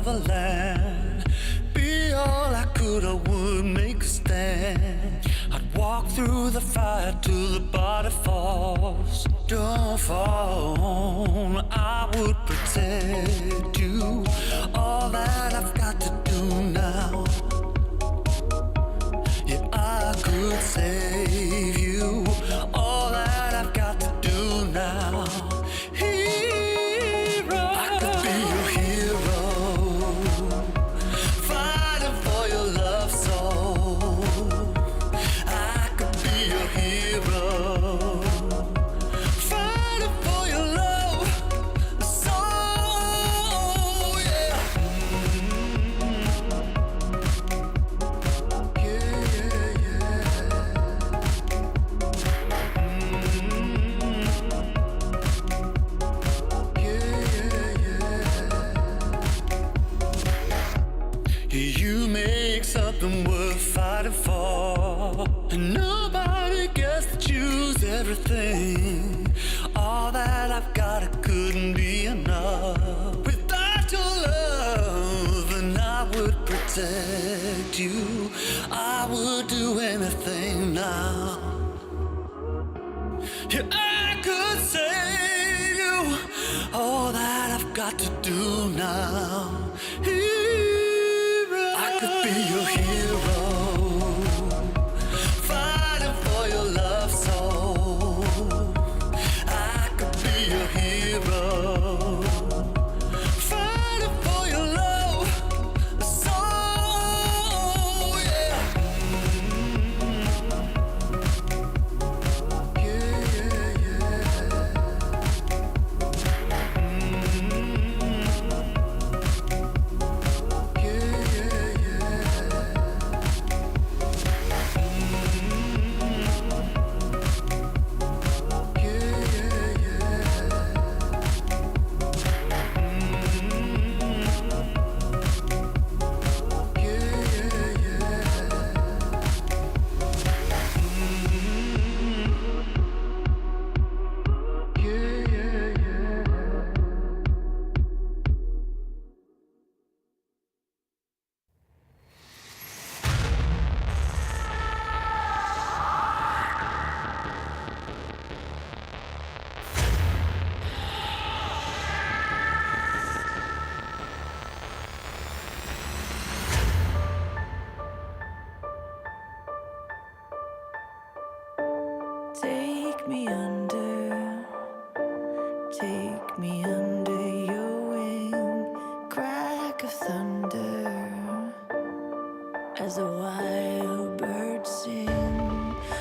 the land. Be all I could, I would make a stand. I'd walk through the fire till the body falls. Don't fall, I would protect you. All that I've got to do now. Yeah, I could save you. All that I've got to do now. Hero, I could be your hero, fighting for your love soul. I could be your hero, fighting for your love soul. Yeah. You make something worth fighting for, and nobody gets to choose everything. All that I've got, it couldn't be enough. Without your love, and I would protect you. I would do anything now. Yeah, I could save you. All that I've got to do now. I could be your hero, fighting for your love soul. I could be your hero, fighting for your love soul. Yeah. Take me under your wing, crack of thunder, as the wild birds sing.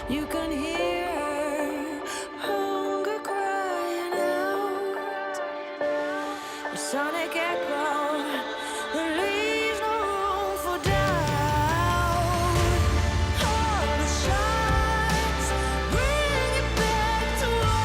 You can hear hunger crying out, a sonic echo that leaves no room for doubt. All the shots bring it back to us.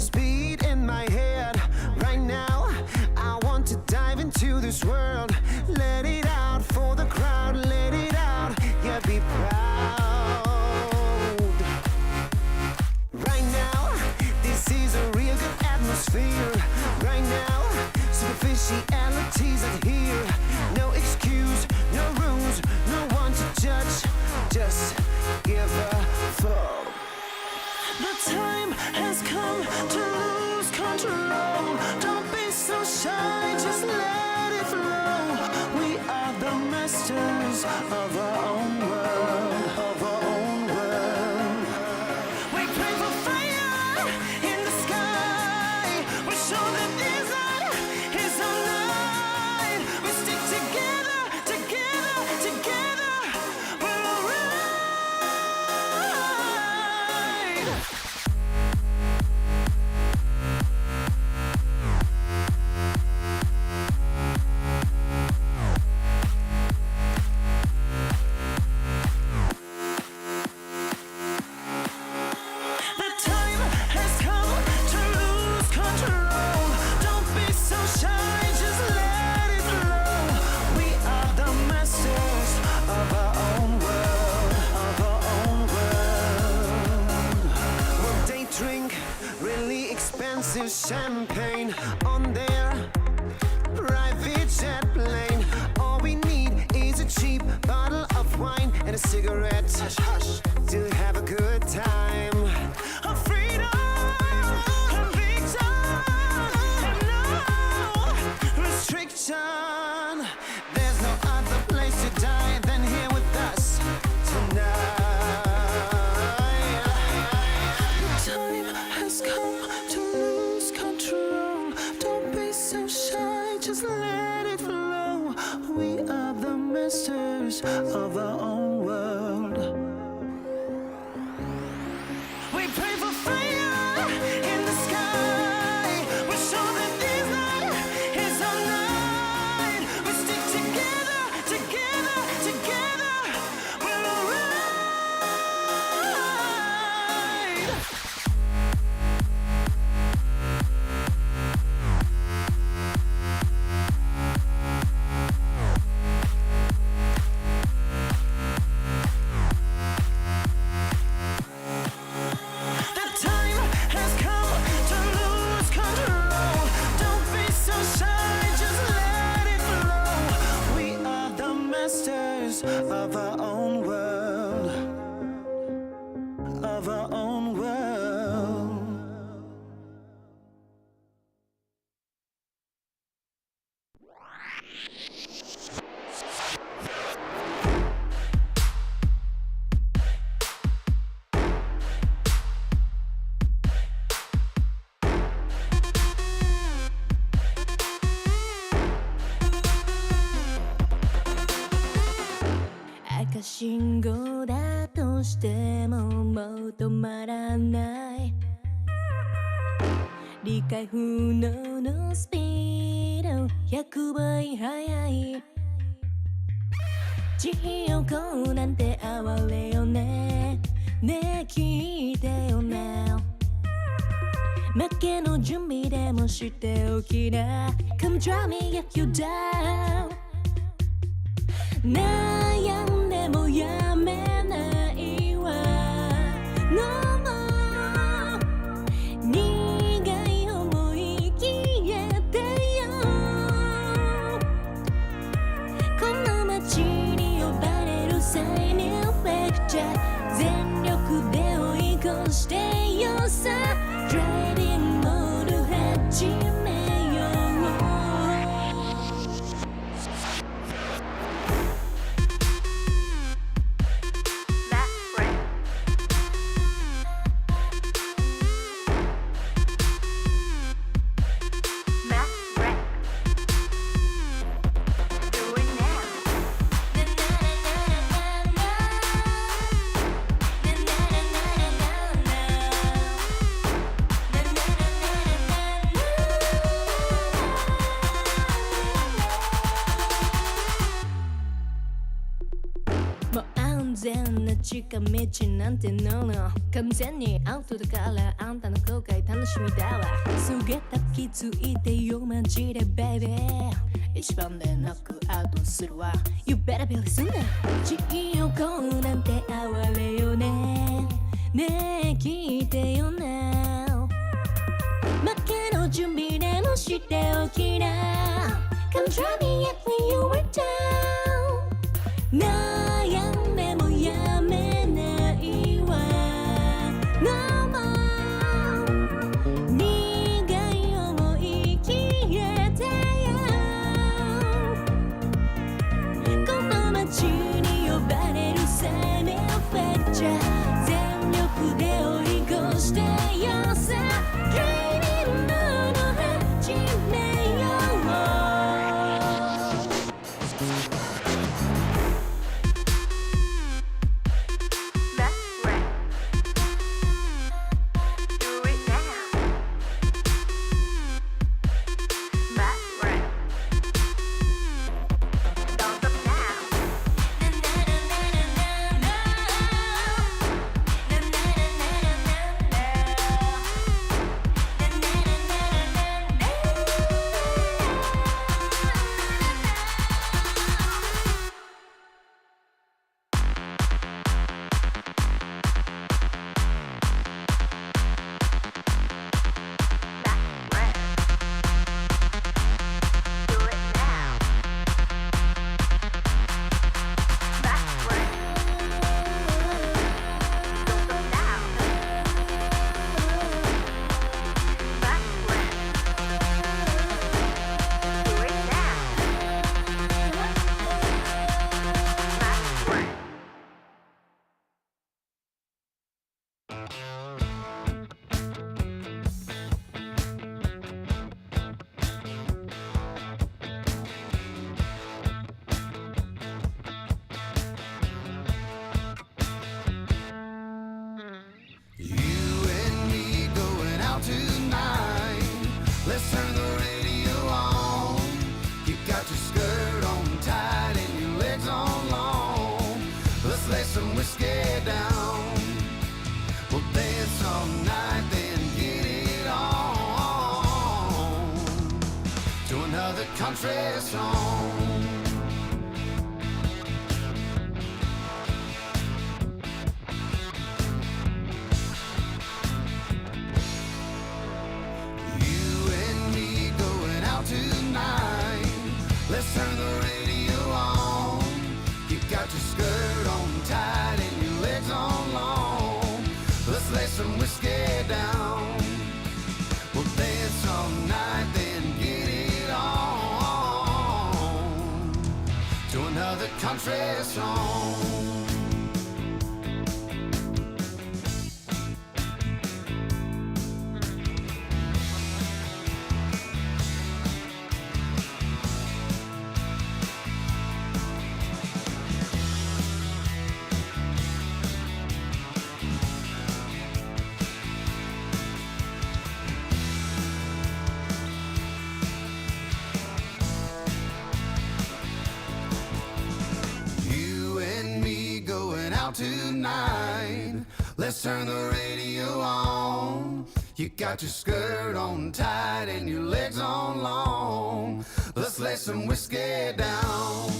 this beat in my head. Right now, I want to dive into this world. Let it out for the crowd, let it out, yeah, be proud. Right now, this is a real good atmosphere. Right now, superficialities are here. No excuse, no rules, no one to judge. Just give a fuck. The time has come to lose control. Don't be so shy, just let it flow. We are the masters of our own world, of our own world. We pray for fire in the sky. We show that desire is our light. We stick together, together, together. We're alright. The time has come to lose control. Don't be so shy, just let it flow. We are the masters of our own world, of our own world. Well, they drink really expensive champagne on their private jet plane. All we need is a cheap bottle of wine and a cigarette to have a good time. A freedom, conviction, and no restriction. There's no other place to die than here with us tonight. The time has come to lose control. Don't be so shy, just let it flow. We are the masters of our own world. We pray for fire in the sky. We show that this night is our night. We stick together, together, together. We're alright. The time has come to lose control. Don't be so shy, just let it flow. We are the masters of our own world, of our own world.赤信号だとしてももう止まらない理解不能のスピード100倍速い地獄なんて哀れよねねえ聞いてよね負けの準備でもしておきな Come try me if you down 悩んでもやめないわ No more 苦い思い消えてよこの街に呼ばれる際にレクチャー全力で追い越してよさ Driving モード始めよう安全な近道なんての完全にアウトだからあんたの後悔楽しみだわすげた気づいてよマジでベイベー一番でノックアウトするわ You better be listening 地位をこうなんて哀れよねねえ聞いてよな負けの準備でもしておきな Come try me yet when you were down 悩んでもやめないわ No more 苦い思い消えてよこの街に呼ばれる生命フェクチャー全力で追い越してよさ Dreamingの始めようCountry song. You and me going out tonight. Let's turn the radio on. You got your skirt on tight and your legs on long. Let's lay some whiskey down. We'll dance all night, then get it on. Another country song. Tonight, let's turn the radio on. You got your skirt on tight and your legs on long. Let's lay some whiskey down.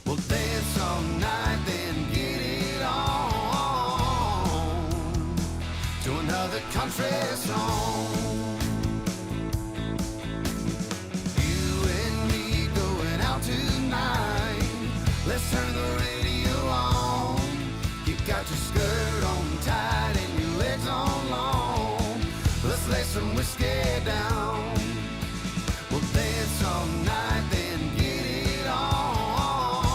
We'll dance all night, then get it on to another country song. You and me going out tonight. Let's turn the radio on. You got your skirt on tight and your legs on long. Let's lay some whiskey down. We'll dance all night, then get it on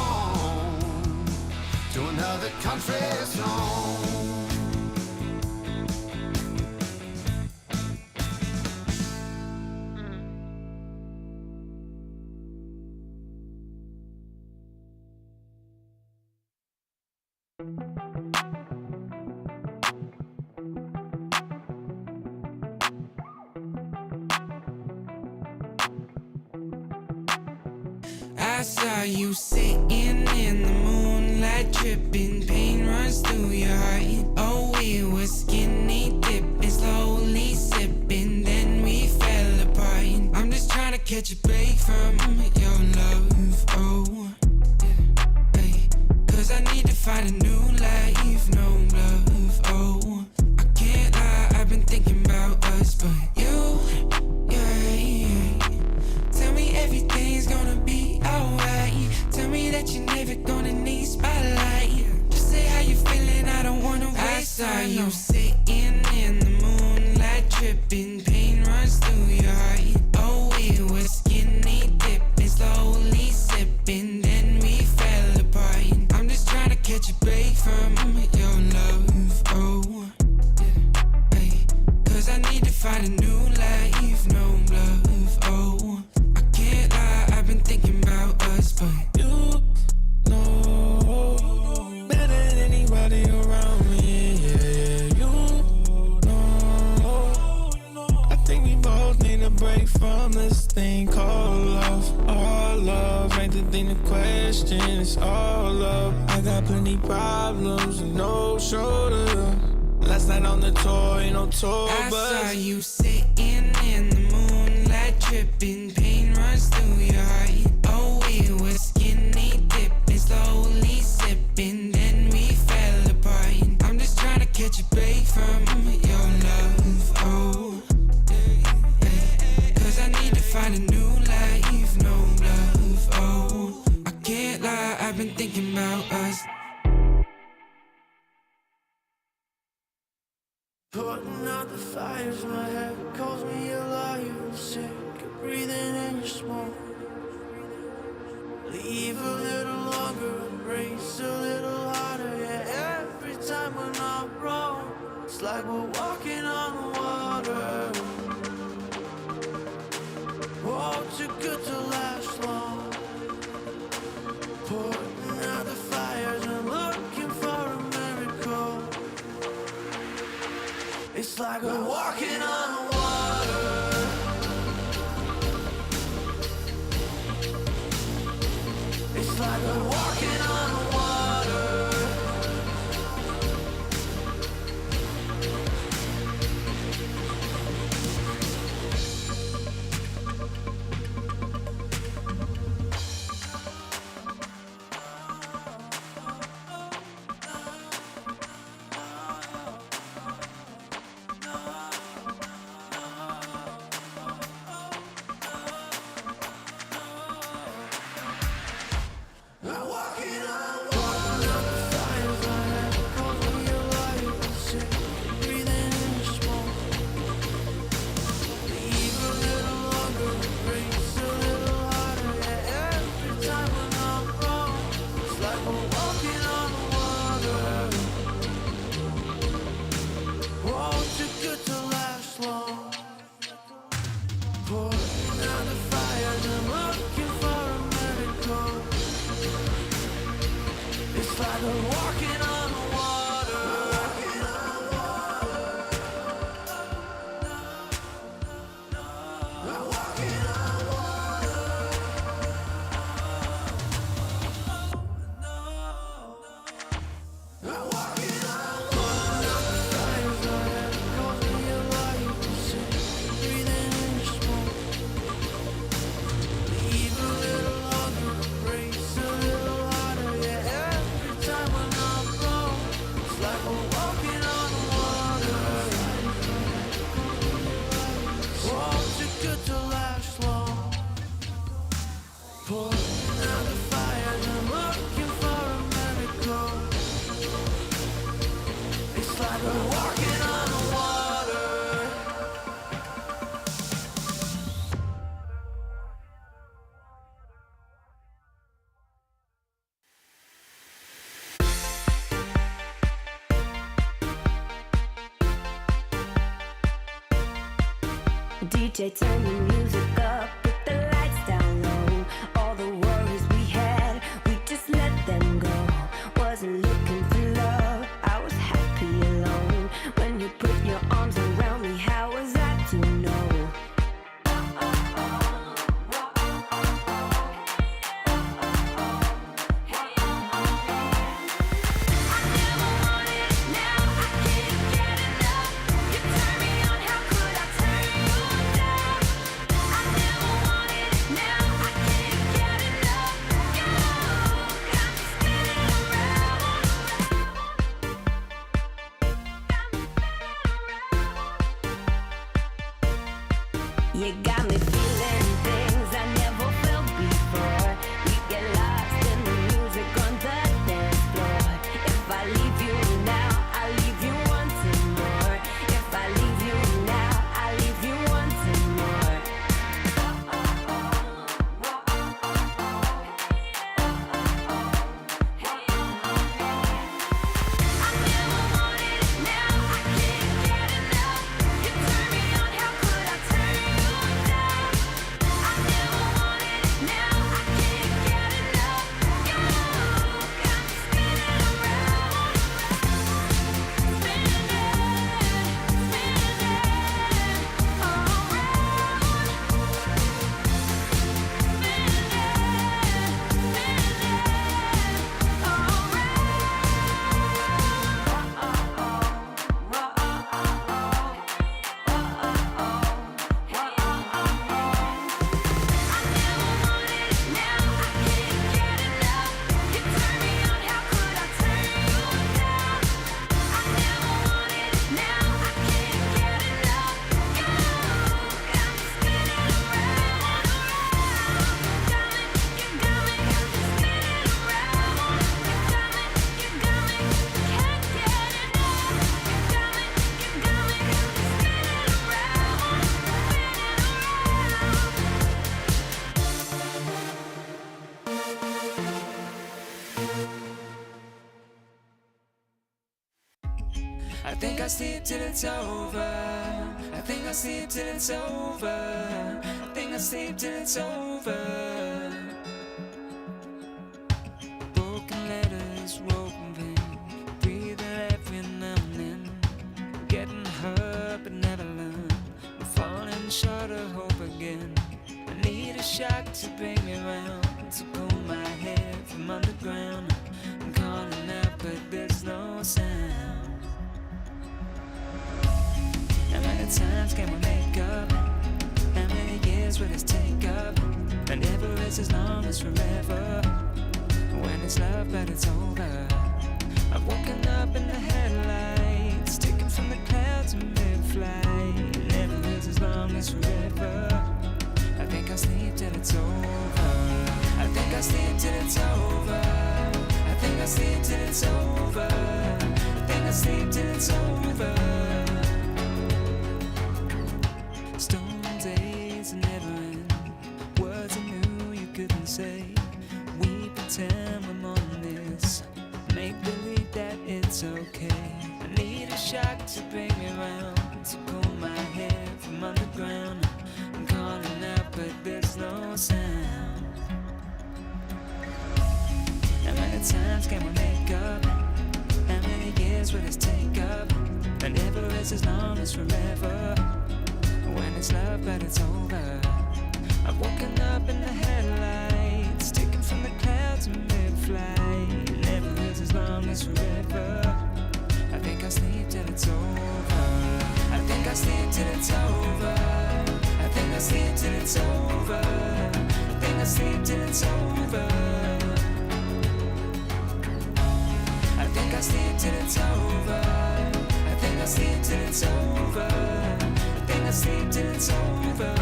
to another country song. I saw you sitting in the moonlight. moonlight dripping, pain runs through your heart. Oh, we were skinny dipping, slowly sipping, then we fell apart. I'm just trying to catch a break from your love, oh, yeah, hey. Cause I need to find a new life, no love, oh. I can't lie, I've been thinking about us, but you, yeah. Tell me everything's gonna be alright. Tell me that you're never gonna need spotlight. Just say how you feeling, I don't wanna waste time. I saw you sitting in the moonlight dripping, pain runs through your heart. Oh, we were skinny dipping, slowly sipping, then we fell apart. I'm just trying to catch a break from your love, oh, yeah, hey. Cause I need to find a new life, no love, oh. I can't lie, I've been thinking about us, but you know better than anybody around me, yeah, you know. I think we both need a break from this thing called love. All love ain't the thing to question, it's all love. I got plenty problems and no shoulder. Last night on the tour, ain't no tour bus. I saw you sitting in the moonlight dripping, pain runs through your heart. Oh, we were skinny dipping, slowly sipping, then we fell apart. I'm just trying to catch a break from your love, oh, yeah. Cause I need to find a new life, no love, oh. I can't lie, I've been thinking about us. Putting out the fires, my head calls me alive. I'm sick of breathing in your smoke. Leave a little longer, embrace a little harder. Yeah, every time we're not wrong, it's like we're walking on water. Oh, too good to last long. Putting out the fires and looking for a miracle. It's like we're walking on water. It's like we're walking on water. DJ, turn the music up, put the lights down low. All the worries we had, we just let them go. Wasn't looking for love, I was happy alone. When you put your arms around me, how was I to know? think I'll sleep till it's over. I think I'll sleep till it's over. I think I'll sleep till it's over. Broken letters, woven, breathing every now and then. Getting hurt but never learn. I'm falling short of hope again. I need a shock to bring me round, to pull my head from underground. I'm calling out but there's no sound. How many times can we make up? How many years will this take up? And never is as long as forever. When it's love but it's over. I've woken up in the headlights, sticking from the clouds in mid-flight. Never is as long as forever. I think I'll sleep till it's over. I think I'll sleep till it's over. I think I'll sleep till it's over. I think I'll sleep till it's over. Storm days never end. Words I knew you couldn't say. We pretend we're more than this. Make believe that it's okay. I need a shock to bring me round, to pull my head from underground. I'm calling out but there's no sound. How many times can we make up? How many years will this take up? And never is as long as forever. When it's love but it's over. I've woken up in the headlights, sticking from the clouds in mid-flight. Never is as long as forever. I think I'll sleep till it's over. I think I'll sleep till it's over. I think I'll sleep till it's over. I think I'll sleep till it's over. I think I'll sleep till it's over. I think I'll sleep till it's over. I think I'll sleep till it's over.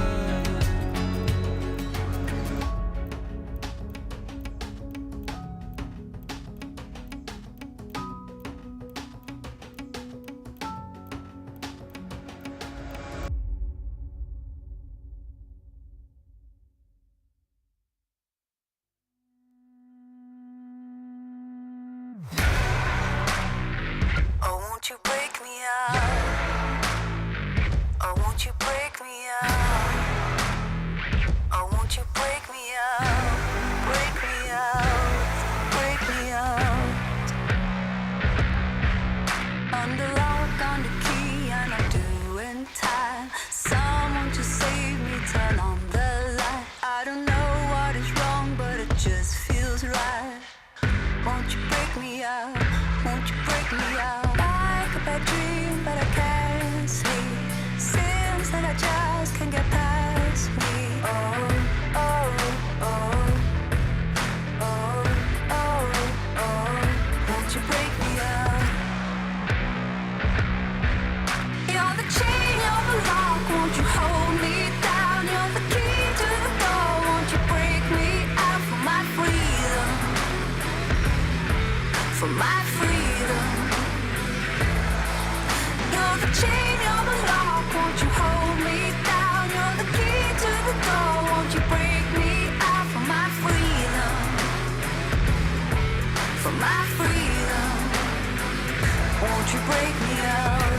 Oh, won't you break me out? Oh, won't you break me out? Oh, won't you break me out? Break me out, break me out. Under lock, under key, and I'm doing time. Someone to save me, turn on the light. I don't know what is wrong, but it just feels right. Won't you break me out? Won't you break me out? Like a bad dream, but I can't sleep. Seems like I just can't get past me. Oh, oh, oh, oh, oh, oh. Won't you break me out? You're the chain, you're the lock. Won't you hold me down? You're the key to the door. Won't you break me out for my freedom? For my freedom. You're the chain, you're the lock. Won't you hold me down? You're the key to the door. Won't you break me out for my freedom? For my freedom. Won't you break me out?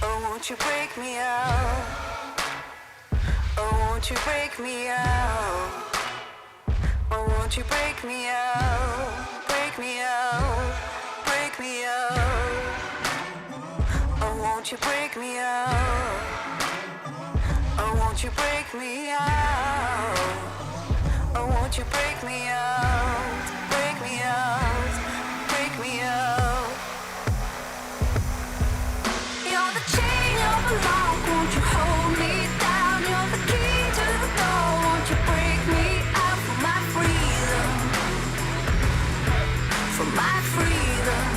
Oh, won't you break me out? Oh, won't you break me out? Oh, won't you break me out? Break me out, break me out. Oh, won't you break me out? Oh, won't you break me out? Oh, won't you break me out? Break me out, break me out. You're the chain, you're the lock. Won't you hold me down? You're the key to the door. Won't you break me out for my freedom? For my freedom.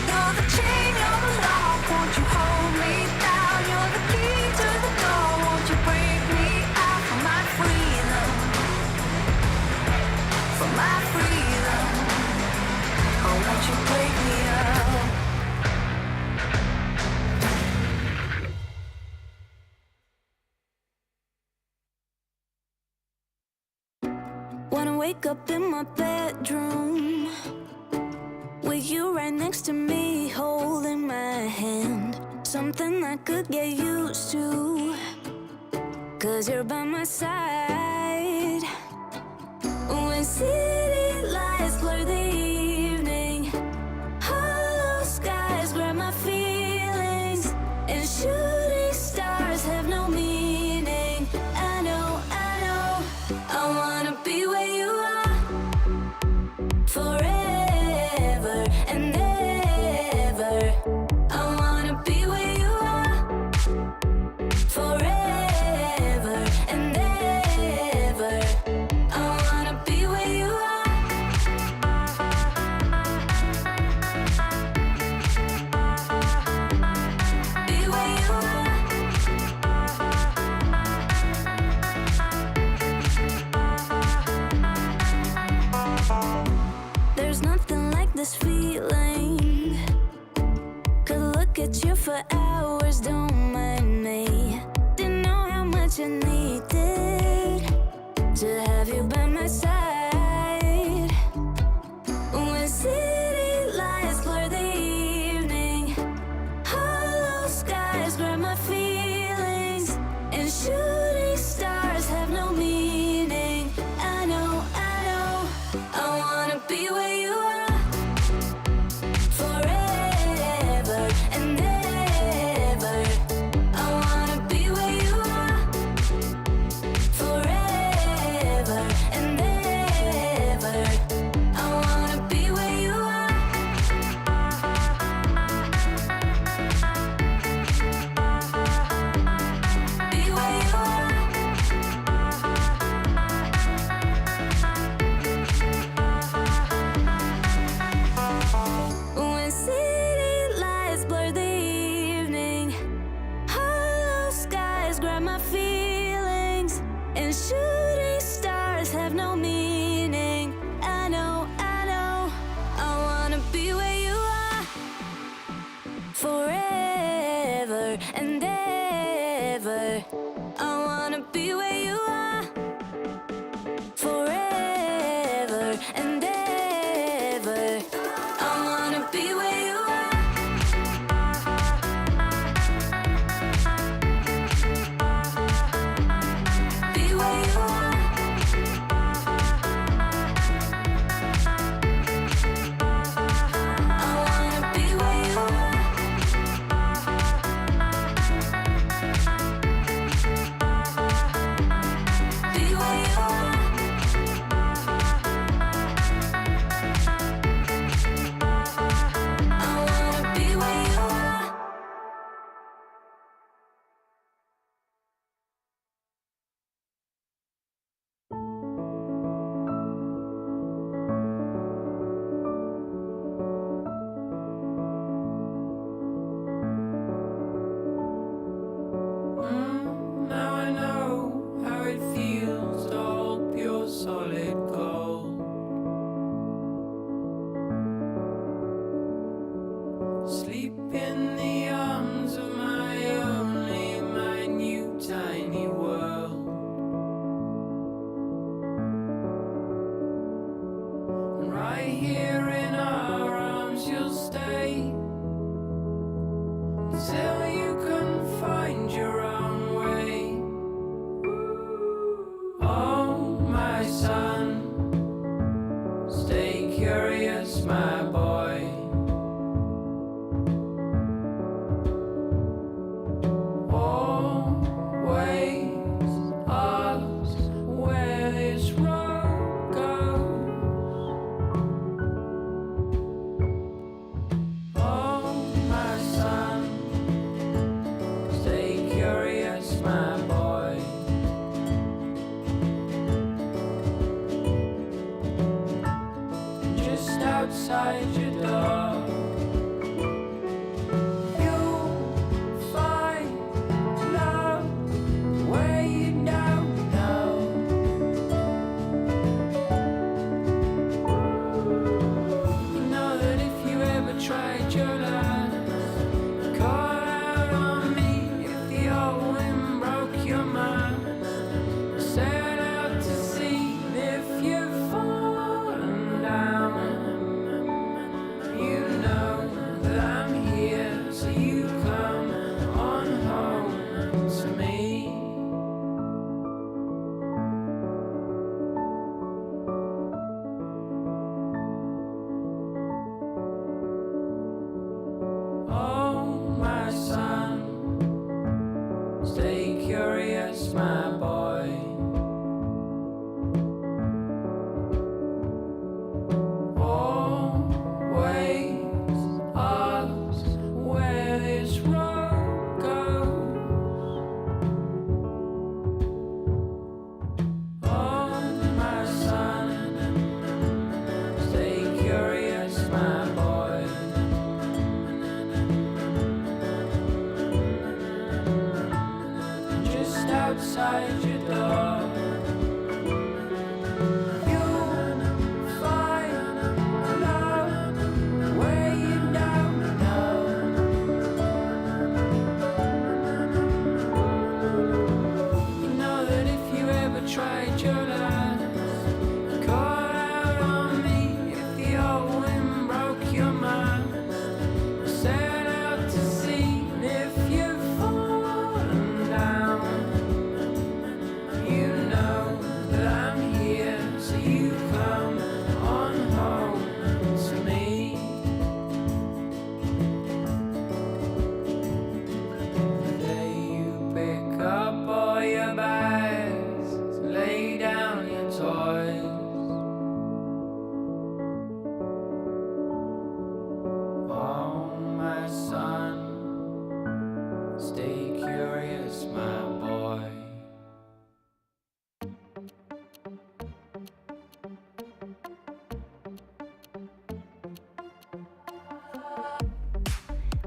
You're the chain, you're the lock. Won't you hold me down? You're the key to the door. Won't you break me out for my freedom? For my freedom. Oh, won't you break me out? Wanna wake up in my bedroom. with you right next to me, holding my hand. Something I could get used to, 'cause you're by my side. When city lights blur the evening, hollow skies grab my feelings, and shooting stars have no meaning. I know, I wanna be where you are, forever and ever. I wanna be where you are, forever and ever. I wanna be where you are. Be where you are. There's nothing like this feeling. Could look at you for hours, don't mind me. Didn't know how much I needed to have you by my side. When city lights blur the evening, hollow skies grab my feelings, and shooting stars have no meaning. I know, I wanna be where you are, forever and ever. I wanna be where you are, forever and ever. I wanna be where you are. Be where you are. When city lights blur the evening, hollow skies grab my feelings, and shooting stars have no meaning. I know, I wanna be where you are, forever and ever. I wanna be where you are, forever and ever. I wanna be where you are. Be where you are. I wanna be where you are. Be where you are. I wanna be where you are. Now I know how it feels to hold pure solid gold. Sleep in the arms of my only minute tiny world. And right here in our arms you'll stay until you can find your own way. Oh, my son, stay curious, my boy. Always ask where this road goes. Oh, my son, stay curious, my boy. Just outside your door, you'll find love where you don't know. You know that if you ever tried your last, call out on me if the old wind broke your mind. Set out to sea if you've fallen down.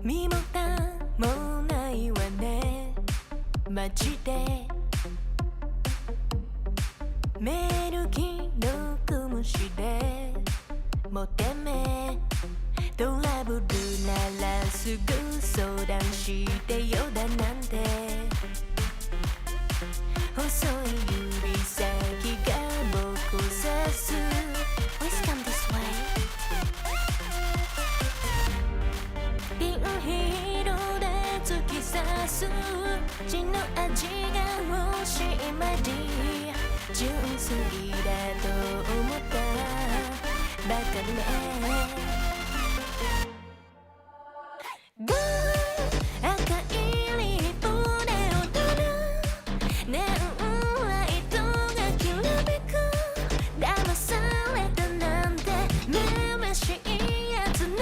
身も蓋もないわねマジでメール既読無視でもてめトラブルならすぐ相談してよだなんて細い指先が僕を指す Please come this way ピンヒールで突き刺す血の味が欲しいまで純粋だと思ったバカね赤いリップで踊るネオンライトがきらめく騙されたなんてめめしいやつね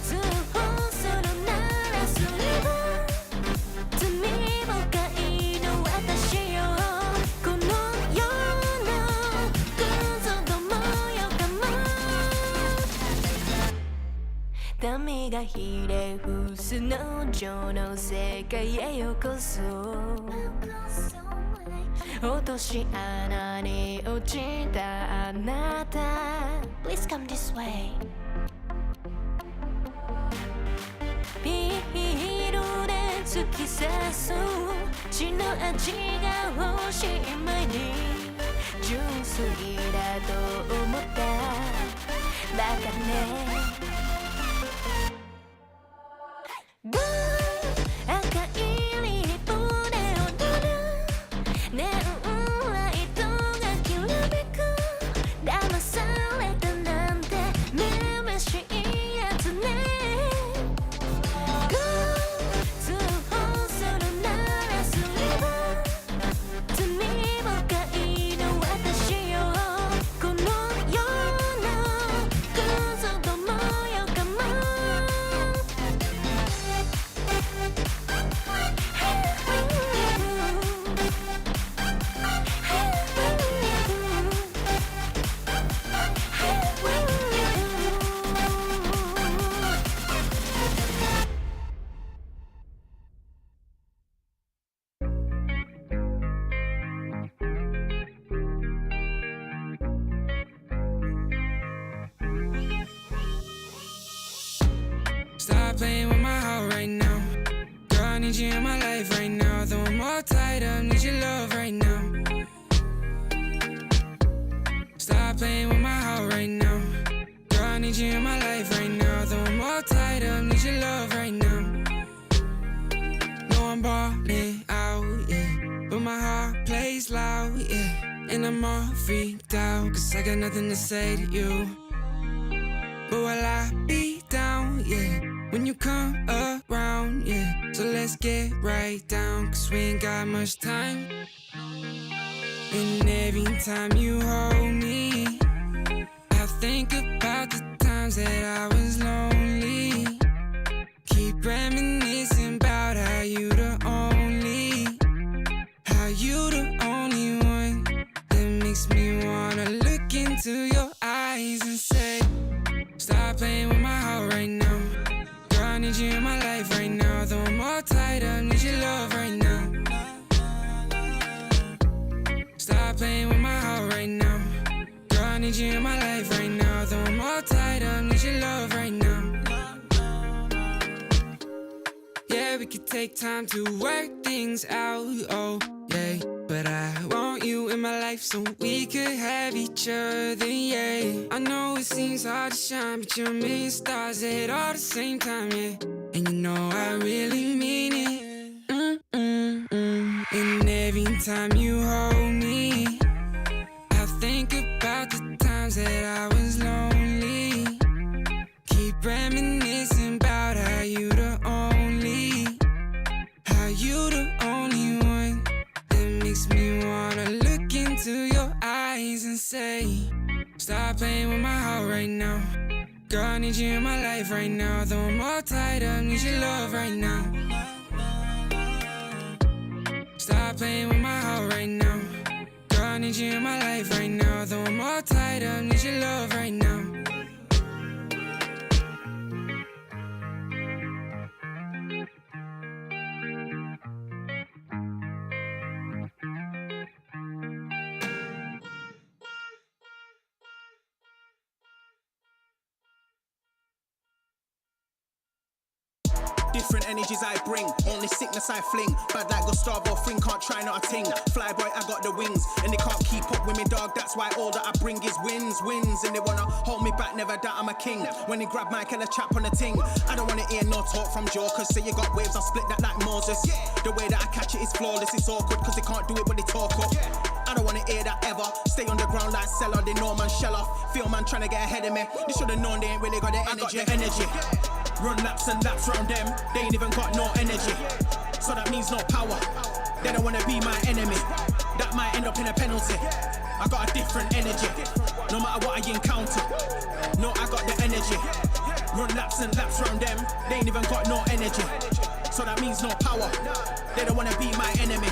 通報するならすれば罪深いの私よこの世のクズどもよかも民がひれ伏す農場の世界へようこそ落とし穴に落ちたあなた Please come this way ピールで突き刺す血の味が欲しい前に純粋だと思ったバカね赤いリップで踊るネオンライトがきらめく騙されたなんてめめしいやつね通報するならすれば罪深いの私よこの世のクズどもよかもStop playing with my heart right now. Girl, I need you in my life right now. Though I'm all tied up, need your love right now. Stop playing with my heart right now. Girl, I need you in my life right now. Though I'm all tied up, need your love right now. No, I'm balling out, yeah. But my heart plays loud, yeah. And I'm all freaked out, cause I got nothing to say to you. But will I be down, yeah, when you come around, yeah. So let's get right down, cause we ain't got much time. And every time you hold me, I think about the times that I was lonely. Keep reminiscing about how you the only one that makes me wanna look into your eyes and say, stop playing with my heart right now. Girl, I need you in my life right now. Though I'm all tied up, need your love right now. Stop playing with my heart right now. Girl, I need you in my life right now. Though I'm all tied up, need your love right now. Yeah, we could take time to work things out, oh yeah. But I want you in my life so we could have each other, yeah. I know it seems hard to shine, but you're a million stars at all the same time, yeah. And you know I really mean it. And every time you hold me, I think about the times that I was lonely. Keep reminiscing about how you the only one that makes me wanna look into your eyes and say, stop playing with my heart right now. Girl, I need you in my life right now. Though I'm all tied up, need your love right now. Stop playing with my heart right now. Girl, I need you in my life right now. Though I'm all tied up, need your love right now. different energies I bring. Only sickness I fling. Bad like Gustavo Fring, can't try not a ting. Fly boy, I got the wings, and they can't keep up with me, dog. That's why all that I bring is wins. And they wanna hold me back, never doubt I'm a king. When they grab Mike and a chap on the ting, I don't wanna hear no talk from jokers. Say you got waves, I'll split that like Moses. The way that I catch it is flawless. It's awkward cause they can't do it but they talk up. I don't wanna hear that ever. Stay on the ground like Cellar, they know man shell off. Feel man trying to get ahead of me. They should've known they ain't really got the energy. I got the energy. Run laps and laps round them, they ain't even got no energy. So that means no power. They don't wanna be my enemy. That might end up in a penalty. I got a different energy. No matter what I encounter. No, I got the energy. Run laps and laps round them, they ain't even got no energy. So that means no power. They don't wanna be my enemy.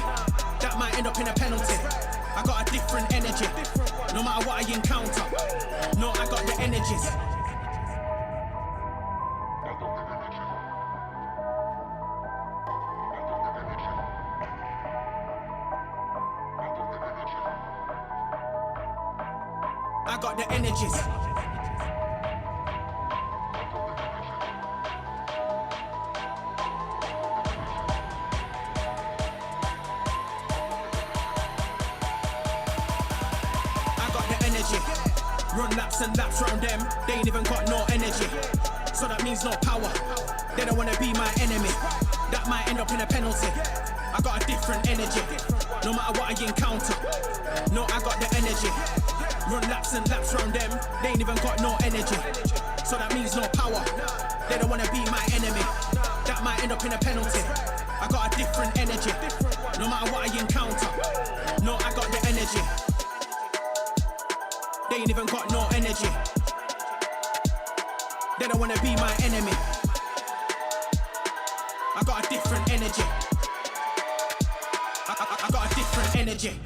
That might end up in a penalty. I got a different energy. No matter what I encounter. No, I got the energies. I got the energies. Run laps and laps round them, they ain't even got no energy. So that means no power. They don't wanna be my enemy. That might end up in a penalty. I got a different energy. No matter what I encounter. No, I got the energy. Run laps and laps round them, they ain't even got no energy. So that means no power. They don't wanna be my enemy. That might end up in a penalty. I got a different energy. No matter what I encounter. No, I got the energy. They ain't even got no energy. They don't wanna be my enemy. I got a different energy. I got a different energy.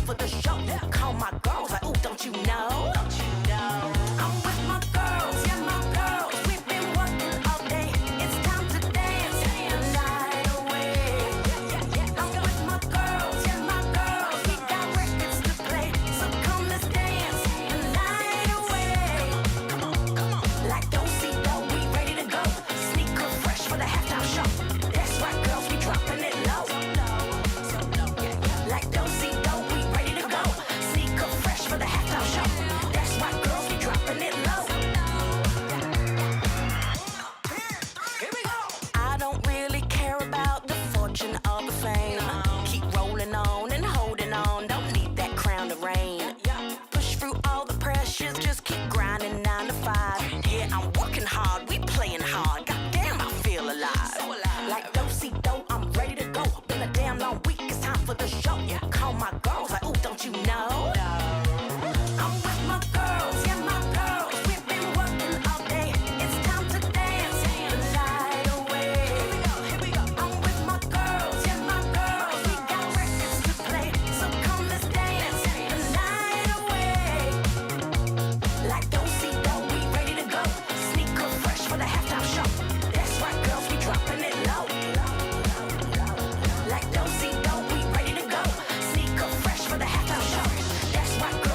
for the show. Call my girls like, ooh, don't you know? I'm with my girls, yeah, my girls. We've been working all day. It's time to dance the night away. I'm with my girls, yeah, my girls. We got records to play, so come let's dance the night away. Like don't see though, we ready to go. Sneaker fresh for the halftime show. That's right, girls, we dropping it low. Like don't see though, we ready to go. Sneaker fresh for the halftime show. That's right, girls, we dropping it low. Here we go. I don't really care about the fortune or the fame. Keep rolling on and holding on. Don't need that crown to reign. Push through all the pressures, just keep grinding 9 to 5. Yeah, I'm working hard, we playing hard. Goddamn, I feel alive. Like do-si-do, I'm ready to go. Been a damn long week, it's time for the show. Call my girls like, ooh, don't you know? I'm with my girls, yeah, my girls. We've been working all day. It's time to dance the night away. Here we go. I'm with my girls, yeah, my girls. We got records to play, so come let's dance the night away. Like don't see though, we ready to go. Sneaker fresh for the halftime show. That's right, girls, we dropping it low. Like don't see though, we ready to go. Sneaker fresh for the halftime show. That's right, girls.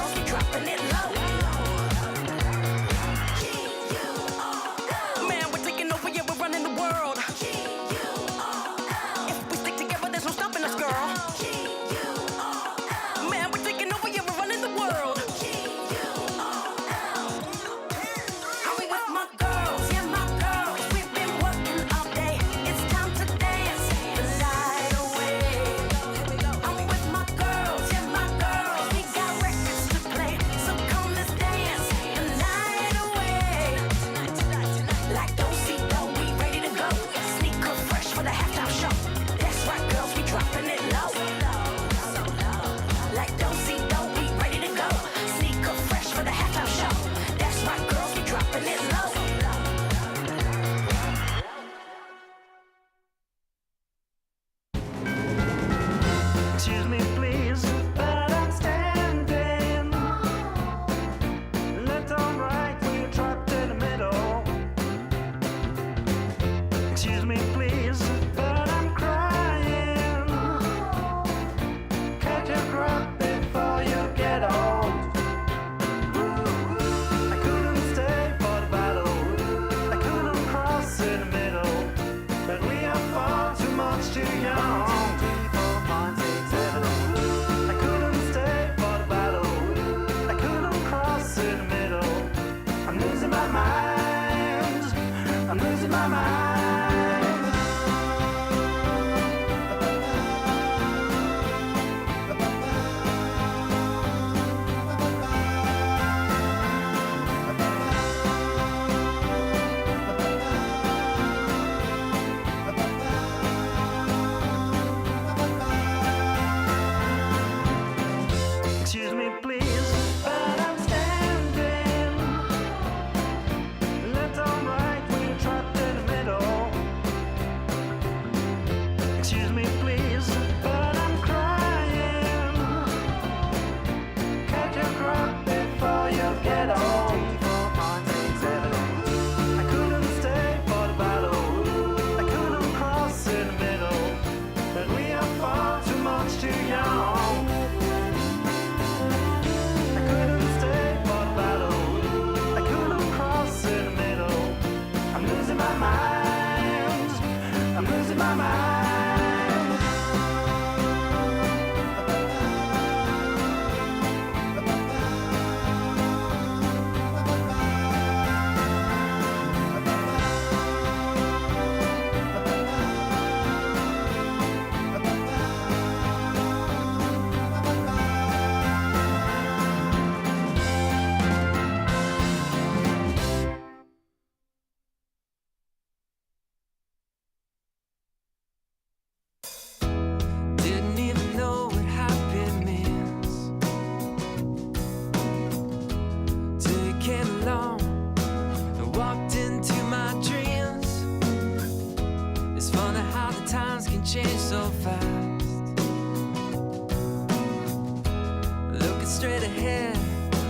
straight ahead.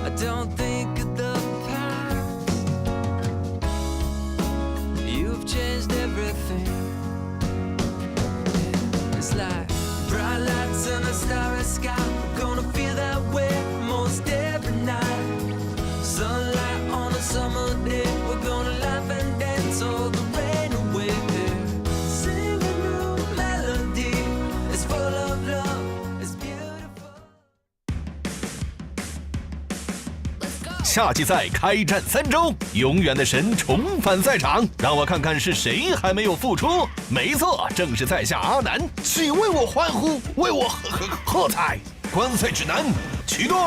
I don't think of the past. You've changed everything. It's like bright lights and a starry sky. We're gonna feel that way most every night. Sunlight on a summer day. We're gonna laugh and dance all the rain away. Sing a new melody. It's full of love. It's beautiful. 夏季赛开战3周，永远的神重返赛场，让我看看是谁还没有复出。没错，正是在下阿南，请为我欢呼，为我喝彩。观赛指南启动。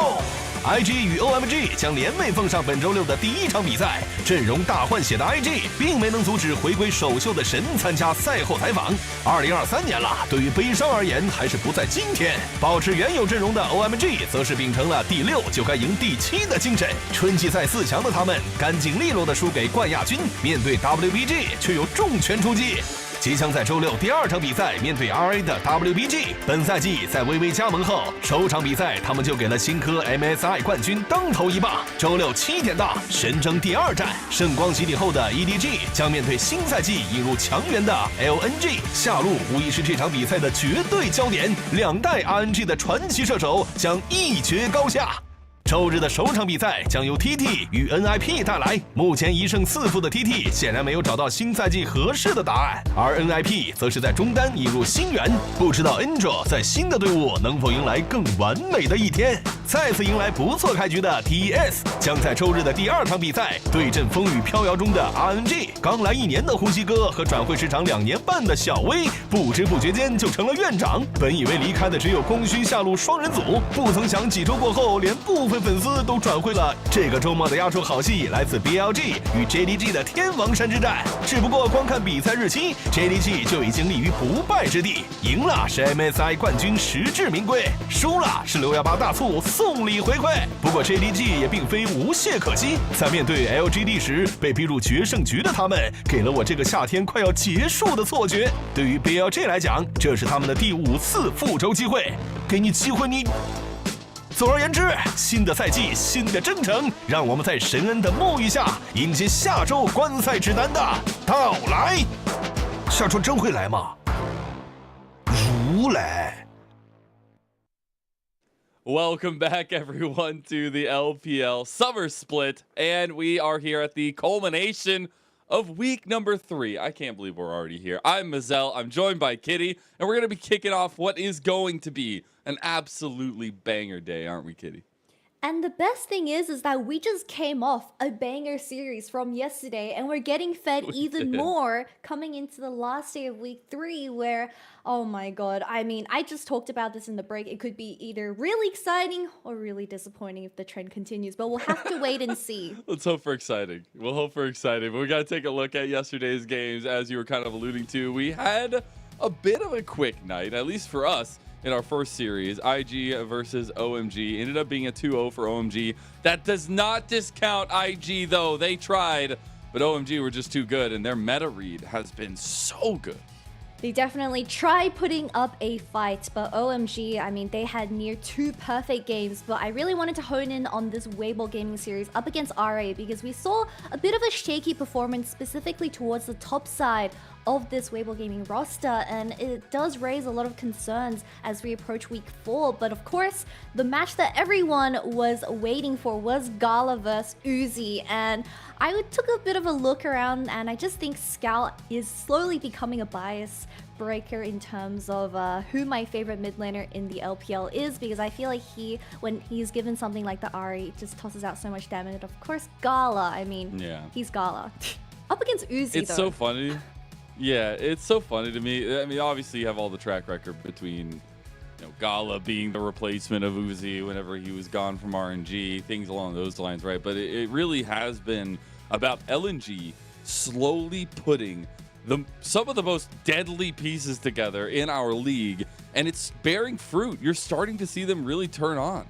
IG 与 OMG 将联袂奉上本周6的第1场比赛，阵容大换血的 IG 并没能阻止回归首秀的神参加赛后采访。2023年了，对于悲伤而言还是不在今天。保持原有阵容的 OMG 则是秉承了第6就该赢第7的精神。春季赛4强的他们干净利落地输给冠亚军，面对 WBG 却又重拳出击。即将在周6第2场比赛面对 RA 的 WBG， 本赛季在微微加盟后，首场比赛他们就给了新科 MSI 冠军当头一棒。周67点档，神争第2战，圣光洗礼后的 EDG 将面对新赛季引入强援的 LNG。下路无疑是这场比赛的绝对焦点，两代 RNG 的传奇射手将一决高下。周日的首场比赛将由 TT 与 NIP 带来。目前1胜4负的 TT 显然没有找到新赛季合适的答案，而 NIP 则是在中单引入新援，不知道 Angel 在新的队伍能否迎来更完美的一天。再次迎来不错开局的 TES 将在周日的第2场比赛对阵风雨飘摇中的 RNG。刚来1年的呼吸哥和转会时长2年半的小威，不知不觉间就成了院长。本以为离开的只有功勋下路双人组，不曾想几周过后，连部分粉丝都转会了。这个周末的压轴好戏来自 BLG 与 JDG 的天王山之战。只不过光看比赛日期 ，JDG 就已经立于不败之地。赢了是 MSI 冠军实至名归，输了是618大促送礼回馈。不过 JDG 也并非无懈可击，在面对 LGD 时被逼入决胜局的他们，给了我这个夏天快要结束的错觉。对于 BLG 来讲，这是他们的第5次复仇机会，给你机会你。总而言之，新的赛季，新的征程，让我们在神恩的沐浴下，迎接下周观赛指南的到来。下周真会来吗？如来。Welcome back, everyone, to the LPL Summer Split, and we are here at the culmination of week number 3. I can't believe we're already here. I'm Mazel, I'm joined by Kitty, and we're going to be kicking off what is going to be an absolutely banger day, aren't we, Kitty? And the best thing is that we just came off a banger series from yesterday, and we're getting fed even more coming into the last day of week 3, where, oh my god, I mean, I just talked about this in the break. It could be either really exciting or really disappointing if the trend continues, but we'll have to wait and see. Let's hope for exciting. We'll hope for exciting. But we got to take a look at yesterday's games, as you were kind of alluding to. We had a bit of a quick night, at least for us. In our first series, IG versus OMG ended up being a 2-0 for OMG. That does not discount IG, though. They tried, but OMG were just too good, and their meta read has been so good. They definitely tried putting up a fight, but OMG, I mean, they had near 2 perfect games, but I really wanted to hone in on this Weibo Gaming series up against RA because we saw a bit of a shaky performance specifically towards the top side of this Weibo Gaming roster, and it does raise a lot of concerns as we approach week 4. But of course, the match that everyone was waiting for was Gala vs Uzi, and I took a bit of a look around, and I just think Scout is slowly becoming a bias breaker in terms of who my favorite mid laner in the LPL is, because I feel like when he's given something like the Ahri, it just tosses out so much damage. And of course, Gala, I mean, he's Gala. Up against Uzi, it's so funny. Yeah, it's so funny to me. I mean, obviously you have all the track record between Gala being the replacement of Uzi whenever he was gone from RNG, things along those lines, right? But it really has been about LNG slowly putting some of the most deadly pieces together in our league, and it's bearing fruit. You're starting to see them really turn on.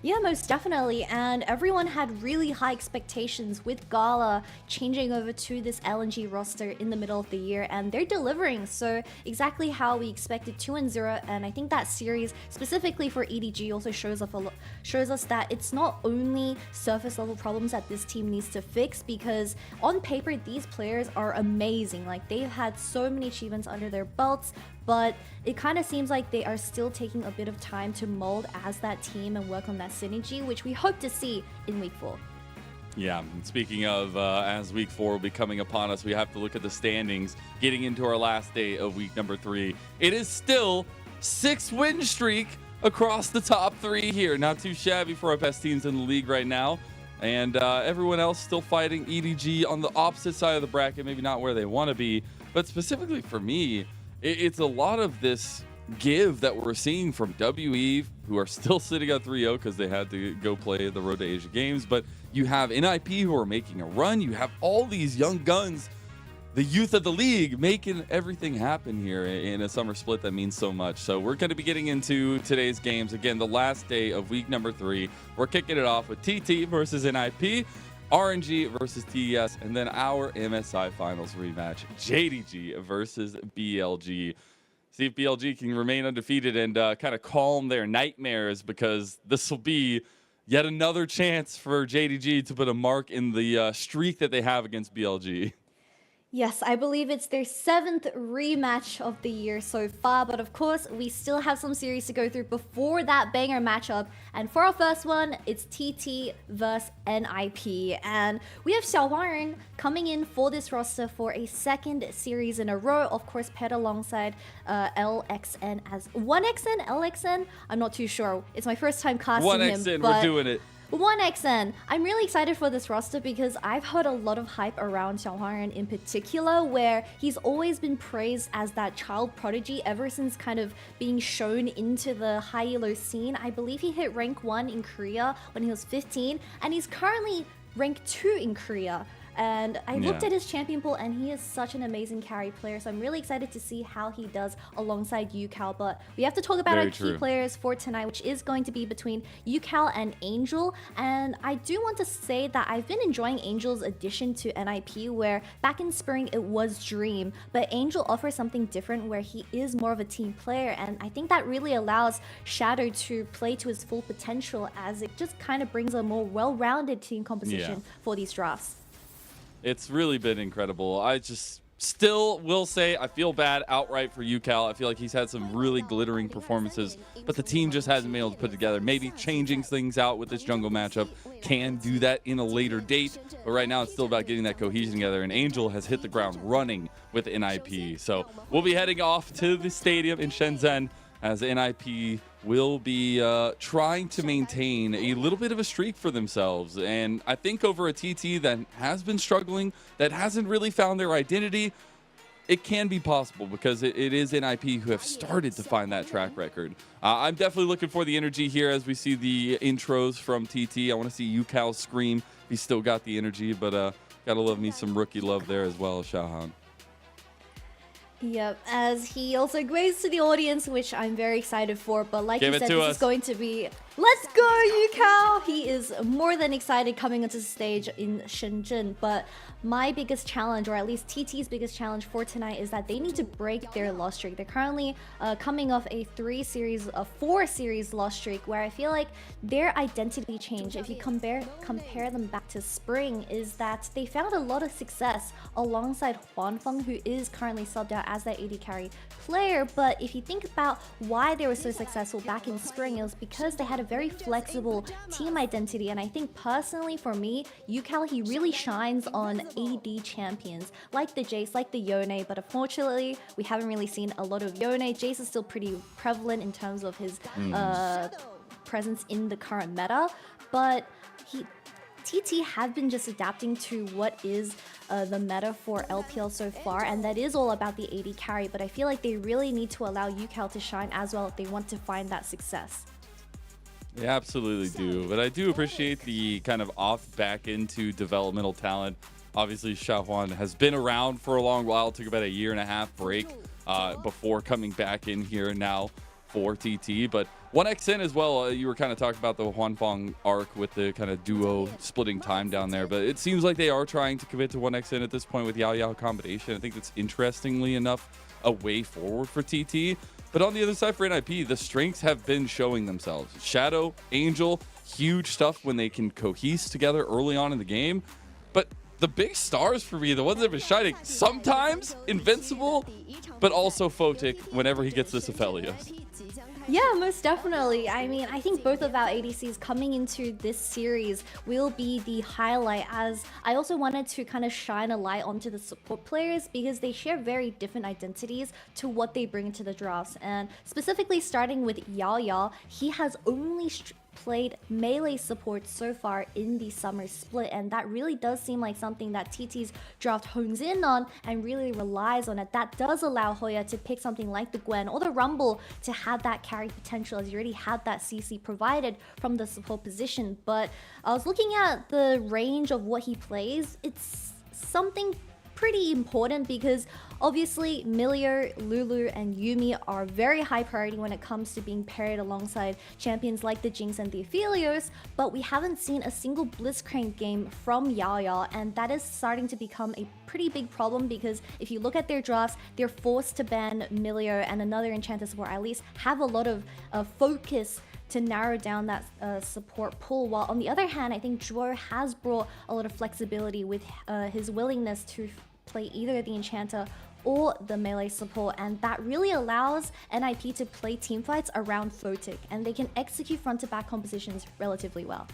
Yeah, most definitely. And everyone had really high expectations with Gala changing over to this LNG roster in the middle of the year, and they're delivering. So exactly how we expected, 2-0. And I think that series specifically for EDG also shows us that it's not only surface level problems that this team needs to fix, because on paper these players are amazing. Like, they've had so many achievements under their belts, but it kind of seems like they are still taking a bit of time to mold as that team and work on that synergy, which we hope to see in week 4. Yeah, and speaking of, as week 4 will be coming upon us, we have to look at the standings getting into our last day of week number 3. It is still 6-win streak across the top 3 here. Not too shabby for our best teams in the league right now. And everyone else still fighting EDG on the opposite side of the bracket, maybe not where they want to be. But specifically for me, it's a lot of this give that we're seeing from WE, who are still sitting at 3-0 because they had to go play the Road to Asia games. But you have NIP who are making a run. You have all these young guns, the youth of the league, making everything happen here in a summer split that means so much. So we're going to be getting into today's games. Again, the last day of week number 3. We're kicking it off with TT versus NIP. RNG versus TES, and then our MSI Finals rematch, JDG versus BLG. See if BLG can remain undefeated and kind of calm their nightmares, because this will be yet another chance for JDG to put a mark in the streak that they have against BLG. Yes, I believe it's their 7th rematch of the year so far, but of course, we still have some series to go through before that banger matchup. And for our first one, it's TT versus NIP. And we have Xiaohuang coming in for this roster for a 2nd series in a row, of course, paired alongside LXN as 1XN, LXN? I'm not too sure. It's my first time casting 1XN, him. we're doing it. 1XN. I'm really excited for this roster because I've heard a lot of hype around Xiaohuang in particular, where he's always been praised as that child prodigy ever since kind of being shown into the high elo scene. I believe he hit rank 1 in Korea when he was 15, and he's currently rank 2 in Korea. And I looked at his champion pool, and he is such an amazing carry player. So I'm really excited to see how he does alongside UCal. But we have to talk about our key players for tonight, which is going to be between UCal and Angel. And I do want to say that I've been enjoying Angel's addition to NIP, where back in spring it was Dream. But Angel offers something different, where he is more of a team player. And I think that really allows Shadow to play to his full potential, as it just kind of brings a more well-rounded team composition for these drafts. It's really been incredible. I just still will say I feel bad outright for UCal. I feel like he's had some really glittering performances, but the team just hasn't been able to put together. Maybe changing things out with this jungle matchup can do that in a later date, but right now it's still about getting that cohesion together, and Angel has hit the ground running with NIP. So we'll be heading off to the stadium in Shenzhen as NIP will be trying to maintain a little bit of a streak for themselves. And I think over a TT that has been struggling, that hasn't really found their identity, it can be possible, because it is NIP who have started to find that track record. I'm definitely looking for the energy here as we see the intros from TT. I want to see UCal scream. He's still got the energy, but gotta love me some rookie love there as well, Xiaohuang. Yep, as he also waves to the audience, which I'm very excited for. But like you said, this is going to be... Let's go, Yukao! He is more than excited coming onto the stage in Shenzhen. But my biggest challenge, or at least TT's biggest challenge for tonight, is that they need to break their loss streak. They're currently coming off a 4-series loss streak, where I feel like their identity change, if you compare them back to spring, is that they found a lot of success alongside Huanfeng, who is currently subbed out as that AD carry player. But if you think about why they were so successful back in spring, it was because they had a very flexible team identity. And I think personally for me, UCal, he really shines on AD champions like the Jace, like the Yone, but unfortunately we haven't really seen a lot of Yone. Jace is still pretty prevalent in terms of his presence in the current meta, but TT have been just adapting to what is the meta for LPL so far, and that is all about the AD carry. But I feel like they really need to allow UCal to shine as well if they want to find that success. They absolutely do, but I do appreciate the kind of off back into developmental talent. Obviously, Xiaohuang has been around for a long while, took about a 1.5-year break before coming back in here now for TT, but 1xN as well. You were kind of talking about the Huanfeng arc with the kind of duo splitting time down there, but it seems like they are trying to commit to 1xN at this point with Yao Yao combination. I think that's interestingly enough a way forward for TT. But on the other side for NIP, the strengths have been showing themselves. Shadow, Angel, huge stuff when they can cohese together early on in the game. But the big stars for me, the ones that have been shining, sometimes Invincible, but also Photic whenever he gets this Aphelios. Yeah, most definitely. I mean, I think both of our ADCs coming into this series will be the highlight, as I also wanted to kind of shine a light onto the support players because they share very different identities to what they bring to the drafts. And specifically starting with Yao Yao, he has only played melee support so far in the summer split, and that really does seem like something that TT's draft hones in on and really relies on it. That does allow Hoya to pick something like the Gwen or the Rumble to have that carry potential, as you already had that CC provided from the support position. But I was looking at the range of what he plays. It's something pretty important because obviously Milio, Lulu, and Yuumi are very high priority when it comes to being paired alongside champions like the Jinx and the Aphelios, but we haven't seen a single Blitzcrank game from Yao Yao, and that is starting to become a pretty big problem because if you look at their drafts, they're forced to ban Milio and another Enchanter support, at least have a lot of focus to narrow down that support pool. While on the other hand, I think Zhuo has brought a lot of flexibility with his willingness to play either the Enchanter or the melee support, and that really allows NIP to play teamfights around Photic, and they can execute front-to-back compositions relatively well.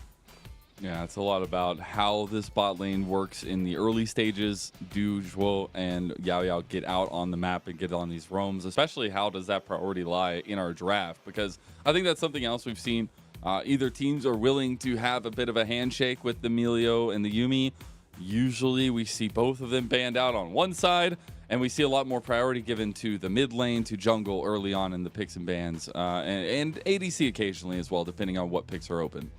Yeah, it's a lot about how this bot lane works in the early stages. Do Zhuo and Yao Yao get out on the map and get on these roams? Especially, how does that priority lie in our draft? Because I think that's something else we've seen. Either teams are willing to have a bit of a handshake with the Milio and the Yuumi. Usually we see both of them banned out on one side, and we see a lot more priority given to the mid lane, to jungle early on in the picks and bans, and ADC occasionally as well, depending on what picks are open.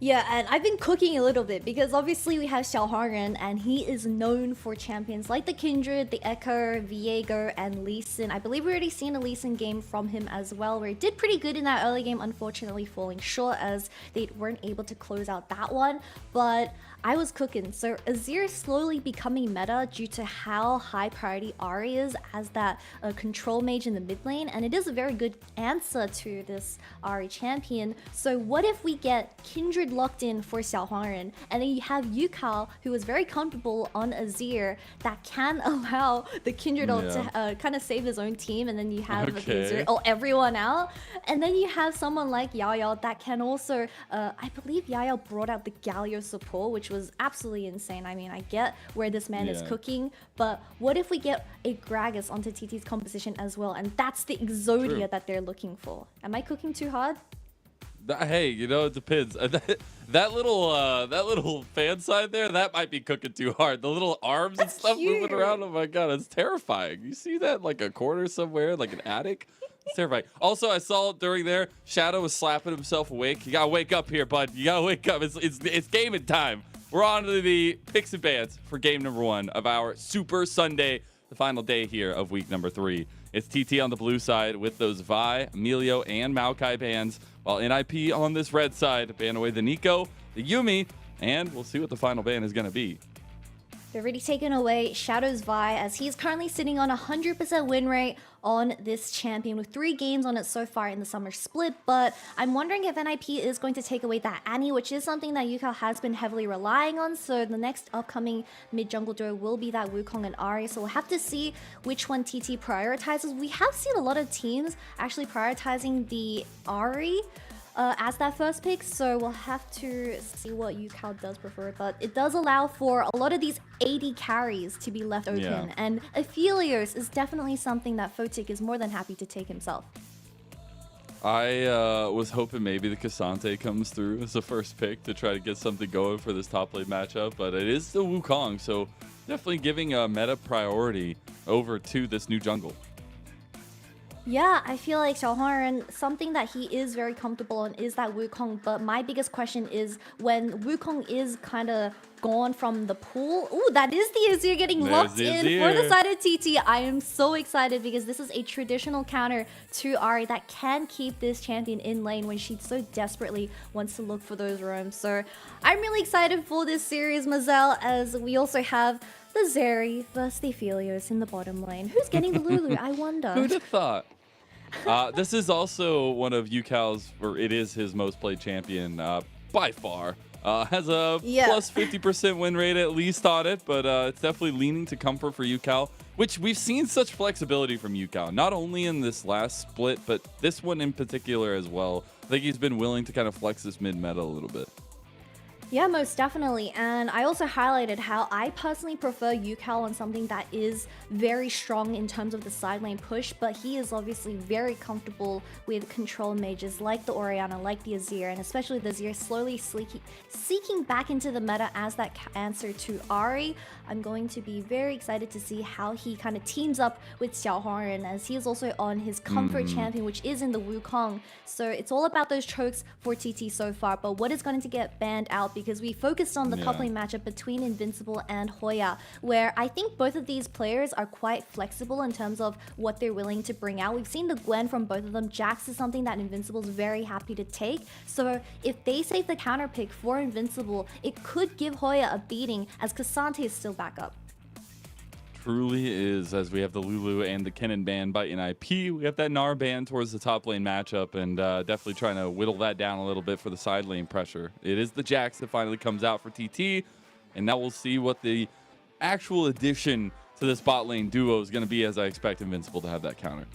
Yeah, and I've been cooking a little bit because obviously we have Xiao Huangren, and he is known for champions like the Kindred, the Echo, Viego, and Lee Sin. I believe we already seen a Lee Sin game from him as well, where he did pretty good in that early game, unfortunately falling short as they weren't able to close out that one. But I was cooking. So Azir is slowly becoming meta due to how high priority Ahri is as that control mage in the mid lane, and it is a very good answer to this Ahri champion. So what if we get Kindred locked in for Xiao Huangren, and then you have Yukao, who is very comfortable on Azir, that can allow the Kindred ult to kind of save his own team, and then you have the Azir ult everyone out, and then you have someone like Yao Yao that can also, I believe Yao Yao brought out the Galio support, which was absolutely insane. I mean, I get where this man is cooking, but what if we get a Gragas onto TT's composition as well, and that's the Exodia that they're looking for? Am I cooking too hard? Hey, you know, it depends. That little fan side there, that might be cooking too hard. The little arms and stuff moving around. Oh my god, it's terrifying. You see that like a corner somewhere, like an attic? It's terrifying. Also, I saw during there, Shadow was slapping himself awake. You gotta wake up here, bud. You gotta wake up. It's gaming time. We're on to the picks and bans for game number 1 of our Super Sunday, the final day here of week number 3. It's TT on the blue side with those Vi, Emilio, and Maokai bans, while NIP on this red side ban away the Nico, the Yuumi, and we'll see what the final ban is going to be. They've already taken away Shadow's Vi, as he's currently sitting on 100% win rate on this champion with 3 games on it so far in the summer split. But I'm wondering if NIP is going to take away that Annie, which is something that Yukao has been heavily relying on. So the next upcoming mid-jungle duo will be that Wukong and Ahri. So we'll have to see which one TT prioritizes. We have seen a lot of teams actually prioritizing the Ahri as that first pick, so we'll have to see what Yukao does prefer, but it does allow for a lot of these AD carries to be left open, and Aphelios is definitely something that Photic is more than happy to take himself. I was hoping maybe the Cassante comes through as the first pick to try to get something going for this top lane matchup, but it is the Wukong, so definitely giving a meta priority over to this new jungle. Yeah, I feel like Xiaohuan, something that he is very comfortable on is that Wukong, but my biggest question is when Wukong is kind of gone from the pool. Ooh, that is the Azir getting There's locked the in for the Azir. side of TT. I am so excited because this is a traditional counter to Ahri that can keep this champion in lane when she so desperately wants to look for those roams. So I'm really excited for this series, Mazel, as we also have the Zeri versus the Aphelios in the bottom lane. Who's getting the Lulu, I wonder? Who'd have thought? This is also one of Yukal's, or it is his most played champion by far. Has a plus 50% win rate at least on it, but it's definitely leaning to comfort for Yukal, which we've seen such flexibility from Yukal, not only in this last split, but this one in particular as well. I think he's been willing to kind of flex this mid-meta a little bit. Yeah, most definitely. And I also highlighted how I personally prefer Yukal on something that is very strong in terms of the side lane push, but he is obviously very comfortable with control mages like the Orianna, like the Azir, and especially the Azir slowly seeking back into the meta as that answer to Ahri. I'm going to be very excited to see how he kind of teams up with Xiaohuan, as he is also on his comfort champion, which is in the Wukong. So it's all about those chokes for TT so far, but what is going to get banned out, because we focused on the top lane matchup between Invincible and Hoya, where I think both of these players are quite flexible in terms of what they're willing to bring out. We've seen the Gwen from both of them. Jax is something that Invincible is very happy to take. So if they save the counter pick for Invincible, it could give Hoya a beating, as Cassante is still back up. Truly is, as we have the Lulu and the Kennen ban by NIP. We have that Gnar ban towards the top lane matchup, and definitely trying to whittle that down a little bit for the side lane pressure. It is the Jax that finally comes out for TT, and now we'll see what the actual addition to this bot lane duo is going to be, as I expect Invincible to have that counter.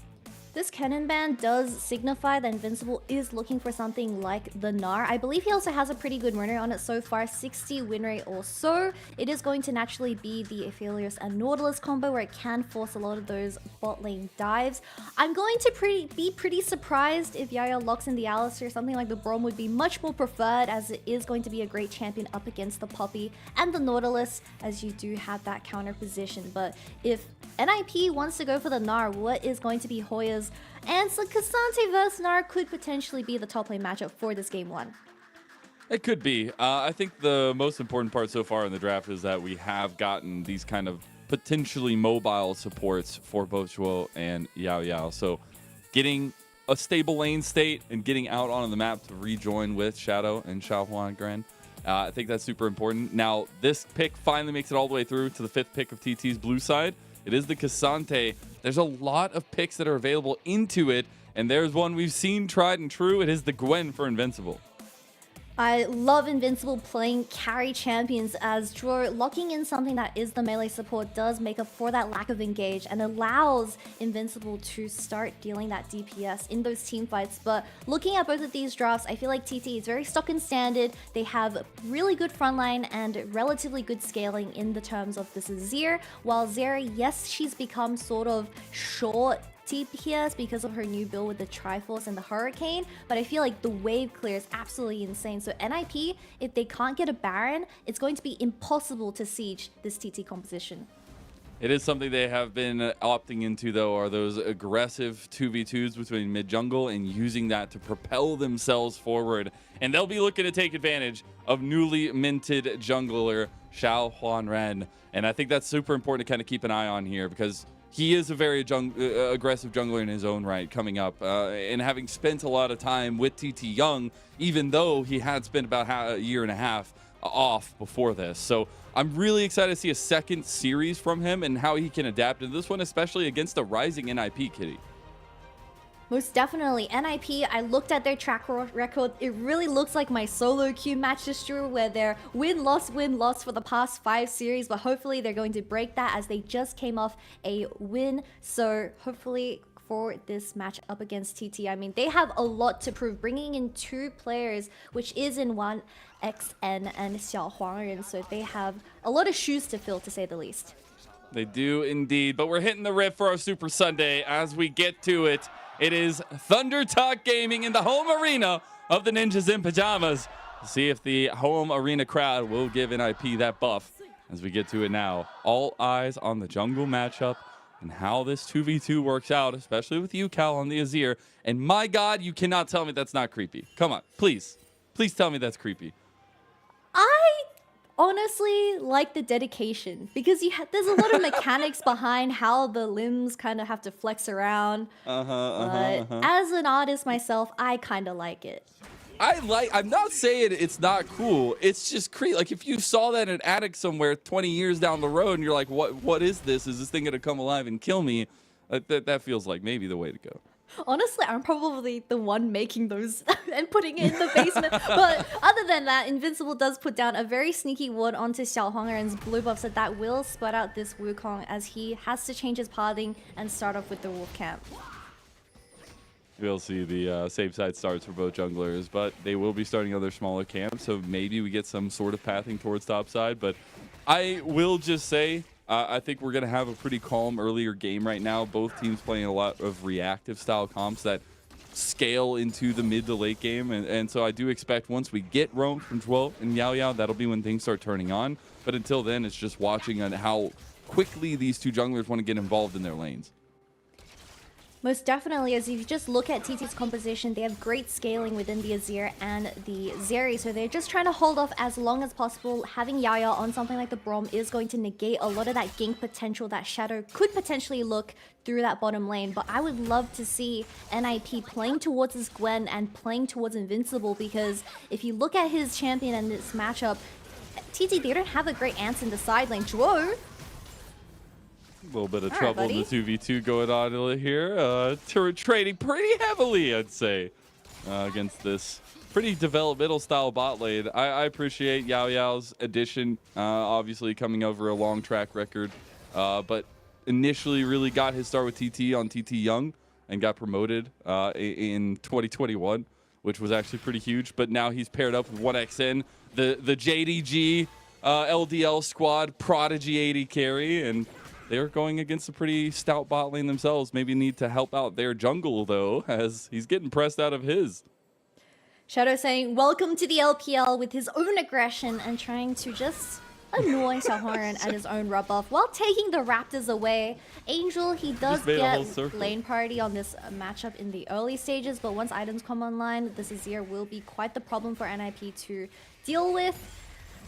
This Kennen ban does signify that Invincible is looking for something like the Gnar. I believe he also has a pretty good win rate on it so far, 60 win rate or so. It is going to naturally be the Aphelios and Nautilus combo, where it can force a lot of those bot lane dives. I'm going to be pretty surprised if Yaya locks in the Alistar. Something like the Braum would be much more preferred, as it is going to be a great champion up against the Poppy and the Nautilus, as you do have that counter position. But if NIP wants to go for the Gnar, what is going to be Hoya's answer? Cassante vs Gnar could potentially be the top lane matchup for this game one. It could be. I think the most important part so far in the draft is that we have gotten these kind of potentially mobile supports for both Zhuo and Yao Yao. So getting a stable lane state and getting out on the map to rejoin with Shadow and Xiaohuan Gran. I think that's super important. Now, this pick finally makes it all the way through to the 5th pick of TT's blue side. It is the Cassante. There's a lot of picks that are available into it, and there's one we've seen tried and true. It is the Gwen for Invincible. I love Invincible playing carry champions, as Draw locking in something that is the melee support does make up for that lack of engage and allows Invincible to start dealing that DPS in those team fights. But looking at both of these drafts, I feel like TT is very stock and standard. They have really good frontline and relatively good scaling in the terms of this Azir, while Zeri, yes, she's become sort of short TPS because of her new build with the Triforce and the Hurricane, but I feel like the wave clear is absolutely insane. So NIP, if they can't get a Baron, it's going to be impossible to siege this TT composition. It is something they have been opting into, though, are those aggressive 2v2s between mid-jungle and using that to propel themselves forward. And they'll be looking to take advantage of newly minted jungler Xiaohuan Ren. And I think that's super important to kind of keep an eye on here, because he is a very aggressive jungler in his own right coming up. And having spent a lot of time with TT Young, even though he had spent about a year and a half off before this. So I'm really excited to see a second series from him and how he can adapt to this one, especially against a rising NIP, Kitty. Most definitely. NIP, I looked at their track record. It really looks like my solo queue match this year, where they're win-loss for the past 5 series, but hopefully they're going to break that as they just came off a win. So hopefully for this match up against TT, I mean, they have a lot to prove, bringing in 2 players, which is in one, XN and Xiaohuan, so they have a lot of shoes to fill, to say the least. They do indeed, but we're hitting the rip for our Super Sunday as we get to it. It is Thunder Talk Gaming in the home arena of the Ninjas in Pajamas. See if the home arena crowd will give NIP that buff as we get to it now. All eyes on the jungle matchup and how this 2v2 works out, especially with you, Cal, on the Azir. And my God, you cannot tell me that's not creepy. Come on, please. Please tell me that's creepy. I honestly like the dedication because there's a lot of mechanics behind how the limbs kind of have to flex around. But as an artist myself, I kind of like it. I'm not saying it's not cool. It's just creepy. Like if you saw that in an attic somewhere 20 years down the road and you're like, what is this? Is this thing going to come alive and kill me? That feels like maybe the way to go. Honestly, I'm probably the one making those and putting it in the basement. But other than that, Invincible does put down a very sneaky ward onto Xiaohongren's blue buff, so that will spot out this Wukong as he has to change his pathing and start off with the wolf camp. We'll see the same side starts for both junglers, but they will be starting other smaller camps, so maybe we get some sort of pathing towards top side. But I will just say, I think we're going to have a pretty calm earlier game right now. Both teams playing a lot of reactive style comps that scale into the mid to late game. And so I do expect once we get roam control and Yao Yao, that'll be when things start turning on. But until then, it's just watching on how quickly these two junglers want to get involved in their lanes. Most definitely, as if you just look at TT's composition, they have great scaling within the Azir and the Zeri, so they're just trying to hold off as long as possible. Having Yaya on something like the Braum is going to negate a lot of that gank potential that Shadow could potentially look through that bottom lane, but I would love to see NIP playing towards this Gwen and playing towards Invincible, because if you look at his champion and this matchup, TT, they don't have a great answer in the side lane. Dro, a little bit of trouble in the 2v2 going on here. Trading pretty heavily, I'd say, against this pretty developmental style bot lane. I appreciate Yao Yao's addition, obviously coming over a long track record, but initially really got his start with TT on TT Young and got promoted in 2021, which was actually pretty huge. But now he's paired up with 1XN, the JDG LDL squad Prodigy AD carry, and they're going against a pretty stout bot lane themselves. Maybe need to help out their jungle, though, as he's getting pressed out of his. Shadow saying, welcome to the LPL with his own aggression and trying to just annoy Xiaohongren at his own rub off while taking the Raptors away. Angel, he does get lane party on this matchup in the early stages, but once items come online, this Azir will be quite the problem for NIP to deal with.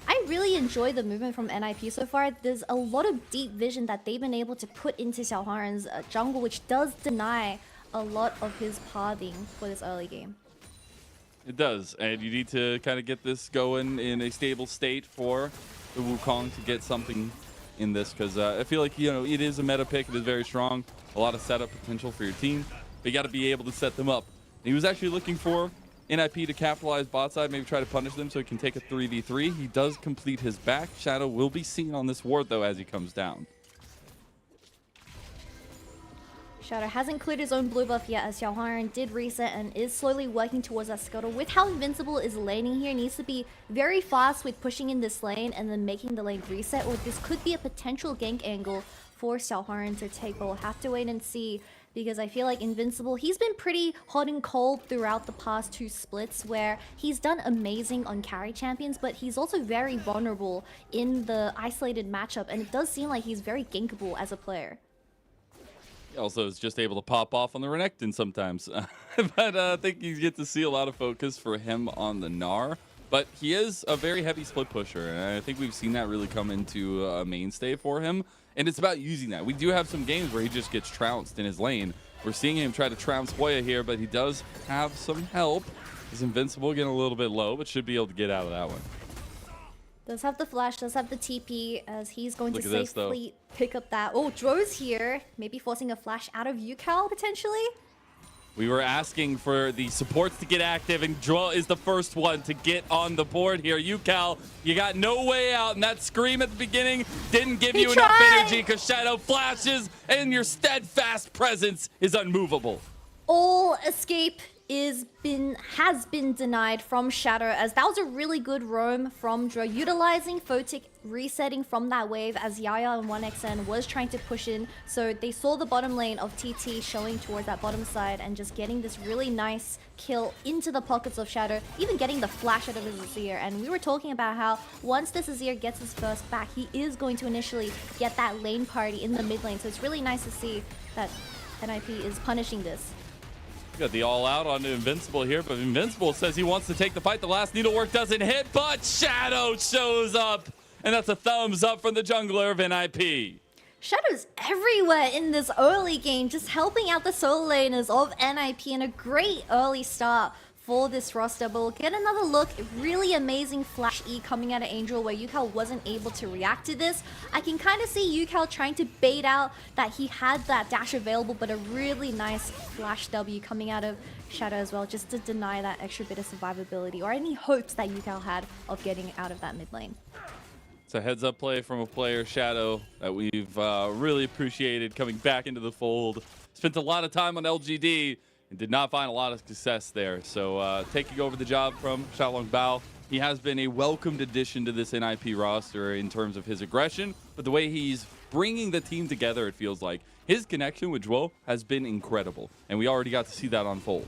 I really enjoy the movement from NIP so far. There's a lot of deep vision that they've been able to put into Xiaohongren's jungle, which does deny a lot of his pathing for this early game. It does, and you need to kind of get this going in a stable state for the Wukong to get something in this, because I feel like, you know, it is a meta pick. It is very strong, a lot of setup potential for your team, but you got to be able to set them up. And he was actually looking for NIP to capitalize bot side, maybe try to punish them so he can take a 3v3. He does complete his back. Shadow will be seen on this ward, though, as he comes down. Shadow hasn't cleared his own blue buff yet, as Xiaohongren did reset and is slowly working towards that scuttle. With how Invincible is laning here, needs to be very fast with pushing in this lane and then making the lane reset, or this could be a potential gank angle for Xiaohongren to take, but we'll have to wait and see. Because I feel like Invincible, he's been pretty hot and cold throughout the past two splits, where he's done amazing on carry champions, but he's also very vulnerable in the isolated matchup, and it does seem like he's very gankable as a player. He also is just able to pop off on the Renekton sometimes. But I think you get to see a lot of focus for him on the Gnar. But he is a very heavy split pusher, and I think we've seen that really come into a mainstay for him. And it's about using that. We do have some games where he just gets trounced in his lane. We're seeing him try to trounce Hoya here, but he does have some help. He's Invincible, getting a little bit low, but should be able to get out of that one. Does have the flash, does have the TP, as he's going to safely pick up that. Oh, Dro's here. Maybe forcing a flash out of Yukal, potentially? We were asking for the supports to get active, and Dro is the first one to get on the board here. Yukal, you got no way out, and that scream at the beginning didn't give you enough energy because Shadow flashes, and your steadfast presence is unmovable. All escape has been denied from Shadow, as that was a really good roam from Dro, utilizing Photic resetting from that wave as Yaya and 1xN was trying to push in. So they saw the bottom lane of TT showing towards that bottom side and just getting this really nice kill into the pockets of Shadow, even getting the flash out of his Azir. And we were talking about how once this Azir gets his first back, he is going to initially get that lane party in the mid lane. So it's really nice to see that NIP is punishing this. Got the all out onto Invincible here, but Invincible says he wants to take the fight. The last needlework doesn't hit, but Shadow shows up. And that's a thumbs up from the jungler of NIP. Shadow's everywhere in this early game, just helping out the solo laners of NIP, and a great early start for this roster. But we'll get another look. Really amazing flash E coming out of Angel where Yukal wasn't able to react to this. I can kind of see Yukal trying to bait out that he had that dash available, but a really nice flash W coming out of Shadow as well, just to deny that extra bit of survivability or any hopes that Yukal had of getting out of that mid lane. It's a heads up play from a player, Shadow, that we've really appreciated coming back into the fold. Spent a lot of time on LGD and did not find a lot of success there. So taking over the job from Xiaolong Bao, he has been a welcomed addition to this NIP roster in terms of his aggression, but the way he's bringing the team together, it feels like. His connection with Zhuo has been incredible, and we already got to see that unfold.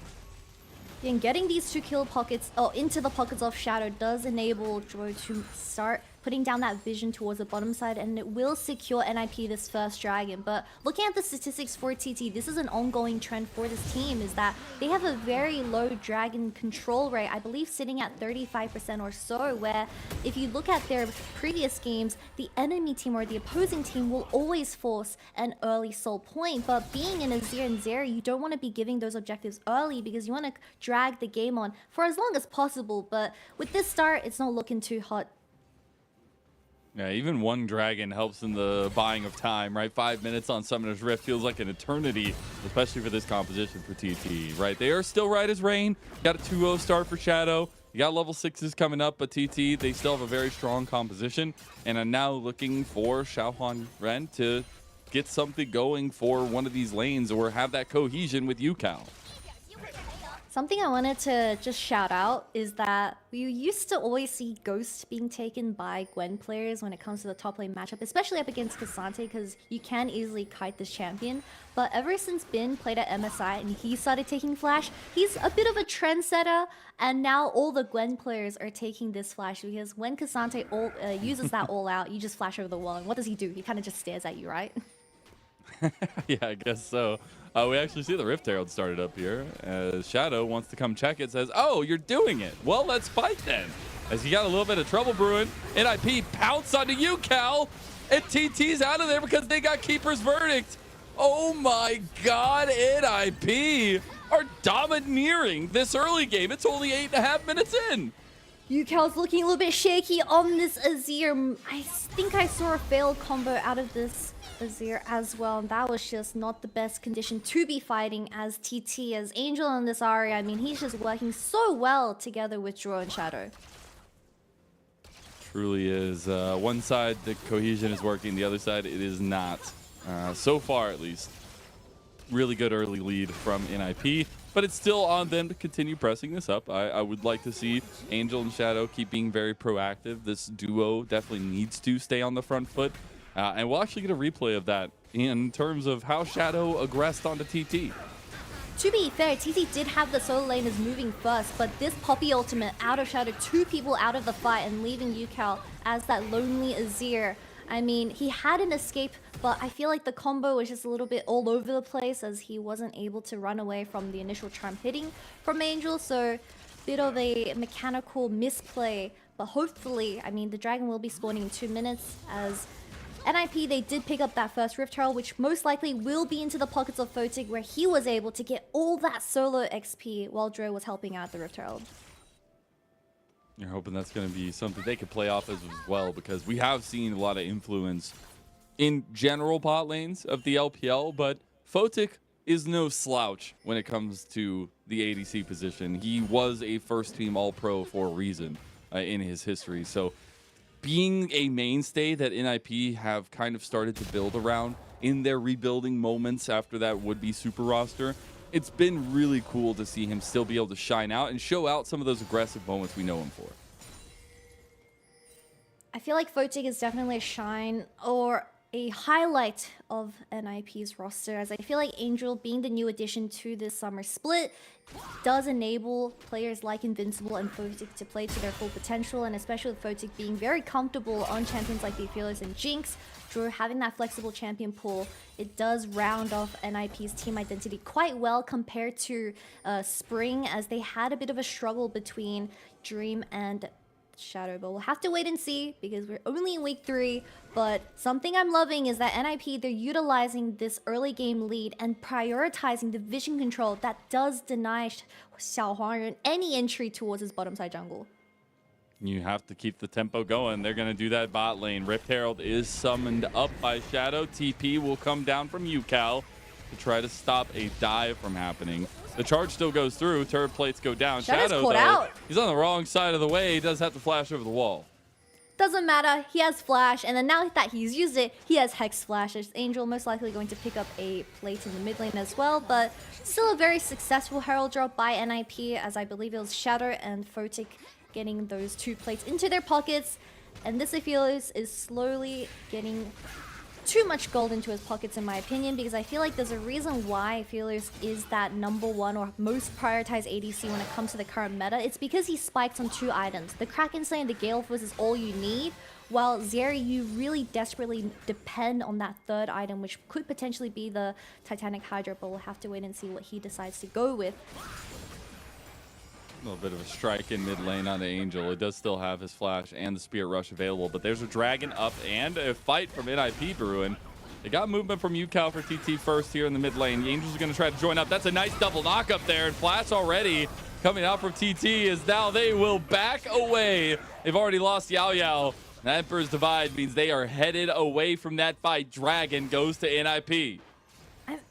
And getting these 2 kill pockets into the pockets of Shadow does enable Zhuo to start putting down that vision towards the bottom side, and it will secure NIP this first dragon. But looking at the statistics for TT, this is an ongoing trend for this team, is that they have a very low dragon control rate, I believe sitting at 35% or so, where if you look at their previous games, the enemy team or the opposing team will always force an early soul point. But being in Azir and Zeri, you don't want to be giving those objectives early because you want to drag the game on for as long as possible. But with this start, it's not looking too hot. Yeah, even one dragon helps in the buying of time, right? 5 minutes on Summoner's Rift feels like an eternity, especially for this composition for TT, right? They are still right as rain. Got a 2-0 start for Shadow. You got level 6s coming up, but TT, they still have a very strong composition and are now looking for Xiaohuan Ren to get something going for one of these lanes or have that cohesion with Yukal. Something I wanted to just shout out is that we used to always see Ghost being taken by Gwen players when it comes to the top lane matchup, especially up against Cassante, because you can easily kite this champion. But ever since Bin played at MSI and he started taking Flash, he's a bit of a trendsetter, and now all the Gwen players are taking this Flash, because when Cassante uses that all out, you just flash over the wall, and what does he do? He kind of just stares at you, right? Yeah, I guess so. We actually see the Rift Herald started up here. Shadow wants to come check it, says, oh, you're doing it. Well, let's fight then. As he got a little bit of trouble brewing, NIP pounce onto Yukal, and TT's out of there because they got Keeper's Verdict. Oh my God, NIP are domineering this early game. It's only 8.5 minutes in. Yukal's looking a little bit shaky on this Azir. I think I saw a failed combo out of this Azir as well, and that was just not the best condition to be fighting as TT, as Angel on this Ahri. I mean, he's just working so well together with Zhuo and Shadow. Truly is. One side, the cohesion is working. The other side, it is not. So far, at least. Really good early lead from NIP, but it's still on them to continue pressing this up. I would like to see Angel and Shadow keep being very proactive. This duo definitely needs to stay on the front foot. And we'll actually get a replay of that in terms of how Shadow aggressed onto TT. To be fair, TT did have the solo laners moving first, but this Poppy ultimate out of Shadow, 2 people out of the fight and leaving Yukal as that lonely Azir. I mean, he had an escape, but I feel like the combo was just a little bit all over the place as he wasn't able to run away from the initial charm hitting from Angel, so bit of a mechanical misplay. But hopefully, I mean, the dragon will be spawning in 2 minutes as NIP, they did pick up that first Rift Herald, which most likely will be into the pockets of Photic, where he was able to get all that solo XP while Dre was helping out the Rift Herald. You're hoping that's going to be something they could play off as well, because we have seen a lot of influence in general bot lanes of the LPL, but Photic is no slouch when it comes to the ADC position. He was a first-team All-Pro for a reason in his history, so being a mainstay that NIP have kind of started to build around in their rebuilding moments after that would-be super roster, it's been really cool to see him still be able to shine out and show out some of those aggressive moments we know him for. I feel like Photic is definitely a shine or a highlight of NIP's roster, as I feel like Angel, being the new addition to this summer split, does enable players like Invincible and Photic to play to their full potential, and especially with Photic being very comfortable on champions like the Fearless and Jinx. Drew having that flexible champion pool, it does round off NIP's team identity quite well compared to Spring, as they had a bit of a struggle between Dream and Shadow, but we'll have to wait and see because we're only in week 3. But something I'm loving is that NIP, they're utilizing this early game lead and prioritizing the vision control that does deny Xiao Huangren any entry towards his bottom side jungle. You have to keep the tempo going. They're going to do that bot lane. Rift Herald is summoned up by Shadow. TP will come down from UCal to try to stop a dive from happening. The charge still goes through. Turret plates go down. Shadow, though, out. He's on the wrong side of the way. He does have to flash over the wall. Doesn't matter. He has flash, and then now that he's used it, he has hex flash. Angel most likely going to pick up a plate in the mid lane as well, but still a very successful Herald drop by NIP, as I believe it was Shadow and Photic getting those 2 plates into their pockets. And this, I feel, is slowly getting too much gold into his pockets, in my opinion, because I feel like there's a reason why Fearless is that #1 or most prioritized ADC when it comes to the current meta. It's because he spikes on 2 items. The Kraken Slayer and the Gale Force is all you need, while Zeri, you really desperately depend on that 3rd item, which could potentially be the Titanic Hydra, but we'll have to wait and see what he decides to go with. A little bit of a strike in mid lane on the Angel. It does still have his flash and the Spirit Rush available, but there's a Dragon up and a fight from NIP brewing. They got movement from UCal for TT first here in the mid lane. The Angels are going to try to join up. That's a nice double knock up there, and Flash already coming out from TT as now they will back away. They've already lost Yao Yao. That Emperor's Divide means they are headed away from that fight. Dragon goes to NIP.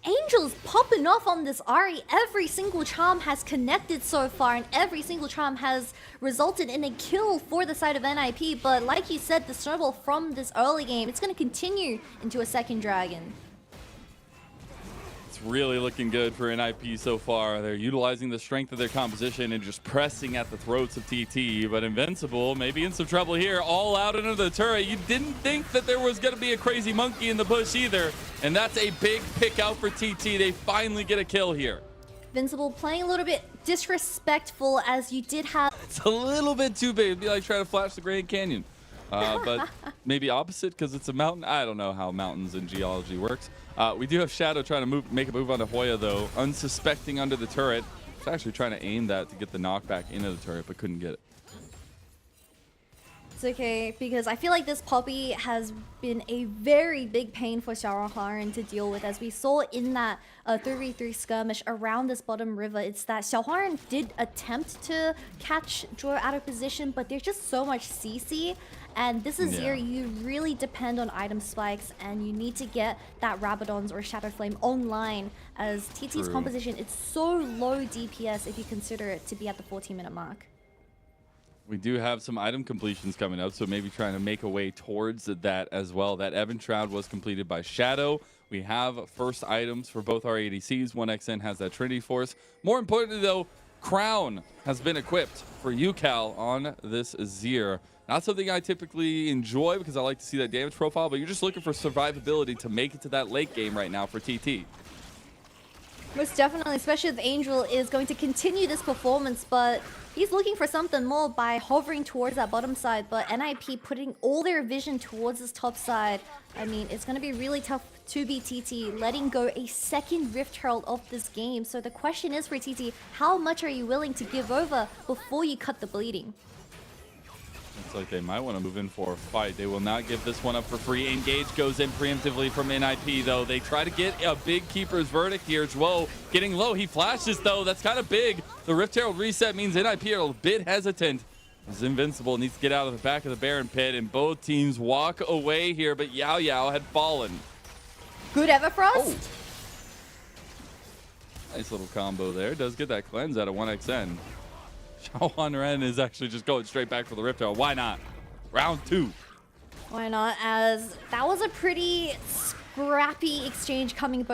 Angel's popping off on this Ahri. Every single charm has connected so far, and every single charm has resulted in a kill for the side of NIP. But like you said, the snowball from this early game, it's going to continue into a second dragon. It's really looking good for NIP so far. They're utilizing the strength of their composition and just pressing at the throats of TT. But Invincible may be in some trouble here. All out into the turret. You didn't think that there was going to be a crazy monkey in the bush either. And that's a big pick out for TT. They finally get a kill here. Invincible playing a little bit disrespectful, as you did have... It's a little bit too big. It'd be like trying to flash the Grand Canyon. But maybe opposite because it's a mountain. I don't know how mountains and geology works. We do have Shadow trying to make a move onto Hoya, though, unsuspecting under the turret. He's actually trying to aim that to get the knockback into the turret, but couldn't get it. It's okay, because I feel like this Poppy has been a very big pain for Xiao Huangren to deal with, as we saw in that 3v3 skirmish around this bottom river. It's that Xiao Huangren did attempt to catch Joy out of position, but there's just so much CC. And this is here, you really depend on item spikes, and you need to get that Rabadon's or Shadow Flame online, as TT's composition, it's so low DPS if you consider it to be at the 14-minute mark. We do have some item completions coming up, so maybe trying to make a way towards that as well. That Evan Shroud was completed by Shadow. We have first items for both our ADCs. 1XN has that Trinity Force. More importantly, though, Crown has been equipped for UCal on this Azir. Not something I typically enjoy because I like to see that damage profile, but you're just looking for survivability to make it to that late game right now for TT. Most definitely, especially if Angel is going to continue this performance, but he's looking for something more by hovering towards that bottom side. But NIP putting all their vision towards this top side, I mean, it's going to be really tough to beat TT, letting go a second Rift Herald of this game. So the question is for TT, how much are you willing to give over before you cut the bleeding? Looks like they might want to move in for a fight. They will not give this one up for free. Engage goes in preemptively from NIP, though. They try to get a big keeper's verdict here. Zhuo getting low. He flashes, though. That's kind of big. The Rift Herald reset means NIP are a bit hesitant. As Invincible needs to get out of the back of the Baron pit, and both teams walk away here, but Yao Yao had fallen. Good Everfrost. Oh. Nice little combo there. Does get that cleanse out of 1XN. Xiao Huangren is actually just going straight back for the Rift Herald. Why not? Round 2. Why not? As that was a pretty scrappy exchange coming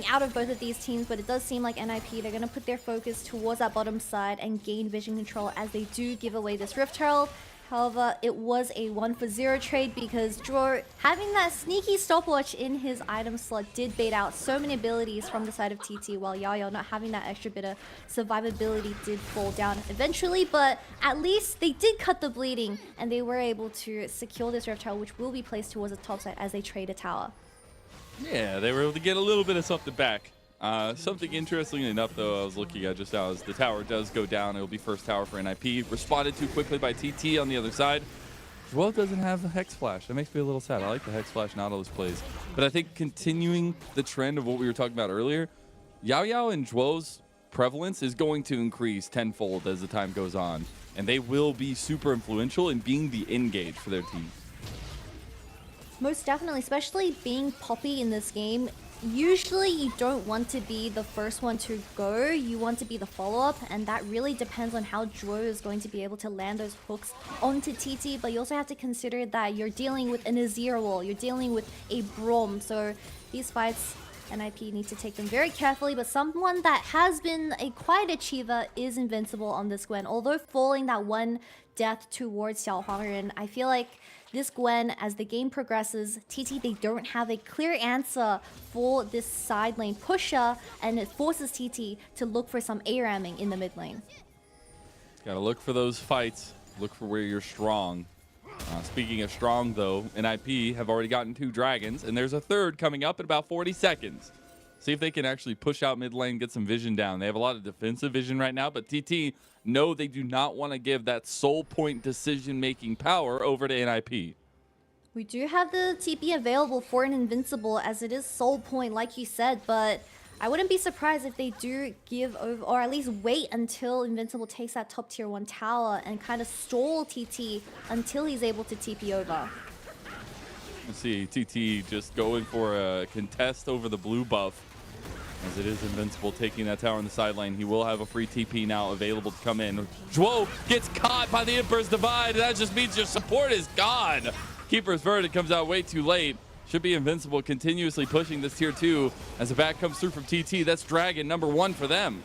out of both of these teams, but it does seem like NIP, they're going to put their focus towards that bottom side and gain vision control as they do give away this Rift Herald. However, it was a 1-for-0 trade because Draw, having that sneaky stopwatch in his item slot, did bait out so many abilities from the side of TT, while Yao not having that extra bit of survivability did fall down eventually. But at least they did cut the bleeding and they were able to secure this Rift Herald, which will be placed towards the top side as they trade a tower. Yeah, they were able to get a little bit of something back. Something interesting enough, though, I was looking at just now, is the tower does go down. It'll be first tower for NIP. Responded too quickly by TT on the other side. Well, doesn't have a Hex Flash. That makes me a little sad. I like the Hex Flash Nautilus plays. But I think continuing the trend of what we were talking about earlier, Yao Yao and Zhuo's prevalence is going to increase tenfold as the time goes on. And they will be super influential in being the engage for their team. Most definitely, especially being Poppy in this game. Usually you don't want to be the first one to go, you want to be the follow-up, and that really depends on how Zhuo is going to be able to land those hooks onto TT, but you also have to consider that you're dealing with an Azir wall, you're dealing with a Braum, so these fights, NIP need to take them very carefully, but someone that has been a quiet achiever is invincible on this Gwen, although falling that one death towards Xiao Huangren, I feel like this Gwen, as the game progresses, TT, they don't have a clear answer for this side lane pusher, and it forces TT to look for some A-ramming in the mid lane. Gotta look for those fights. Look for where you're strong. Speaking of strong, though, NIP have already gotten 2 dragons, and there's a third coming up in about 40 seconds. See if they can actually push out mid lane, get some vision down. They have a lot of defensive vision right now, but TT, no, they do not want to give that soul point decision-making power over to NIP. We do have the TP available for an invincible, as it is soul point, like you said, but I wouldn't be surprised if they do give over, or at least wait until Invincible takes that top tier 1 tower and kind of stall TT until he's able to TP over. Let's see, TT just going for a contest over the blue buff. As it is Invincible taking that tower on the side lane. He will have a free TP now available to come in. Zhuo gets caught by the Emperor's Divide. That just means your support is gone. Keeper's Verdict comes out way too late. Should be Invincible continuously pushing this tier 2 as the back comes through from TT. That's Dragon number 1 for them.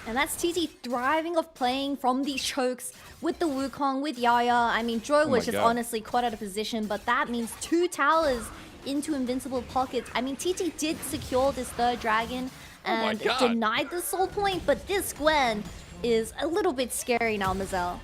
And that's TT thriving off playing from these chokes with the Wukong, with Yaya. I mean, Zhuo was just honestly caught out of position, but that means 2 towers into Invincible pockets. I mean, TT did secure this 3rd dragon and denied the soul point, but this Gwen is a little bit scary now, Mazel.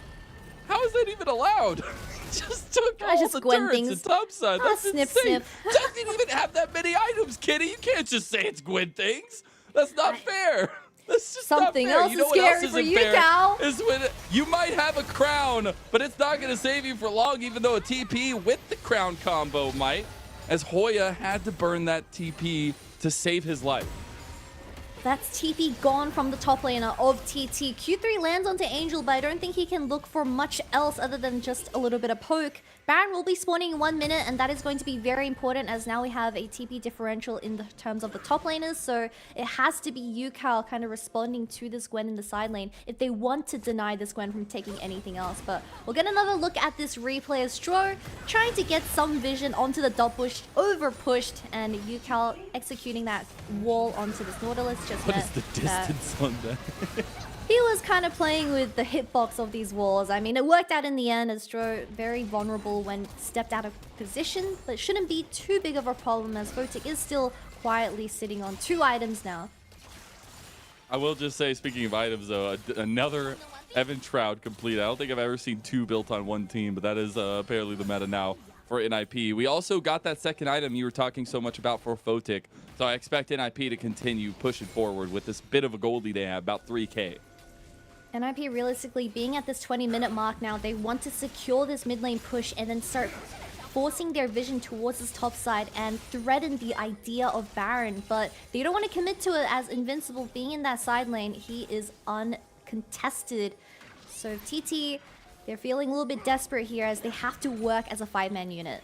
How is that even allowed? Just took all just the Gwen turrets things. and topside. That's Snip, insane. snip. Doesn't even have that many items, Kitty. You can't just say it's Gwen things. That's not fair. That's just Something not fair. else You know is what scary else for isn't you, fair? Cal. Is when you might have a crown, but it's not going to save you for long, even though a TP with the crown combo might, as Hoya had to burn that TP to save his life. That's TP gone from the top laner of TT. Q3 lands onto Angel, but I don't think he can look for much else other than just a little bit of poke. Baron will be spawning in 1 minute, and that is going to be very important as now we have a TP differential in the terms of the top laners. So it has to be Yukao kind of responding to this Gwen in the side lane if they want to deny this Gwen from taking anything else. But we'll get another look at this replay as Stro trying to get some vision onto the dot bush, over pushed, and Yukao executing that wall onto this Nautilus. Just What is the distance on that? He was kind of playing with the hitbox of these walls. I mean, it worked out in the end as Stro very vulnerable when stepped out of position, but it shouldn't be too big of a problem as Votic is still quietly sitting on 2 items now. I will just say, speaking of items, though, another Evan Shroud complete. I don't think I've ever seen 2 built on 1 team, but that is apparently the meta now for NIP. We also got that second item you were talking so much about for Photic, so I expect NIP to continue pushing forward with this bit of a goldie they have, about 3K. NIP realistically being at this 20-minute mark now, they want to secure this mid lane push and then start forcing their vision towards this top side and threaten the idea of Baron, but they don't want to commit to it as Invincible being in that side lane. He is uncontested. So TT, they're feeling a little bit desperate here as they have to work as a 5-man unit.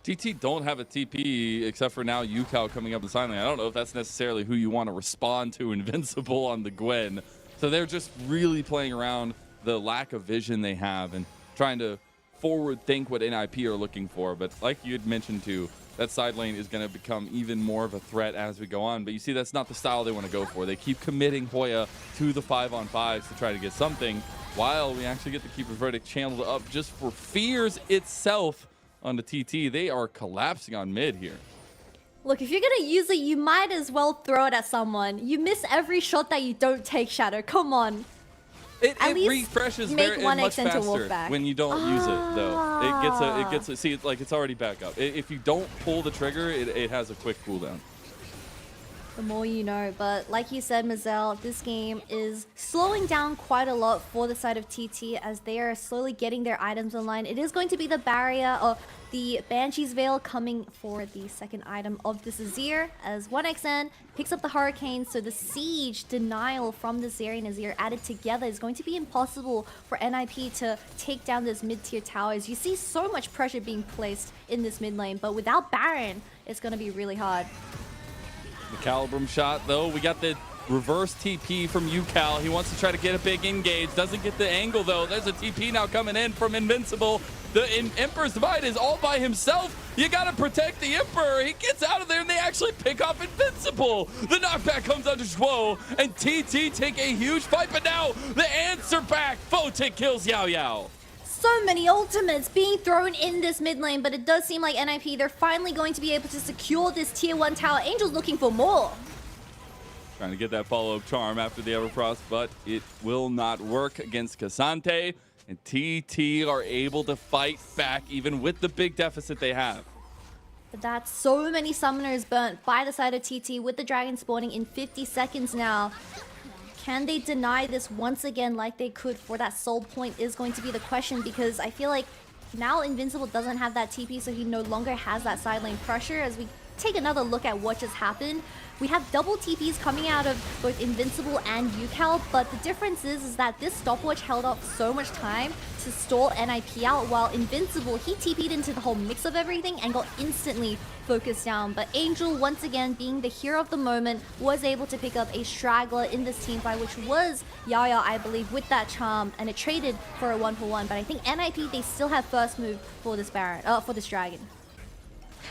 TT don't have a TP except for now Yukao coming up the side lane. I don't know if that's necessarily who you want to respond to Invincible on the Gwen. So they're just really playing around the lack of vision they have and trying to forward think what NIP are looking for. But like you had mentioned too, that side lane is going to become even more of a threat as we go on. But you see, that's not the style they want to go for. They keep committing Hoya to the 5-on-5s to try to get something, while we actually get the Keeper's Verdict channeled up just for Fears itself on the TT. They are collapsing on mid here. Look, if you're gonna use it, you might as well throw it at someone. You miss every shot that you don't take, Shadow. Come on. It least refreshes make very one much extend to walk faster back. when you don't use it, though. It gets a see, it's like it's already back up. If you don't pull the trigger, it has a quick cooldown. The more you know, but like you said, Mazel, this game is slowing down quite a lot for the side of TT as they are slowly getting their items online. It is going to be the barrier or the Banshee's Veil coming for the second item of this Azir as 1xN picks up the Hurricane, so the siege denial from the Zeri and Azir added together is going to be impossible for NIP to take down this mid-tier towers. You see so much pressure being placed in this mid lane, but without Baron, it's going to be really hard. The Calibrum shot, though. We got the reverse TP from UCal. He wants to try to get a big engage. Doesn't get the angle, though. There's a TP now coming in from Invincible. The Emperor's Divide is all by himself. You got to protect the Emperor. He gets out of there, and they actually pick off Invincible. The knockback comes under Schwo, and TT take a huge fight. But now the answer back. Photic kills Yao Yao. So many ultimates being thrown in this mid lane, but it does seem like NIP, they're finally going to be able to secure this tier 1 tower. Angel's looking for more. Trying to get that follow-up charm after the Everfrost, but it will not work against Cassante. And TT are able to fight back even with the big deficit they have. But that's so many summoners burnt by the side of TT with the dragon spawning in 50 seconds now. Can they deny this once again like they could for that soul point is going to be the question, because I feel like now Invincible doesn't have that TP, so he no longer has that side lane pressure. As we take another look at what just happened, we have double TPs coming out of both Invincible and UCal, but the difference is that this stopwatch held up so much time to stall NIP out, while Invincible, he TP'd into the whole mix of everything and got instantly focused down. But Angel, once again, being the hero of the moment, was able to pick up a straggler in this team fight, which was Yaya, I believe, with that charm, and it traded for a 1-for-1. But I think NIP, they still have first move for this Baron, for this dragon.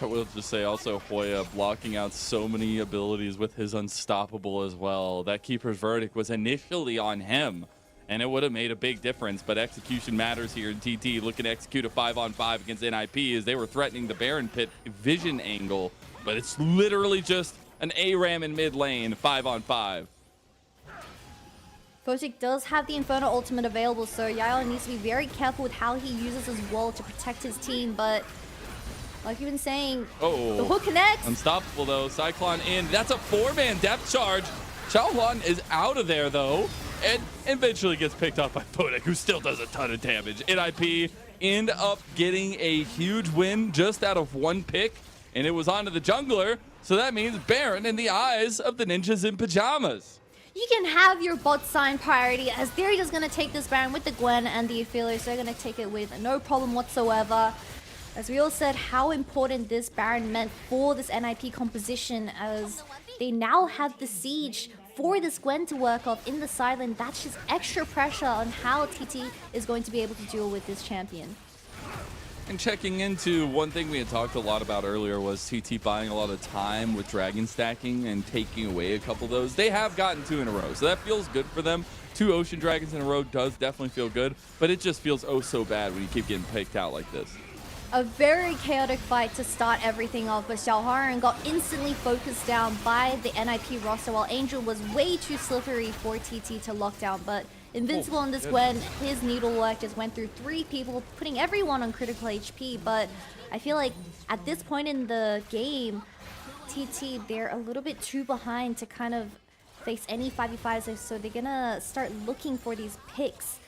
I will just say also Hoya blocking out so many abilities with his Unstoppable as well. That Keeper's Verdict was initially on him, and it would have made a big difference, but execution matters here in TT. Looking to execute a 5-on-5 against NIP as they were threatening the Baron Pit vision angle, but it's literally just an ARAM in mid lane, 5-on-5. Photic does have the Inferno ultimate available, so Yaya needs to be very careful with how he uses his wall to protect his team, but like you've been saying, the hook connects. Unstoppable, though. Cyclone in. That's a 4-man depth charge. Xiaohuan is out of there, though, and eventually gets picked up by Photic, who still does a ton of damage. NIP end up getting a huge win just out of one pick, and it was onto the jungler, so that means Baron in the eyes of the ninjas in pajamas. You can have your bot sign priority, as they're just going to take this Baron with the Gwen and the Aphelios. They're going to take it with no problem whatsoever. As we all said, how important this Baron meant for this NIP composition, as they now have the siege for this Gwen to work off in the side lane. That's just extra pressure on how TT is going to be able to deal with this champion. And checking into one thing we had talked a lot about earlier was TT buying a lot of time with dragon stacking and taking away a couple of those. They have gotten 2 in a row, so that feels good for them. 2 Ocean Dragons in a row does definitely feel good, but it just feels oh so bad when you keep getting picked out like this. A very chaotic fight to start everything off, but Xiaohuan got instantly focused down by the NIP roster, while Angel was way too slippery for TT to lock down. But Invincible on this Gwen, his needlework just went through 3 people, putting everyone on critical HP. But I feel like at this point in the game, TT, they're a little bit too behind to kind of face any 5v5s, so they're gonna start looking for these picks.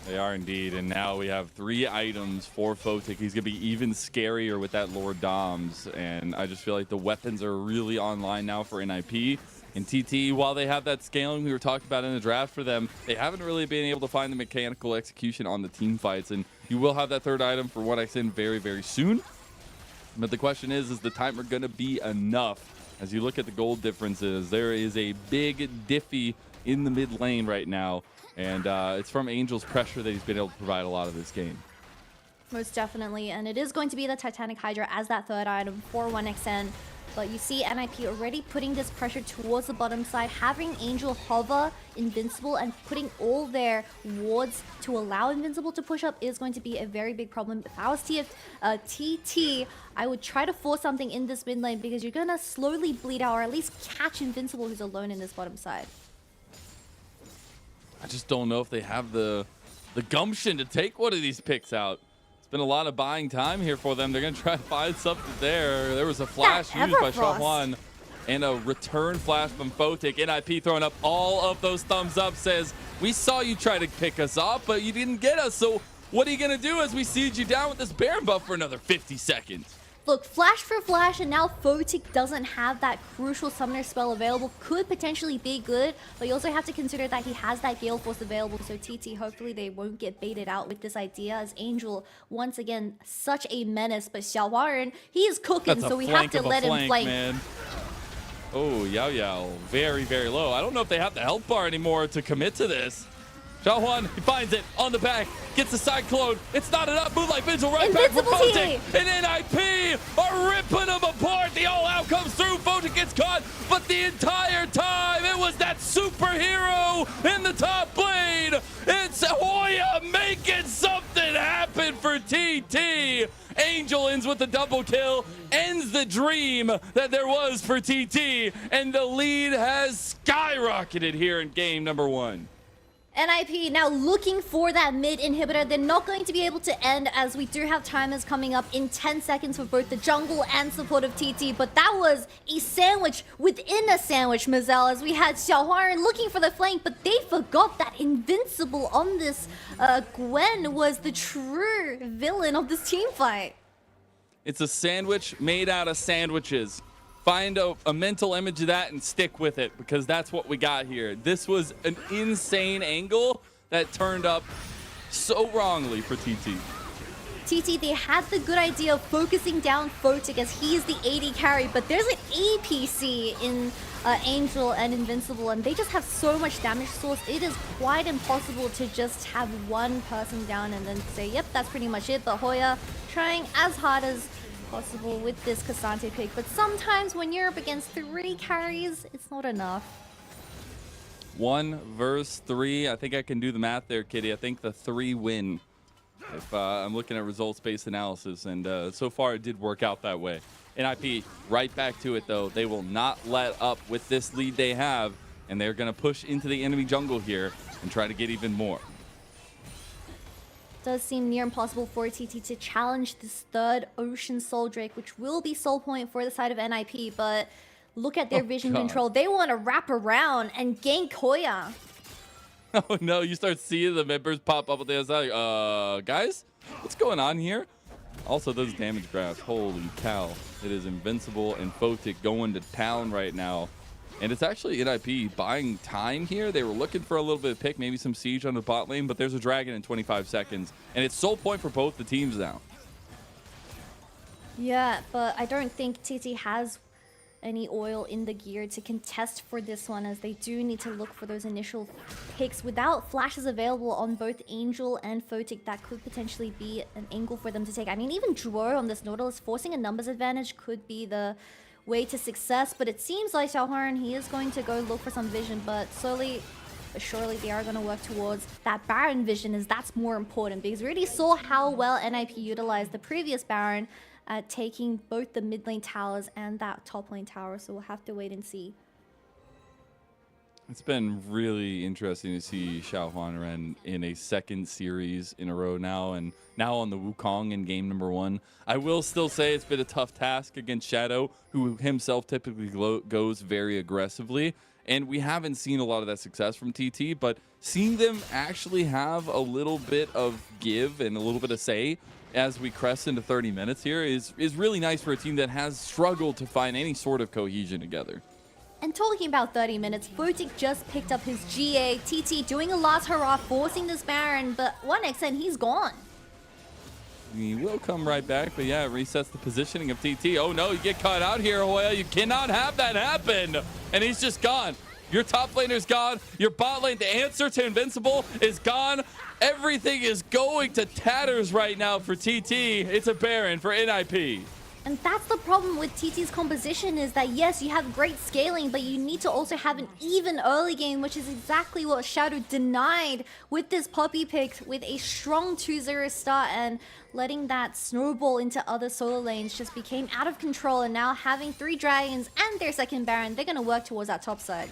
They are indeed, and now we have 3 items for Photic. He's going to be even scarier with that Lord Doms, and I just feel like the weapons are really online now for NIP. And TT, while they have that scaling we were talking about in the draft for them, they haven't really been able to find the mechanical execution on the team fights, and you will have that 3rd item for 1xN very, very soon. But the question is the timer going to be enough? As you look at the gold differences, there is a big diffy in the mid lane right now. And it's from Angel's pressure that he's been able to provide a lot of this game. Most definitely, and it is going to be the Titanic Hydra as that third item for 1xN. But you see NIP already putting this pressure towards the bottom side, having Angel hover Invincible and putting all their wards to allow Invincible to push up is going to be a very big problem. If I was TT, I would try to force something in this mid lane because you're going to slowly bleed out or at least catch Invincible who's alone in this bottom side. I just don't know if they have the gumption to take one of these picks out. It's been a lot of buying time here for them. They're going to try to find something there. There was a flash used by Xiaohuan and a return flash from Photic. NIP throwing up all of those thumbs up, says, we saw you try to pick us off, but you didn't get us. So what are you going to do as we siege you down with this Baron buff for another 50 seconds? Look, flash for flash, and now Photic doesn't have that crucial summoner spell available. Could potentially be good, but you also have to consider that he has that Gale Force available. So TT, hopefully they won't get baited out with this idea, as Angel, once again, such a menace. But Xiaohuan, he is cooking, so we have to let him flank. Man. Oh, Yao Yao, very, very low. I don't know if they have the health bar anymore to commit to this. Xiaohuan, he finds it on the back, gets the cyclone. It's not enough. Moonlight Vigil right back from Photic. And NIP are ripping them apart. The all-out comes through. Photic gets caught, but the entire time it was that superhero in the top lane. It's Hoya making something happen for TT. Angel ends with the double kill, ends the dream that there was for TT, and the lead has skyrocketed here in game number 1. NIP now looking for that mid inhibitor. They're not going to be able to end, as we do have timers coming up in 10 seconds for both the jungle and support of TT. But that was a sandwich within a sandwich, Mazel, as we had Xiaohuan looking for the flank, but they forgot that Invincible on this Gwen was the true villain of this team fight. It's a sandwich made out of sandwiches. Find a mental image of that and stick with it, because that's what we got here. This was an insane angle that turned up so wrongly for TT. TT, they had the good idea of focusing down Photic as he's the AD carry, but there's an APC in Angel and Invincible, and they just have so much damage source. It is quite impossible to just have one person down and then say, yep, that's pretty much it. But Hoya trying as hard as possible with this Cassante pick, but sometimes when you're up against 3 carries, it's not enough. 1 versus 3. I think I can do the math there, Kitty. I think the 3 win if I'm looking at results-based analysis, and so far it did work out that way. NIP right back to it, though. They will not let up with this lead they have, and they're going to push into the enemy jungle here and try to get even more. Does seem near impossible for TT to challenge this third Ocean Soul Drake, which will be soul point for the side of NIP, but look at their vision control. They want to wrap around and gank Hoya. Oh no, you start seeing the members pop up at the other side. Like, guys, what's going on here? Also, those damage graphs, holy cow. It is Invincible and Photic going to town right now. And it's actually NIP buying time here. They were looking for a little bit of pick, maybe some siege on the bot lane, but there's a dragon in 25 seconds. And it's soul point for both the teams now. Yeah, but I don't think TT has any oil in the gear to contest for this one, as they do need to look for those initial picks. Without flashes available on both Angel and Photic, that could potentially be an angle for them to take. I mean, even Dro on this Nautilus, forcing a numbers advantage could be the way to success, but it seems like Xiaohuan, he is going to go look for some vision, but slowly but surely they are going to work towards that Baron vision, as that's more important, because we already saw how well NIP utilized the previous Baron at taking both the mid lane towers and that top lane tower, so we'll have to wait and see. It's been really interesting to see Xiaohuan Ren in a second series in a row now, and now on the Wukong in game number 1. I will still say it's been a tough task against Shadow, who himself typically goes very aggressively, and we haven't seen a lot of that success from TT, but seeing them actually have a little bit of give and a little bit of say as we crest into 30 minutes here is really nice for a team that has struggled to find any sort of cohesion together. And talking about 30 minutes, Photic just picked up his GA. TT doing a last hurrah, forcing this Baron, but 1xN, he's gone. He will come right back, but yeah, it resets the positioning of TT. Oh no, you get caught out here, Hoya. You cannot have that happen. And he's just gone. Your top laner's gone. Your bot lane, the answer to Invincible, is gone. Everything is going to tatters right now for TT. It's a Baron for NIP. And that's the problem with TT's composition, is that yes, you have great scaling, but you need to also have an even early game, which is exactly what Shadow denied with this Poppy pick, with a strong 2-0 start, and letting that snowball into other solo lanes just became out of control. And now having 3 dragons and their second Baron, they're going to work towards that top side.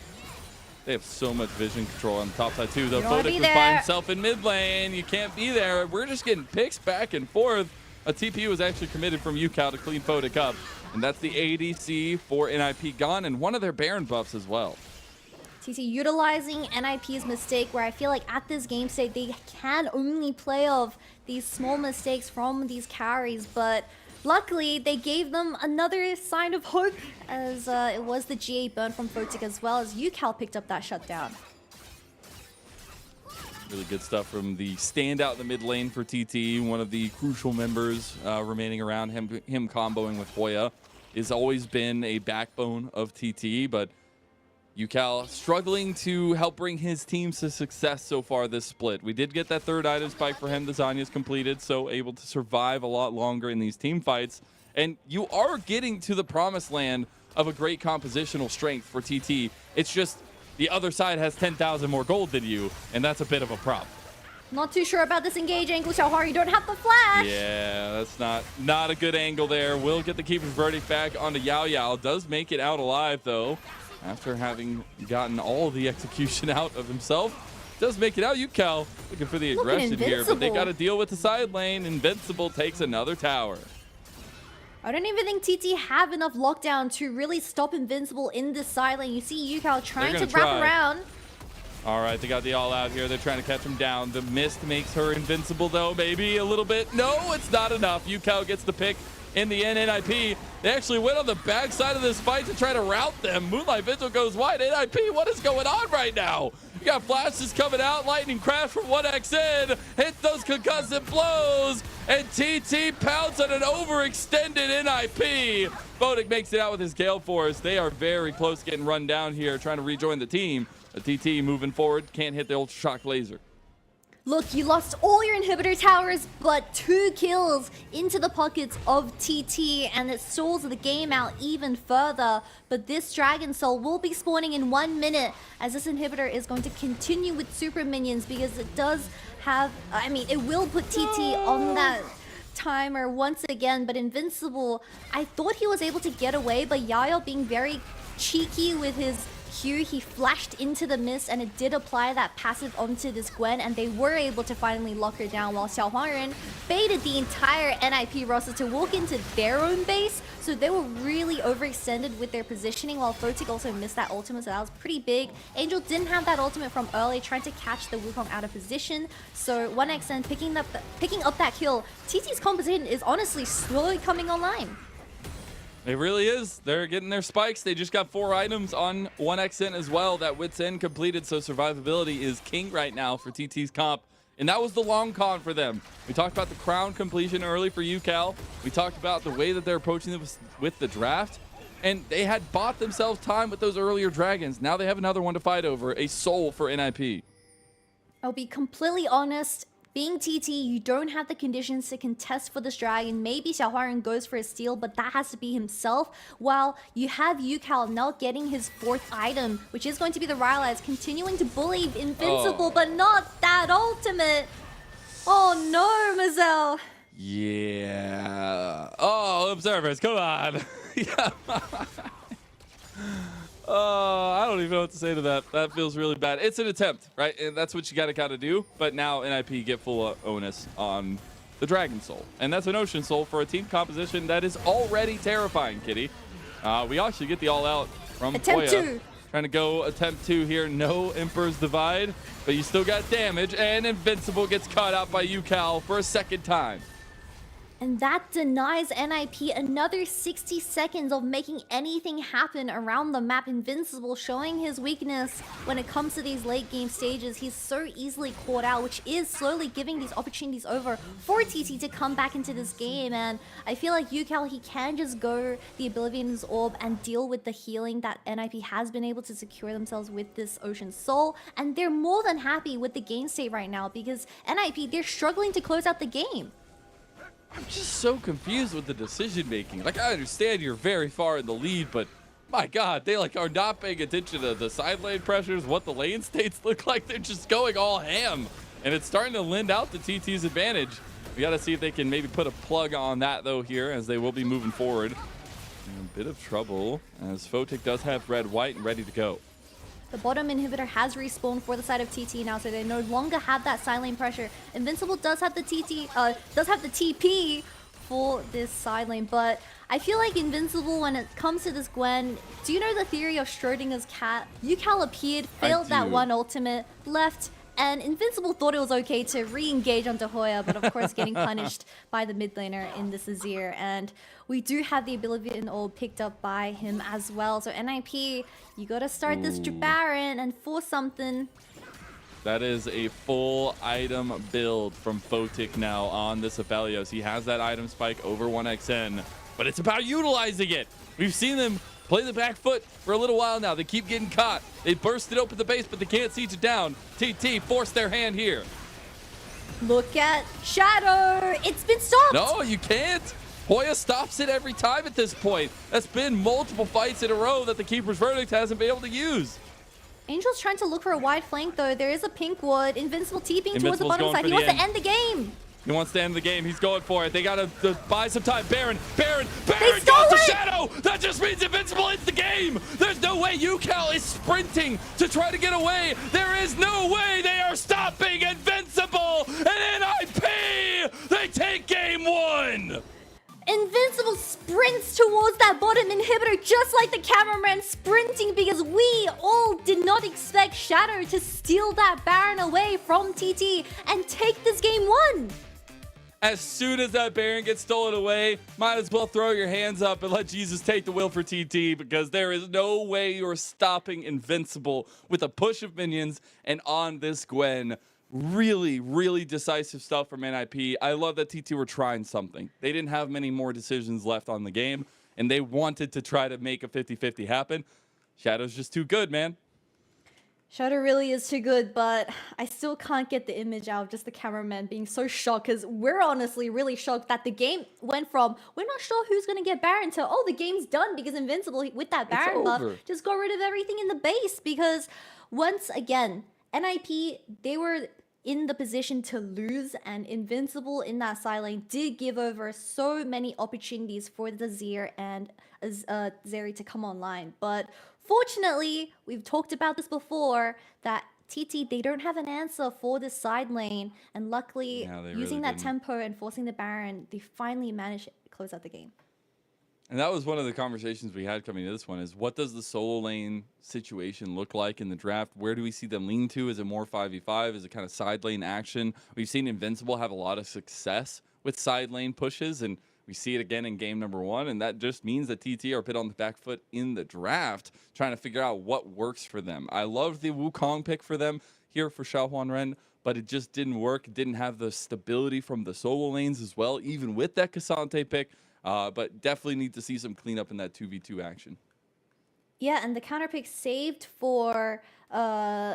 They have so much vision control on the top side too, though. Photic was by himself in mid lane. You can't be there. We're just getting picks back and forth. A TP was actually committed from UCal to clean Photic up. And that's the ADC for NIP gone, and one of their Baron buffs as well. TT utilizing NIP's mistake, where I feel like at this game state, they can only play off these small mistakes from these carries, but luckily they gave them another sign of hope, as it was the GA burn from Photic, as well as UCal picked up that shutdown. Really good stuff from the standout in the mid lane for TT. One of the crucial members remaining around him comboing with Hoya. Has always been a backbone of TT, but UCal struggling to help bring his teams to success so far this split. We did get that third item spike for him. The Zanya's completed, so able to survive a lot longer in these team fights. And you are getting to the promised land of a great compositional strength for TT. It's just the other side has 10,000 more gold than you, and that's a bit of a problem. Not too sure about this engage angle, Xiaohua. You don't have the flash. Yeah, that's not a good angle there. Will get the keeper's verdict back onto Yao Yao. Does make it out alive, though, after having gotten all the execution out of himself. Does make it out. UCal looking for the aggression here, but they got to deal with the side lane. Invincible takes another tower. I don't even think TT have enough lockdown to really stop Invincible in this side lane. You see UCal trying to wrap around. All right, they got the all out here. They're trying to catch him down. The mist makes her invincible, though, maybe a little bit. No, it's not enough. UCal gets the pick in the end. NIP, they actually went on the backside of this fight to try to rout them. Moonlight Vigil goes wide. NIP, what is going on right now? You got flashes coming out. Lightning crash from 1xN. Hits those concussive blows. And TT pounds on an overextended NIP. Photic makes it out with his Gale Force. They are very close to getting run down here, trying to rejoin the team. A TT moving forward, can't hit the Ultra Shock Laser. Look, you lost all your inhibitor towers, but 2 kills into the pockets of TT, and it stalls the game out even further. But this Dragon Soul will be spawning in 1 minute, as this inhibitor is going to continue with super minions, because it does have, I mean, it will put TT on that timer once again. But Invincible, I thought he was able to get away, but Yayo being very cheeky with his Q, he flashed into the mist, and it did apply that passive onto this Gwen, and they were able to finally lock her down, while Xiaohua baited the entire NIP roster to walk into their own base. So they were really overextended with their positioning, while Photic also missed that ultimate, so that was pretty big. Angel didn't have that ultimate from early, trying to catch the Wukong out of position. So 1xN picking up that kill. TT's composition is honestly slowly coming online. It really is. They're getting their spikes. They just got 4 items on 1xN as well. That Wit's End completed, so survivability is king right now for TT's comp. And that was the long con for them. We talked about the crown completion early for UCal. We talked about the way that they're approaching this with the draft. And they had bought themselves time with those earlier dragons. Now they have another one to fight over, a soul for NIP. I'll be completely honest. Being TT, you don't have the conditions to contest for this dragon. Maybe Xiaohua goes for a steal, but that has to be himself. While you have UCal now getting his 4th item, which is going to be the Rylai's, continuing to bully Invincible, but not that ultimate. Oh no, Mazel. Yeah. Oh, observers, come on. Yeah. I don't even know what to say to that. That feels really bad. It's an attempt, right? And that's what you got to kind of do. But now NIP get full onus on the Dragon Soul. And that's an Ocean Soul for a team composition that is already terrifying, Kitty. We actually get the all-out from Attempt Hoya. 2. Trying to go attempt 2 here. No Emperor's Divide, but you still got damage. And Invincible gets caught out by UCal for a second time. And that denies NIP another 60 seconds of making anything happen around the map. Invincible showing his weakness when it comes to these late game stages. He's so easily caught out, which is slowly giving these opportunities over for TT to come back into this game. And I feel like UCal, he can just go the Oblivion's Orb and deal with the healing that NIP has been able to secure themselves with this Ocean Soul. And they're more than happy with the game state right now because NIP, they're struggling to close out the game. I'm just so confused with the decision making. Like, I understand you're very far in the lead, but my God, they like are not paying attention to the side lane pressures, what the lane states look like. They're just going all ham, and it's starting to lend out to TT's advantage. We got to see if they can maybe put a plug on that though here, as they will be moving forward. A bit of trouble as Photic does have red, white, and ready to go. The bottom inhibitor has respawned for the side of TT now, so they no longer have that side lane pressure. Invincible does have the TP for this side lane, but I feel like Invincible, when it comes to this Gwen, do you know the theory of Schrodinger's cat? UCal appeared, failed that one ultimate, left, and Invincible thought it was okay to re-engage onto Hoya, but of course getting punished by the mid laner in this Azir. And we do have the Oblivion Orb picked up by him as well. So NIP, you gotta start this Baron and force something. That is a full item build from Photic now on this Aphelios. He has that item spike over 1xN, but it's about utilizing it. We've seen them play the back foot for a little while now. They keep getting caught. They bursted open the base, but they can't siege it down. TT forced their hand here. Look at Shadow. It's been stopped. No, you can't. Hoya stops it every time at this point. That's been multiple fights in a row that the Keeper's Verdict hasn't been able to use. Angel's trying to look for a wide flank though. There is a pink ward. Invincible TPing towards the bottom side. He wants to end the game. He wants to end the game. He's going for it. They got to buy some time. Baron goes to Shadow. That just means Invincible ends the game. There's no way UCal is sprinting to try to get away. There is no way they are stopping Invincible. And NIP, they take game one. Invincible sprints towards that bottom inhibitor just like the cameraman sprinting, because we all did not expect Shadow to steal that Baron away from TT and take this game one. As soon as that Baron gets stolen away, might as well throw your hands up and let Jesus take the wheel for TT, because there is no way you're stopping Invincible with a push of minions and on this Gwen. Really, really decisive stuff from NIP. I love that TT were trying something. They didn't have many more decisions left on the game, and they wanted to try to make a 50-50 happen. Shadow's just too good, man. Shadow really is too good, but I still can't get the image out of just the cameraman being so shocked, because we're honestly really shocked that the game went from, we're not sure who's going to get Baron, to, oh, the game's done because Invincible, with that Baron buff, just got rid of everything in the base. Because once again, NIP, they were in the position to lose, and Invincible in that side lane did give over so many opportunities for the Zir and Zeri to come online. But fortunately, we've talked about this before, that TT, they don't have an answer for this side lane, and luckily, using that tempo and forcing the Baron, they finally managed to close out the game. And that was one of the conversations we had coming to this one, is what does the solo lane situation look like in the draft? Where do we see them lean to? Is it more 5v5? Is it kind of side lane action? We've seen Invincible have a lot of success with side lane pushes, and we see it again in game number one, and that just means that TT are a bit on the back foot in the draft, trying to figure out what works for them. I loved the Wukong pick for them here for Xiaohuan Ren, but it just didn't work. It didn't have the stability from the solo lanes as well, even with that Cassante pick. But definitely need to see some cleanup in that 2v2 action. Yeah, and the counter pick saved for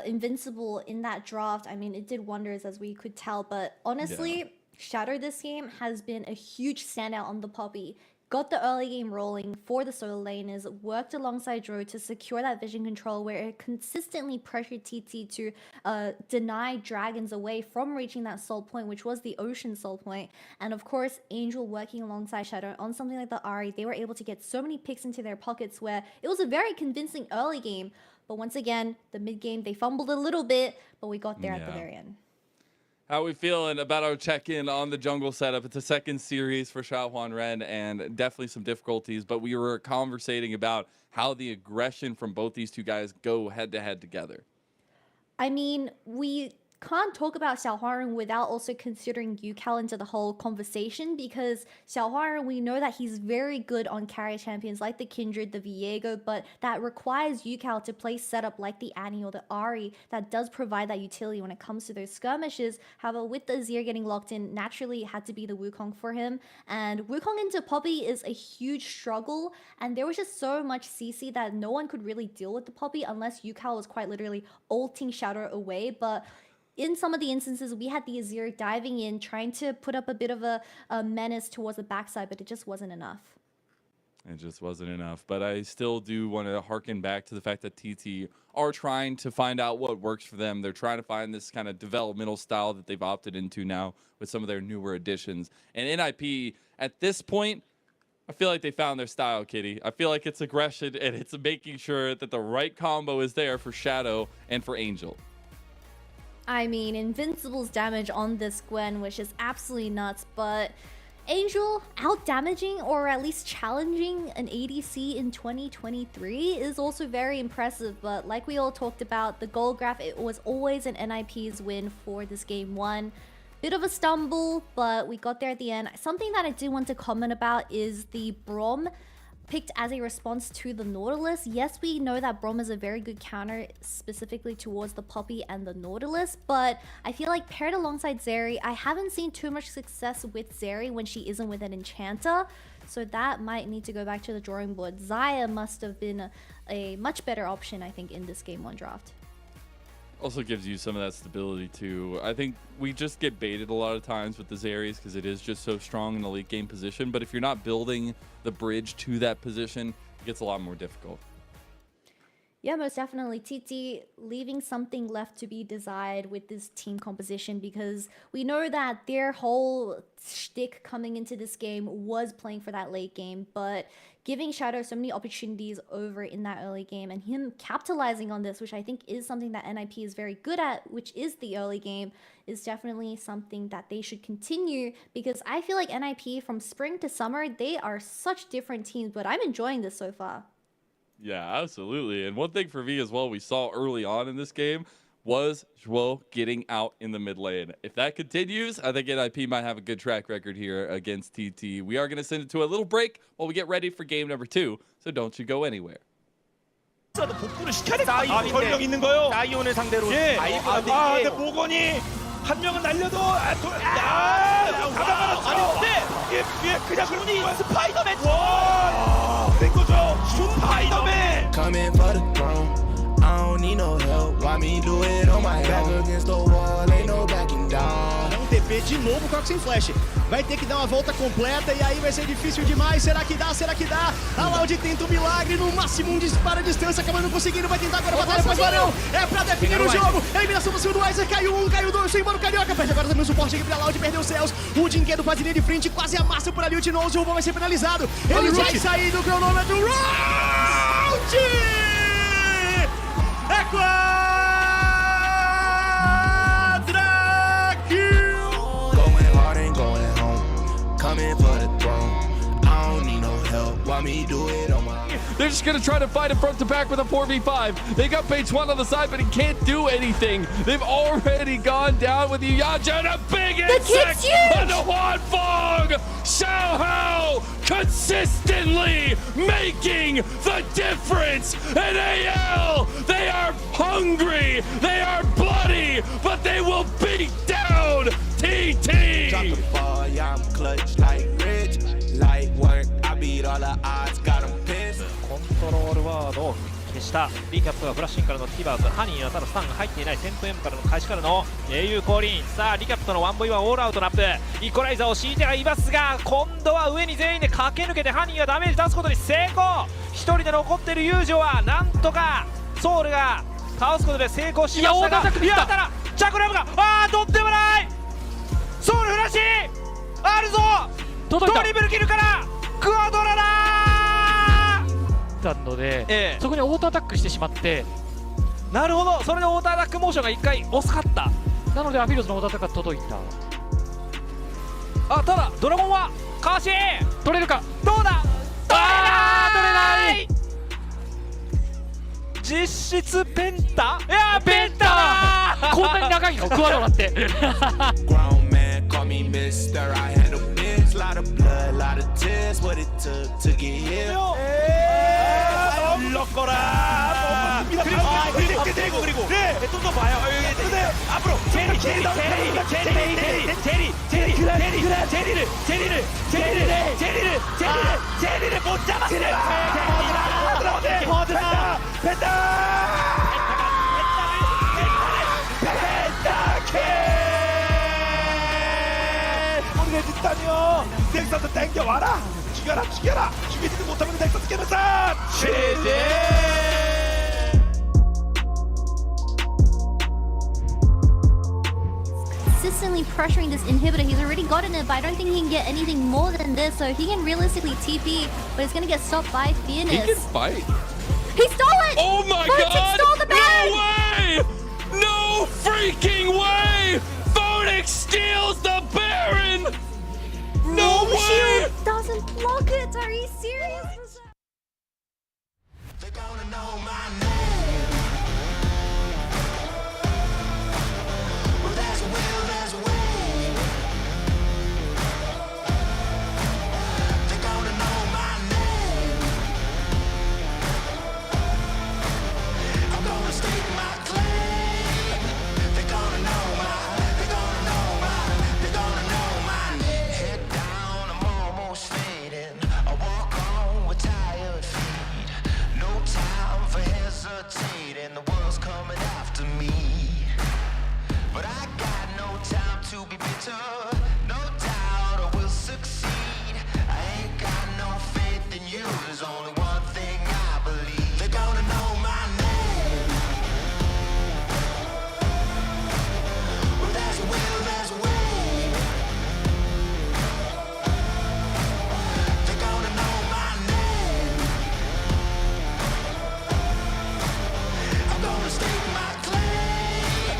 Invincible in that draft. I mean, it did wonders, as we could tell. But honestly, Shadow this game has been a huge standout on the Poppy. Got the early game rolling for the solo laners, worked alongside Dro to secure that vision control, where it consistently pressured TT to deny dragons away from reaching that soul point, which was the ocean soul point. And of course, Angel working alongside Shadow on something like the Ahri, they were able to get so many picks into their pockets, where it was a very convincing early game. But once again, the mid game, they fumbled a little bit, but we got there at the very end. How are we feeling about our check-in on the jungle setup? It's a second series for Xiaohuan Ren, and definitely some difficulties, but we were conversating about how the aggression from both these two guys go head-to-head together. I mean, we can't talk about Xiao Huarun without also considering Yucal into the whole conversation, because Xiao Huarun, we know that he's very good on carry champions like the Kindred, the Viego, but that requires Yucal to play setup like the Annie or the Ahri that does provide that utility when it comes to those skirmishes. However, with the Azir getting locked in, naturally it had to be the Wukong for him, and Wukong into Poppy is a huge struggle, and there was just so much CC that no one could really deal with the Poppy unless Yucal was quite literally ulting Shadow away. But in some of the instances, we had the Azir diving in, trying to put up a bit of a menace towards the backside, but it just wasn't enough. It just wasn't enough. But I still do want to harken back to the fact that TT are trying to find out what works for them. They're trying to find this kind of developmental style that they've opted into now with some of their newer additions. And NIP, at this point, I feel like they found their style, Kitty. I feel like it's aggression, and it's making sure that the right combo is there for Shadow and for Angel. I mean, Invincible's damage on this Gwen was just absolutely nuts, but Angel out-damaging or at least challenging an ADC in 2023 is also very impressive. But like we all talked about, the goal graph, it was always an NIP's win for this game one. Bit of a stumble, but we got there at the end. Something that I do want to comment about is the Braum picked as a response to the Nautilus. Yes, we know that Braum is a very good counter specifically towards the Poppy and the Nautilus, but I feel like paired alongside Zeri, I haven't seen too much success with Zeri when she isn't with an Enchanter, so that might need to go back to the drawing board. Xayah must have been a much better option, I think, in this Game 1 draft. Also gives you some of that stability too. I think we just get baited a lot of times with the Zaries because it is just so strong in the late game position. But if you're not building the bridge to that position, it gets a lot more difficult. Yeah, most definitely. TT leaving something left to be desired with this team composition, because we know that their whole shtick coming into this game was playing for that late game, but giving Shadow so many opportunities over in that early game and him capitalizing on this, which I think is something that NIP is very good at, which is the early game, is definitely something that they should continue, because I feel like NIP from spring to summer, they are such different teams, but I'm enjoying this so far. Yeah, absolutely. And one thing for me as well, we saw early on in this game was Zhuo getting out in the mid lane. If that continues, I think NIP might have a good track record here against TT. We are going to send it to a little break while we get ready for game number 2, so don't you go anywhere. 복구를 시켜야 될 것 같아요. 전력 있는 거요. 사이온을 상대로. 예. 근데 모건이 한 명은 날려도 가다가는데 그냥 그러니 스파이더맨. 와, 된 거죠. 스파이더맨. Coming for the throne. I don't need no help. Why me do it on my own? Back against the wall, ain't no backing down. TP de novo, Croc sem flash. Vai ter que dar uma volta completa e aí vai ser difícil demais. Será que dá? Será que dá? A Loud tenta um milagre, no máximo disparo a distância, acabando conseguindo. Vai tentar agora batalha com o Barão. É pra definir o jogo. Eliminação por cima do Weiser. Caiu um, caiu dois. Embora o Carioca. Perde agora também o suporte aqui pra Loud. Perdeu os céus. O Dinquedo com a linha de frente. Quase amassa por ali o Tinoz. O Rubão vai ser penalizado. Ele vai sair do cronômetro. Round! É quadra kill! Going hard and going home. Coming for the throne. I don't need no help. Why me do it on my own? They're just going to try to fight it front to back with a 4v5. They got Page 1 on the side, but he can't do anything. They've already gone down with Yuyaja and a big insect on the Huan Fong. Xiao Hao consistently making the difference. And AL, they are hungry, they are bloody, but they will beat down TT. Drop the ball, yeah, I'm clutch like Rich. Light work, I beat all the odds, got them pissed. コントロールワードを消したリキャップがフラッシンからのティバーズ、ハニーはただスタンが入っていない。1000分 M からの開始からの英雄降臨。さあリキャップとの 1v1 オールアウトラップ、イコライザーを敷いてはいますが、今度は上に全員で駆け抜けてハニーがダメージ出すことに成功。一人で残っているユージョはなんとかソウルが倒すことで成功しましたが、いやただチャクラムがとってもない。ソウルフラッシュあるぞ。ドリブル切るからクアドラだので、そこにオートアタックしてしまって、なるほど、それでオートアタックモーションが1回遅かった。なのでアフィリオスのオートアタックが届いた。ただドラゴンはかわし取れるか。どうだ。取れない。実質ペンタ。いやペンタこんなに長いのクワドラって Grown man, call me mister. I handle biz. Lot of blood, lot of tears. What it took to get here. 럭거라. 그리고 또 봐요. 앞으로 제리를 못 잡았어요. 우리의 뒷단이요. 넥서스 땡겨와라. 죽여라. 죽이지도 못하면 넥서스 깨면서 Consistently pressuring this inhibitor. He's already gotten it, but I don't think he can get anything more than this. So he can realistically TP, but it's gonna get stopped by Fearness. He can fight. He stole it! Oh my Phoenix god! stole the bag! No way! No freaking way! Phoenix steals the Baron! No way! Shield doesn't block it. Are you serious? They're gonna know my name. Well, there's a will, there's a way. They're gonna know my name. I'm gonna stake my claim. They're gonna know my name. Head down, I'm almost fading. I walk on with tired feet. No time for hesitating. The world's coming after me. But I got no time to be bitter. No doubt I will succeed. I ain't got no faith in you. There's only one thing I believe. They're gonna know my name. Well, there's a will, there's a way. They're gonna know my name. I'm gonna stake my claim.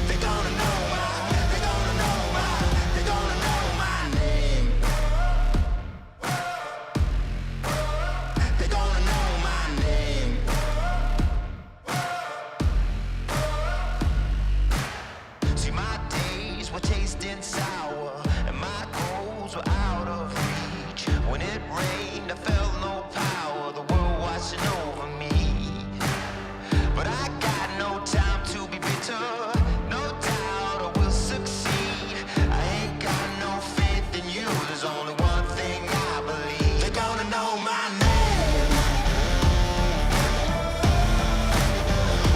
They're gonna know my name. They're gonna know my name. See, my days were tasting sour, and my goals were out of reach. When it rained, I felt no power, the world watching over me. But I got no time to be bitter. No doubt I will succeed. I ain't got no faith in you. There's only one thing I believe. They're gonna know my name.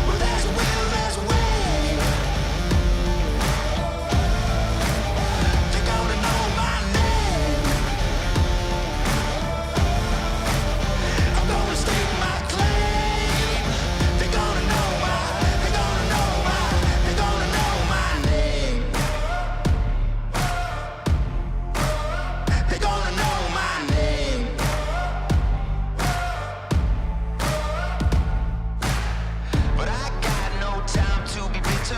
Well, there's a will, there's a way. They're gonna know my name. I'm gonna stake my claim. They're gonna know my name. They're gonna know my name. But I got no time to be bitter.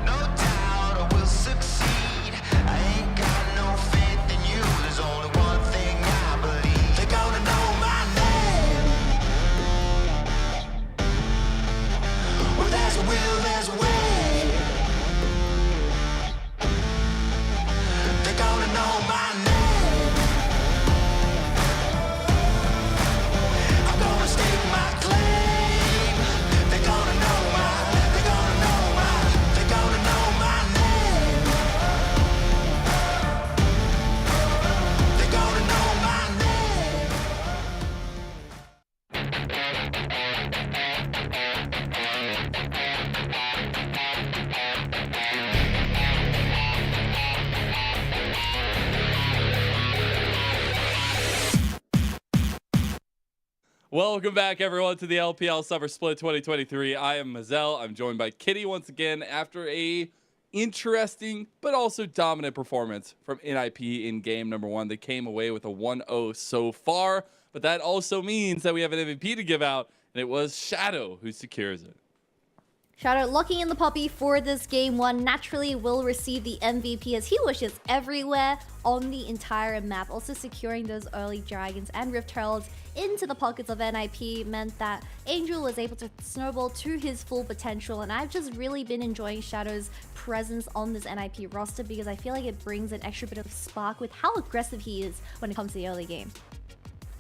No doubt I will succeed. I ain't got no faith in you. There's only one thing I believe. They're gonna know my name. Well, there's a will, there's a way. They're gonna know my name. I'm gonna stake my claim. They're gonna know my name. They're gonna know my name. Welcome back, everyone, to the LPL Summer Split 2023. I am Mazel. I'm joined by Kitty once again after a interesting but also dominant performance from NIP in game number 1. They came away with a 1-0 so far, but that also means that we have an MVP to give out, and it was Shadow who secures it. Shadow locking in the Poppy for this game 1 naturally will receive the MVP as he wishes everywhere on the entire map, also securing those early dragons and Rift Heralds into the pockets of NIP meant that Angel was able to snowball to his full potential, and I've just really been enjoying Shadow's presence on this NIP roster because I feel like it brings an extra bit of spark with how aggressive he is when it comes to the early game.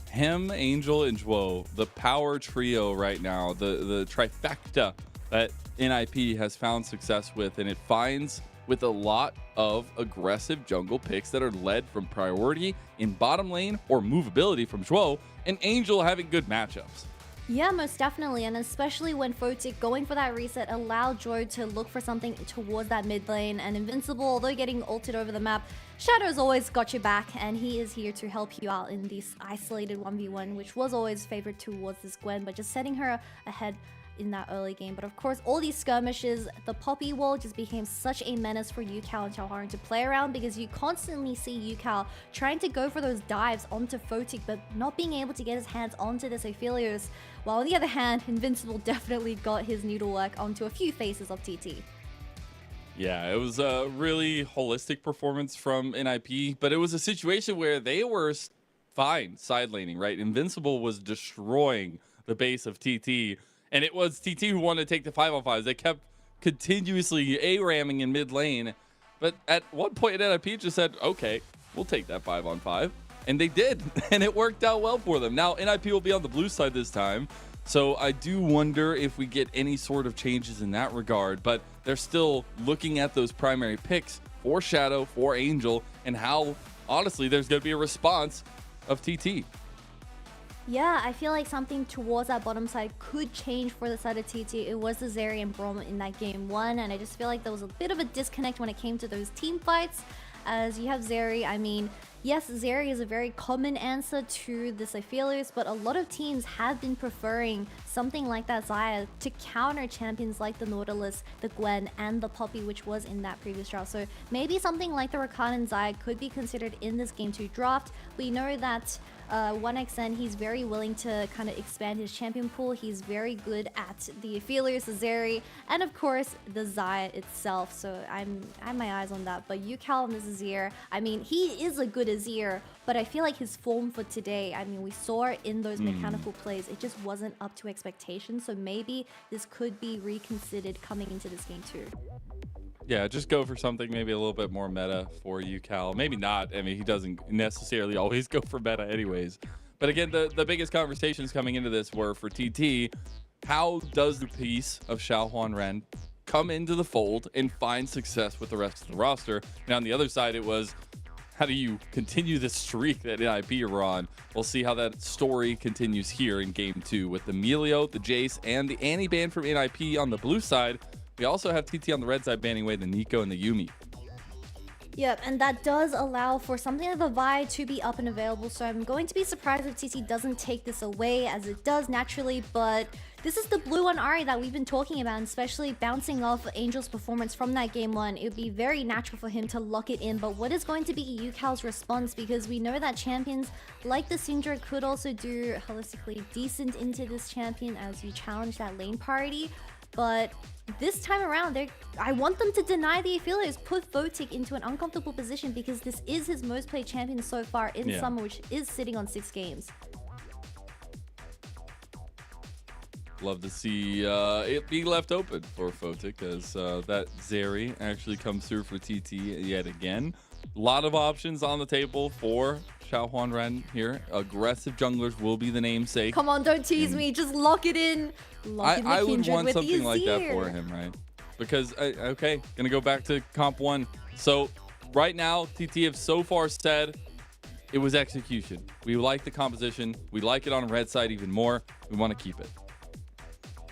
Him, Angel, and Zhuo, the power trio right now, the trifecta that NIP has found success with, and it finds with a lot of aggressive jungle picks that are led from priority in bottom lane or movability from Zhuo, and Angel having good matchups. Yeah, most definitely, and especially when Photic going for that reset allowed Joy to look for something towards that mid lane, and Invincible, although getting ulted over the map, Shadow's always got your back, and he is here to help you out in this isolated 1v1, which was always favored towards this Gwen, but just setting her ahead in that early game. But of course, all these skirmishes, the Poppy wall just became such a menace for Yukao and Xiaohuan to play around because you constantly see Yukao trying to go for those dives onto Photic but not being able to get his hands onto this Aphelios, while on the other hand, Invincible definitely got his needlework onto a few faces of TT. Yeah, it was a really holistic performance from NIP, but it was a situation where they were fine side laning, right? Invincible was destroying the base of TT, and it was TT who wanted to take the 5-on-5s. They kept continuously A-ramming in mid lane, but at one point NIP just said, okay, we'll take that 5-on-5. And they did, and it worked out well for them. Now, NIP will be on the blue side this time, so I do wonder if we get any sort of changes in that regard, but they're still looking at those primary picks for Shadow, for Angel, and how, honestly, there's going to be a response of TT. Yeah, I feel like something towards that bottom side could change for the side of TT. It was the Zeri and Braum in that game 1, and I just feel like there was a bit of a disconnect when it came to those team fights. As you have Zeri, I mean, yes, Zeri is a very common answer to this Aphelios, but a lot of teams have been preferring something like that Xayah to counter champions like the Nautilus, the Gwen, and the Poppy, which was in that previous draft. So maybe something like the Rakan and Xayah could be considered in this Game 2 draft. We know that 1xN, he's very willing to kind of expand his champion pool. He's very good at the Aphelios, the Zeri, and of course the Xayah itself. So I have my eyes on that. But Yukao and this Azir, I mean, he is a good Azir, but I feel like his form for today, I mean, we saw it in those mechanical plays, it just wasn't up to expectations. So maybe this could be reconsidered coming into this game too. Yeah, just go for something maybe a little bit more meta for Yukao. Maybe not. I mean, he doesn't necessarily always go for meta anyways. But again, the biggest conversations coming into this were for TT. How does the piece of Xiaohuan Ren come into the fold and find success with the rest of the roster? Now, on the other side, it was, how do you continue the streak that NIP are on? We'll see how that story continues here in Game 2 with the Emilio, the Jace, and the Annie ban from NIP on the blue side. We also have TT on the red side banning away the Nico and the Yumi. Yep, and that does allow for something like the Vi to be up and available, so I'm going to be surprised if TT doesn't take this away, as it does naturally, but this is the blue on Ahri that we've been talking about, and especially bouncing off Angel's performance from that game 1. It would be very natural for him to lock it in, but what is going to be Yukao's response? Because we know that champions like the Syndra could also do holistically decent into this champion as you challenge that lane priority. But this time around, I want them to deny the Aphelios, put Photic into an uncomfortable position because this is his most played champion so far in summer, which is sitting on 6 games. Love to see it being left open for Photic as that Zeri actually comes through for TT yet again. A lot of options on the table for Xiaohuan Ren here. Aggressive junglers will be the namesake. Come on, don't tease me. Just lock it in. I would want something like that for him, right? Because, okay, gonna go back to Comp 1. So right now, TT have so far said it was execution. We like the composition. We like it on red side even more. We want to keep it.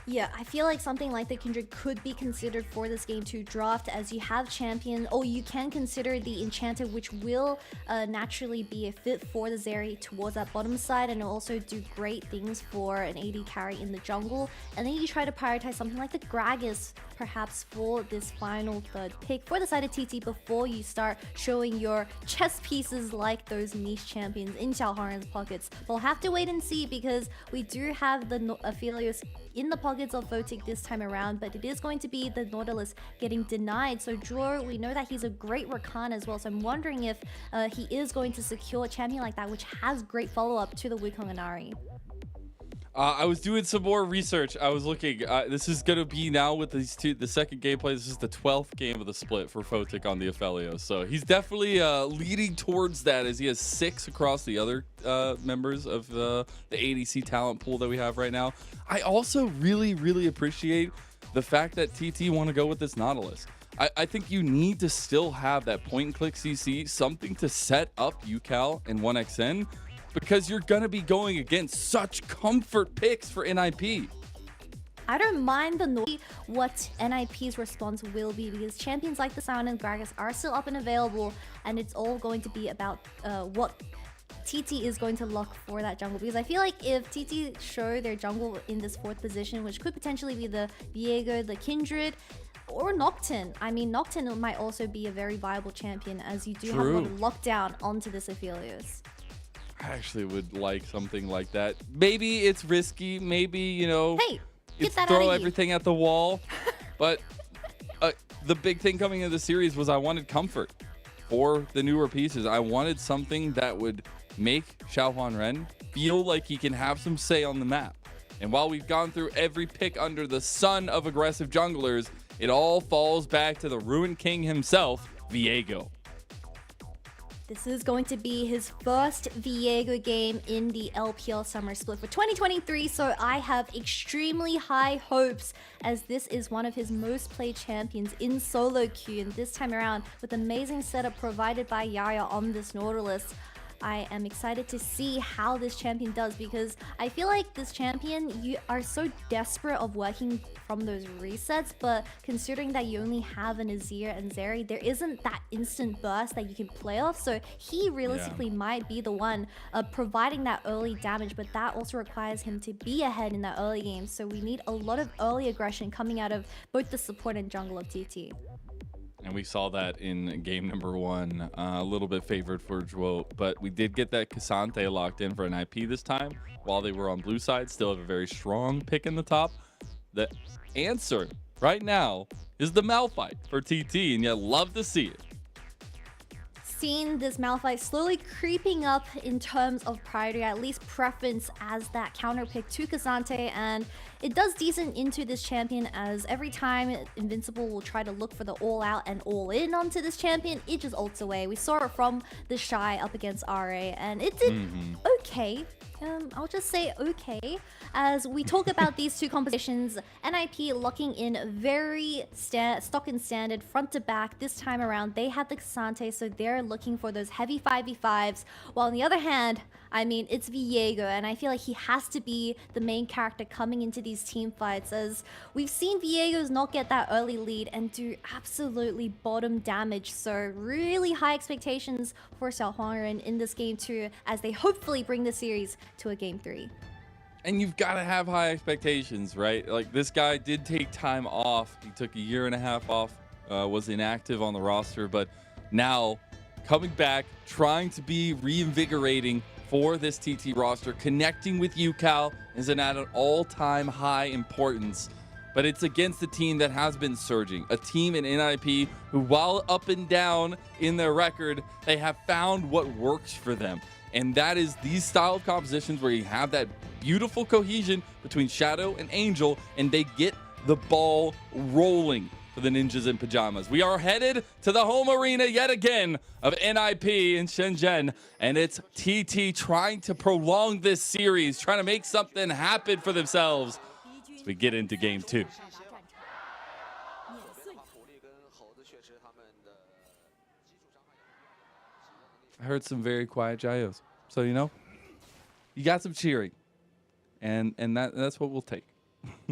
Yeah, I feel like something like the Kindred could be considered for this Game 2 draft, as you have champion. Oh, you can consider the Enchanter, which will naturally be a fit for the Zeri towards that bottom side, and also do great things for an AD carry in the jungle. And then you try to prioritize something like the Gragas, perhaps for this final third pick for the side of TT before you start showing your chess pieces like those niche champions in Xiaohuan's pockets. We'll have to wait and see, because we do have the Aphelios in the pockets of Photic this time around, but it is going to be the Nautilus getting denied. So Draw, we know that he's a great Rakan as well, so I'm wondering if he is going to secure a champion like that, which has great follow-up to the Wukong and Ahri. I was doing some more research. I was looking. This is going to be now with these two. The second gameplay. This is the 12th game of the split for Photic on the Ophelio. So he's definitely leading towards that, as he has 6 across the other members of the ADC talent pool that we have right now. I also really appreciate the fact that TT want to go with this Nautilus. I think you need to still have that point and click CC, something to set up UCal and 1xN. Because you're going to be going against such comfort picks for NIP. I don't mind the noise what NIP's response will be, because champions like the Sound and Gragas are still up and available, and it's all going to be about what TT is going to lock for that jungle. Because I feel like if TT show their jungle in this 4th position, which could potentially be the Viego, the Kindred, or Nocturne. I mean, Nocturne might also be a very viable champion, as you do have a lot of lockdown onto this Aphelios. I actually would like something like that. Maybe it's risky. Maybe, you know, hey, it's throw everything at the wall. But the big thing coming into the series was I wanted comfort for the newer pieces. I wanted something that would make Xiaohuan Ren feel like he can have some say on the map. And while we've gone through every pick under the sun of aggressive junglers, it all falls back to the Ruined King himself, Viego. This is going to be his first Viego game in the LPL Summer Split for 2023, so I have extremely high hopes, as this is one of his most played champions in solo queue, and this time around with amazing setup provided by Yaya on this Nautilus. I am excited to see how this champion does, because I feel like this champion, you are so desperate of working from those resets, but considering that you only have an Azir and Zeri, there isn't that instant burst that you can play off, so he realistically might be the one providing that early damage, but that also requires him to be ahead in that early game, so we need a lot of early aggression coming out of both the support and jungle of TT. And we saw that in game number 1, a little bit favored for Zhuo, but we did get that Cassante locked in for an IP this time while they were on blue side. Still have a very strong pick in the top. The answer right now is the Malphite for TT, and you love to see it. Seen this Malphite slowly creeping up in terms of priority, at least preference as that counter pick to Cassante, and it does decent into this champion, as every time Invincible will try to look for the all out and all in onto this champion, it just ults away. We saw it from the Shy up against RA, and it did okay. I'll just say okay. As we talk about these two compositions, NIP locking in very stock and standard front to back. This time around, they have the Cassante, so they're looking for those heavy 5v5s. While on the other hand, I mean, it's Viego, and I feel like he has to be the main character coming into these team fights, as we've seen Viego's not get that early lead and do absolutely bottom damage. So really high expectations for Xiaohuan Ren in this game too, as they hopefully bring the series to a game 3. And you've got to have high expectations, right? Like, this guy did take time off. He took a 1.5 years off, was inactive on the roster, but now coming back, trying to be reinvigorating for this TT roster, connecting with UCal is at an all-time high importance. But it's against a team that has been surging, a team in NIP who, while up and down in their record, they have found what works for them. And that is these style of compositions where you have that beautiful cohesion between Shadow and Angel, and they get the ball rolling for the Ninjas in Pajamas. We are headed to the home arena yet again of NIP in Shenzhen, and it's TT trying to prolong this series, trying to make something happen for themselves as we get into game 2. I heard some very quiet Jayos, so you know, you got some cheering, and that's what we'll take.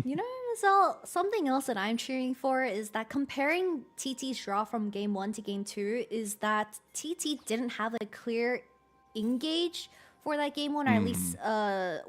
You know, so something else that I'm cheering for is that comparing TT's draw from game 1 to game 2 is that TT didn't have a clear engage for that game 1, or at least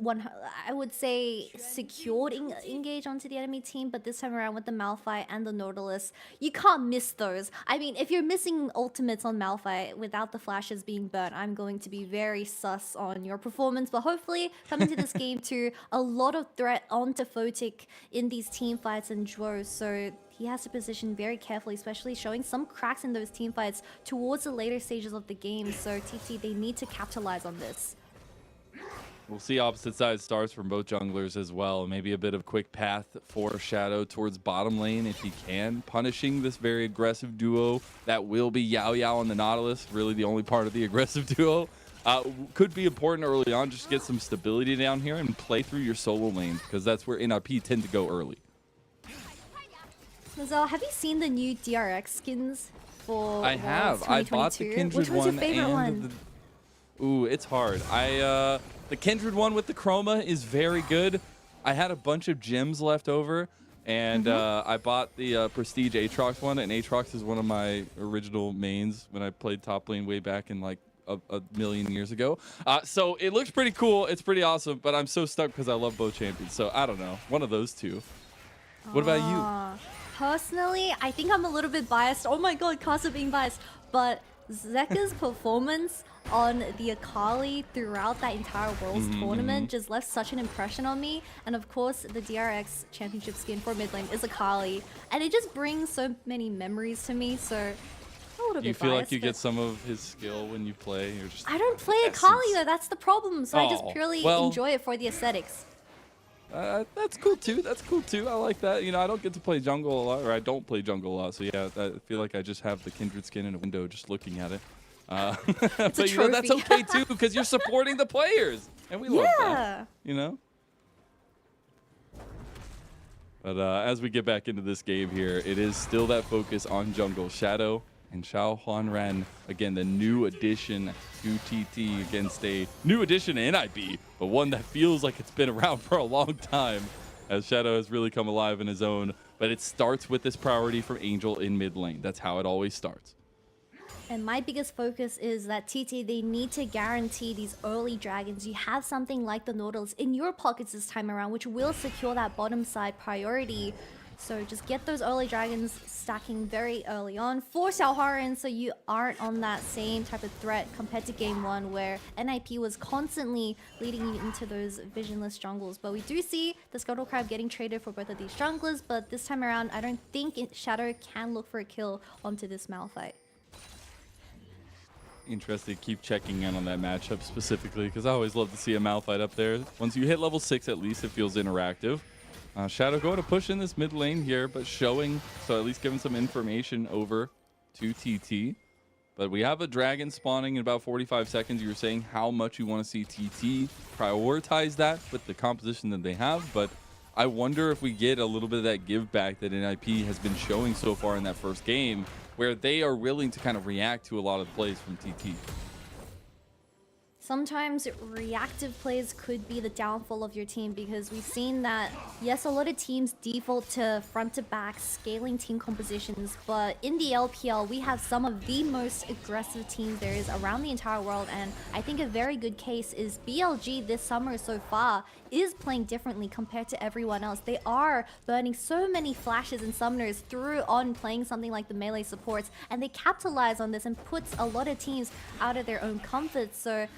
one, I would say, secured engage onto the enemy team. But this time around with the Malphite and the Nautilus, you can't miss those. I mean, if you're missing ultimates on Malphite without the flashes being burnt, I'm going to be very sus on your performance. But hopefully, coming to this game too, a lot of threat onto Photic in these team fights and duos. So he has to position very carefully, especially showing some cracks in those team fights towards the later stages of the game. So TT, they need to capitalize on this. We'll see opposite side starts from both junglers as well. Maybe a bit of quick path for Shadow towards bottom lane if he can, punishing this very aggressive duo that will be Yao Yao and the Nautilus. Really the only part of the aggressive duo. Could be important early on, just get some stability down here and play through your solo lane, because that's where NIP tend to go early. Mazel, have you seen the new DRX skins for I have. I bought the Kindred Which was one your favorite and one? Ooh, it's hard. The Kindred one with the chroma is very good. I had a bunch of gems left over, and I bought the Prestige Aatrox one, and Aatrox is one of my original mains when I played top lane way back in like a million years ago. So it looks pretty cool. It's pretty awesome, but I'm so stuck because I love both champions. So I don't know. One of those two. What about you? Personally, I think I'm a little bit biased. Oh my god, Casa being biased. But Zeka's performance on the Akali throughout that entire Worlds tournament just left such an impression on me. And of course, the DRX championship skin for mid lane is Akali. And it just brings so many memories to me. So a little bit You feel biased, like you but get some of his skill when you play? You're just I don't play essence. Akali though, that's the problem. So I just Oh, purely well, enjoy it for the aesthetics. That's cool too. That's cool too. I like that. You know, I don't get to play jungle a lot, or I don't play jungle a lot. So yeah, I feel like I just have the Kindred skin in a window, just looking at it. But you know, that's okay too, because you're supporting the players, and we love that. You know. But as we get back into this game here, it is still that focus on jungle. Shadow and Xiao Huanren, again, the new addition to TT against a new addition to NIP, but one that feels like it's been around for a long time, as Shadow has really come alive in his own. But it starts with this priority from Angel in mid lane. That's how it always starts. And my biggest focus is that TT, they need to guarantee these early dragons. You have something like the Nautilus in your pockets this time around, which will secure that bottom side priority. So just get those early dragons stacking very early on for Xiao Huanren, so you aren't on that same type of threat compared to game one, where NIP was constantly leading you into those visionless jungles. But we do see the Scuttle Crab getting traded for both of these junglers, but this time around, I don't think Shadow can look for a kill onto this Malphite. Interested, keep checking in on that matchup specifically, because I always love to see a Malphite up there. Once you hit level 6 at least, it feels interactive. Shadow going to push in this mid lane here, but showing, so at least giving some information over to TT. But we have a dragon spawning in about 45 seconds. You were saying how much you want to see TT prioritize that with the composition that they have, but I wonder if we get a little bit of that give back that NIP has been showing so far in that first game, where they are willing to kind of react to a lot of plays from TT. Sometimes reactive plays could be the downfall of your team, because we've seen that, yes, a lot of teams default to front to back scaling team compositions, but in the LPL, we have some of the most aggressive teams there is around the entire world, and I think a very good case is BLG this summer so far is playing differently compared to everyone else. They are burning so many flashes and summoners through on playing something like the melee supports, and they capitalize on this and puts a lot of teams out of their own comfort. So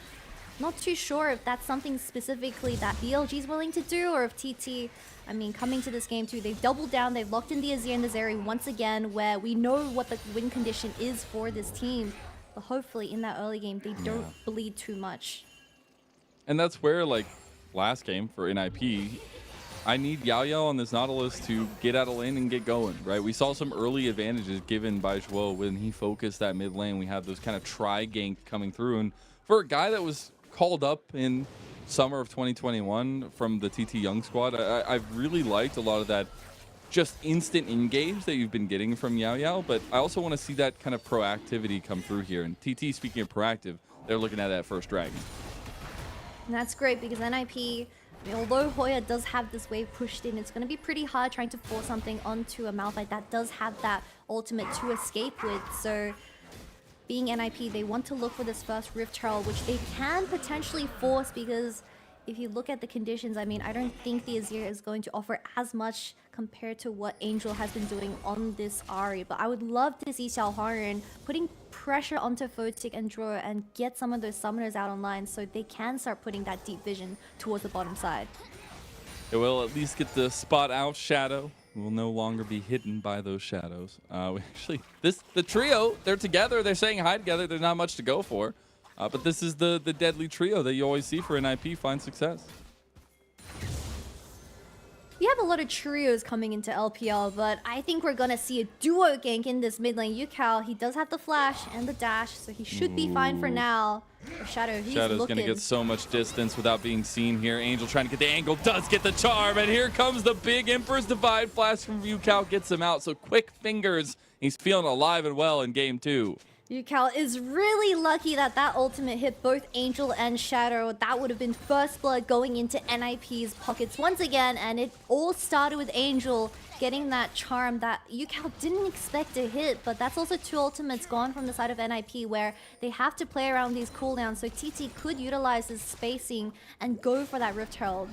not too sure if that's something specifically that BLG is willing to do, or if TT, I mean, coming to this game too, they've doubled down, they've locked in the Azir and the Zeri once again, where we know what the win condition is for this team. But hopefully in that early game, they don't bleed too much. And that's where, like, last game for NIP, I need Yao Yao on this Nautilus to get out of lane and get going, right? We saw some early advantages given by Zhuo when he focused that mid lane. We had those kind of tri-gank coming through. And for a guy that was called up in summer of 2021 from the TT Young squad, I've really liked a lot of that just instant engage that you've been getting from Yao Yao, but I also want to see that kind of proactivity come through here. And TT, speaking of proactive, they're looking at that first dragon. And that's great, because NIP, I mean, although Hoya does have this wave pushed in, it's going to be pretty hard trying to force something onto a Malphite that does have that ultimate to escape with. So being NIP, they want to look for this first Rift Herald, which they can potentially force, because if you look at the conditions, I mean, I don't think the Azir is going to offer as much compared to what Angel has been doing on this Ahri. But I would love to see Xiao Huanren putting pressure onto Photic and Draw and get some of those summoners out online, so they can start putting that deep vision towards the bottom side. It will at least get the spot out. Shadow will no longer be hidden by those shadows. The trio, they're together. They're saying hi together. There's not much to go for. But this is the deadly trio that you always see for NIP find success. We have a lot of trios coming into LPL, but I think we're gonna see a duo gank in this mid lane. Yukao, he does have the flash and the dash, so he should be fine for now. Or Shadow, he's Shadow's looking. gonna get so much distance without being seen here. Angel trying to get the angle, does get the charm, and here comes the big Emperor's Divide flash from Yukao, gets him out. So quick fingers, he's feeling alive and well in game 2. Yukao is really lucky that that ultimate hit both Angel and Shadow. That would have been first blood going into NIP's pockets once again, and it all started with Angel getting that charm that Yukao didn't expect to hit, but that's also 2 ultimates gone from the side of NIP where they have to play around these cooldowns, so TT could utilize this spacing and go for that Rift Herald.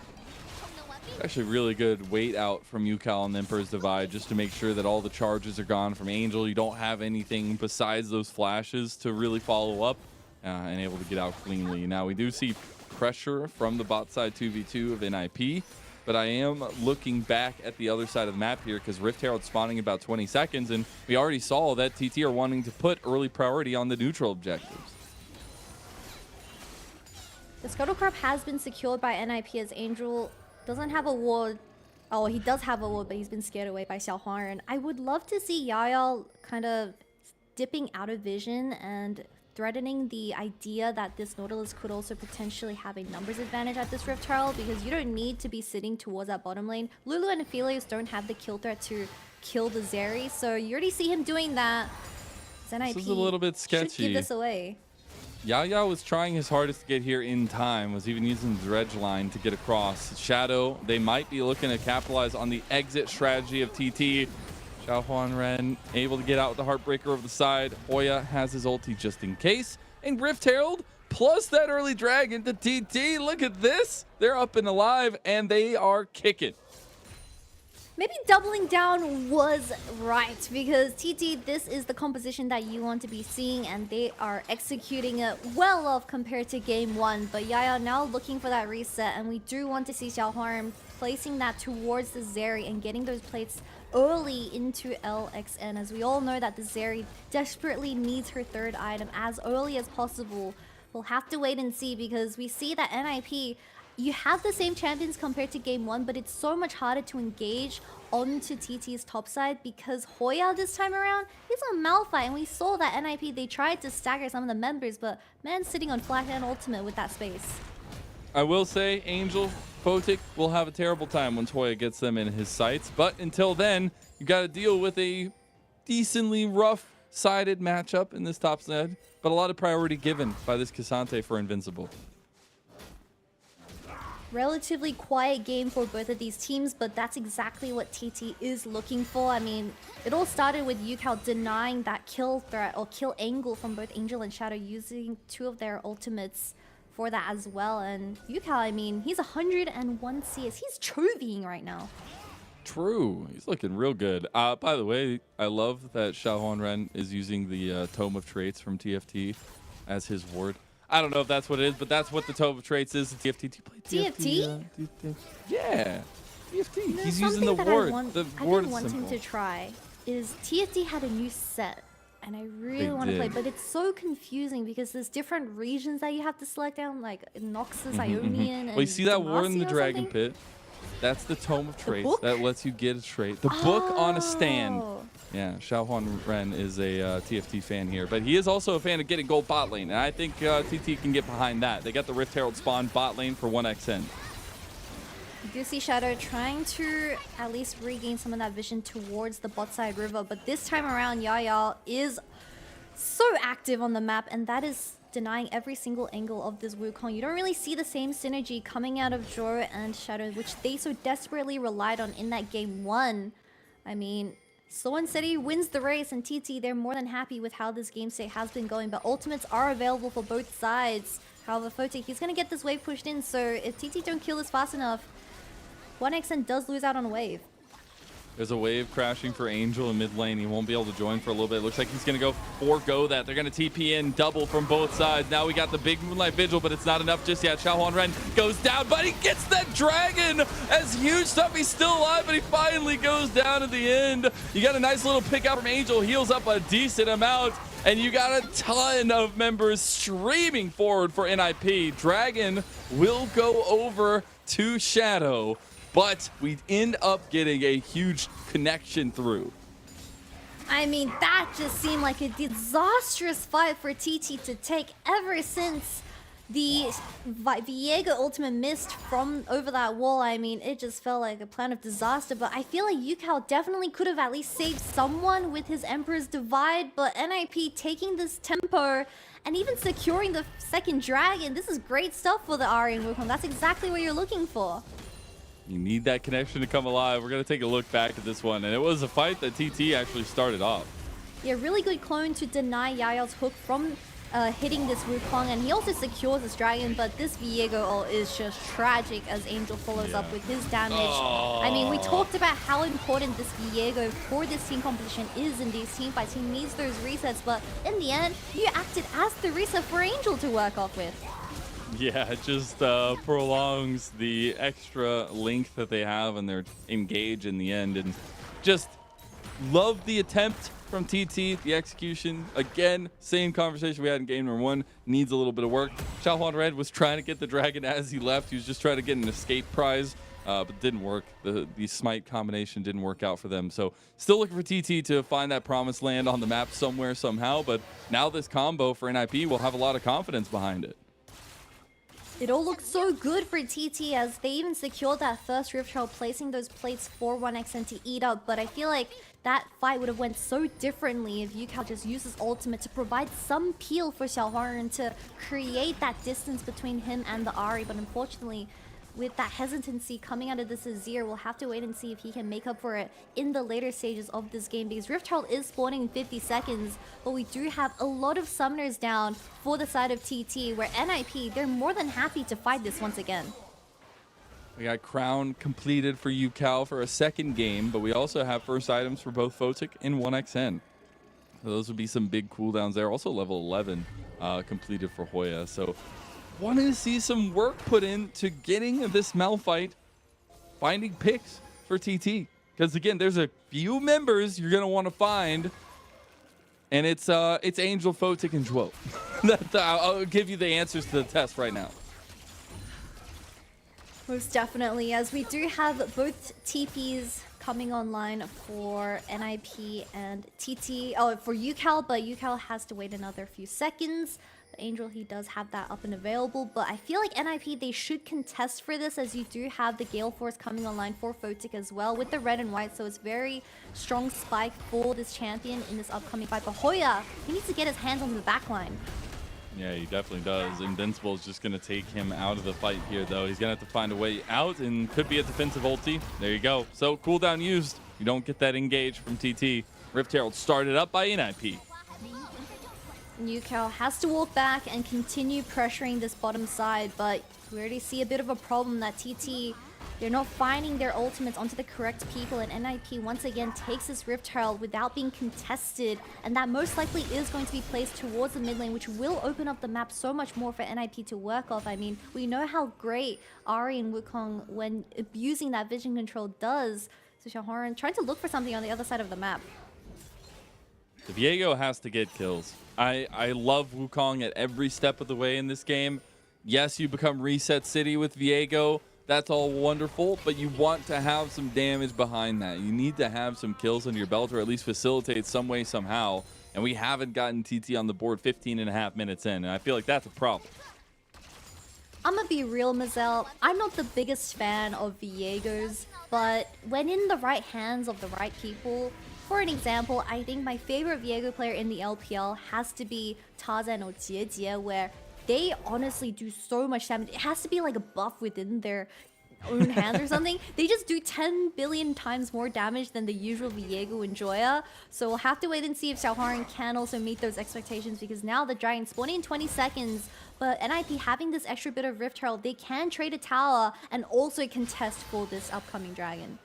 Actually really good wait out from Yukao on the Emperor's Divide just to make sure that all the charges are gone from Angel. You don't have anything besides those flashes to really follow up and able to get out cleanly. Now we do see pressure from the bot side 2v2 of NIP, but I am looking back at the other side of the map here because Rift Herald spawning in about 20 seconds, and we already saw that TT are wanting to put early priority on the neutral objectives. The Scuttlecrab has been secured by NIP as Angel doesn't have a ward. Oh, he does have a ward, but he's been scared away by Xiao Huan. I would love to see Yaya kind of dipping out of vision and threatening the idea that this Nautilus could also potentially have a numbers advantage at this Rift Herald, because you don't need to be sitting towards that bottom lane. Lulu and Aphelios don't have the kill threat to kill the Zeri, so you already see him doing that. NIP this is a little bit sketchy. Should give this away. Yaya was trying his hardest to get here in time, was even using the dredge line to get across. Shadow, they might be looking to capitalize on the exit strategy of TT. Xiao Huan Ren able to get out with the Heartbreaker over the side. Hoya has his ulti just in case. And Rift Herald plus that early drag into TT. Look at this. They're up and alive and they are kicking. Maybe doubling down was right, because TT, this is the composition that you want to be seeing, and they are executing it well off compared to game 1. But Yaya now looking for that reset, and we do want to see Xiao Huan placing that towards the Zeri and getting those plates early into LXN, as we all know that the Zeri desperately needs her 3rd item as early as possible. We'll have to wait and see, because we see that NIP, you have the same champions compared to game 1, but it's so much harder to engage onto TT's top side because Hoya this time around, he's on Malphite, and we saw that NIP, they tried to stagger some of the members, but man's sitting on flash and ultimate with that space. I will say Angel, Photic will have a terrible time when Hoya gets them in his sights, but until then, you got to deal with a decently rough-sided matchup in this top side, but a lot of priority given by this Cassante for Invincible. Relatively quiet game for both of these teams, but that's exactly what TT is looking for. I mean, it all started with Yukao denying that kill threat or kill angle from both Angel and Shadow, using 2 of their ultimates for that as well. And Yukao, I mean, he's 101 CS. He's chovying right now. True. He's looking real good. By the way, I love that Xiao Huan Ren is using the Tome of Traits from TFT as his ward. I don't know if that's what it is, but that's what the Tome of Traits is. TFT. Do you play TFT? Yeah. TFT. No, he's using the ward. I've been wanting to try is TFT had a new set, and I really want to play, but it's so confusing because there's different regions that you have to select down, like Noxus, Ionian, and well, you see that ward in the Demacia or Dragon something? Pit? That's the Tome of Traits. book? That lets you get a trait. The book on a stand. Yeah, Xiao Huan Ren is a TFT fan here, but he is also a fan of getting gold bot lane, and I think TT can get behind that. They got the Rift Herald spawn bot lane for 1xN. You do see Shadow trying to at least regain some of that vision towards the bot side river, but this time around Yaya is so active on the map, and that is denying every single angle of this Wukong. You don't really see the same synergy coming out of Joro and Shadow, which they so desperately relied on in that game 1. I mean, Sloan City wins the race, and TT, they're more than happy with how this game state has been going, but ultimates are available for both sides. However, Photic, he's going to get this wave pushed in, so if TT don't kill this fast enough, 1xN does lose out on a wave. There's a wave crashing for Angel in mid lane. He won't be able to join for a little bit. Looks like he's going to go forego that. They're going to TP in double from both sides. Now we got the big Moonlight Vigil, but it's not enough just yet. Xiao Huan Ren goes down, but he gets that dragon as huge stuff. He's still alive, but he finally goes down at the end. You got a nice little pick out from Angel. Heals up a decent amount. And you got a ton of members streaming forward for NIP. Dragon will go over to Shadow, but we end up getting a huge connection through. I mean, that just seemed like a disastrous fight for TT to take ever since the Viego ultimate missed from over that wall. I mean, it just felt like a plan of disaster, but I feel like Yukao definitely could have at least saved someone with his Emperor's Divide, but NIP taking this tempo and even securing the second dragon, this is great stuff for the Ari and Wukong. That's exactly what you're looking for. You need that connection to come alive. We're going to take a look back at this one, and it was a fight that TT actually started off. Yeah, really good clone to deny Yayao's hook from hitting this Wukong, and he also secures this dragon, but this Viego ult is just tragic as Angel follows up with his damage. I mean, we talked about how important this Viego for this team composition is in these team fights. He needs those resets, but in the end, you acted as the reset for Angel to work off with. Yeah, it just prolongs the extra length that they have and their engage in the end, and just love the attempt from TT. The execution, again, same conversation we had in game number 1, needs a little bit of work. Xiaohuan Red was trying to get the dragon as he left. He was just trying to get an escape prize, but didn't work. The smite combination didn't work out for them. So still looking for TT to find that promised land on the map somewhere, somehow. But now this combo for NIP will have a lot of confidence behind it. It all looks so good for TT as they even secured that first Rift Herald, placing those plates for 1xN to eat up. But I feel like that fight would have went so differently if Yukao just uses ultimate to provide some peel for Xiaohuan to create that distance between him and the Ari. But unfortunately, with that hesitancy coming out of this Azir, we'll have to wait and see if he can make up for it in the later stages of this game, because Rift Herald is spawning in 50 seconds, but we do have a lot of summoners down for the side of TT, where NIP, they're more than happy to fight this once again. We got Crown completed for Yukao for a second game, but we also have first items for both Photic and 1xN. So those would be some big cooldowns there. Also level 11 completed for Hoya. So wanted to see some work put into getting this Malphite, finding picks for TT. Because again, there's a few members you're gonna want to find, and it's Angel, Photic, and Zhuo. I'll give you the answers to the test right now. Most definitely, as we do have both TPs coming online for NIP and TT, for Yukao, but Yukao has to wait another few seconds. The Angel, he does have that up and available, but I feel like NIP, they should contest for this, as you do have the Gale Force coming online for Photic as well with the red and white, so it's very strong spike for this champion in this upcoming fight. But Hoya, he needs to get his hands on the backline. Yeah, he definitely does. Invincible is just going to take him out of the fight here, though. He's going to have to find a way out, and could be a defensive ulti. There you go. So, cooldown used. You don't get that engage from TT. Rift Herald started up by NIP. Yukao has to walk back and continue pressuring this bottom side, but we already see a bit of a problem that TT, they're not finding their ultimates onto the correct people, and NIP once again takes this Rift Herald without being contested, and that most likely is going to be placed towards the mid lane, which will open up the map so much more for NIP to work off. I mean, we know how great Ari and Wukong, when abusing that vision control, does. So Xiaohuan trying to look for something on the other side of the map. The Viego has to get kills. I love Wukong at every step of the way in this game. Yes, you become Reset City with Viego. That's all wonderful, but you want to have some damage behind that. You need to have some kills under your belt, or at least facilitate some way, somehow. And we haven't gotten TT on the board 15.5 minutes in, and I feel like that's a problem. I'm gonna be real, Mazel. I'm not the biggest fan of Viegos, but when in the right hands of the right people, for an example, I think my favorite Viego player in the LPL has to be Tarzan or JDG, where they honestly do so much damage. It has to be like a buff within their own hands or something. They just do 10 billion times more damage than the usual Viego and Joya. So we'll have to wait and see if Xiaohuan can also meet those expectations, because now the Dragon spawning in 20 seconds, but NIP having this extra bit of Rift Herald, they can trade a tower and also contest for this upcoming Dragon.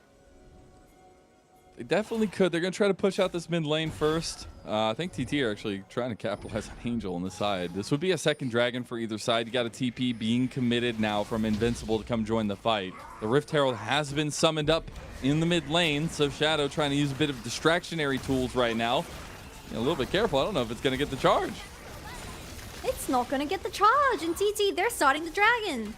They definitely could. They're going to try to push out this mid lane first. I think TT are actually trying to capitalize on Angel on the side. This would be a second dragon for either side. You got a TP being committed now from Invincible to come join the fight. The Rift Herald has been summoned up in the mid lane, so Shadow trying to use a bit of distractionary tools right now. A little bit careful. I don't know if it's going to get the charge. It's not going to get the charge. And TT, they're starting the dragon.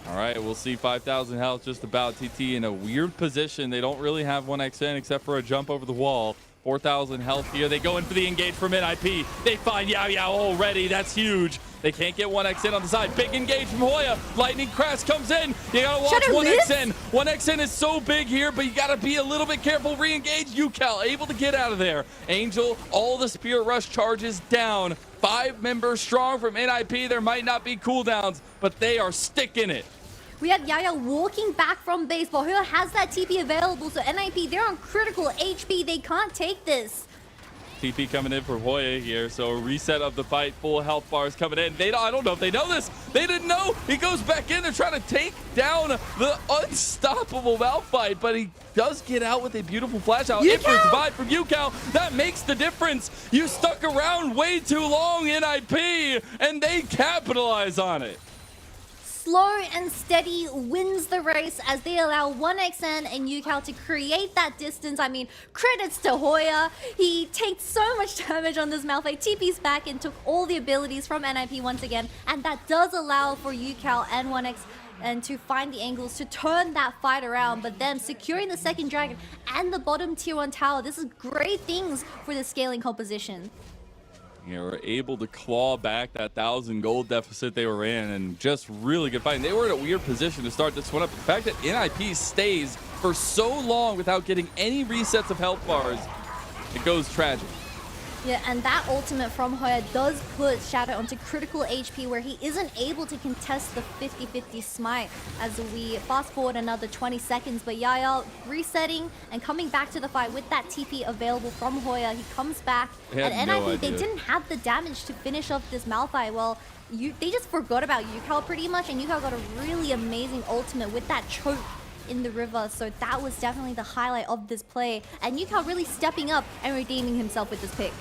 All right, we'll see 5,000 health just about. TT in a weird position. They don't really have 1xn except for a jump over the wall. 4,000 health here. They go in for the engage from NIP. They find Yao Yao already. That's huge. They can't get 1xn on the side. Big engage from Hoya. Lightning Crash comes in. You gotta watch 1xn. 1xn is so big here, but you gotta be a little bit careful. Re-engage. UCal able to get out of there. Angel, all the Spirit Rush charges down. 5 members strong from NIP. There might not be cooldowns, but they are sticking it. We have Yaya walking back from base, but Hoya has that TP available, so NIP, they're on critical HP. They can't take this. TP coming in for Hoya here, so a reset of the fight. Full health bars coming in. I don't know if they know this. They didn't know. He goes back in. They're trying to take down the unstoppable Malphite, but he does get out with a beautiful flash out. Inference divide from UCal. That makes the difference. You stuck around way too long, NIP, and they capitalize on it. Slow and steady wins the race as they allow 1xn and UCal to create that distance. I mean, credits to Hoya. He takes so much damage on this Malphite. TP's back and took all the abilities from NIP once again. And that does allow for UCal and 1xn to find the angles to turn that fight around. But then securing the second dragon and the bottom tier 1 tower. This is great things for the scaling composition. Yeah, we're able to claw back that 1,000 gold deficit they were in, and just really good fighting. They were in a weird position to start this one up. The fact that NIP stays for so long without getting any resets of health bars, it goes tragic. Yeah, and that ultimate from Hoya does put Shadow onto critical HP where he isn't able to contest the 50-50 smite as we fast forward another 20 seconds. But Yaya resetting and coming back to the fight with that TP available from Hoya. He comes back, and NIP, they didn't have the damage to finish off this Malphite. Well, they just forgot about UCal pretty much, and UCal got a really amazing ultimate with that choke in the river, so that was definitely the highlight of this play, and UCal really stepping up and redeeming himself with this pick.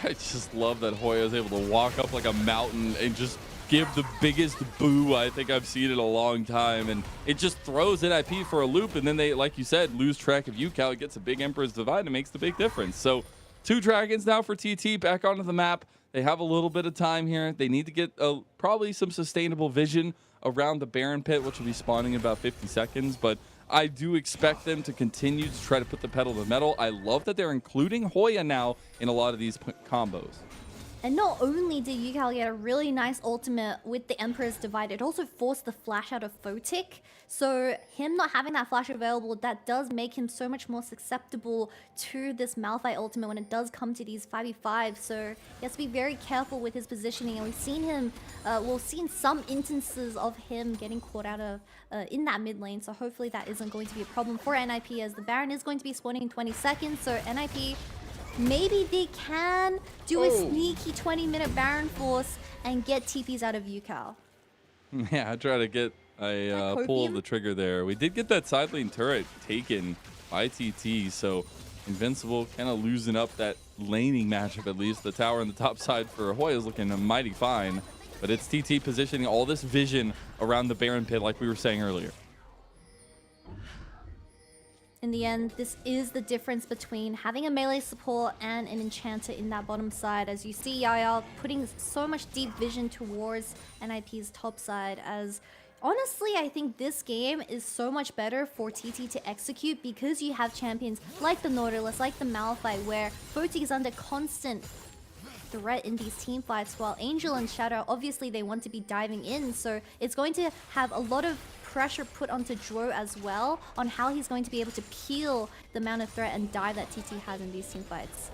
I just love that Hoya is able to walk up like a mountain and just give the biggest boo I think I've seen in a long time, and it just throws NIP for a loop, and then they, like you said, lose track of UCal. It gets a big Emperor's Divide and makes the big difference. So 2 dragons now for TT back onto the map. They have a little bit of time here. They need to get probably some sustainable vision around the Baron Pit, which will be spawning in about 50 seconds, but I do expect them to continue to try to put the pedal to the metal. I love that they're including Hoya now in a lot of these combos. And not only did UCal get a really nice ultimate with the Emperor's Divide, it also forced the flash out of Photic. So him not having that flash available, that does make him so much more susceptible to this Malphite ultimate when it does come to these 5v5. So he has to be very careful with his positioning. And we've seen him, we've seen some instances of him getting caught out of in that mid lane. So hopefully that isn't going to be a problem for NIP, as the Baron is going to be spawning in 20 seconds. So NIP, maybe they can do a sneaky 20-minute Baron Force and get TPs out of UCal. Yeah, I try to get a pull of the trigger there. We did get that side lane turret taken by TT, so Invincible kind of losing up that laning matchup at least. The tower on the top side for Hoya is looking mighty fine, but it's TT positioning all this vision around the Baron Pit like we were saying earlier. In the end, this is the difference between having a melee support and an enchanter in that bottom side. As you see Yaya putting so much deep vision towards NIP's top side, as honestly, I think this game is so much better for TT to execute because you have champions like the Nautilus, like the Malphite, where Photic is under constant threat in these team fights, while Angel and Shadow, obviously they want to be diving in, so it's going to have a lot of pressure put onto Dro as well on how he's going to be able to peel the amount of threat and dive that TT has in these team fights.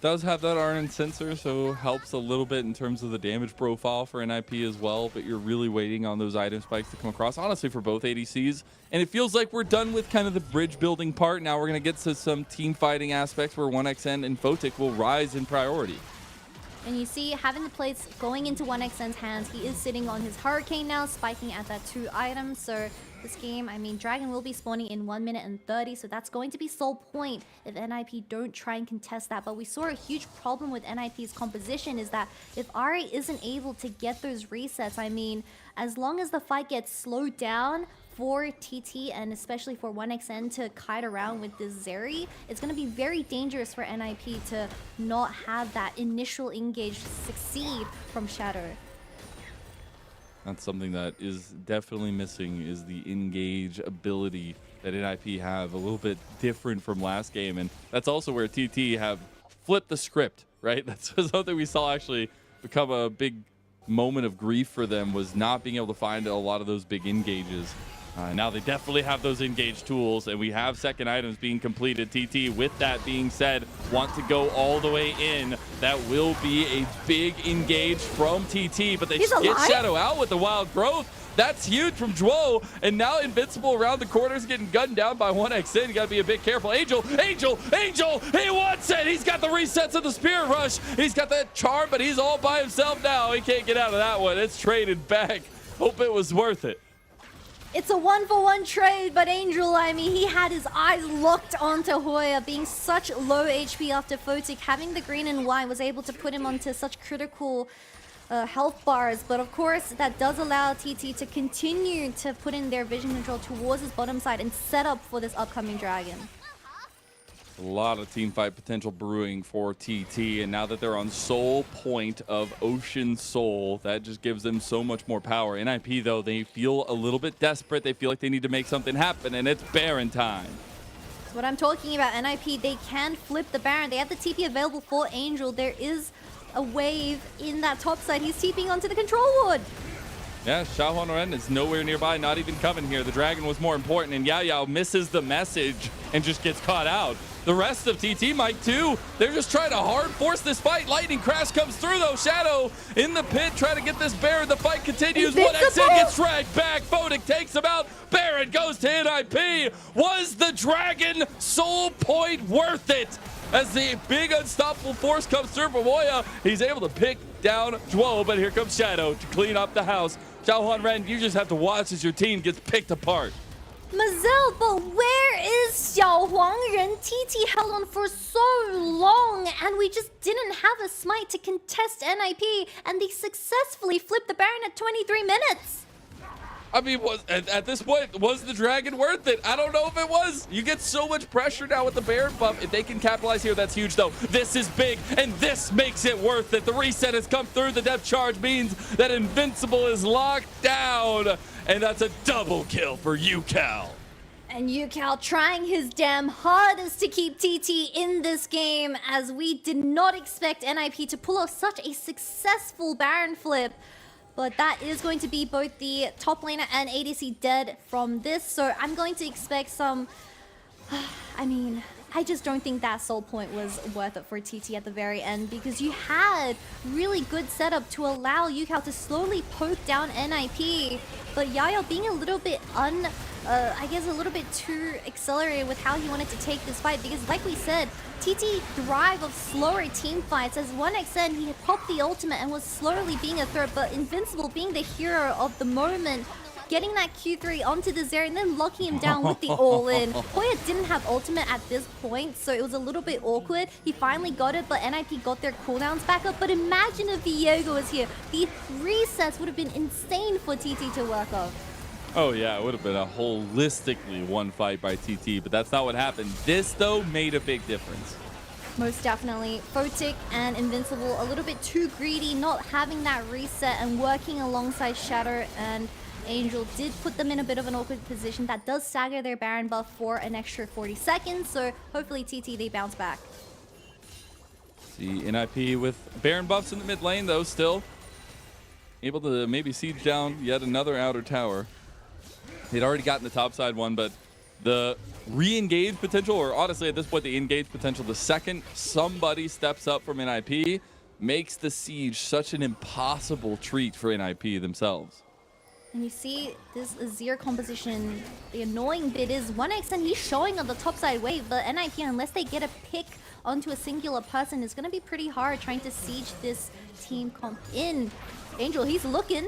Does have that RN sensor, so helps a little bit in terms of the damage profile for NIP as well, but you're really waiting on those item spikes to come across, honestly, for both ADCs. And it feels like we're done with kind of the bridge building part. Now we're going to get to some team fighting aspects where 1xn and Photic will rise in priority. And you see, having the plates going into 1xn's hands, he is sitting on his Hurricane now, spiking at that 2 items. So this game, I mean, Dragon will be spawning in 1 minute and 30, so that's going to be sole point if NIP don't try and contest that. But we saw a huge problem with NIP's composition is that if Ari isn't able to get those resets, I mean, as long as the fight gets slowed down for TT and especially for 1xN to kite around with this Zeri, it's going to be very dangerous for NIP to not have that initial engage succeed from Shadow. That's something that is definitely missing, is the engage ability that NIP have, a little bit different from last game. And that's also where TT have flipped the script, right? That's something we saw actually become a big moment of grief for them, was not being able to find a lot of those big engages. Now they definitely have those engage tools, and we have second items being completed. TT, with that being said, want to go all the way in. That will be a big engage from TT, but they get Shadow out with the wild growth. That's huge from Duo, and now Invincible around the corners getting gunned down by 1xN. You gotta be a bit careful. Angel, he wants it! He's got the resets of the Spirit Rush. He's got that charm, but he's all by himself now. He can't get out of that one. It's traded back. Hope it was worth it. It's a 1-for-1 trade, but Angel, I mean, he had his eyes locked onto Hoya, being such low HP after Photic. Having the green and white was able to put him onto such critical health bars, but of course that does allow TT to continue to put in their vision control towards his bottom side and set up for this upcoming dragon. A lot of team fight potential brewing for TT, and now that they're on Soul Point of Ocean Soul, that just gives them so much more power. NIP, though, they feel a little bit desperate. They feel like they need to make something happen, and it's Baron time. That's what I'm talking about. NIP, they can flip the Baron. They have the TP available for Angel. There is a wave in that top side. He's TPing onto the control ward. Yeah, Xiaohuan Ren is nowhere nearby, not even coming here. The dragon was more important, and Yao Yao misses the message and just gets caught out. The rest of TT might too. They're just trying to hard force this fight. Lightning Crash comes through though. Shadow in the pit trying to get this Baron. The fight continues. 1xN gets dragged back. Photic takes him out. Baron goes to NIP. Was the dragon Soul Point worth it? As the big unstoppable force comes through from Hoya, he's able to pick down Duo, but here comes Shadow to clean up the house. Xiaohuan Ren, you just have to watch as your team gets picked apart. Mazel, but where is Xiao Huangren? TT held on for so long, and we just didn't have a smite to contest NIP, and they successfully flipped the Baron at 23 minutes. I mean, at this point, was the dragon worth it? I don't know if it was. You get so much pressure now with the Baron buff. If they can capitalize here, that's huge, though. This is big, and this makes it worth it. The reset has come through. The depth charge means that Invincible is locked down, and that's a double kill for Yucal. And Yucal trying his damn hardest to keep TT in this game, as we did not expect NIP to pull off such a successful Baron flip. But that is going to be both the top laner and ADC dead from this. So I'm going to expect some... I mean, I just don't think that Soul Point was worth it for TT at the very end, because you had really good setup to allow Yucal to slowly poke down NIP. But Yao being a little bit I guess a little bit too accelerated with how he wanted to take this fight, because like we said, TT thrive of slower team fights. As 1xN, he had popped the ultimate and was slowly being a threat, but Invincible being the hero of the moment, getting that Q3 onto the Zeri and then locking him down with the all-in. Hoya didn't have ultimate at this point, so it was a little bit awkward. He finally got it, but NIP got their cooldowns back up. But imagine if Viego was here. The resets would have been insane for TT to work off. Oh yeah, it would have been a holistically one fight by TT, but that's not what happened. This, though, made a big difference. Most definitely. Photic and Invincible a little bit too greedy, not having that reset and working alongside Shadow and Angel did put them in a bit of an awkward position. That does stagger their Baron buff for an extra 40 seconds, so hopefully TT, they bounce back. See NIP with Baron buffs in the mid lane, though, still able to maybe siege down yet another outer tower. They'd already gotten the top side one, but the re-engage potential, or honestly at this point the engage potential, the second somebody steps up from NIP, makes the siege such an impossible treat for NIP themselves. And you see this Azir composition, the annoying bit is 1xN, he's showing on the top side wave, but NIP, unless they get a pick onto a singular person, it's going to be pretty hard trying to siege this team comp in. Angel, he's looking.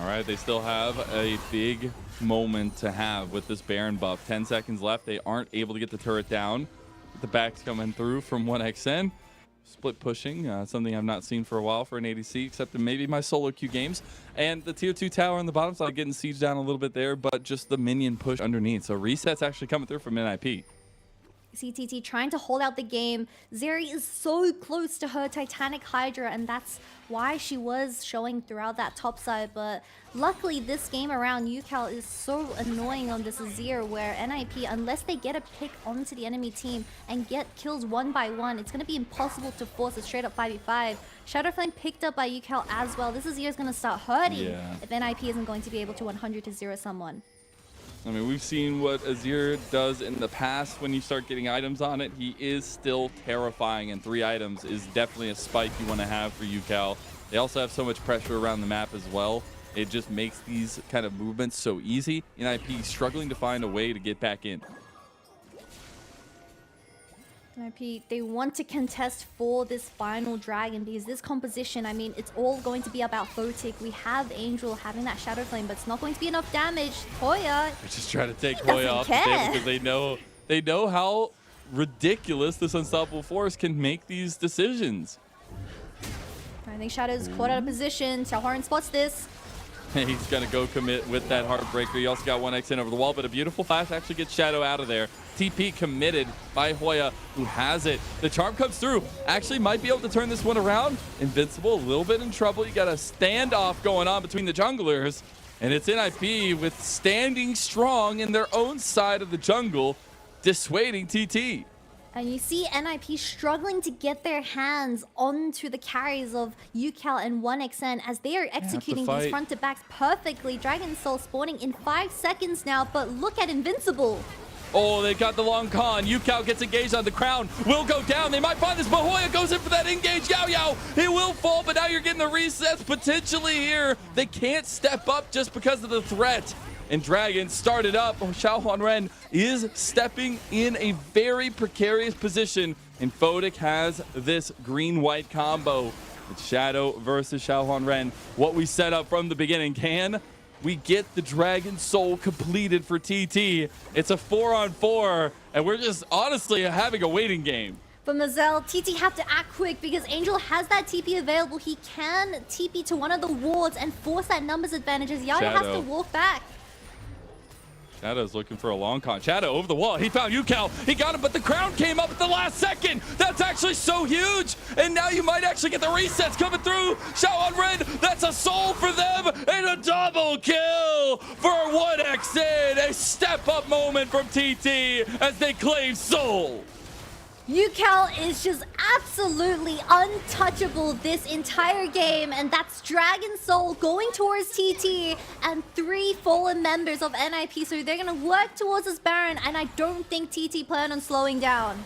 All right, they still have a big moment to have with this Baron buff. 10 seconds left. They aren't able to get the turret down. The backs coming through from 1xN. split pushing, something I've not seen for a while for an ADC, except in maybe my solo queue games. And the tier 2 tower on the bottom side getting sieged down a little bit there, but just the minion push underneath. So resets actually coming through from NIP. CTT trying to hold out the game. Zeri is so close to her Titanic Hydra, and that's why she was showing throughout that top side. But luckily, this game around UCal is so annoying on this Azir, where NIP, unless they get a pick onto the enemy team and get kills one by one, it's going to be impossible to force a straight up 5v5. Shadowflame picked up by UCal as well. This Azir is going to start hurting if NIP isn't going to be able to 100-0 someone. I mean, we've seen what Azir does in the past when you start getting items on it. He is still terrifying, and 3 items is definitely a spike you want to have for UCal. They also have so much pressure around the map as well. It just makes these kind of movements so easy. NIP struggling to find a way to get back in. NIP, they want to contest for this final dragon because this composition, I mean, it's all going to be about Photic. We have Angel having that Shadow Flame, but it's not going to be enough damage. Hoya, They're just trying to take Hoya off the table because they know how ridiculous this unstoppable force can make these decisions. I think Shadow's caught out of position. Xiaohuan spots this. He's going to go commit with that Heartbreaker. He also got 1x in over the wall, but a beautiful flash actually gets Shadow out of there. TP committed by Hoya, who has it. The charm comes through. Actually might be able to turn this one around. Invincible, a little bit in trouble. You got a standoff going on between the junglers, and it's NIP with standing strong in their own side of the jungle, dissuading TT. And you see NIP struggling to get their hands onto the carries of UCal and 1xN as they are executing these front to backs perfectly. Dragon Soul spawning in 5 seconds now, but look at Invincible. Oh, they got the long con. UCal gets engaged on the crown. Will go down. They might find this. Mahoya goes in for that engage. Yao Yao. He will fall, but now you're getting the resets potentially here. They can't step up just because of the threat. And Dragon started up. Xiaohuan Ren is stepping in a very precarious position. And Photic has this green-white combo. It's Shadow versus Xiaohuan Ren. What we set up from the beginning. Can we get the Dragon Soul completed for TT? It's a 4-on-4, and we're just honestly having a waiting game. But Mazel, TT have to act quick because Angel has that TP available. He can TP to one of the wards and force that numbers advantage as Yaya has to walk back. Shadow's looking for a long con. Shadow over the wall. He found UCal. He got him, but the crown came up at the last second. That's actually so huge. And now you might actually get the resets coming through. Xiaohuan Ren, that's a soul for them. And a double kill for 1xN. A step-up moment from TT as they claim soul. UCal is just absolutely untouchable this entire game, and that's Dragon Soul going towards TT and 3 fallen members of NIP, so they're going to work towards this Baron, and I don't think TT plan on slowing down.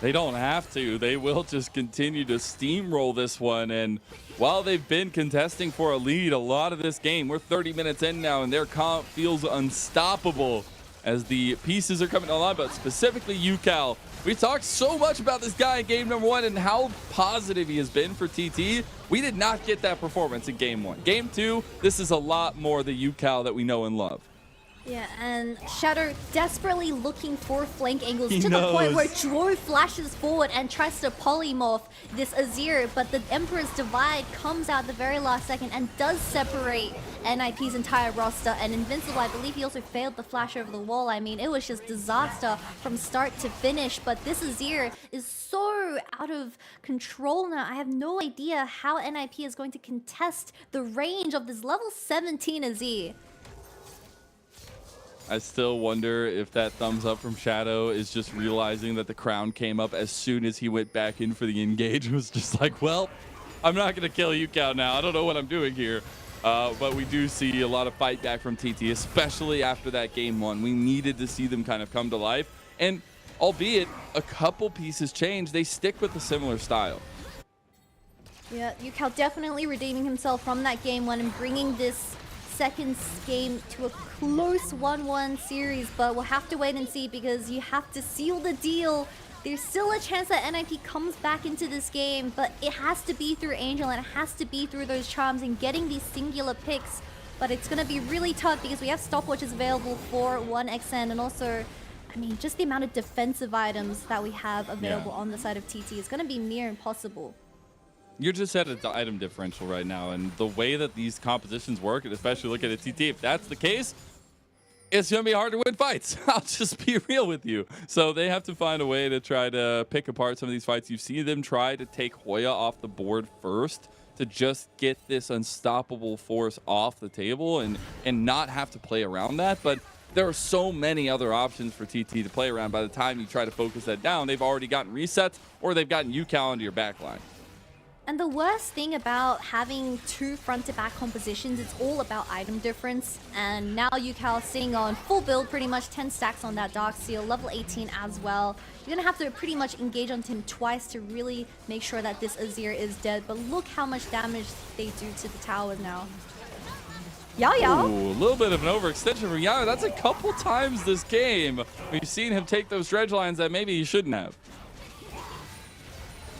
They don't have to. They will just continue to steamroll this one, and while they've been contesting for a lead a lot of this game, we're 30 minutes in now, and their comp feels unstoppable as the pieces are coming online, but specifically UCal. We talked so much about this guy in game number 1 and how positive he has been for TT. We did not get that performance in game 1. Game 2, this is a lot more the UCal that we know and love. Yeah, and Shadow desperately looking for flank angles to the point where Drow flashes forward and tries to polymorph this Azir, but the Emperor's Divide comes out at the very last second and does separate NIP's entire roster. And Invincible, I believe he also failed the flash over the wall. I mean, it was just disaster from start to finish, but this Azir is so out of control now. I have no idea how NIP is going to contest the range of this level 17 Azir. I still wonder if that thumbs up from Shadow is just realizing that the crown came up as soon as he went back in for the engage. It was just like, well, I'm not going to kill UCal now. I don't know what I'm doing here. But we do see a lot of fight back from TT, especially after that game 1. We needed to see them kind of come to life. And albeit a couple pieces change, they stick with a similar style. Yeah, UCal definitely redeeming himself from that game 1 and bringing this second game to a close 1-1 series, but we'll have to wait and see because you have to seal the deal. There's still a chance that NIP comes back into this game, but it has to be through Angel and it has to be through those charms and getting these singular picks. But it's going to be really tough because we have stopwatches available for 1xN, and also I mean, just the amount of defensive items that we have available on the side of TT is going to be near impossible. You're just at an item differential right now, and the way that these compositions work, and especially look at a TT, if that's the case, it's going to be hard to win fights. I'll just be real with you. So they have to find a way to try to pick apart some of these fights. You see them try to take Hoya off the board first to just get this unstoppable force off the table and not have to play around that. But there are so many other options for TT to play around. By the time you try to focus that down, they've already gotten resets or they've gotten UCal into your backline. And the worst thing about having two front-to-back compositions, it's all about item difference. And now UCal sitting on full build, pretty much 10 stacks on that Dark Seal, level 18 as well. You're going to have to pretty much engage on him twice to really make sure that this Azir is dead. But look how much damage they do to the towers now. Yao. Ooh, a little bit of an overextension for Yao. That's a couple times this game we've seen him take those dredge lines that maybe he shouldn't have.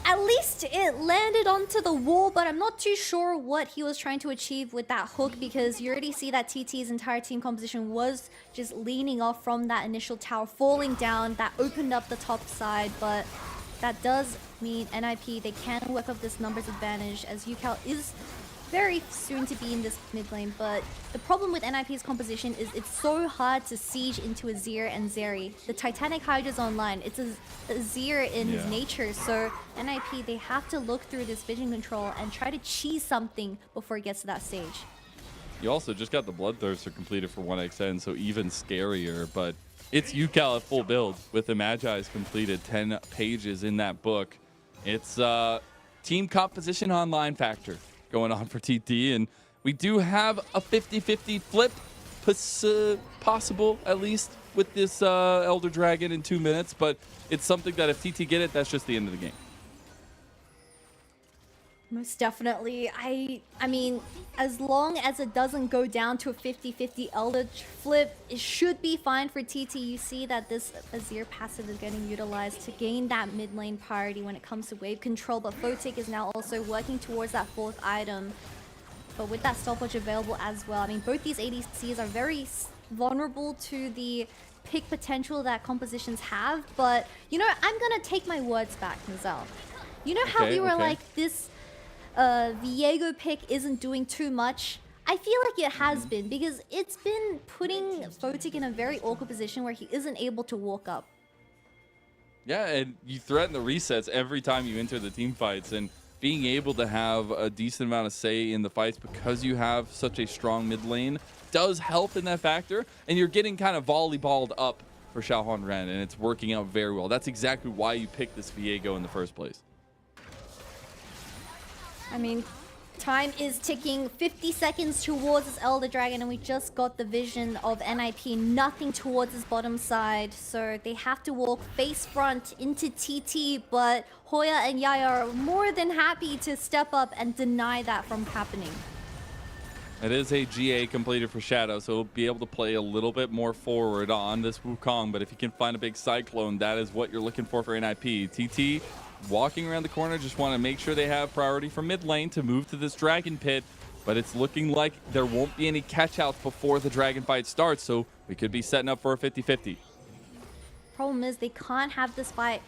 At least it landed onto the wall, but I'm not too sure what he was trying to achieve with that hook, because you already see that TT's entire team composition was just leaning off from that initial tower, falling down. That opened up the top side, but that does mean NIP, they can work up this numbers advantage, as UCal is very soon to be in this mid lane. But the problem with NIP's composition is it's so hard to siege into Azir and Zeri. The Titanic Hydra's online. It's Azir in his nature, so NIP, they have to look through this vision control and try to cheese something before it gets to that stage. You also just got the Bloodthirster completed for 1xn, so even scarier, but it's UCal at full build with the Magi's completed 10 pages in that book. It's team composition online factor going on for TT, and we do have a 50-50 flip possible, at least with this Elder Dragon in 2 minutes, but it's something that if TT get it, that's just the end of the game. Most definitely. I mean, as long as it doesn't go down to a 50-50 Eldritch flip, it should be fine for TT. You see that this Azir passive is getting utilized to gain that mid lane priority when it comes to wave control, but Photic is now also working towards that fourth item. But with that stopwatch available as well, I mean, both these ADCs are very vulnerable to the pick potential that compositions have, but, you know, I'm gonna take my words back, Nizal. You know how we were like, this Viego pick isn't doing too much? I feel like it has been, because it's been putting Photic in a very awkward position where he isn't able to walk up. Yeah, and you threaten the resets every time you enter the team fights, and being able to have a decent amount of say in the fights because you have such a strong mid lane does help in that factor, and you're getting kind of volleyballed up for Xiaohuan Ren, and it's working out very well. That's exactly why you picked this Viego in the first place. I mean, time is ticking, 50 seconds towards this Elder Dragon, and we just got the vision of NIP, nothing towards his bottom side, so they have to walk face front into TT, but Hoya and Yaya are more than happy to step up and deny that from happening. It is a GA completed for Shadow, so he'll be able to play a little bit more forward on this Wukong, but if you can find a big Cyclone, that is what you're looking for NIP. TT walking around the corner, just want to make sure they have priority for mid lane to move to this Dragon Pit, but it's looking like there won't be any catch-outs before the Dragon fight starts, so we could be setting up for a 50-50. Problem is, they can't have this fight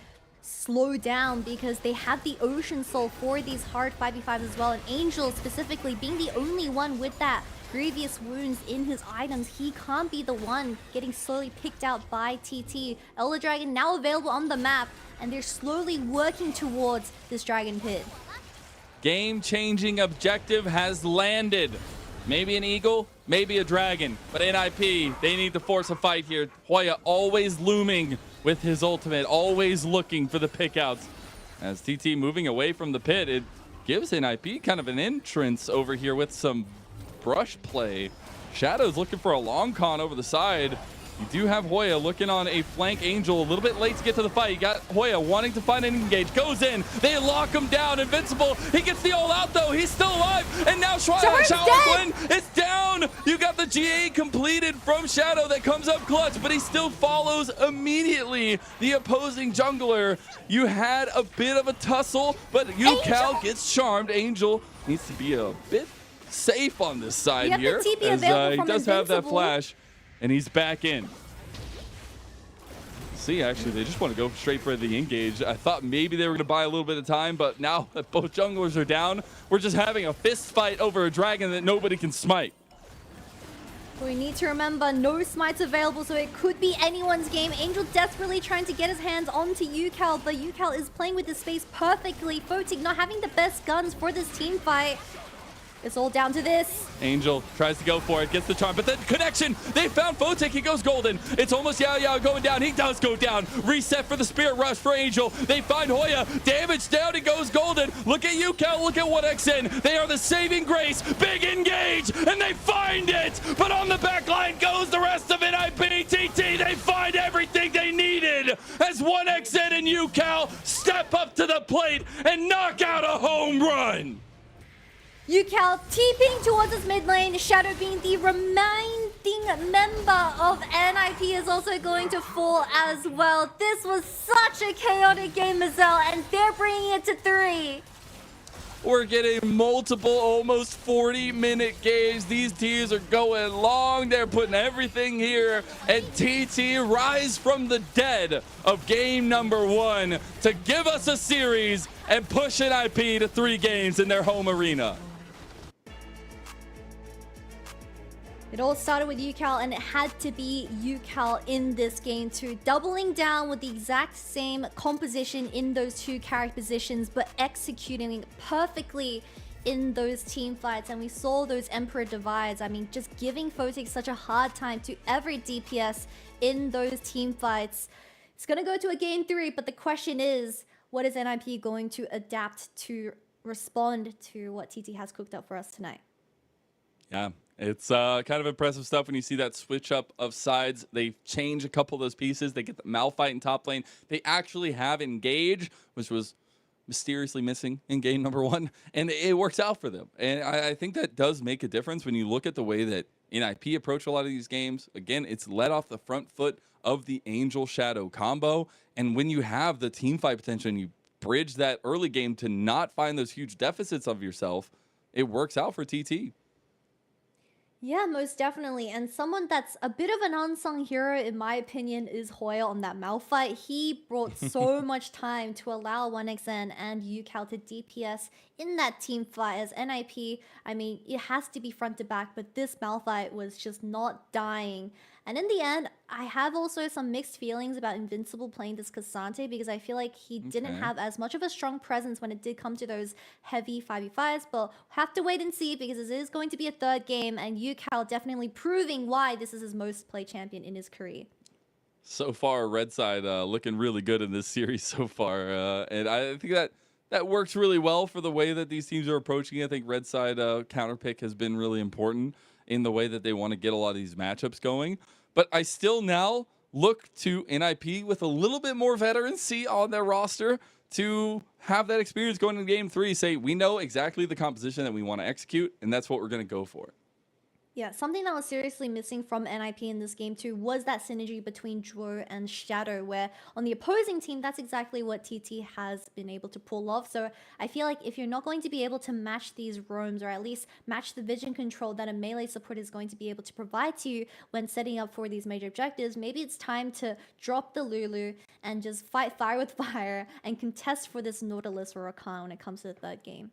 slow down because they have the Ocean Soul for these hard 5v5s as well, and Angel specifically being the only one with that grievous wounds in his items, he can't be the one getting slowly picked out by TT. Elder Dragon now available on the map, and they're slowly working towards this Dragon Pit. Game-changing objective has landed. Maybe an eagle, maybe a dragon, but NIP, they need to force a fight here. Hoya always looming with his ultimate, always looking for the pickouts. As TT moving away from the pit, it gives NIP kind of an entrance over here with some brush play. Shadow's looking for a long con over the side. You do have Hoya looking on a flank Angel, a little bit late to get to the fight. You got Hoya wanting to find an engage, goes in, they lock him down, invincible. He gets the ult out though, he's still alive, and now Xiaohuan is down. You got the GA completed from Shadow that comes up clutch, but he still follows immediately the opposing jungler. You had a bit of a tussle, but UCal gets charmed. Angel needs to be a bit safe on this side here, as he does have that flash. And he's back in. see, actually, they just want to go straight for the engage. I thought maybe they were going to buy a little bit of time, but now that both junglers are down, we're just having a fist fight over a dragon that nobody can smite. We need to remember, no smites available, so it could be anyone's game. Angel desperately trying to get his hands onto Yucal, but Yucal is playing with the space perfectly. Photic not having the best guns for this team fight. It's all down to this. Angel tries to go for it, gets the charm, but then connection. They found Photic, he goes golden. It's almost Yao Yao going down. He does go down. Reset for the Spirit Rush for Angel. They find Hoya. Damage down, he goes golden. Look at Yucal, look at 1xN. They are the saving grace. Big engage, and they find it. But on the back line goes the rest of NIP. TT, they find everything they needed as 1xN and Yucal step up to the plate and knock out a home run. Yucal TPing towards his mid lane. Shadow being the remaining member of NIP is also going to fall as well. This was such a chaotic game, Mazel, and they're bringing it to 3. We're getting multiple, almost 40-minute games. These teams are going long. They're putting everything here. And TT rise from the dead of game number 1 to give us a series and push NIP to 3 games in their home arena. It all started with Yucal, and it had to be Yucal in this game too. Doubling down with the exact same composition in those 2 character positions, but executing perfectly in those team fights. And we saw those Emperor divides. I mean, just giving Photic such a hard time to every DPS in those team fights. It's going to go to a game 3, but the question is, what is NIP going to adapt to respond to what TT has cooked up for us tonight? Yeah. It's kind of impressive stuff when you see that switch up of sides. They change a couple of those pieces. They get the Malphite in top lane. They actually have Engage, which was mysteriously missing in game number 1, and it works out for them. And I think that does make a difference when you look at the way that NIP approach a lot of these games. Again, it's led off the front foot of the Angel Shadow combo. And when you have the team fight potential and you bridge that early game to not find those huge deficits of yourself, it works out for TT. Yeah, most definitely. And someone that's a bit of an unsung hero, in my opinion, is Hoya on that Malphite. He brought so much time to allow 1xN and Yucal to DPS in that team fight as NIP. I mean, it has to be front to back, but this Malphite was just not dying. And in the end, I have also some mixed feelings about Invincible playing this Cassante, because I feel like he didn't have as much of a strong presence when it did come to those heavy 5v5s, but have to wait and see, because it is going to be a 3rd game, and Yucal definitely proving why this is his most played champion in his career. So far, Red Side looking really good in this series so far, and I think that works really well for the way that these teams are approaching it. I think Red Side counter pick has been really important in the way that they want to get a lot of these matchups going. But I still now look to NIP with a little bit more veterancy on their roster to have that experience going into game 3. Say, we know exactly the composition that we want to execute, and that's what we're going to go for. Yeah, something that was seriously missing from NIP in this game too was that synergy between Dro and Shadow, where on the opposing team, that's exactly what TT has been able to pull off. So I feel like if you're not going to be able to match these roams, or at least match the vision control that a melee support is going to be able to provide to you when setting up for these major objectives, maybe it's time to drop the Lulu and just fight fire with fire and contest for this Nautilus or Rakan when it comes to the 3rd game.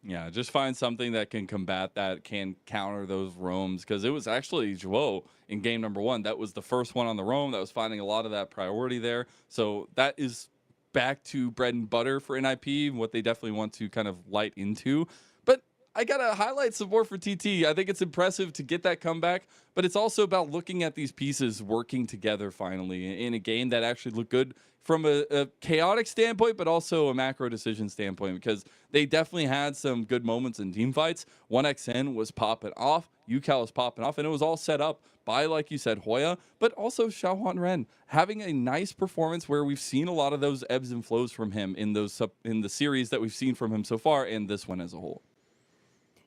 Yeah, just find something that can combat that, can counter those roams, because it was actually Zhuo in game number 1. That was the first one on the roam that was finding a lot of that priority there. So that is back to bread and butter for NIP, what they definitely want to kind of light into. But I got to highlight some more for TT. I think it's impressive to get that comeback, but it's also about looking at these pieces working together finally in a game that actually looked good from a chaotic standpoint, but also a macro decision standpoint, because they definitely had some good moments in team fights. 1xN was popping off, Yucal was popping off, and it was all set up by, like you said, Hoya, but also Xiaohuan Ren having a nice performance where we've seen a lot of those ebbs and flows from him in the series that we've seen from him so far, and this one as a whole.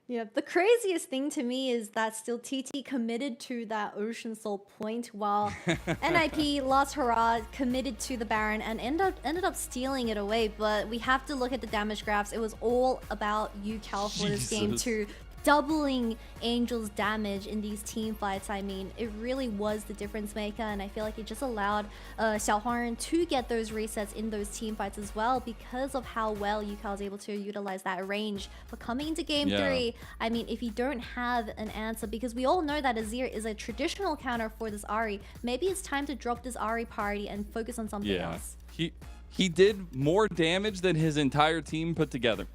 Yeah, the craziest thing to me is that still TT committed to that Ocean Soul point, while NIP, Last Hurrah, committed to the Baron and ended up stealing it away. But we have to look at the damage graphs. It was all about Yucal for this game to doubling Angel's damage in these team fights. I mean, it really was the difference maker, and I feel like it just allowed Xiao Huangren to get those resets in those team fights as well because of how well Yukao was able to utilize that range. But coming into game 3, I mean, if you don't have an answer, because we all know that Azir is a traditional counter for this Ahri, maybe it's time to drop this Ahri priority and focus on something else. He did more damage than his entire team put together.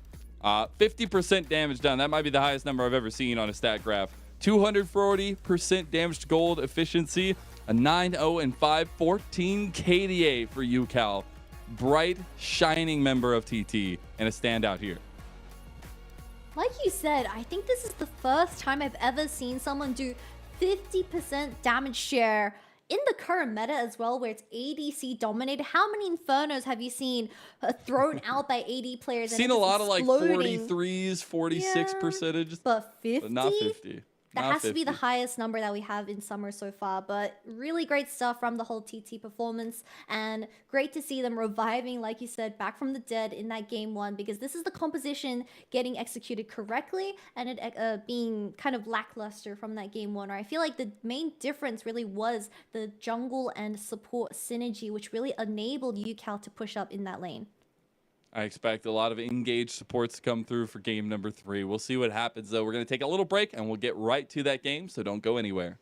50% damage done. That might be the highest number I've ever seen on a stat graph. 240% damage to gold efficiency. A 9-0 and 5-14 KDA for Yukao. Bright, shining member of TT and a standout here. Like you said, I think this is the first time I've ever seen someone do 50% damage share in the current meta as well, where it's ADC dominated. How many Infernos have you seen thrown out by AD players? Seen a lot of like 43s, 46 percentage, but 50? But not 50. That has to be the highest number that we have in summer so far, but really great stuff from the whole TT performance, and great to see them reviving, like you said, back from the dead in that game 1, because this is the composition getting executed correctly and it being kind of lackluster from that game 1. Or I feel like the main difference really was the jungle and support synergy, which really enabled Yukao to push up in that lane. I expect a lot of engaged supports to come through for game number 3. We'll see what happens, though. We're going to take a little break, and we'll get right to that game, so don't go anywhere.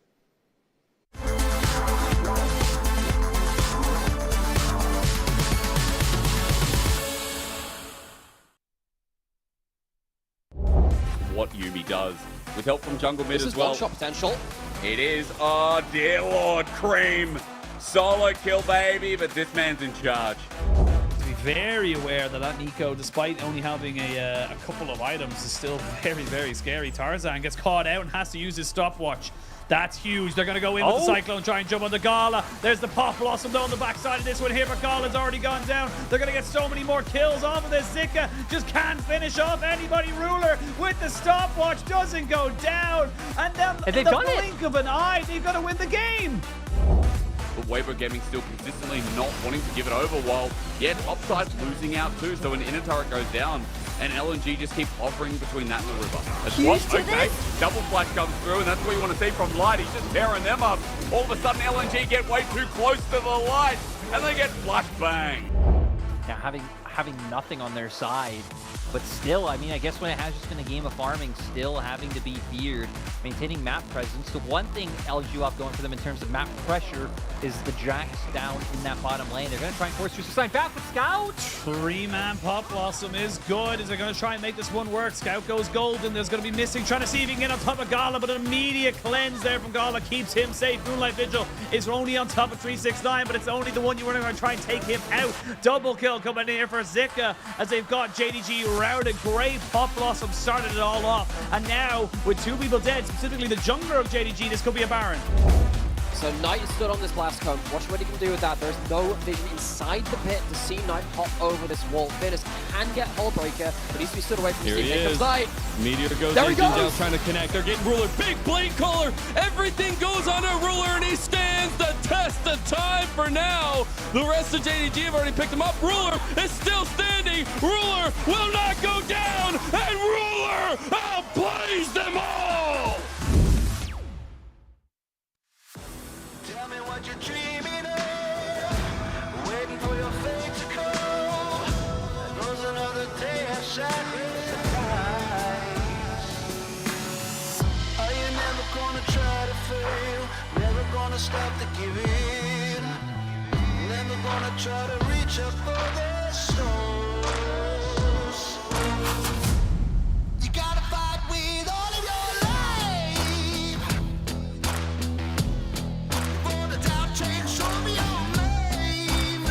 What Yuumi does, with help from jungle mid as well. One-shot potential. It is, oh dear Lord, Cream. Solo kill, baby, but this man's in charge. Very aware that Nico, despite only having a couple of items, is still very, very scary. Tarzan gets caught out and has to use his stopwatch. That's huge. They're going to go in with the Cyclone, try and jump on the Gala. There's the Pop Blossom though on the backside of this one here, but Gala's already gone down. They're going to get so many more kills off of this. Zika just can't finish off anybody. Ruler with the stopwatch doesn't go down. And then in the blink of an eye, they've got to win the game. But Weibo Gaming still consistently not wanting to give it over, while, yeah, topside's losing out too. So when inner turret goes down, and LNG just keep hovering between that and the river. That's what, okay, double flash comes through, and that's what you want to see from Light. He's just tearing them up. All of a sudden, LNG get way too close to the Light, and they get flash bang. Now having nothing on their side, but still, I mean, I guess when it has just been a game of farming, still having to be feared, maintaining map presence. The one thing LG have going for them in terms of map pressure is the Jax down in that bottom lane. They're going to try and force through Sign back with Scout. 3-man Pop Blossom is good. Is they're going to try and make this one work. Scout goes golden. There's going to be missing, trying to see if he can get on top of Gala, but an immediate cleanse there from Gala keeps him safe. Moonlight Vigil is only on top of 369, but it's only the one you were going to try and take him out. Double kill coming in here for Zika as they've got JDG routed. Great Pop Blossom started it all off, and now with 2 people dead, specifically the jungler of JDG, this could be a Baron. So Knight is stood on this blast cone. Watch what he can do with that. There's no vision inside the pit to see Knight hop over this wall. Venus can get Hullbreaker, but needs to be stood away from Here Steve. he Here is. comes Knight. Meteor goes there in, he goes. trying to connect. They're getting Ruler. Big blade caller. Everything goes on a Ruler, and he stands the test of time for now. The rest of JDG have already picked him up. Ruler is still standing. Ruler will not go down, and Ruler outplays them all. Tell me what you're dreaming of, waiting for your fate to come. There goes another day of sacrifice. Are you never gonna try to fail? Never gonna stop to give in? Never gonna try to reach up for the stars? You gotta fight with all of your life. For the doubt change, show me your name.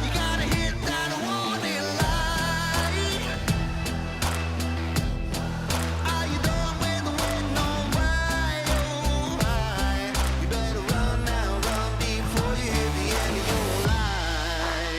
You gotta hit that warning light. Are you done with the waiting on right? Oh right. You better run now, run before you hit the end of your line.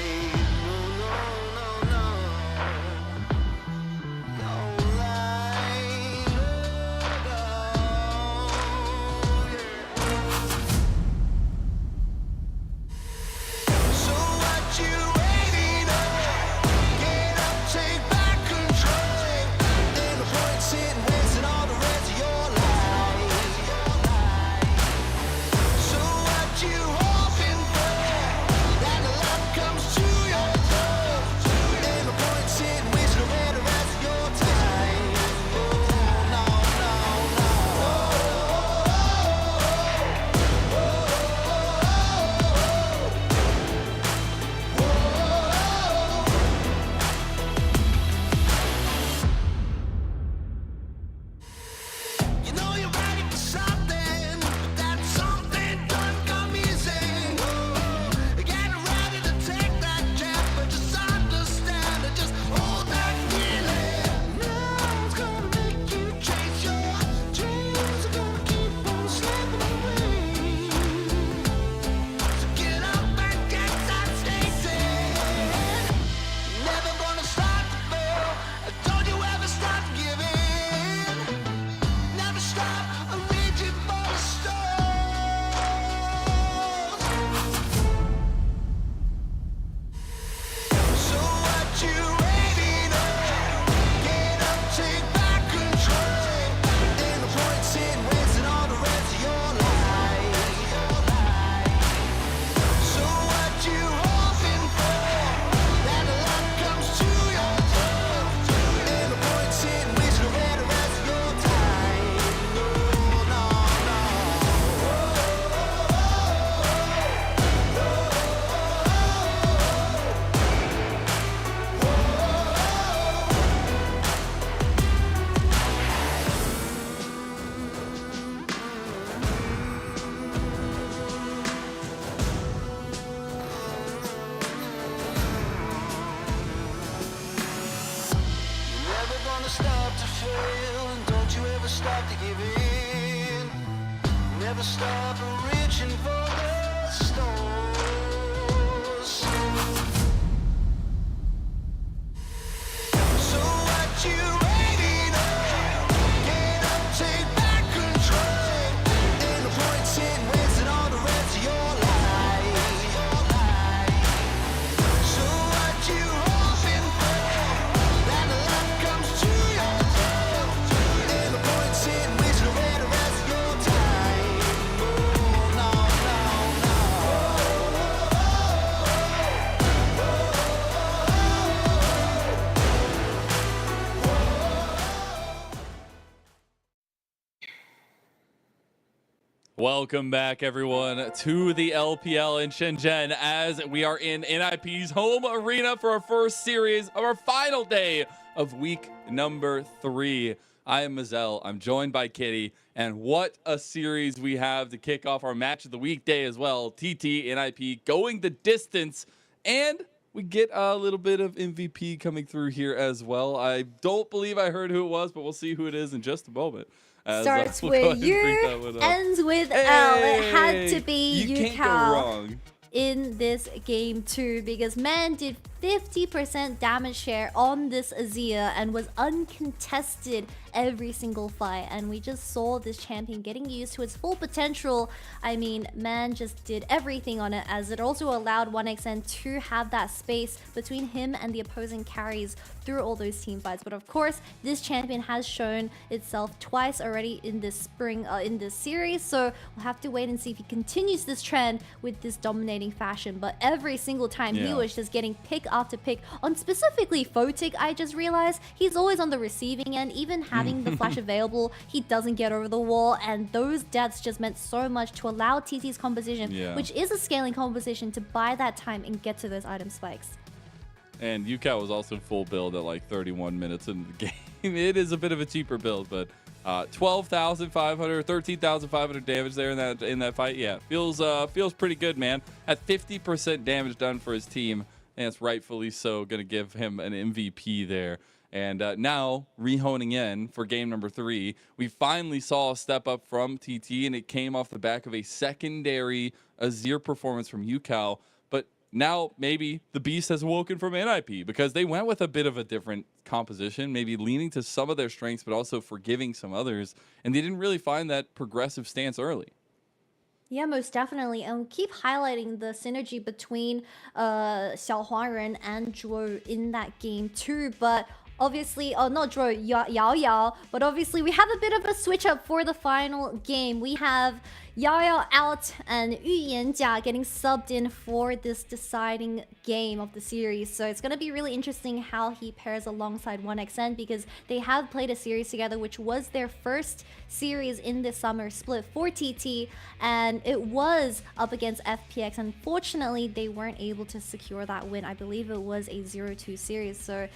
wanna stop to fail, and don't you ever stop to give in. Never stop reaching for the stars. So what you waiting on? Get up, take back control. Ain't no point sitting wasting all the rest of your life. So what you hoping for? That the light comes to your door. Ain't no point sitting wasting away the rest of your time. Oh, no, no, no. Welcome back, everyone, to the LPL in Shenzhen as we are in NIP's home arena for our first series of our final day of week number 3. I am Mazel. I'm joined by Kitty, and what a series we have to kick off our match of the weekday as well. TT, NIP going the distance, and we get a little bit of MVP coming through here as well. I don't believe I heard who it was, but we'll see who it is in just a moment. Starts we'll go ahead with and bring that U, one up. ends with L. It had to be You can't go Cal wrong. in this game too, because man did 50% damage share on this Azir and was uncontested every single fight, and we just saw this champion getting used to its full potential. I mean, man just did everything on it, as it also allowed 1xN to have that space between him and the opposing carries through all those team fights. But of course, this champion has shown itself twice already in this in this series, so we'll have to wait and see if he continues this trend with this dominating fashion. But every single time he was just getting pick after pick on specifically Photic. I just realized he's always on the receiving end. Even having the flash available, he doesn't get over the wall, and those deaths just meant so much to allow TT's composition, which is a scaling composition, to buy that time and get to those item spikes. And Yuka was also full build at like 31 minutes in the game. It is a bit of a cheaper build, but 12,500, 13,500 damage there in that fight. Yeah, feels pretty good, man. At 50% damage done for his team, and it's rightfully so going to give him an MVP there. And now, rehoning in for game number 3, we finally saw a step up from TT, and it came off the back of a secondary Azir performance from UCal. But now maybe the beast has awoken from NIP, because they went with a bit of a different composition, maybe leaning to some of their strengths, but also forgiving some others. And they didn't really find that progressive stance early. Yeah, most definitely. And we'll keep highlighting the synergy between Xiao Huangren and Zhuo in that game too. But obviously, not Zhuo, Yao Yao, but obviously we have a bit of a switch up for the final game. We have Yao Yao out and Yu Yanjia getting subbed in for this deciding game of the series. So it's going to be really interesting how he pairs alongside 1xN, because they have played a series together, which was their first series in the summer split for TT, and it was up against FPX. Unfortunately, they weren't able to secure that win. I believe it was a 0-2 series. So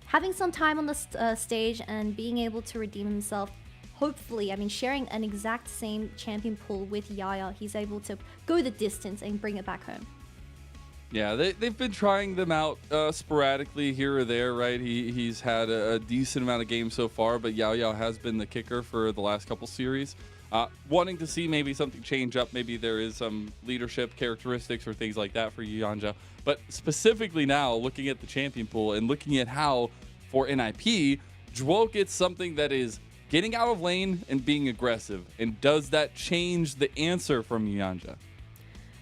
having some time on the stage and being able to redeem himself, hopefully, I mean, sharing an exact same champion pool with Yaya, he's able to go the distance and bring it back home. Yeah, they've been trying them out sporadically here or there, right? He's had a decent amount of games so far, but Yao Yao has been the kicker for the last couple series. Wanting to see maybe something change up. Maybe there is some leadership characteristics or things like that for Yanja. But specifically now, looking at the champion pool and looking at how, for NIP, Zhuo gets something that is getting out of lane and being aggressive. And does that change the answer from Yanja?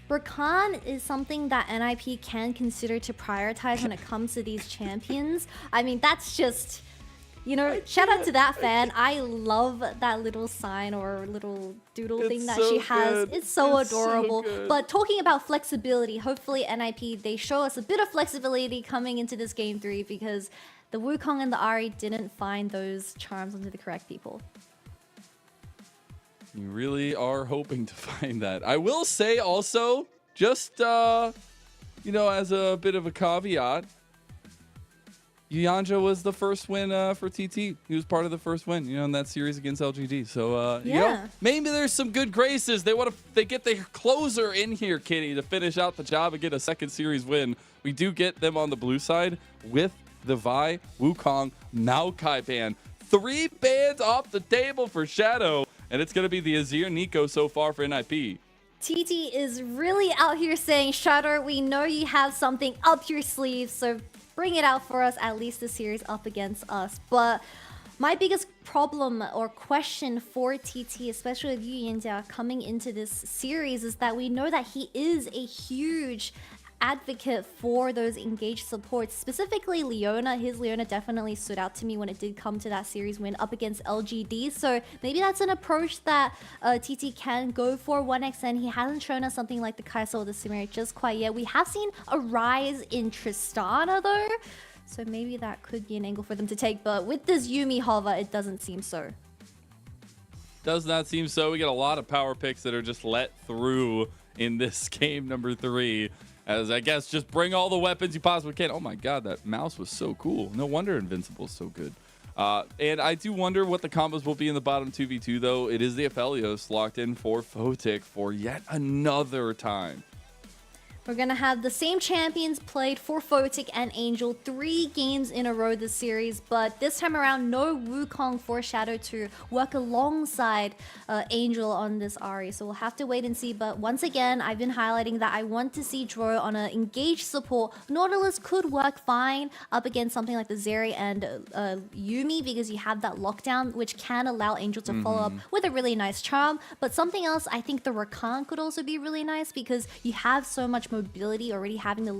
Rakan is something that NIP can consider to prioritize when it comes to these champions. I mean, that's just, you know, shout out to that fan. I love that little sign or little doodle thing that she has. It's so adorable. But talking about flexibility, hopefully NIP, they show us a bit of flexibility coming into this game 3, because the Wukong and the Ahri didn't find those charms onto the correct people. You really are hoping to find that. I will say also, just, you know, as a bit of a caveat, Yanja was the first win for TT. He was part of the first win, you know, in that series against LGD. So, you know, maybe there's some good graces. They get their closer in here, Kitty, to finish out the job and get a second series win. We do get them on the blue side with the Vi, Wukong, Maokai ban. 3 bans off the table for Shadow, and it's going to be the Azir Nico so far for NIP. TT is really out here saying, Shadow, we know you have something up your sleeve, so bring it out for us, at least the series up against us. But my biggest problem or question for TT, especially with Yu Yanjia coming into this series, is that we know that he is a huge advocate for those engaged supports, specifically Leona. His Leona definitely stood out to me when it did come to that series win up against LGD. So maybe that's an approach that TT can go for 1xn. He hasn't shown us something like the Kai'Sa or the Samira just quite yet. We have seen a rise in Tristana though, so maybe that could be an angle for them to take. But with this Yuumi hover, it doesn't seem so. Does not seem so. We get a lot of power picks that are just let through in this game number 3. As I guess just bring all the weapons you possibly can. Oh my god, that mouse was so cool. No wonder Invincible is so good. And I do wonder what the combos will be in the bottom 2v2 though. It is the Aphelios locked in for Photic for yet another time. We're going to have the same champions played for Photic and Angel 3 games in a row this series, but this time around, no Wukong for Shadow to work alongside Angel on this Ahri. So we'll have to wait and see. But once again, I've been highlighting that I want to see Dro on an engaged support. Nautilus could work fine up against something like the Zeri and Yuumi because you have that lockdown, which can allow Angel to follow up with a really nice charm. But something else, I think the Rakan could also be really nice because you have so much mobility already having the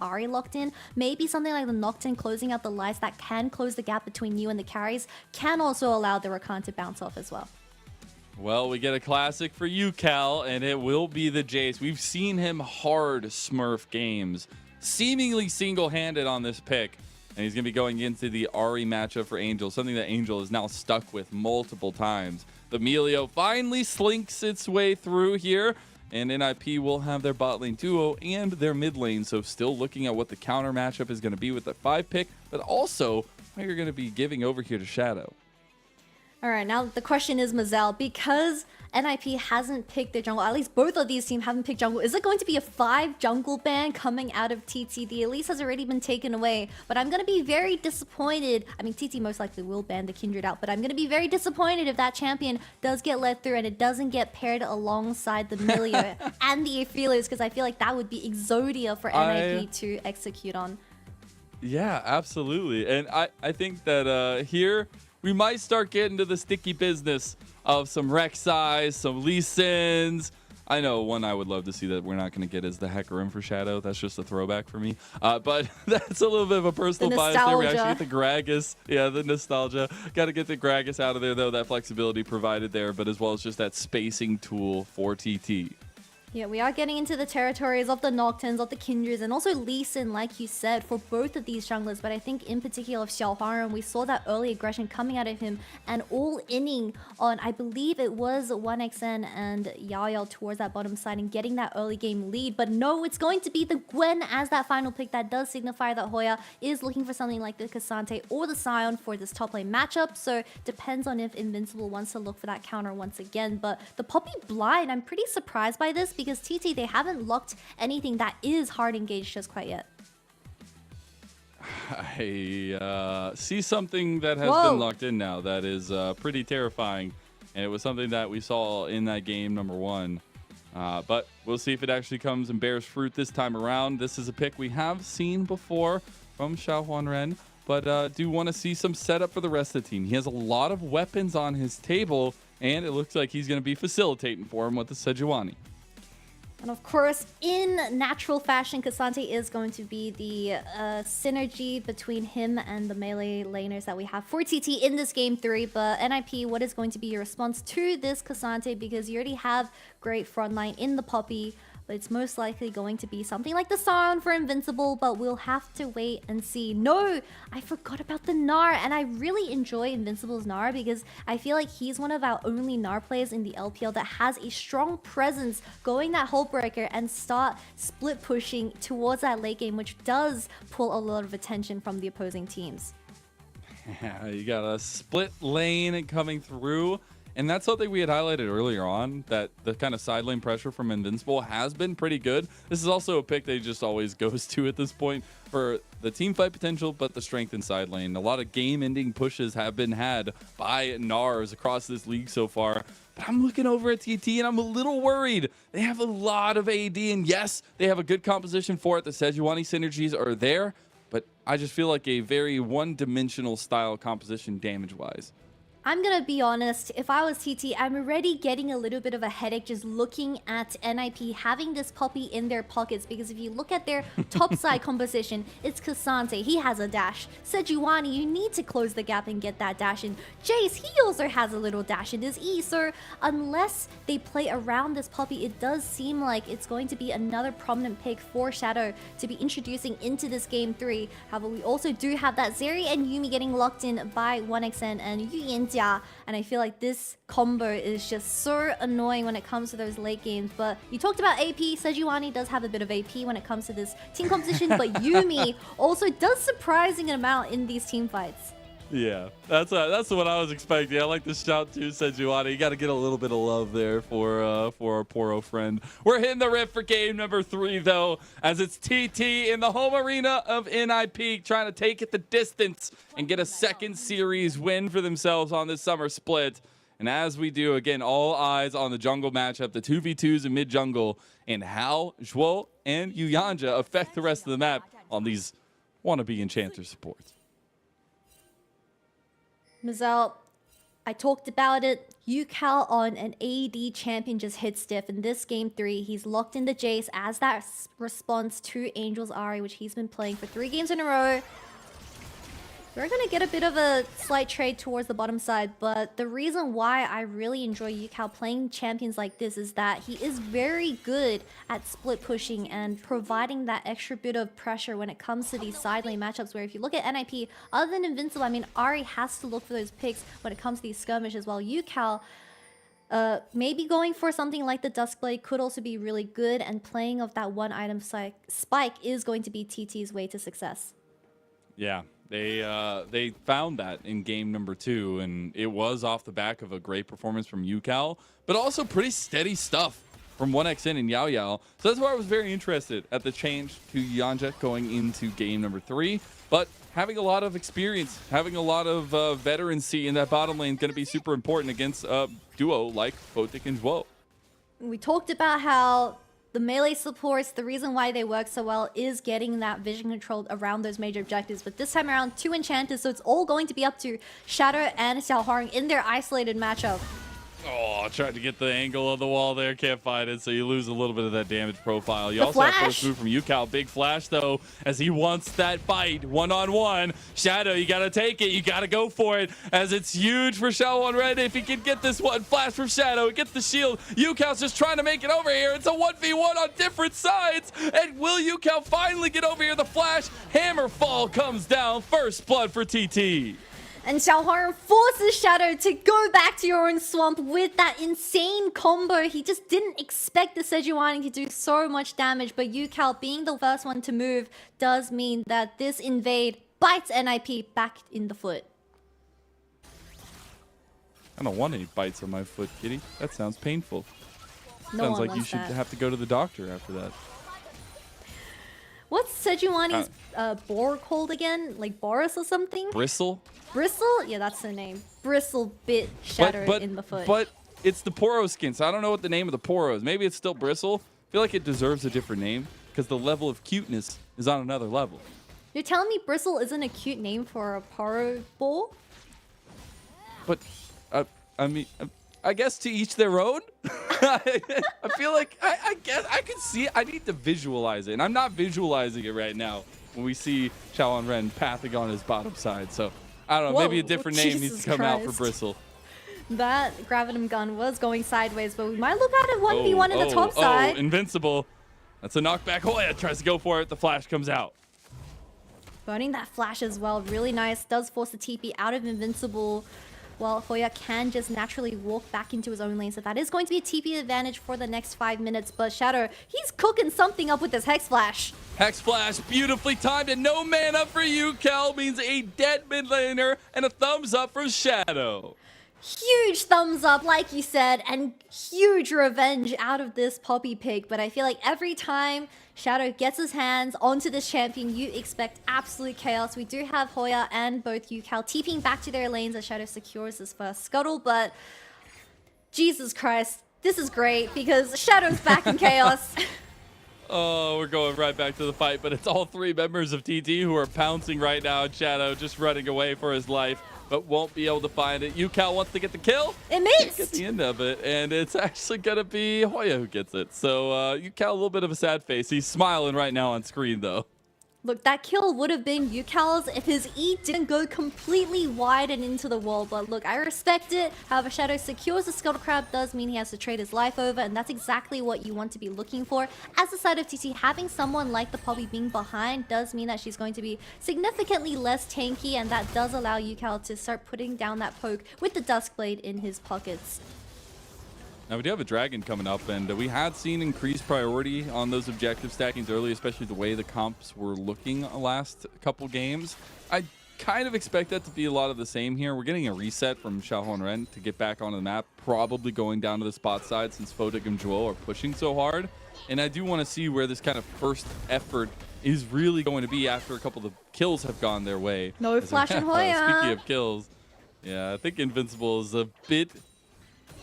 Ahri locked in. Maybe something like the Nocturne closing out the lights that can close the gap between you and the carries can also allow the Rakan to bounce off as well. Well, we get a classic for you, Cal, and it will be the Jace. We've seen him hard Smurf games, seemingly single-handed on this pick, and he's going to be going into the Ahri matchup for Angel, something that Angel is now stuck with multiple times. The Melio finally slinks its way through here, and NIP will have their bot lane duo and their mid lane, so still looking at what the counter matchup is going to be with the 5 pick, but also what you're going to be giving over here to Shadow. All right, now the question is, Mazel, because NIP hasn't picked their jungle, at least both of these teams haven't picked jungle, is it going to be a 5 jungle ban coming out of TT? The Elise has already been taken away, but I'm going to be very disappointed. I mean, TT most likely will ban the Kindred out, but I'm going to be very disappointed if that champion does get let through and it doesn't get paired alongside the Milio and the Aphelios, because I feel like that would be Exodia for NIP to execute on. Yeah, absolutely. And I think that here we might start getting to the sticky business of some Rek'Sai, some Lee Sins. I know one I would love to see that we're not going to get is the Hecarim for Shadow. That's just a throwback for me. But that's a little bit of a personal bias there. We actually get the Gragas. Yeah, the nostalgia. Got to get the Gragas out of there, though. That flexibility provided there, but as well as just that spacing tool for TT. Yeah, we are getting into the territories of the Nocturnes, of the Kindreds, and also Lee Sin, like you said, for both of these junglers. But I think in particular of Xiao Huarong, we saw that early aggression coming out of him and all-inning on, I believe it was 1xn and Yao Yao towards that bottom side and getting that early game lead. But no, it's going to be the Gwen as that final pick. That does signify that Hoya is looking for something like the Cassante or the Sion for this top lane matchup. So depends on if Invincible wants to look for that counter once again. But the Poppy Blind, I'm pretty surprised by this because TT, they haven't locked anything that is hard engaged just quite yet. I see something that has been locked in now that is pretty terrifying, and it was something that we saw in that game number 1. But we'll see if it actually comes and bears fruit this time around. This is a pick we have seen before from Xiao Huanren, but do want to see some setup for the rest of the team. He has a lot of weapons on his table, and it looks like he's going to be facilitating for him with the Sejuani. And of course, in natural fashion, Cassante is going to be the synergy between him and the melee laners that we have for TT in this game 3. But NIP, what is going to be your response to this Cassante? Because you already have great frontline in the Poppy, but it's most likely going to be something like the Sion for Invincible, but we'll have to wait and see. No, I forgot about the Gnar, and I really enjoy Invincible's Gnar because I feel like he's one of our only Gnar players in the LPL that has a strong presence going that Hull Breaker and start split pushing towards that late game, which does pull a lot of attention from the opposing teams. Yeah, you got a split lane coming through. And that's something we had highlighted earlier on, that the kind of side lane pressure from Invincible has been pretty good. This is also a pick they just always goes to at this point for the team fight potential, but the strength in side lane. A lot of game-ending pushes have been had by Nars across this league so far. But I'm looking over at TT and I'm a little worried. They have a lot of AD, and yes, they have a good composition for it. The Sejuani synergies are there, but I just feel like a very one-dimensional style composition damage-wise. I'm gonna be honest, if I was TT, I'm already getting a little bit of a headache just looking at NIP having this Poppy in their pockets, because if you look at their top side composition, it's Cassante, he has a dash. Sejuani, you need to close the gap and get that dash in. Jace, he also has a little dash in his E, so unless they play around this Poppy, it does seem like it's going to be another prominent pick for Shadow to be introducing into this game 3. However, we also do have that Zeri and Yuumi getting locked in by 1xN and Yu Jia, and I feel like this combo is just so annoying when it comes to those late games. But you talked about AP. Sejuani does have a bit of AP when it comes to this team composition, but Yuumi also does surprising amount in these team fights. Yeah, that's what I was expecting. I like the shout to Sejuani. You got to get a little bit of love there for our Poro friend. We're hitting the rift for game number 3, though, as it's TT in the home arena of NIP trying to take it the distance and get a second series win for themselves on this summer split. And as we do, again, all eyes on the jungle matchup, the 2v2s in mid-jungle, and how Zhuo and Yuyanja affect the rest of the map on these wannabe Enchanter supports. Mazel, I talked about it. Yucal on an AD champion just hit stiff. In this game 3, he's locked in the Jace as that response to Angel's Ahri, which he's been playing for 3 games in a row. We're going to get a bit of a slight trade towards the bottom side, but the reason why I really enjoy Yucal playing champions like this is that he is very good at split pushing and providing that extra bit of pressure when it comes to these side lane matchups, where if you look at NIP, other than Invincible, I mean, Ahri has to look for those picks when it comes to these skirmishes, while Yucal, maybe going for something like the Duskblade could also be really good, and playing of that one item spike is going to be TT's way to success. Yeah. They found that in game number 2, and it was off the back of a great performance from Yucal, but also pretty steady stuff from 1xN and Yao Yao. So that's why I was very interested at the change to Yanja going into game number 3. But having a lot of experience, having a lot of veterancy in that bottom lane is going to be super important against a duo like Photic and Zhuo. We talked about how the melee supports, the reason why they work so well is getting that vision control around those major objectives. But this time around, 2 enchanters, so it's all going to be up to Shadow and Xiaohong in their isolated matchup. Oh, tried to get the angle of the wall there. Can't find it, so you lose a little bit of that damage profile. You also have first move from Yucal. Big flash, though, as he wants that fight one-on-one. Shadow, you got to take it. You got to go for it, as it's huge for Xiaohong Red. If he can get this one, flash from Shadow, gets the shield. Yucal's just trying to make it over here. It's a 1v1 on different sides. And will Yucal finally get over here? The flash, Hammerfall comes down. First blood for TT. And Xiaohong forces Shadow to go back to your own swamp with that insane combo. He just didn't expect the Sejuani to do so much damage, but Yucal being the first one to move does mean that this invade bites NIP back in the foot. I don't want any bites on my foot, kitty. That sounds painful. No Sounds one like you wants should that. have to go to the doctor after that. What's Sejuani's boar called again? Like Boris or something? Bristle? Bristle? Yeah, that's the name. Bristle bit Shadow in the foot. But it's the Poro skin, so I don't know what the name of the Poro is. Maybe it's still Bristle. I feel like it deserves a different name because the level of cuteness is on another level. You're telling me Bristle isn't a cute name for a Poro boar? But, I mean, I guess to each their own. I feel like, I guess, I could see it. I need to visualize it, and I'm not visualizing it right now when we see Xiaohong Ren pathing on his bottom side, so I don't know, maybe a different name needs to come out for Bristle. That Gravitum gun was going sideways, but we might look at it 1v1 in the top side. Invincible. That's a knockback. Hoya tries to go for it. The flash comes out. Burning that flash as well, really nice. Does force the TP out of Invincible, while Hoya can just naturally walk back into his own lane. So that is going to be a TP advantage for the next 5 minutes. But Shadow, he's cooking something up with this Hex Flash. Hex Flash, beautifully timed, and no mana for you, Kel, means a dead mid laner and a thumbs up from Shadow. Huge thumbs up, like you said, and huge revenge out of this Poppy pick. But I feel like every time Shadow gets his hands onto this champion, you expect absolute chaos. We do have Hoya and both Yukal TPing back to their lanes as Shadow secures his first scuttle, but Jesus Christ, this is great because Shadow's back in chaos. Oh, we're going right back to the fight, but it's all three members of TT who are pouncing right now. Shadow just running away for his life, but won't be able to find it. Yukal wants to get the kill. It missed. Get the end of it, and it's actually going to be Hoya who gets it. So Yukal, a little bit of a sad face. He's smiling right now on screen, though. Look, that kill would have been Yukal's if his E didn't go completely wide and into the wall. But look, I respect it. However, Shadow secures the Scuttle Crab does mean he has to trade his life over, and that's exactly what you want to be looking for. As the side of TT, having someone like the Poppy being behind does mean that she's going to be significantly less tanky, and that does allow Yukal to start putting down that poke with the Duskblade in his pockets. Now, we do have a dragon coming up, and we had seen increased priority on those objective stackings early, especially the way the comps were looking last couple games. I kind of expect that to be a lot of the same here. We're getting a reset from Xiaohong Ren to get back onto the map, probably going down to the spot side since Photic and Joel are pushing so hard. And I do want to see where this kind of first effort is really going to be after a couple of the kills have gone their way. No flash on Hoya. Speaking of kills, yeah, I think Invincible is a bit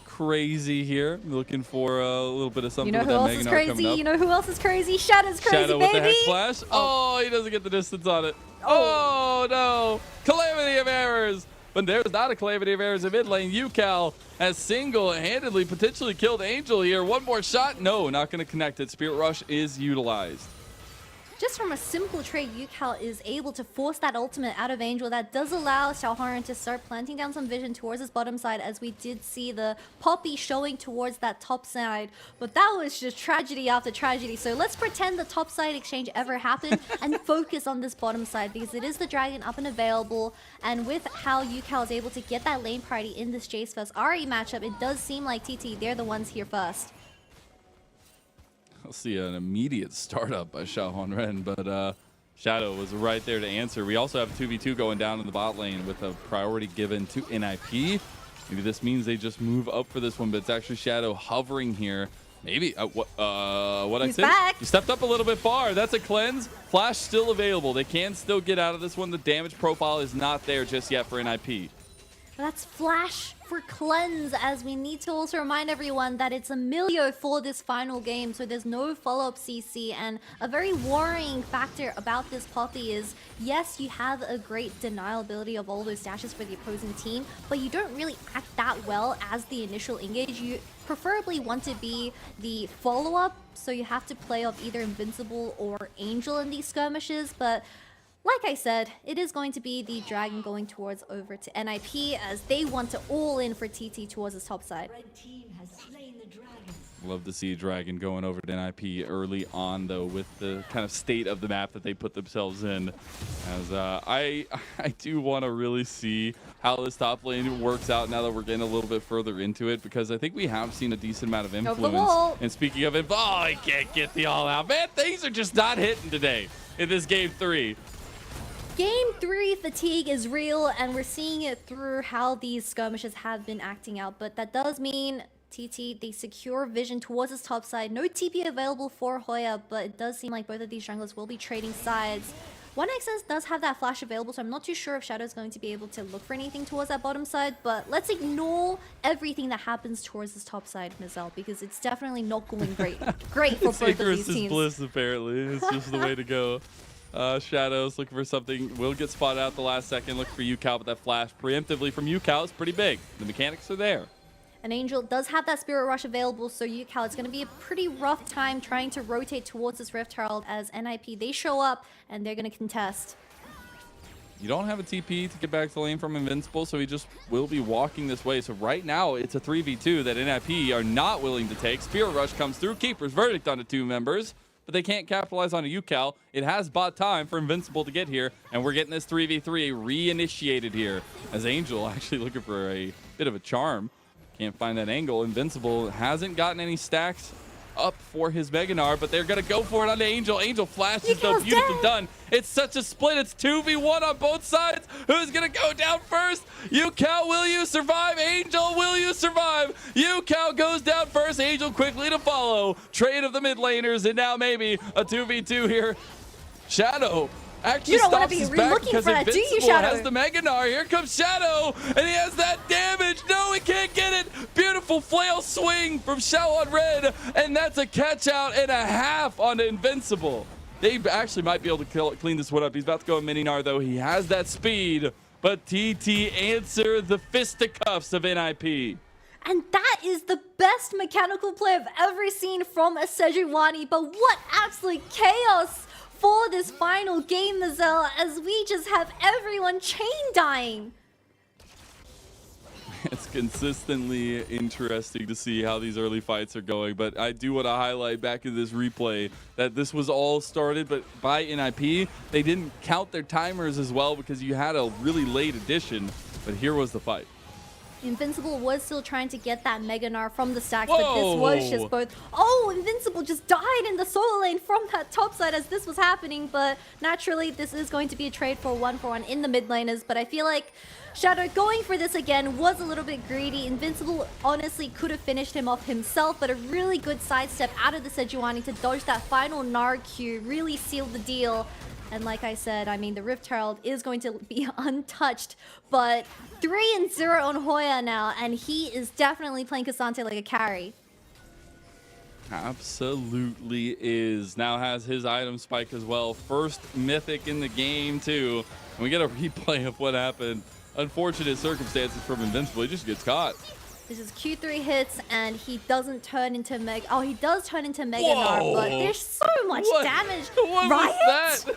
crazy here. Looking for a little bit of something. You know who else is crazy? You know who else is crazy? Shadow's crazy, Shadow baby. with the Hex Flash. Oh, he doesn't get the distance on it. Oh, no. Calamity of Errors. But there's not a Calamity of Errors in mid lane. Yukal has single-handedly potentially killed Angel here. One more shot. No, not going to connect it. Spirit Rush is utilized. Just from a simple trade, Yukal is able to force that ultimate out of Angel. That does allow Xiaohong to start planting down some vision towards his bottom side, as we did see the Poppy showing towards that top side. But that was just tragedy after tragedy. So let's pretend the top side exchange ever happened and focus on this bottom side, because it is the dragon up and available. And with how Yukal is able to get that lane priority in this Jace vs Ahri matchup, it does seem like TT, they're the ones here first. I'll see an immediate startup by Xiaohong Ren, but Shadow was right there to answer. We also have 2v2 going down in the bot lane with a priority given to NIP. Maybe this means they just move up for this one, but it's actually Shadow hovering here. Maybe, what I said? You stepped up a little bit far. That's a cleanse. Flash still available. They can still get out of this one. The damage profile is not there just yet for NIP. That's Flash for cleanse, as we need to also remind everyone that it's Emilio for this final game, so there's no follow-up CC. And a very worrying factor about this Poppy is, yes, you have a great denial ability of all those dashes for the opposing team, but you don't really act that well as the initial engage. You preferably want to be the follow-up, so you have to play off either Invincible or Angel in these skirmishes. But like I said, it is going to be the dragon going towards over to NIP, as they want to all in for TT towards his top side. Love to see Dragon going over to NIP early on, though, with the kind of state of the map that they put themselves in. As I do want to really see how this top lane works out now that we're getting a little bit further into it, because I think we have seen a decent amount of influence. And speaking of it, oh, I can't get the all out. Man, things are just not hitting today in this game 3. Game 3 fatigue is real, and we're seeing it through how these skirmishes have been acting out. But that does mean TT, they secure vision towards his top side. No TP available for Hoya, but it does seem like both of these junglers will be trading sides. 1xs does have that flash available, so I'm not too sure if Shadow's going to be able to look for anything towards that bottom side. But let's ignore everything that happens towards this top side, Mizel, because it's definitely not going great for both of these teams. Bliss, apparently. It's just the way to go. Shadows looking for something. Will get spotted out the last second. Look for Yukal, but that flash preemptively from Yukal is pretty big. The mechanics are there. And Angel does have that Spirit Rush available, so Yukal, it's going to be a pretty rough time trying to rotate towards this Rift Herald, as NIP, they show up and they're going to contest. You don't have a TP to get back to the lane from Invincible, so he just will be walking this way. So right now, it's a 3v2 that NIP are not willing to take. Spirit Rush comes through. Keeper's Verdict onto 2 members, but they can't capitalize on a Yukal. It has bought time for Invincible to get here, and we're getting this 3v3 reinitiated here, as Angel actually looking for a bit of a charm. Can't find that angle. Invincible hasn't gotten any stacks up for his Meganar, but they're going to go for it on Angel. Angel flashes, though, beautifully done. It's such a split. It's 2v1 on both sides. Who's going to go down first? UCal, will you survive? Angel, will you survive? UCal goes down first. Angel quickly to follow. Trade of the mid laners, and now maybe a 2v2 here. Shadow actually stops his back because Invincible has the Meganar. Here comes Shadow, and he has that damage. No, he can't get it. Beautiful flail swing from Xiaohan Red, and that's a catch out and a half on Invincible. They actually might be able to clean this one up. He's about to go in Mininar, though. He has that speed, but TT answer the fisticuffs of NIP. And that is the best mechanical play I've ever seen from a Sejuani. But what absolute chaos for this final game, Mazel, as we just have everyone chain dying. It's consistently interesting to see how these early fights are going, but I do want to highlight back in this replay that this was all started but by NIP. They didn't count their timers as well because you had a really late addition, but here was the fight. Invincible was still trying to get that Meganar from the stacks, but this was just both. Oh, Invincible just died in the solo lane from that top side as this was happening, but naturally this is going to be a trade for 1-for-1 in the mid laners, but I feel like Shadow going for this again was a little bit greedy. Invincible honestly could have finished him off himself, but a really good sidestep out of the Sejuani to dodge that final Gnar Q really sealed the deal. And like I said, I mean, the Rift Herald is going to be untouched, but 3-0 on Hoya now, and he is definitely playing Cassante like a carry. Absolutely is. Now has his item spike as well. First mythic in the game, too. And we get a replay of what happened. Unfortunate circumstances from Invincible. He just gets caught. This is Q3 hits, and he doesn't turn into Meg. Oh, he does turn into Meganar, but there's so much damage. What Riot? was that?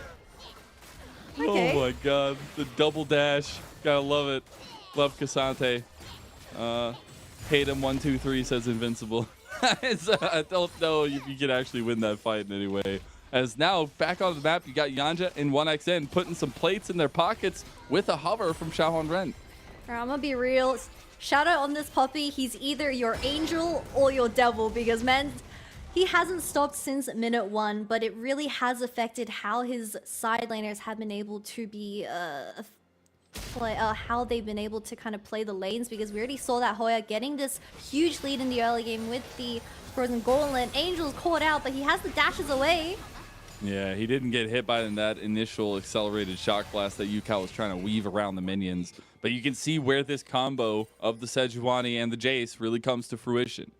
Okay. Oh my god, the double dash. Gotta love it. Love Cassante. Hate him 1, 2, 3, says Invincible. I don't know if you can actually win that fight in any way. As now, back on the map, you got Yanja and 1xN putting some plates in their pockets with a hover from Xiaohan Ren. Alright, I'm gonna be real. Shout out on this puppy, he's either your angel or your devil, because man, he hasn't stopped since minute 1, but it really has affected how his side laners have been able to be how they've been able to kind of play the lanes, because we already saw that Hoya getting this huge lead in the early game with the Frozen Gauntlet. Angel's caught out, but he has the dashes away. Yeah, he didn't get hit by that initial accelerated shock blast that UCal was trying to weave around the minions. But you can see where this combo of the Sejuani and the Jace really comes to fruition.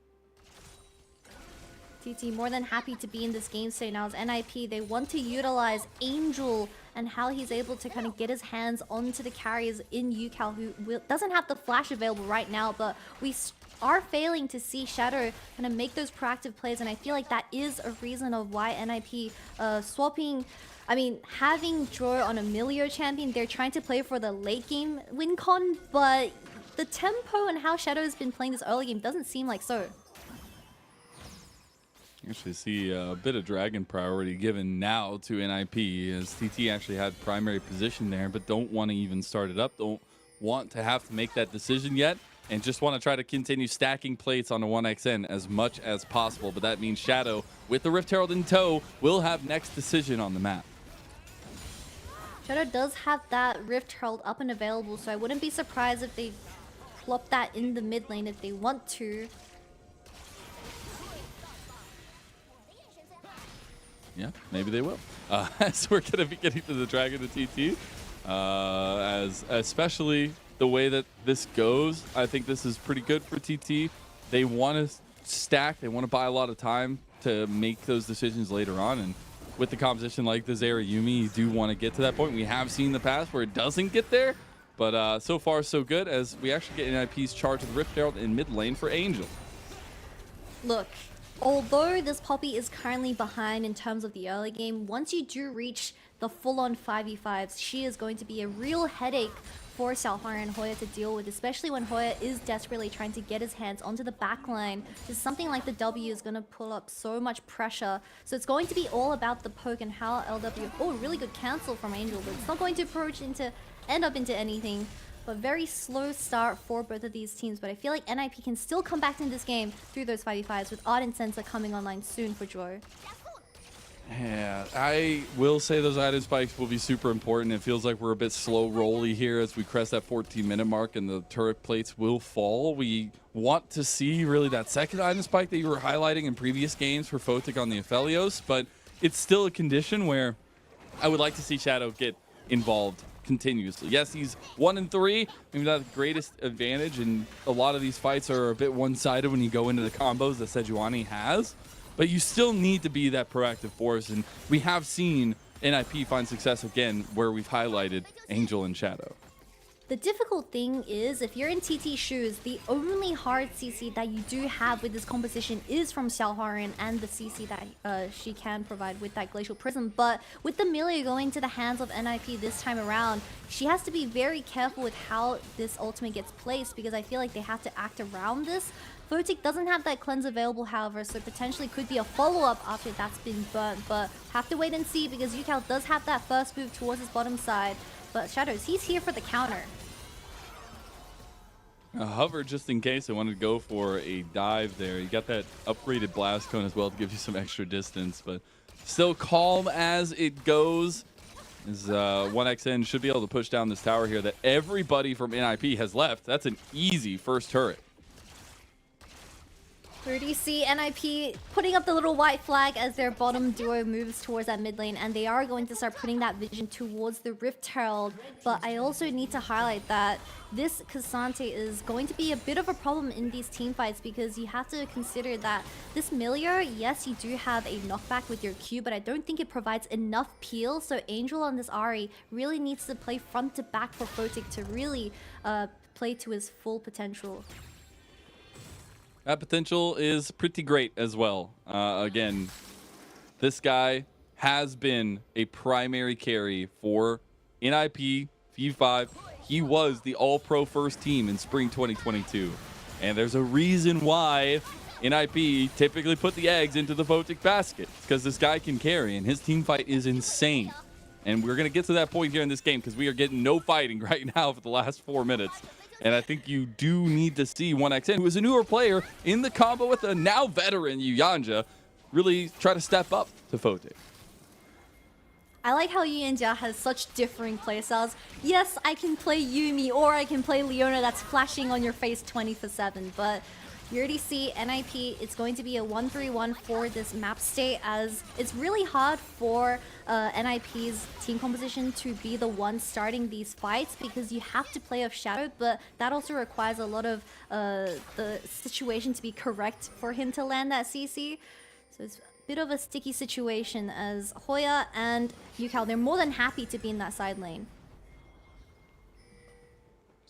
TT more than happy to be in this game state now as NIP. They want to utilize Angel and how he's able to kind of get his hands onto the carriers in UCal, who doesn't have the flash available right now, but we are failing to see Shadow kind of make those proactive plays, and I feel like that is a reason of why NIP having Draw on a Milio champion, they're trying to play for the late game win con, but the tempo and how Shadow has been playing this early game doesn't seem like so. Actually see a bit of Dragon priority given now to NIP, as TT actually had primary position there, but don't want to even start it up, don't want to have to make that decision yet, and just want to try to continue stacking plates on the 1xN as much as possible. But that means Shadow, with the Rift Herald in tow, will have next decision on the map. Shadow does have that Rift Herald up and available, so I wouldn't be surprised if they plop that in the mid lane if they want to. Yeah, maybe they will. As we're going to be getting to the Dragon to TT, as especially the way that this goes, I think this is pretty good for TT. They want to stack, they want to buy a lot of time to make those decisions later on, and with the composition like the Zera Yumi, you do want to get to that point. We have seen in the past where it doesn't get there, but so far so good, as we actually get NIP's charge of the Rift Herald in mid lane for Angel. Look, although this Poppy is currently behind in terms of the early game, once you do reach the full-on 5v5s, she is going to be a real headache for Xiaohan and Hoya to deal with, especially when Hoya is desperately trying to get his hands onto the backline. Just something like the W is going to pull up so much pressure. So it's going to be all about the poke and how LW... Oh, really good cancel from Angel, but it's not going to end up into anything. But very slow start for both of these teams. But I feel like NIP can still come back in this game through those 5v5s with Ardent Sensor coming online soon for Joe. Yeah, I will say those item spikes will be super important. It feels like we're a bit slow rolly here as we crest that 14-minute mark and the turret plates will fall. We want to see really that second item spike that you were highlighting in previous games for Photic on the Aphelios, but it's still a condition where I would like to see Shadow get involved continuously. Yes, he's 1-3, maybe not the greatest advantage, and a lot of these fights are a bit one-sided when you go into the combos that Sejuani has. But you still need to be that proactive force, and we have seen NIP find success again where we've highlighted Angel and Shadow. The difficult thing is, if you're in TT shoes, the only hard CC that you do have with this composition is from Xiaohuarin and the CC that she can provide with that Glacial Prism. But with the melee going to the hands of NIP this time around, she has to be very careful with how this ultimate gets placed, because I feel like they have to act around this. Photic doesn't have that cleanse available, however, so potentially could be a follow-up after that's been burnt, but have to wait and see because Yukao does have that first move towards his bottom side. But Shadows, he's here for the counter. Hover just in case. I wanted to go for a dive there. You got that upgraded blast cone as well to give you some extra distance, but still calm as it goes. As 1xN should be able to push down this tower here that everybody from NIP has left. That's an easy first turret. 30C NIP putting up the little white flag as their bottom duo moves towards that mid lane, and they are going to start putting that vision towards the Rift Herald. But I also need to highlight that this Cassante is going to be a bit of a problem in these team fights, because you have to consider that this Milieu, yes, you do have a knockback with your Q, but I don't think it provides enough peel. So Angel on this Ahri really needs to play front to back for Photic to really play to his full potential. That potential is pretty great as well. Again, this guy has been a primary carry for NIP V5. He was the all-pro first team in spring 2022. And there's a reason why NIP typically put the eggs into the Photic basket. It's because this guy can carry, and his team fight is insane. And we're going to get to that point here in this game because we are getting no fighting right now for the last 4 minutes. And I think you do need to see 1xN, who is a newer player in the combo with a now veteran Yuyanja, really try to step up to Photic. I like how Yuyanja has such differing playstyles. Yes, I can play Yuumi or I can play Leona that's flashing on your face 24/7, but you already see NIP, it's going to be a 1-3-1 for this map state, as it's really hard for NIP's team composition to be the one starting these fights, because you have to play off Shadow, but that also requires a lot of the situation to be correct for him to land that CC. So it's a bit of a sticky situation, as Hoya and Yukao, they're more than happy to be in that side lane.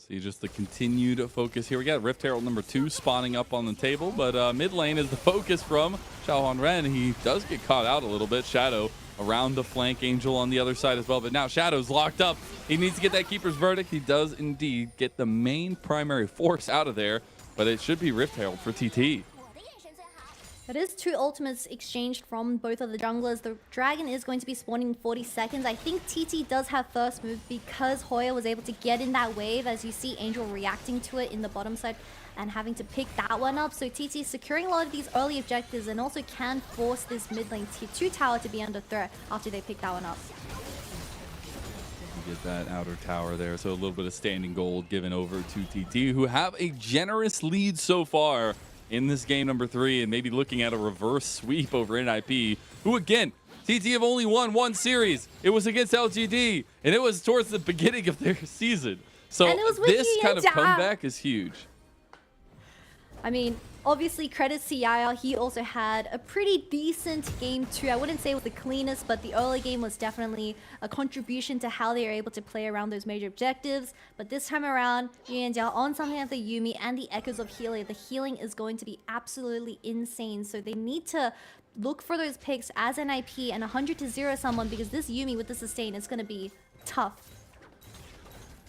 See just the continued focus here. We got Rift Herald number 2 spawning up on the table, but mid lane is the focus from Xiaohuan Ren. He does get caught out a little bit. Shadow around the flank, Angel on the other side as well, but now Shadow's locked up. He needs to get that Keeper's Verdict. He does indeed get the main primary force out of there, but it should be Rift Herald for TT. It is 2 ultimates exchanged from both of the junglers. The dragon is going to be spawning in 40 seconds. I think TT does have first move because Hoya was able to get in that wave, as you see Angel reacting to it in the bottom side and having to pick that one up. So TT is securing a lot of these early objectives and also can force this mid lane tier 2 tower to be under threat after they pick that one up. Get that outer tower there, so a little bit of standing gold given over to TT, who have a generous lead so far in this game number 3, and maybe looking at a reverse sweep over NIP, who again, TT have only won 1 series. It was against LGD, and it was towards the beginning of their season. So this kind of comeback is huge. I mean, obviously credits to Yaya. He also had a pretty decent game too. I wouldn't say it was the cleanest, but the early game was definitely a contribution to how they were able to play around those major objectives. But this time around, Yuyanja on something like the Yuumi and the Echoes of Healing. The healing is going to be absolutely insane. So they need to look for those picks as NIP and 100 to 0 someone, because this Yuumi with the sustain is going to be tough.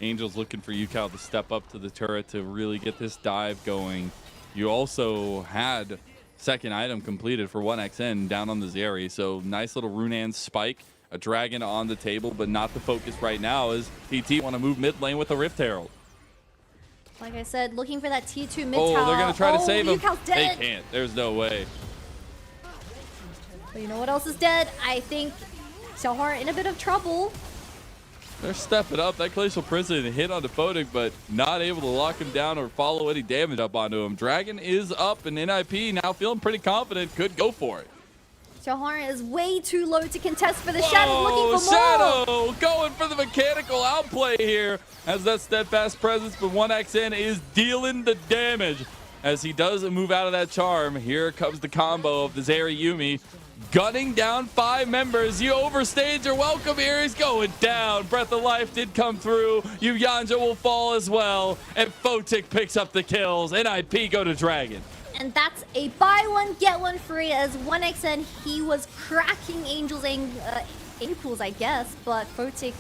Angel's looking for Yukao to step up to the turret to really get this dive going. You also had second item completed for 1xN down on the Zeri, so nice little Runan spike, a dragon on the table, but not the focus right now as TT want to move mid lane with a Rift Herald. Like I said, looking for that T2 mid Oh, tower. they're going to try to save him. Yukao's They dead. can't. There's no way. But you know what else is dead? I think Xiaohua in a bit of trouble. They're stepping up. That Glacial Prison hit onto Photic, but not able to lock him down or follow any damage up onto him. Dragon is up, and NIP now feeling pretty confident. Could go for it. Xiaohua is way too low to contest for the Shadow, looking for more. Shadow going for the mechanical outplay here as that steadfast presence, but 1xN is dealing the damage as he does move out of that charm. Here comes the combo of the Zeri Yumi. Gunning down 5 members. You overstayed your welcome here. He's going down. Breath of Life did come through. Yuyanja will fall as well. And Photic picks up the kills. NIP go to Dragon. And that's a buy one, get one free as 1xN, he was cracking Angel's ankles, I guess, but Photic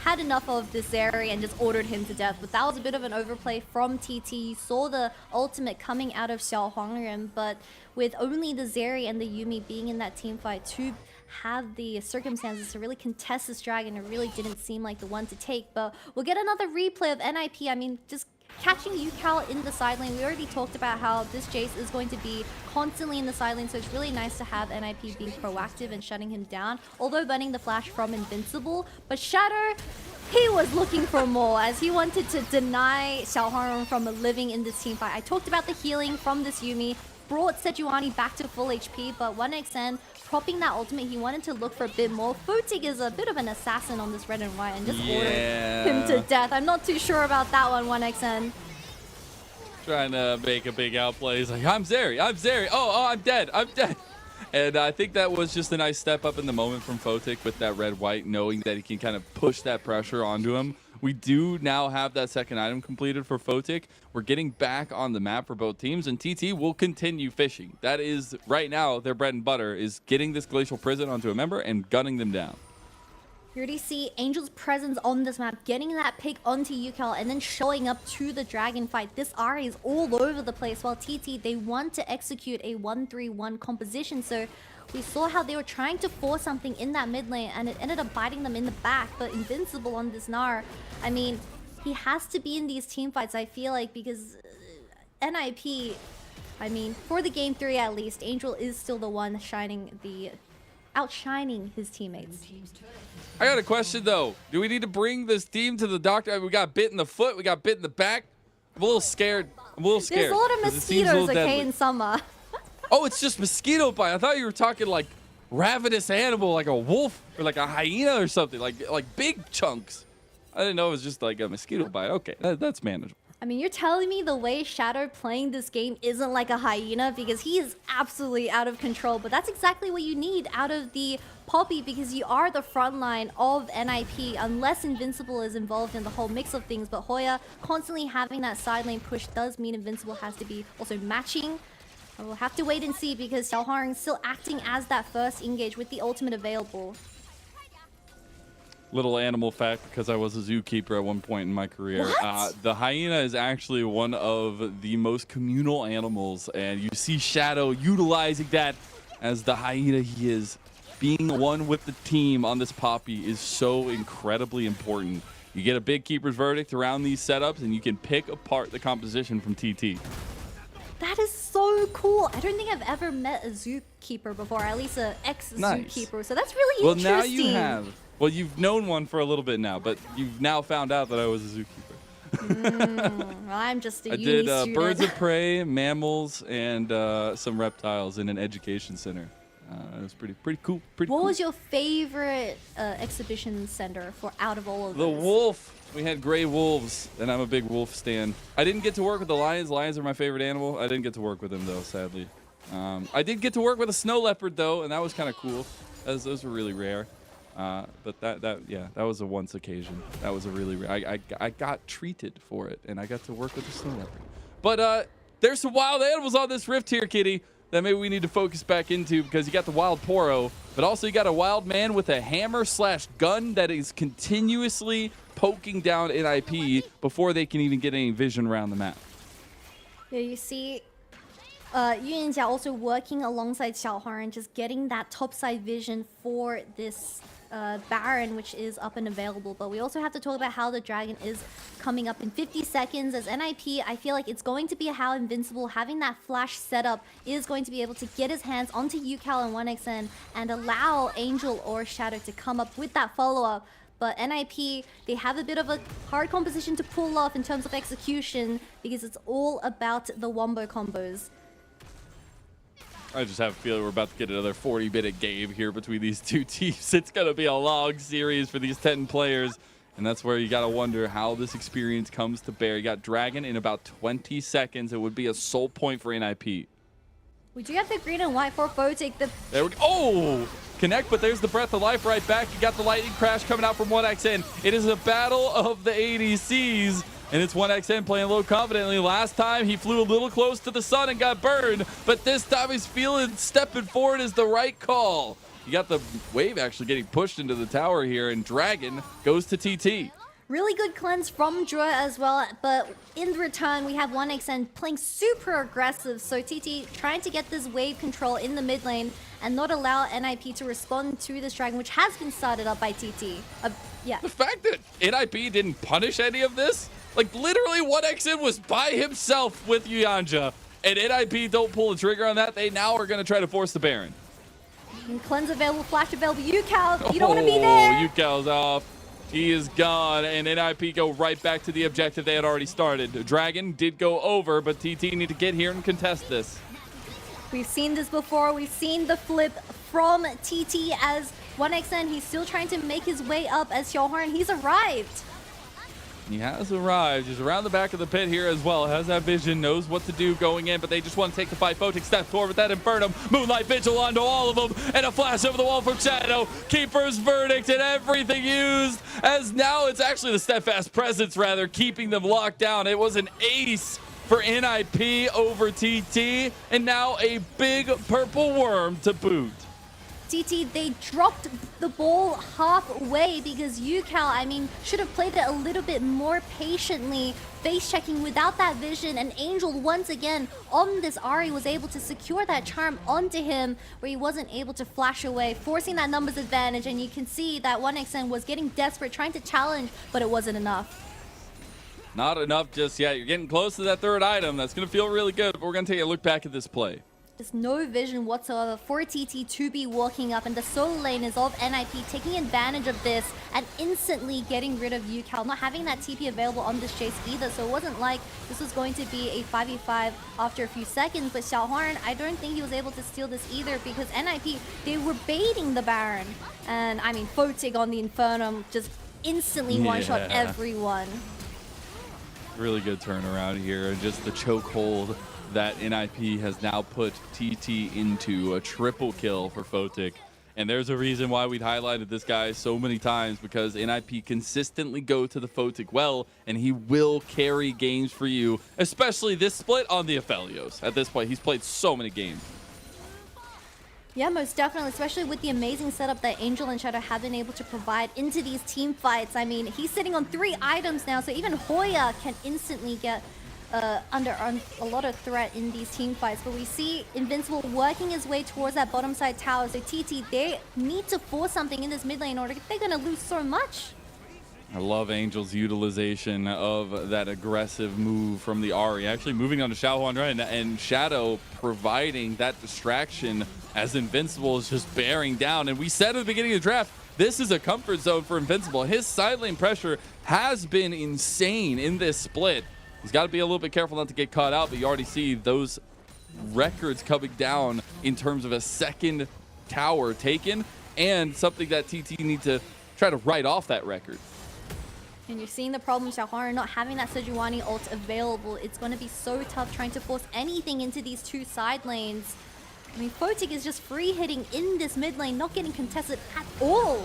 had enough of this area and just ordered him to death. But that was a bit of an overplay from TT. You saw the ultimate coming out of Xiao Huangren, but with only the Zeri and the Yumi being in that team fight to have the circumstances to really contest this dragon, it really didn't seem like the one to take. But we'll get another replay of NIP. I mean, just catching Yukal in the side lane. We already talked about how this Jace is going to be constantly in the side lane, so it's really nice to have NIP being proactive and shutting him down, although banning the flash from Invincible. But Shatter, he was looking for more as he wanted to deny Xiaohua from living in this team fight. I talked about the healing from this Yumi, brought Sejuani back to full HP, but 1xN propping that ultimate, he wanted to look for a bit more. Photic is a bit of an assassin on this red and white and just ordered him to death. I'm not too sure about that one, 1xN. Trying to make a big outplay. He's like, I'm Zeri, I'm Zeri. Oh, I'm dead, I'm dead. And I think that was just a nice step up in the moment from Photic with that red-white, knowing that he can kind of push that pressure onto him. We do now have that second item completed for Photic. We're getting back on the map for both teams, and TT will continue fishing. That is, right now, their bread and butter is getting this Glacial Prison onto a member and gunning them down. You already see Angel's presence on this map, getting that pick onto Yukal and then showing up to the dragon fight. This Ahri is all over the place, while TT, they want to execute a 1-3-1 composition. So we saw how they were trying to force something in that mid lane, and it ended up biting them in the back. But Invincible on this Gnar, I mean, he has to be in these team fights, I feel like, because NIP, I mean, for the game 3 at least, Angel is still the one outshining his teammates. I got a question though. Do we need to bring this team to the doctor? We got bit in the foot. We got bit in the back. I'm a little scared. There's a lot of mosquitoes, okay, in summer. Oh, it's just mosquito bite. I thought you were talking like ravenous animal, like a wolf or like a hyena or something, like big chunks. I didn't know it was just like a mosquito bite. Okay, that's manageable. I mean, you're telling me the way Shadow playing this game isn't like a hyena, because he is absolutely out of control. But that's exactly what you need out of the Poppy, because you are the front line of NIP, unless Invincible is involved in the whole mix of things. But Hoya constantly having that side lane push does mean Invincible has to be also matching. And we'll have to wait and see, because Xiaohua is still acting as that first engage with the ultimate available. Little animal fact, because I was a zookeeper at one point in my career. The hyena is actually one of the most communal animals, and you see Shadow utilizing that as the hyena he is. Being one with the team on this Poppy is so incredibly important. You get a big keeper's verdict around these setups, and you can pick apart the composition from TT. That is so cool. I don't think I've ever met a zookeeper before, at least an ex-zookeeper. So that's really interesting. Well, now you have. Well, you've known one for a little bit now, but you've now found out that I was a zookeeper. Well, I'm just a I uni did student. birds of prey, mammals, and some reptiles in an education center. It was pretty cool. What was your favorite exhibition center for out of all of The those? wolf. We had gray wolves, and I'm a big wolf stan. I didn't get to work with the lions. Lions are my favorite animal. I didn't get to work with them, though, sadly. I did get to work with a snow leopard, though, and that was kind of cool. Those were really rare. But that was a once occasion. That was a really rare. I got treated for it, and I got to work with a snow leopard. But there's some wild animals on this rift here, Kitty, that maybe we need to focus back into, because you got the wild Poro, but also you got a wild man with a hammer/gun that is continuously poking down NIP before they can even get any vision around the map. Yeah, you see Yu Yanjia also working alongside Xiaohua and just getting that topside vision for this Baron, which is up and available. But we also have to talk about how the Dragon is coming up in 50 seconds. As NIP, I feel like it's going to be how Invincible, having that flash setup, is going to be able to get his hands onto UCal and 1xN and allow Angel or Shadow to come up with that follow-up. But NIP, they have a bit of a hard composition to pull off in terms of execution because it's all about the wombo combos. I just have a feeling we're about to get another 40-minute game here between these two teams. It's going to be a long series for these 10 players, and that's where you got to wonder how this experience comes to bear. You got Dragon in about 20 seconds. It would be a soul point for NIP. We do have the green and white for Photic. There we go. Oh! Connect, but there's the Breath of Life right back. You got the Lightning Crash coming out from 1xN. It is a battle of the ADCs. And it's 1xN playing low confidently. Last time he flew a little close to the sun and got burned, but this time he's feeling stepping forward is the right call. You got the wave actually getting pushed into the tower here, and Dragon goes to TT. Really good cleanse from Droy as well, but in return we have 1xN playing super aggressive. So TT trying to get this wave control in the mid lane and not allow NIP to respond to this Dragon, which has been started up by TT. Yeah. The fact that NIP didn't punish any of this, like literally 1xN was by himself with Yanja, and NIP don't pull the trigger on that. They now are going to try to force the Baron. And cleanse available, flash available, UCal, you don't want to be there. UCal's off. He is gone, and NIP go right back to the objective they had already started. Dragon did go over, but TT need to get here and contest this. We've seen this before. We've seen the flip from TT as 1xN. He's still trying to make his way up as Xiaohorn. He's arrived. He has arrived. He's around the back of the pit here as well. Has that vision, knows what to do going in, but they just want to take the fight. Photic steps forward with that Infernum. Moonlight Vigil onto all of them, and a flash over the wall from Shadow. Keeper's Verdict and everything used, as now it's actually the Steadfast Presence, rather, keeping them locked down. It was an ace for NIP over TT, and now a big purple worm to boot. TT, they dropped the ball halfway because UCal, I mean, should have played it a little bit more patiently, face checking without that vision, and Angel once again on this Ahri was able to secure that charm onto him where he wasn't able to flash away, forcing that numbers advantage, and you can see that 1xN was getting desperate, trying to challenge, but it wasn't enough. Not enough just yet. You're getting close to that third item. That's going to feel really good, but we're going to take a look back at this play. There's no vision whatsoever for TT to be walking up, and the solo lane is of NIP taking advantage of this and instantly getting rid of UCal, not having that TP available on this chase either. So it wasn't like this was going to be a 5v5 after a few seconds, but Xiaohorn, I don't think he was able to steal this either because NIP, they were baiting the Baron. And I mean, Photic on the Infernum just instantly one-shot everyone. Really good turnaround here, and just the chokehold that NIP has now put TT into. A triple kill for Photic. And there's a reason why we'd highlighted this guy so many times, because NIP consistently go to the Photic well, and he will carry games for you, especially this split on the Aphelios. At this point, he's played so many games. Yeah, most definitely, especially with the amazing setup that Angel and Shadow have been able to provide into these team fights. I mean, he's sitting on 3 items now, so even Hoya can instantly get under a lot of threat in these team fights. But we see Invincible working his way towards that bottom side tower. So TT, they need to force something in this mid lane order. They're going to lose so much. I love Angel's utilization of that aggressive move from the Ahri. Actually moving on to Xiaohorn right, and Shadow providing that distraction as Invincible is just bearing down. And we said at the beginning of the draft, this is a comfort zone for Invincible. His side lane pressure has been insane in this split. He's got to be a little bit careful not to get caught out, but you already see those records coming down in terms of a second tower taken, and something that TT need to try to write off that record. And you're seeing the problem, Xiaohorn not having that Sejuani ult available. It's going to be so tough trying to force anything into these 2 side lanes. I mean, Photic is just free hitting in this mid lane, not getting contested at all.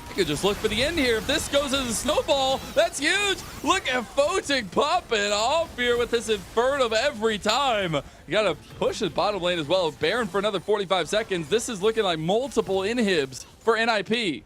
You could just look for the end here. If this goes as a snowball, that's huge. Look at Photic popping off here with this Infernum every time. You got to push the bottom lane as well. Baron for another 45 seconds. This is looking like multiple inhibs for NIP.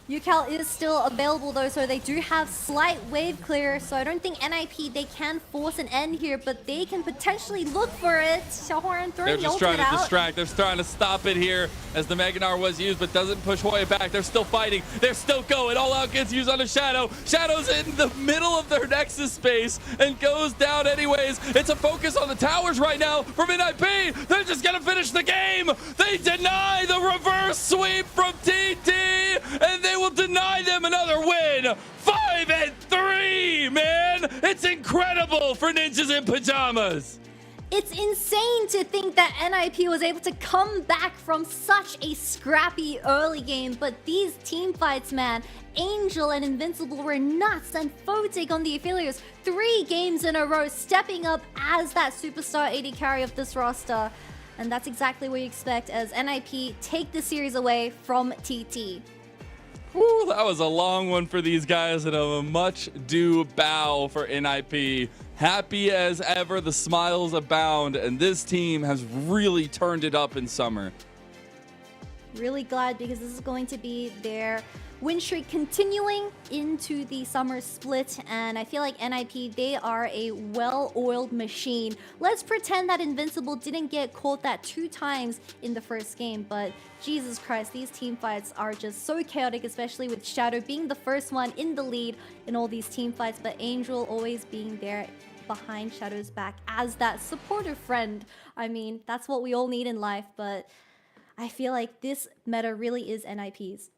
UCal is still available though, so they do have slight wave clear. So I don't think NIP, they can force an end here, but they can potentially look for it. Xiaohuan throwing They're the just trying ultimate to out. distract. They're trying to stop it here as the Meganar was used, but doesn't push Hoya back. They're still fighting. They're still going. All out gets used on a Shadow. Shadow's in the middle of their Nexus space and goes down anyways. It's a focus on the towers right now from NIP. They're just going to finish the game. They deny the reverse sweep from TT, and they will deny them another win. 5-3, man. It's incredible for Ninjas in Pajamas. It's insane to think that NIP was able to come back from such a scrappy early game, but these team fights, man, Angel and Invincible were nuts, and Photic on the Aphelios 3 games in a row, stepping up as that superstar AD carry of this roster. And that's exactly what you expect as NIP take the series away from TT. Whew, that was a long one for these guys, and a much due bow for NIP. Happy as ever, the smiles abound, and this team has really turned it up in summer. Really glad, because this is going to be their win streak continuing into the summer split, and I feel like NIP, they are a well-oiled machine. Let's pretend that Invincible didn't get caught that 2 times in the first game, but Jesus Christ, these team fights are just so chaotic, especially with Shadow being the first one in the lead in all these team fights, but Angel always being there behind Shadow's back as that supportive friend. I mean, that's what we all need in life, but I feel like this meta really is NIP's.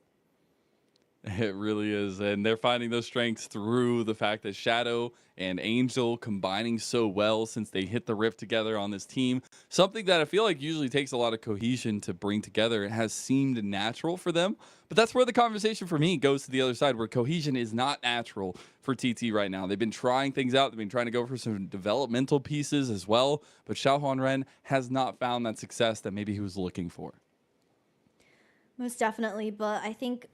It really is, and they're finding those strengths through the fact that Shadow and Angel combining so well since they hit the rift together on this team. Something that I feel like usually takes a lot of cohesion to bring together. It has seemed natural for them, but that's where the conversation for me goes to the other side, where cohesion is not natural for TT right now. They've been trying things out. They've been trying to go for some developmental pieces as well, but Xiaohuan Ren has not found that success that maybe he was looking for. Most definitely, but I think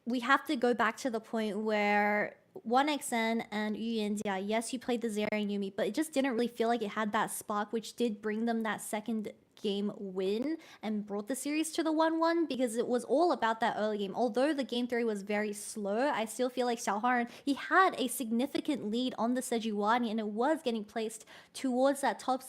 we have to go back to the point where 1XN and Yuyanjia, yes, you played the Zera and Yumi, but it just didn't really feel like it had that spark, which did bring them that second game win and brought the series to the 1-1, because it was all about that early game. Although the game 3 was very slow, I still feel like Xiaohuan, he had a significant lead on the Sejuani, and it was getting placed towards that top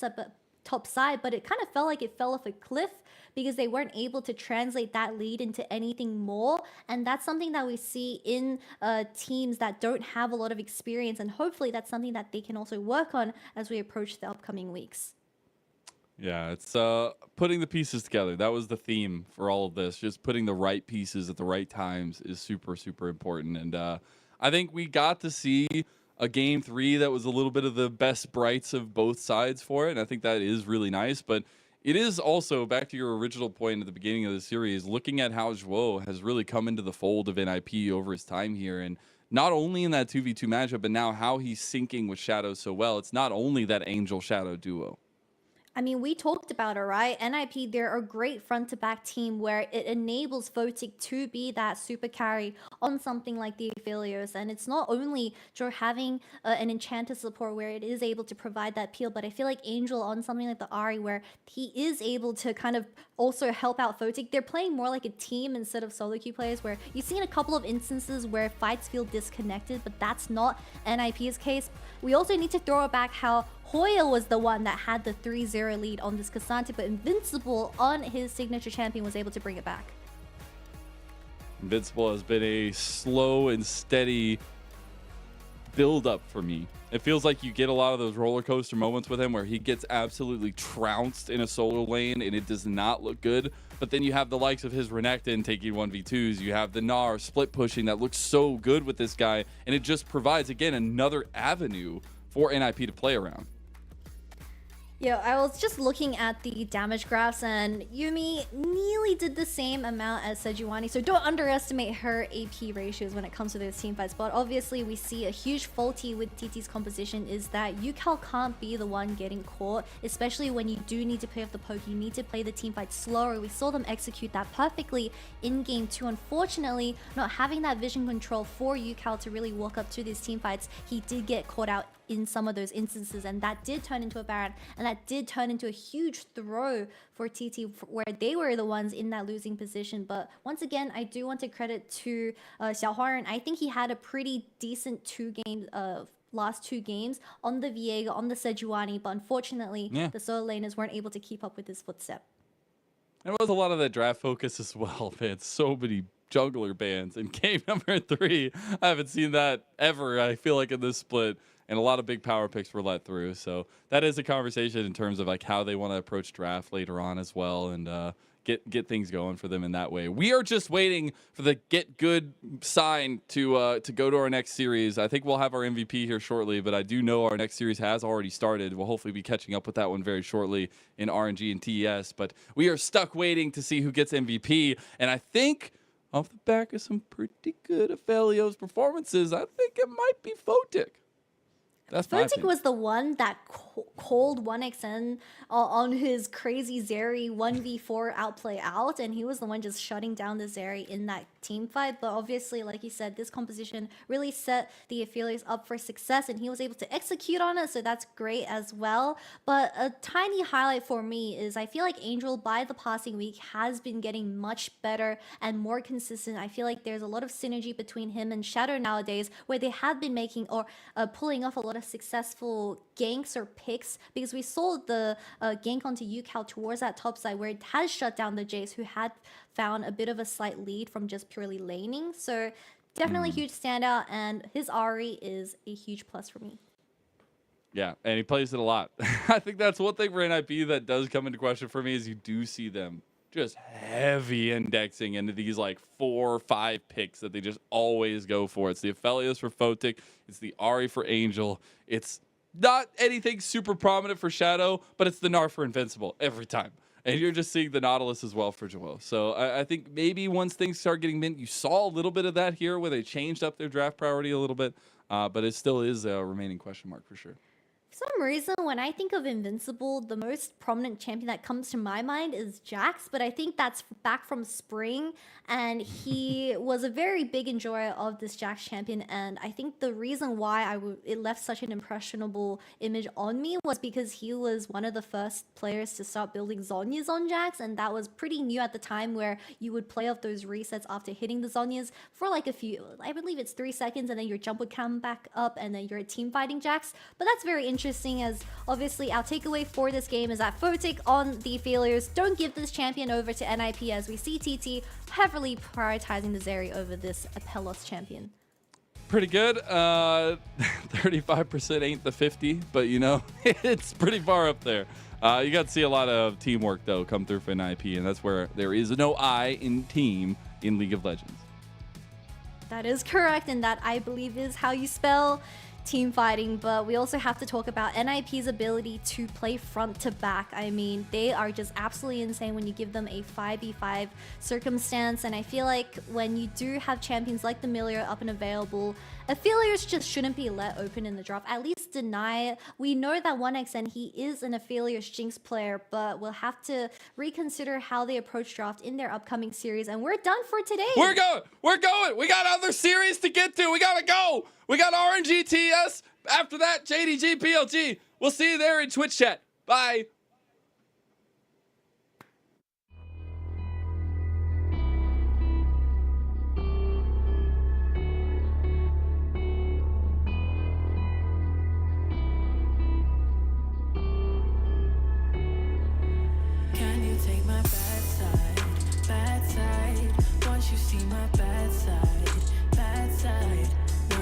side, but it kind of felt like it fell off a cliff because they weren't able to translate that lead into anything more. And that's something that we see in teams that don't have a lot of experience, and hopefully that's something that they can also work on as we approach the upcoming weeks. Yeah, it's putting the pieces together. That was the theme for all of this. Just putting the right pieces at the right times is super, super important. And I think we got to see a game 3 that was a little bit of the best brights of both sides for it. And I think that is really nice. But it is also, back to your original point at the beginning of the series, looking at how Zhuo has really come into the fold of NIP over his time here. And not only in that 2v2 matchup, but now how he's syncing with Shadow so well. It's not only that Angel-Shadow duo. I mean, we talked about it, right? NIP, they're a great front-to-back team where it enables Photic to be that super carry on something like the Aphelios. And it's not only Joe having an Enchanter support where it is able to provide that peel, but I feel like Angel on something like the Ahri where he is able to kind of also help out Photic. They're playing more like a team instead of solo queue players, where you've seen a couple of instances where fights feel disconnected, but that's not NIP's case. We also need to throw it back how Hoya was the one that had the 3-0 lead on this K'Sante, but Invincible on his signature champion was able to bring it back. Invincible has been a slow and steady build-up for me. It feels like you get a lot of those roller coaster moments with him where he gets absolutely trounced in a solo lane and it does not look good. But then you have the likes of his Renekton taking 1v2s. You have the Gnar split pushing that looks so good with this guy. And it just provides, again, another avenue for NIP to play around. Yeah, I was just looking at the damage graphs, and Yumi nearly did the same amount as Sejuani, so don't underestimate her AP ratios when it comes to those team fights. But obviously we see a huge faulty with TT's composition is that UCal can't be the one getting caught, especially when you do need to play off the poke. You need to play the team fight slower. We saw them execute that perfectly in game 2. Unfortunately, not having that vision control for UCal to really walk up to these team fights, he did get caught out in some of those instances, and that did turn into a Baron, and that did turn into a huge throw for TT, where they were the ones in that losing position. But once again, I do want to credit to Xiaohuan. I think he had a pretty decent last two games on the Viega, on the Sejuani, but unfortunately, the solo laners weren't able to keep up with his footstep. There was a lot of that draft focus as well, man. So many jungler bans in game number 3. I haven't seen that ever, I feel like, in this split. And a lot of big power picks were let through. So that is a conversation in terms of like how they want to approach draft later on as well, and get things going for them in that way. We are just waiting for the get good sign to go to our next series. I think we'll have our MVP here shortly, but I do know our next series has already started. We'll hopefully be catching up with that one very shortly in RNG and TES. But we are stuck waiting to see who gets MVP. And I think off the back of some pretty good Aphelios performances, I think it might be Photic. That's my Photic opinion. was the one that called 1xN on his crazy Zeri 1v4 outplay out, and he was the one just shutting down the Zeri in that team fight. But obviously, like you said, this composition really set the Aphelios up for success, and he was able to execute on it, so that's great as well. But a tiny highlight for me is I feel like Angel, by the passing week, has been getting much better and more consistent. I feel like there's a lot of synergy between him and Shadow nowadays, where they have been making or pulling off a lot of successful ganks or picks, because we saw the gank onto Yukao towards that top side where it has shut down the Jace, who had found a bit of a slight lead from just purely laning. So definitely huge standout, and his Ahri is a huge plus for me. Yeah, and he plays it a lot. I think that's one thing for NIP that does come into question for me, is you do see them just heavy indexing into these like 4 or 5 picks that they just always go for. It's the Aphelios for Photic, it's the Ahri for Angel. It's not anything super prominent for Shadow, but it's the Gnar for Invincible every time. And you're just seeing the Nautilus as well for Joel. So I think maybe once things start getting mint, you saw a little bit of that here where they changed up their draft priority a little bit, but it still is a remaining question mark for sure. For some reason, when I think of Invincible, the most prominent champion that comes to my mind is Jax, but I think that's back from spring, and he was a very big enjoyer of this Jax champion, and I think the reason why it left such an impressionable image on me was because he was one of the first players to start building Zhonya's on Jax, and that was pretty new at the time, where you would play off those resets after hitting the Zhonya's for like a few, I believe it's 3 seconds, and then your jump would come back up, and then you're team fighting Jax. But that's very interesting, as obviously our takeaway for this game is that Photic on the Aphelios, don't give this champion over to NIP, as we see TT heavily prioritizing the Zeri over this Apelos champion. Pretty good. 35% ain't the 50, but you know, it's pretty far up there. You got to see a lot of teamwork though come through for NIP, and that's where there is no I in team in League of Legends. That is correct, and that, I believe, is how you spell team fighting. But we also have to talk about NIP's ability to play front to back. I mean, they are just absolutely insane when you give them a 5v5 circumstance, and I feel like when you do have champions like the Milio up and available, Aphelios just shouldn't be let open in the draft. At least deny it. We know that 1xN, he is an Aphelios Jinx player, but we'll have to reconsider how they approach draft in their upcoming series. And we're done for today. We're going. We got other series to get to. We gotta go. We got RNG TES. After that, JDG BLG. We'll see you there in Twitch chat. Bye. Can you take my bad side? Bad side. Once you see my bad side, bad side. No,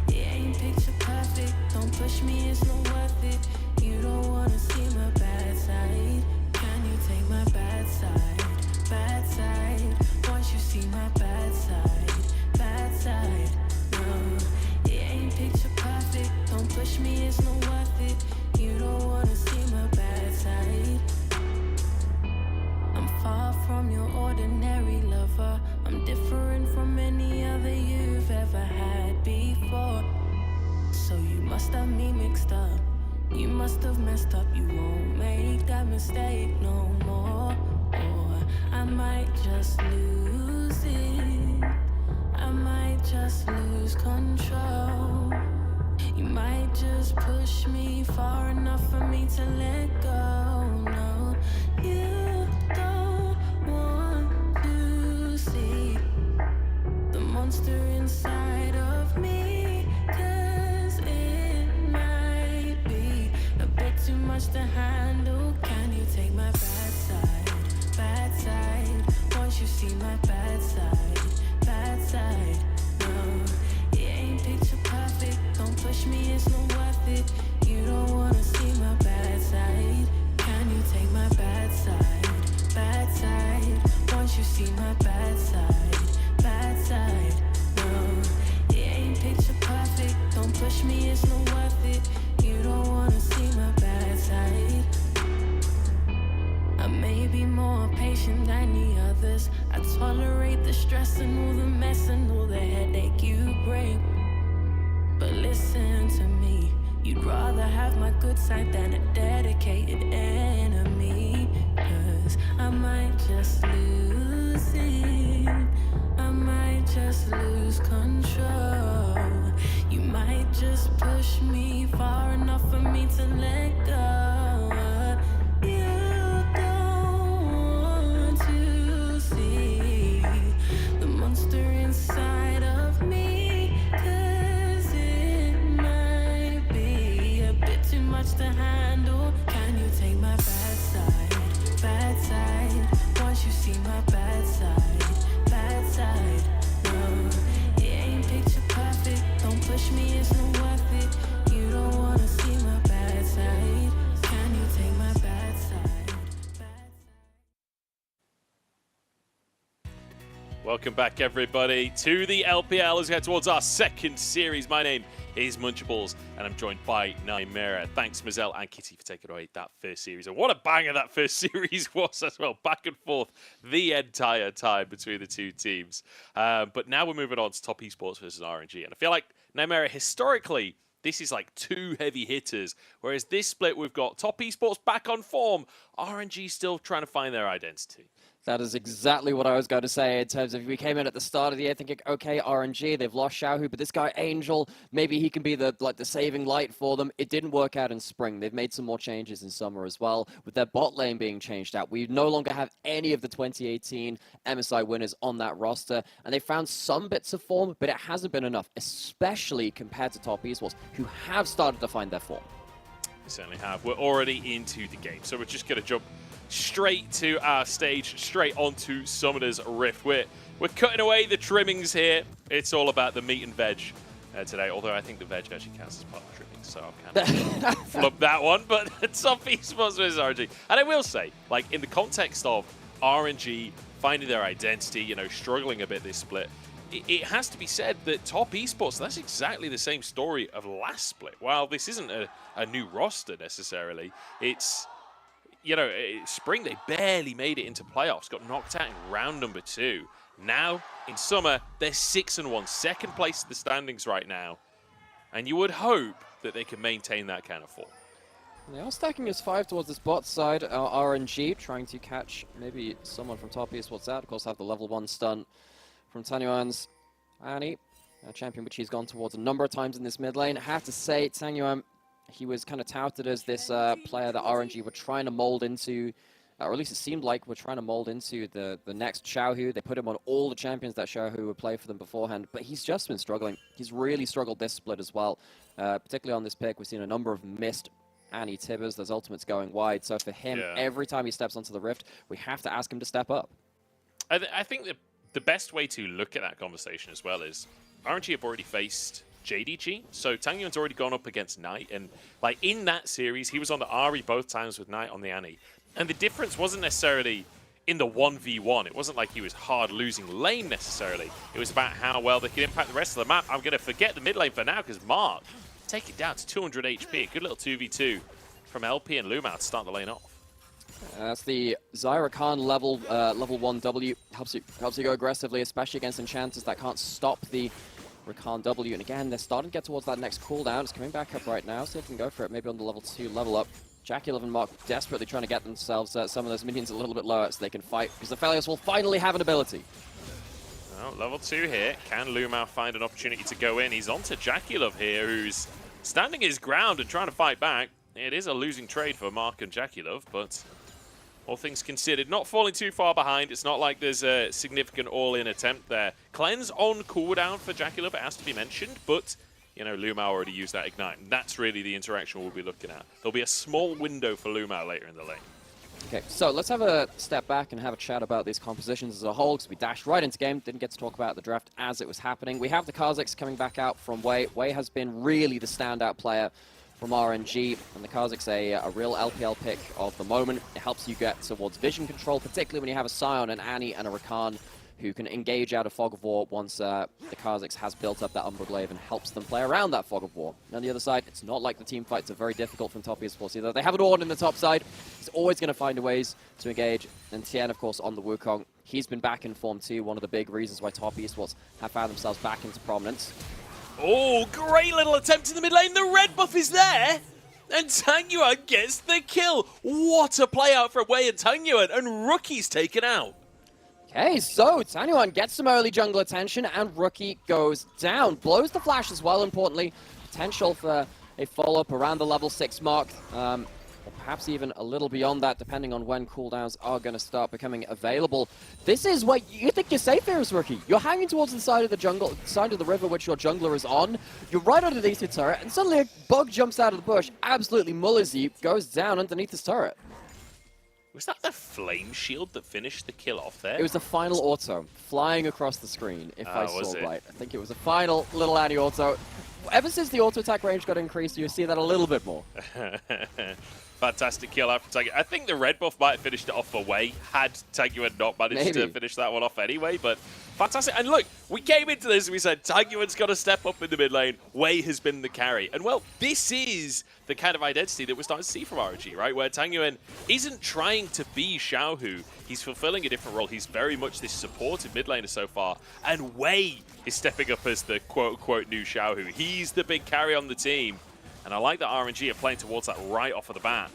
it ain't picture perfect. Don't push me, it's not worth it. You don't wanna see my bad side. Can you take my bad side? Bad side. Once you see my bad side, bad side. No, it ain't picture perfect. Don't push me, it's not worth it. You don't wanna see my bad side. I'm far from your ordinary lover. I'm different from any other you've ever had before. So you must have me mixed up. You must have messed up. You won't make that mistake no more. Or I might just lose it. I might just lose control. You might just just push me far enough for me to let go. No, you don't want to see the monster inside of me, 'cause it might be a bit too much to handle. Can you take my bad side? Bad side. Once you see my bad side, bad side. No, it ain't picture perfect. Don't push me, it's not worth it. You don't wanna see my bad side. Can you take my bad side? Bad side. Once you see my bad side, bad side. No, it ain't picture perfect. Don't push me, it's not worth it. You don't wanna see my bad side. I may be more patient than the others. I tolerate the stress and all the mess and all the headache you bring. But listen to me, you'd rather have my good side than a dedicated enemy. 'Cause I might just lose it, I might just lose control. You might just push me far enough for me to let go. You don't want to see the monster inside of me, 'cause it might be a bit too much to handle. Can you take my bad side? Bad side. Once you see my bad side, bad side. No, it ain't picture perfect. Don't push me, it's not worth it. You don't wanna see my bad side. Can you take my bad side? Welcome back, everybody, to the LPL as we head towards our second series. My name is Munchables, and I'm joined by Nymera. Thanks, Mazel and Kitty, for taking away that first series. And what a banger that first series was as well. Back and forth the entire time between the two teams. But now we're moving on to Top Esports versus RNG. And I feel like, Nymera, historically, this is like two heavy hitters. Whereas this split, we've got Top Esports back on form. RNG still trying to find their identity. That is exactly what I was going to say in terms of we came in at the start of the year thinking, okay, RNG, they've lost Xiaohu, but this guy Angel, maybe he can be the saving light for them. It didn't work out in spring. They've made some more changes in summer as well, with their bot lane being changed out. We no longer have any of the 2018 MSI winners on that roster, and they found some bits of form, but it hasn't been enough, especially compared to Top Esports, who have started to find their form. We certainly have. We're already into the game, so we're just going to jump straight to our stage, straight onto Summoner's Rift. We're cutting away the trimmings here. It's all about the meat and veg today, although I think the veg actually counts as part of the trimmings, so I'll kind of flub that one. But Top Esports versus RNG. And I will say, like, in the context of RNG finding their identity, you know, struggling a bit this split, it has to be said that Top Esports, that's exactly the same story of last split. While this isn't a new roster necessarily, it's, you know, spring, they barely made it into playoffs, got knocked out in round number 2. Now, in summer, they're 6-1, second place in the standings right now. And you would hope that they can maintain that kind of form. They are stacking as 5 towards this bot side. RNG trying to catch maybe someone from Top Esports out. Of course, have the level 1 stun from Tanyuan's Annie, a champion which he's gone towards a number of times in this mid lane. I have to say, Tanyuan, he was kind of touted as this player that RNG were trying to mold into, or at least it seemed like we're trying to mold into the next Xiaohu. They put him on all the champions that Xiaohu would play for them beforehand, but he's just been struggling. He's really struggled this split as well, particularly on this pick. We've seen a number of missed Annie Tibbers. Those ultimates going wide, so for him, every time he steps onto the Rift, we have to ask him to step up. I think the best way to look at that conversation as well is RNG have already faced JDG, so Tangyuan's already gone up against Knight, and like in that series, he was on the Ari both times with Knight on the Annie. And the difference wasn't necessarily in the 1v1. It wasn't like he was hard losing lane necessarily. It was about how well they could impact the rest of the map. I'm going to forget the mid lane for now because Mark take it down to 200 HP. A good little 2v2 from LP and Lumao to start the lane off. That's the Zyra Khan level 1 W. Helps you go aggressively, especially against enchanters that can't stop the Rakan W. And again, they're starting to get towards that next cooldown. It's coming back up right now. See if they can go for it. Maybe on the level 2 level up. Jackie and Mark desperately trying to get themselves some of those minions a little bit lower so they can fight, because the Felios will finally have an ability. Well, level 2 here. Can Lumao find an opportunity to go in? He's onto Jackie Love here, who's standing his ground and trying to fight back. It is a losing trade for Mark and JackieLove, but all things considered, not falling too far behind. It's not like there's a significant all-in attempt there. Cleanse on cooldown for JackieLove, it has to be mentioned, but you know, Lumao already used that Ignite, and that's really the interaction we'll be looking at. There'll be a small window for Lumao later in the lane. Okay, so let's have a step back and have a chat about these compositions as a whole, because we dashed right into game, didn't get to talk about the draft as it was happening. We have the Kazakhs coming back out from Wei. Wei has been really the standout player from RNG, and the Kazakhs a real LPL pick of the moment. It helps you get towards vision control, particularly when you have a Sion, an Annie, and a Rakan who can engage out of Fog of War once the Kazakhs has built up that Umbra Glaive and helps them play around that Fog of War. And on the other side, it's not like the team fights are very difficult from top esports either. They have an Ord in the top side. He's always going to find ways to engage. And Tien, of course, on the Wukong. He's been back in form too, one of the big reasons why top esports have found themselves back into prominence. Oh, great little attempt in the mid lane. The red buff is there. And Tangyuan gets the kill. What a play out from Wei and Tangyuan. And Rookie's taken out. Okay, so Tanyuan gets some early jungle attention, and Rookie goes down. Blows the flash as well, importantly. Potential for a follow-up around the level 6 mark, or perhaps even a little beyond that, depending on when cooldowns are going to start becoming available. This is what you think you're safe here as Rookie. You're hanging towards the side of the jungle, side of the river which your jungler is on. You're right underneath your turret, and suddenly a bug jumps out of the bush, absolutely mullers you, goes down underneath his turret. Was that the flame shield that finished the kill off there? It was the final auto, flying across the screen, if I saw was it? right. I think it was a final little anti-auto. Ever since the auto attack range got increased, you see that a little bit more. Fantastic kill out from Tangyuan. I think the red buff might have finished it off for Wei, had Tangyuan not managed to finish that one off anyway, but fantastic. And look, we came into this and we said Tangyuan's got to step up in the mid lane. Wei has been the carry. And well, this is the kind of identity that we're starting to see from RNG, right? Where Tangyuan isn't trying to be Xiaohu. He's fulfilling a different role. He's very much this supported mid laner so far. And Wei is stepping up as the quote-unquote new Xiaohu. He's the big carry on the team. And I like that RNG are playing towards that right off of the bat.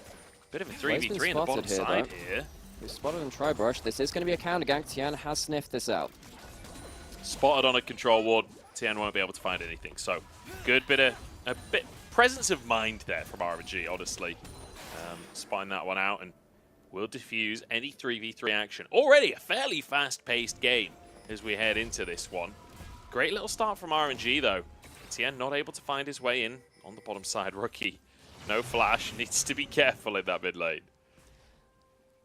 Bit of a 3v3 in the bottom side here. We've spotted in Tribrush. This is going to be a counter gank. Tian has sniffed this out. Spotted on a control ward. Tian won't be able to find anything. So good a bit presence of mind there from RNG, honestly. Spotting that one out and will diffuse any 3v3 action. Already a fairly fast-paced game as we head into this one. Great little start from RNG though. Tien not able to find his way in on the bottom side. Rookie, no flash, needs to be careful in that mid lane.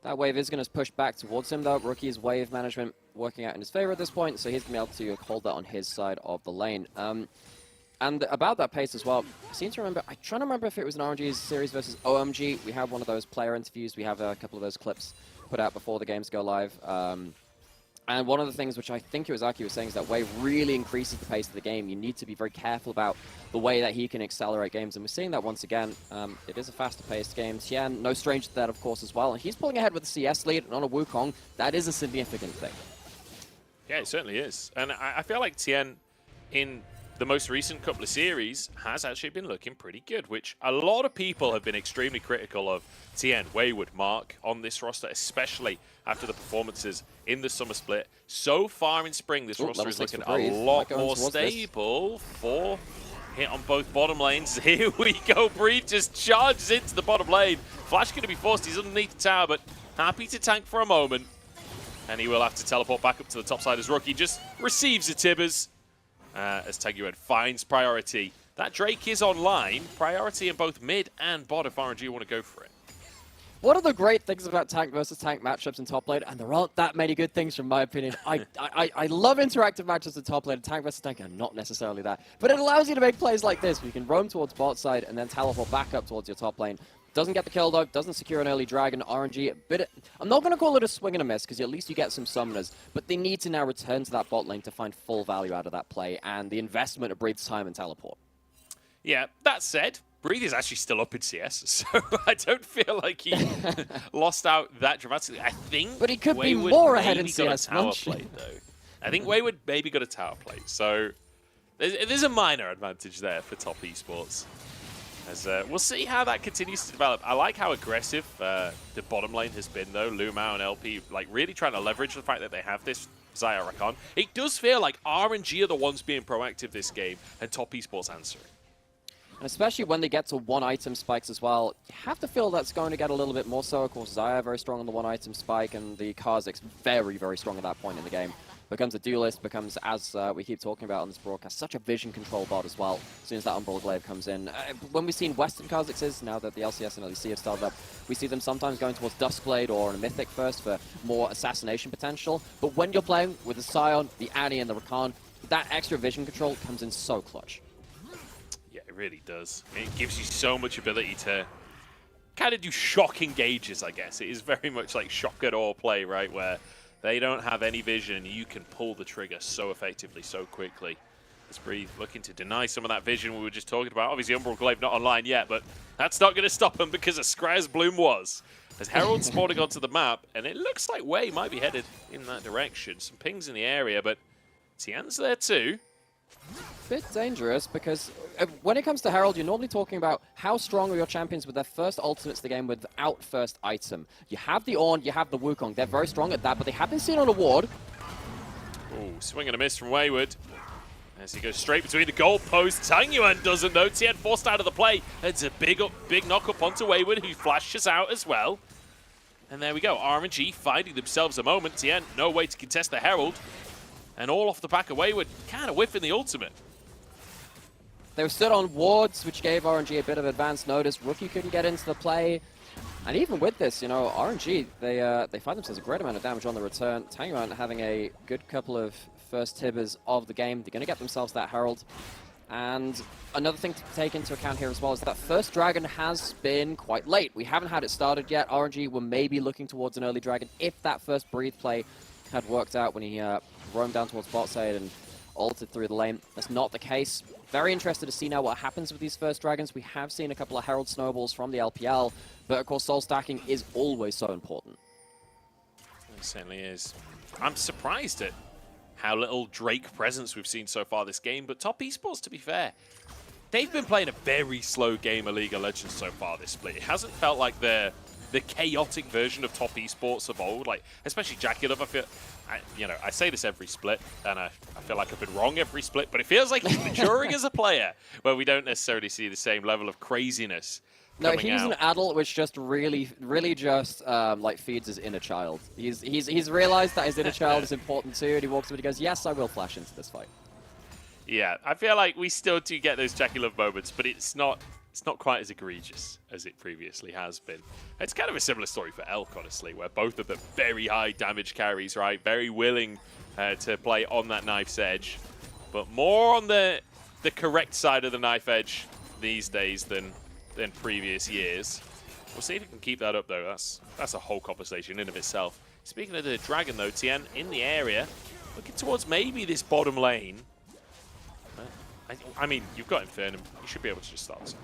That wave is going to push back towards him though. Rookie's wave management working out in his favor at this point, so he's going to be able to hold that on his side of the lane. And about that pace as well, I seem to remember, I'm trying to remember if it was an RNG series versus OMG. We have one of those player interviews. We have a couple of those clips put out before the games go live. And one of the things which I think it was Aki was saying is that Wei really increases the pace of the game. You need to be very careful about the way that he can accelerate games. And we're seeing that once again. It is a faster paced game. Tian, no stranger to that, of course, as well. And he's pulling ahead with the CS lead. And on a Wukong, that is a significant thing. Yeah, it certainly is. And I feel like Tian, in the most recent couple of series, has actually been looking pretty good, which a lot of people have been extremely critical of Tien, Wayward, Mark on this roster, especially after the performances in the summer split. So far in spring, this roster is looking a lot more stable. 4 hit on both bottom lanes. Here we go. Breathe just charges into the bottom lane. Flash going to be forced. He's underneath the tower, but happy to tank for a moment. And he will have to teleport back up to the top side as Rookie just receives a Tibbers. As Tangyuan finds priority. That Drake is online. Priority in both mid and bot if RNG want to go for it. One of the great things about tank versus tank matchups in top lane, and there aren't that many good things from my opinion. I love interactive matchups in top lane. Tank versus tank are not necessarily that. But it allows you to make plays like this, where you can roam towards bot side and then teleport back up towards your top lane. Doesn't get the kill though, doesn't secure an early dragon. RNG, I'm not going to call it a swing and a miss, because at least you get some summoners, but they need to now return to that bot lane to find full value out of that play, and the investment of Breathe's time and teleport. Yeah, that said, Breathe is actually still up in CS, so I don't feel like he lost out that dramatically. I think but he could Wayward be more ahead in got CS, a tower plate, though. I think Wayward maybe got a tower plate, so there's a minor advantage there for top esports. As we'll see how that continues to develop. I like how aggressive the bottom lane has been, though. Lumao and LP, like, really trying to leverage the fact that they have this Xayah Rakan. It does feel like RNG are the ones being proactive this game, and top esports answering. And especially when they get to one-item spikes as well, you have to feel that's going to get a little bit more so. Of course, Zaya very strong on the one-item spike, and the Kha'Zix very, very strong at that point in the game. Becomes a duelist, becomes, as we keep talking about on this broadcast, such a vision control bot as well, as soon as that Umbral Glaive comes in. When we've seen Western Kha'Zixes, now that the LCS and LEC have started up, we see them sometimes going towards Duskblade or a Mythic first for more assassination potential. But when you're playing with the Scion, the Annie, and the Rakan, that extra vision control comes in so clutch. Yeah, it really does. It gives you so much ability to kind of do shock engages, I guess. It is very much like shock at all play, right, where they don't have any vision. You can pull the trigger so effectively, so quickly. Let's Breathe looking to deny some of that vision we were just talking about. Obviously, Umbral Glaive not online yet, but that's not going to stop him because of Scry's Bloom was. As Herald spawning onto the map, and it looks like Wei might be headed in that direction. Some pings in the area, but Tian's there too. Bit dangerous because when it comes to Herald, you're normally talking about how strong are your champions with their first ultimates the game without first item. You have the Ornn, you have the Wukong. They're very strong at that, but they have been seen on a ward. Ooh, swing and a miss from Wayward. As he goes straight between the goalposts. Tang Yuan doesn't know. Tien forced out of the play. It's a big knock up onto Wayward, who flashes out as well. And there we go. RNG finding themselves a moment. Tien, no way to contest the Herald. And all off the back of Wayward, kind of whiffing the ultimate. They were stood on wards, which gave RNG a bit of advance notice. Rookie couldn't get into the play. And even with this, you know, RNG, they find themselves a great amount of damage on the return. Tang Yuan having a good couple of first tibbers of the game. They're going to get themselves that Herald. And another thing to take into account here as well is that first Dragon has been quite late. We haven't had it started yet. RNG were maybe looking towards an early Dragon if that first Breathe play had worked out when he roamed down towards bot side and ulted through the lane. That's not the case. Very interested to see now what happens with these first Dragons. We have seen a couple of Herald snowballs from the LPL, but of course soul stacking is always so important. It certainly is. I'm surprised at how little Drake presence we've seen so far this game, but Top Esports, to be fair, they've been playing a very slow game of League of Legends so far this split. It hasn't felt like the chaotic version of Top Esports of old, like especially Jackie Love. I feel, I say this every split, and I feel like I've been wrong every split, but it feels like he's maturing as a player, where we don't necessarily see the same level of craziness. No, he's an adult which just really just like feeds his inner child. He's realized that his inner child is important too, and he walks up and he goes, "Yes, I will flash into this fight." Yeah, I feel like we still do get those Jackie Love moments, but it's not quite as egregious as it previously has been. It's kind of a similar story for Elk, honestly, where both of them very high damage carries, right? Very willing to play on that knife's edge, but more on the correct side of the knife edge these days than previous years. We'll see if we can keep that up, though. That's a whole conversation in of itself. Speaking of the Dragon, though, Tien in the area, looking towards maybe this bottom lane. I mean, you've got Infernum. You should be able to just start this.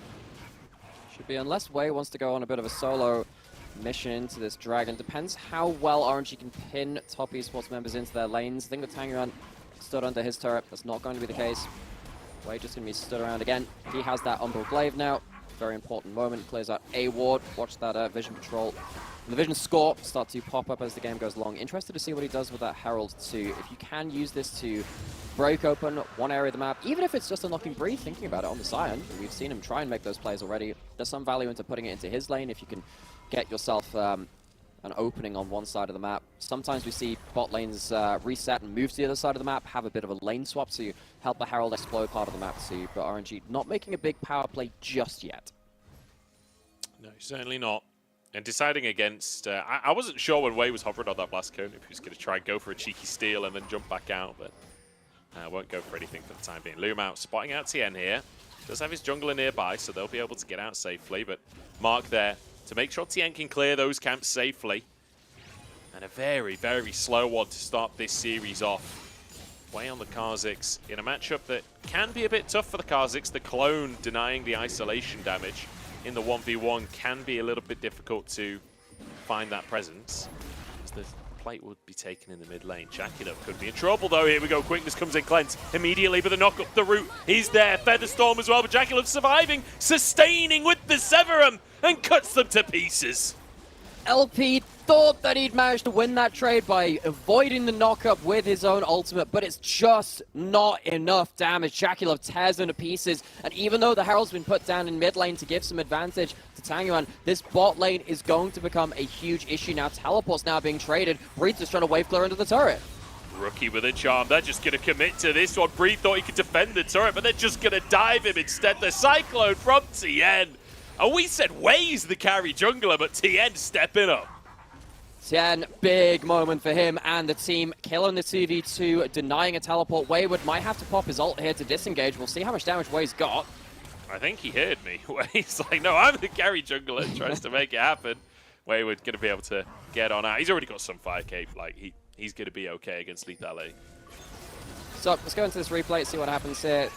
Should be, unless Wei wants to go on a bit of a solo mission into this Dragon. Depends how well RNG can pin Top Esports members into their lanes. I think that Tang Yuan stood under his turret. That's not going to be the case. Wei just going to be stood around again. He has that Umbral Glaive now. Very important moment. Clears out a ward. Watch that vision control. And the vision score start to pop up as the game goes along. Interested to see what he does with that Herald too. If you can use this to break open one area of the map, even if it's just unlocking Breathe, thinking about it on the Scion, we've seen him try and make those plays already. There's some value into putting it into his lane if you can get yourself an opening on one side of the map. Sometimes we see bot lanes reset and move to the other side of the map, have a bit of a lane swap to help the Herald explode part of the map too, but RNG not making a big power play just yet. No, certainly not. And deciding against, I wasn't sure when Wei was hovering on that blast cone if he was going to try and go for a cheeky steal and then jump back out, but won't go for anything for the time being. Loom out, spotting out Tien here. Does have his jungler nearby, so they'll be able to get out safely, but Mark there to make sure Tien can clear those camps safely. And a very, very slow one to start this series off. Way on the Kha'Zix in a matchup that can be a bit tough for the Kha'Zix. The clone denying the isolation damage in the 1v1 can be a little bit difficult to find that presence. As the plate would be taken in the mid lane. Jackie Love could be in trouble though. Here we go. Quickness comes in. Cleanse immediately, but the knock up the root. He's there. Featherstorm as well, but Jackie Love surviving, sustaining with the Severum and cuts them to pieces. LP thought that he'd managed to win that trade by avoiding the knockup with his own ultimate, but it's just not enough damage. Jaculov tears into pieces, and even though the Herald's been put down in mid lane to give some advantage to Tangyuan, this bot lane is going to become a huge issue now. Teleport's now being traded. Breathe is trying to wave clear into the turret. Rookie with a charm. They're just going to commit to this one. Breathe thought he could defend the turret, but they're just going to dive him instead. The Cyclone from TN. And we said Wei's the carry jungler, but TN stepping up. Tien, big moment for him and the team. Killing the 2v2, denying a teleport. Wayward might have to pop his ult here to disengage. We'll see how much damage Wei's got. I think he heard me. Wei's like, no, I'm the carry jungler. Tries to make it happen. Wayward going to be able to get on out. He's already got some fire cape. Like, he's going to be okay against Lethality. So let's go into this replay, see what happens here.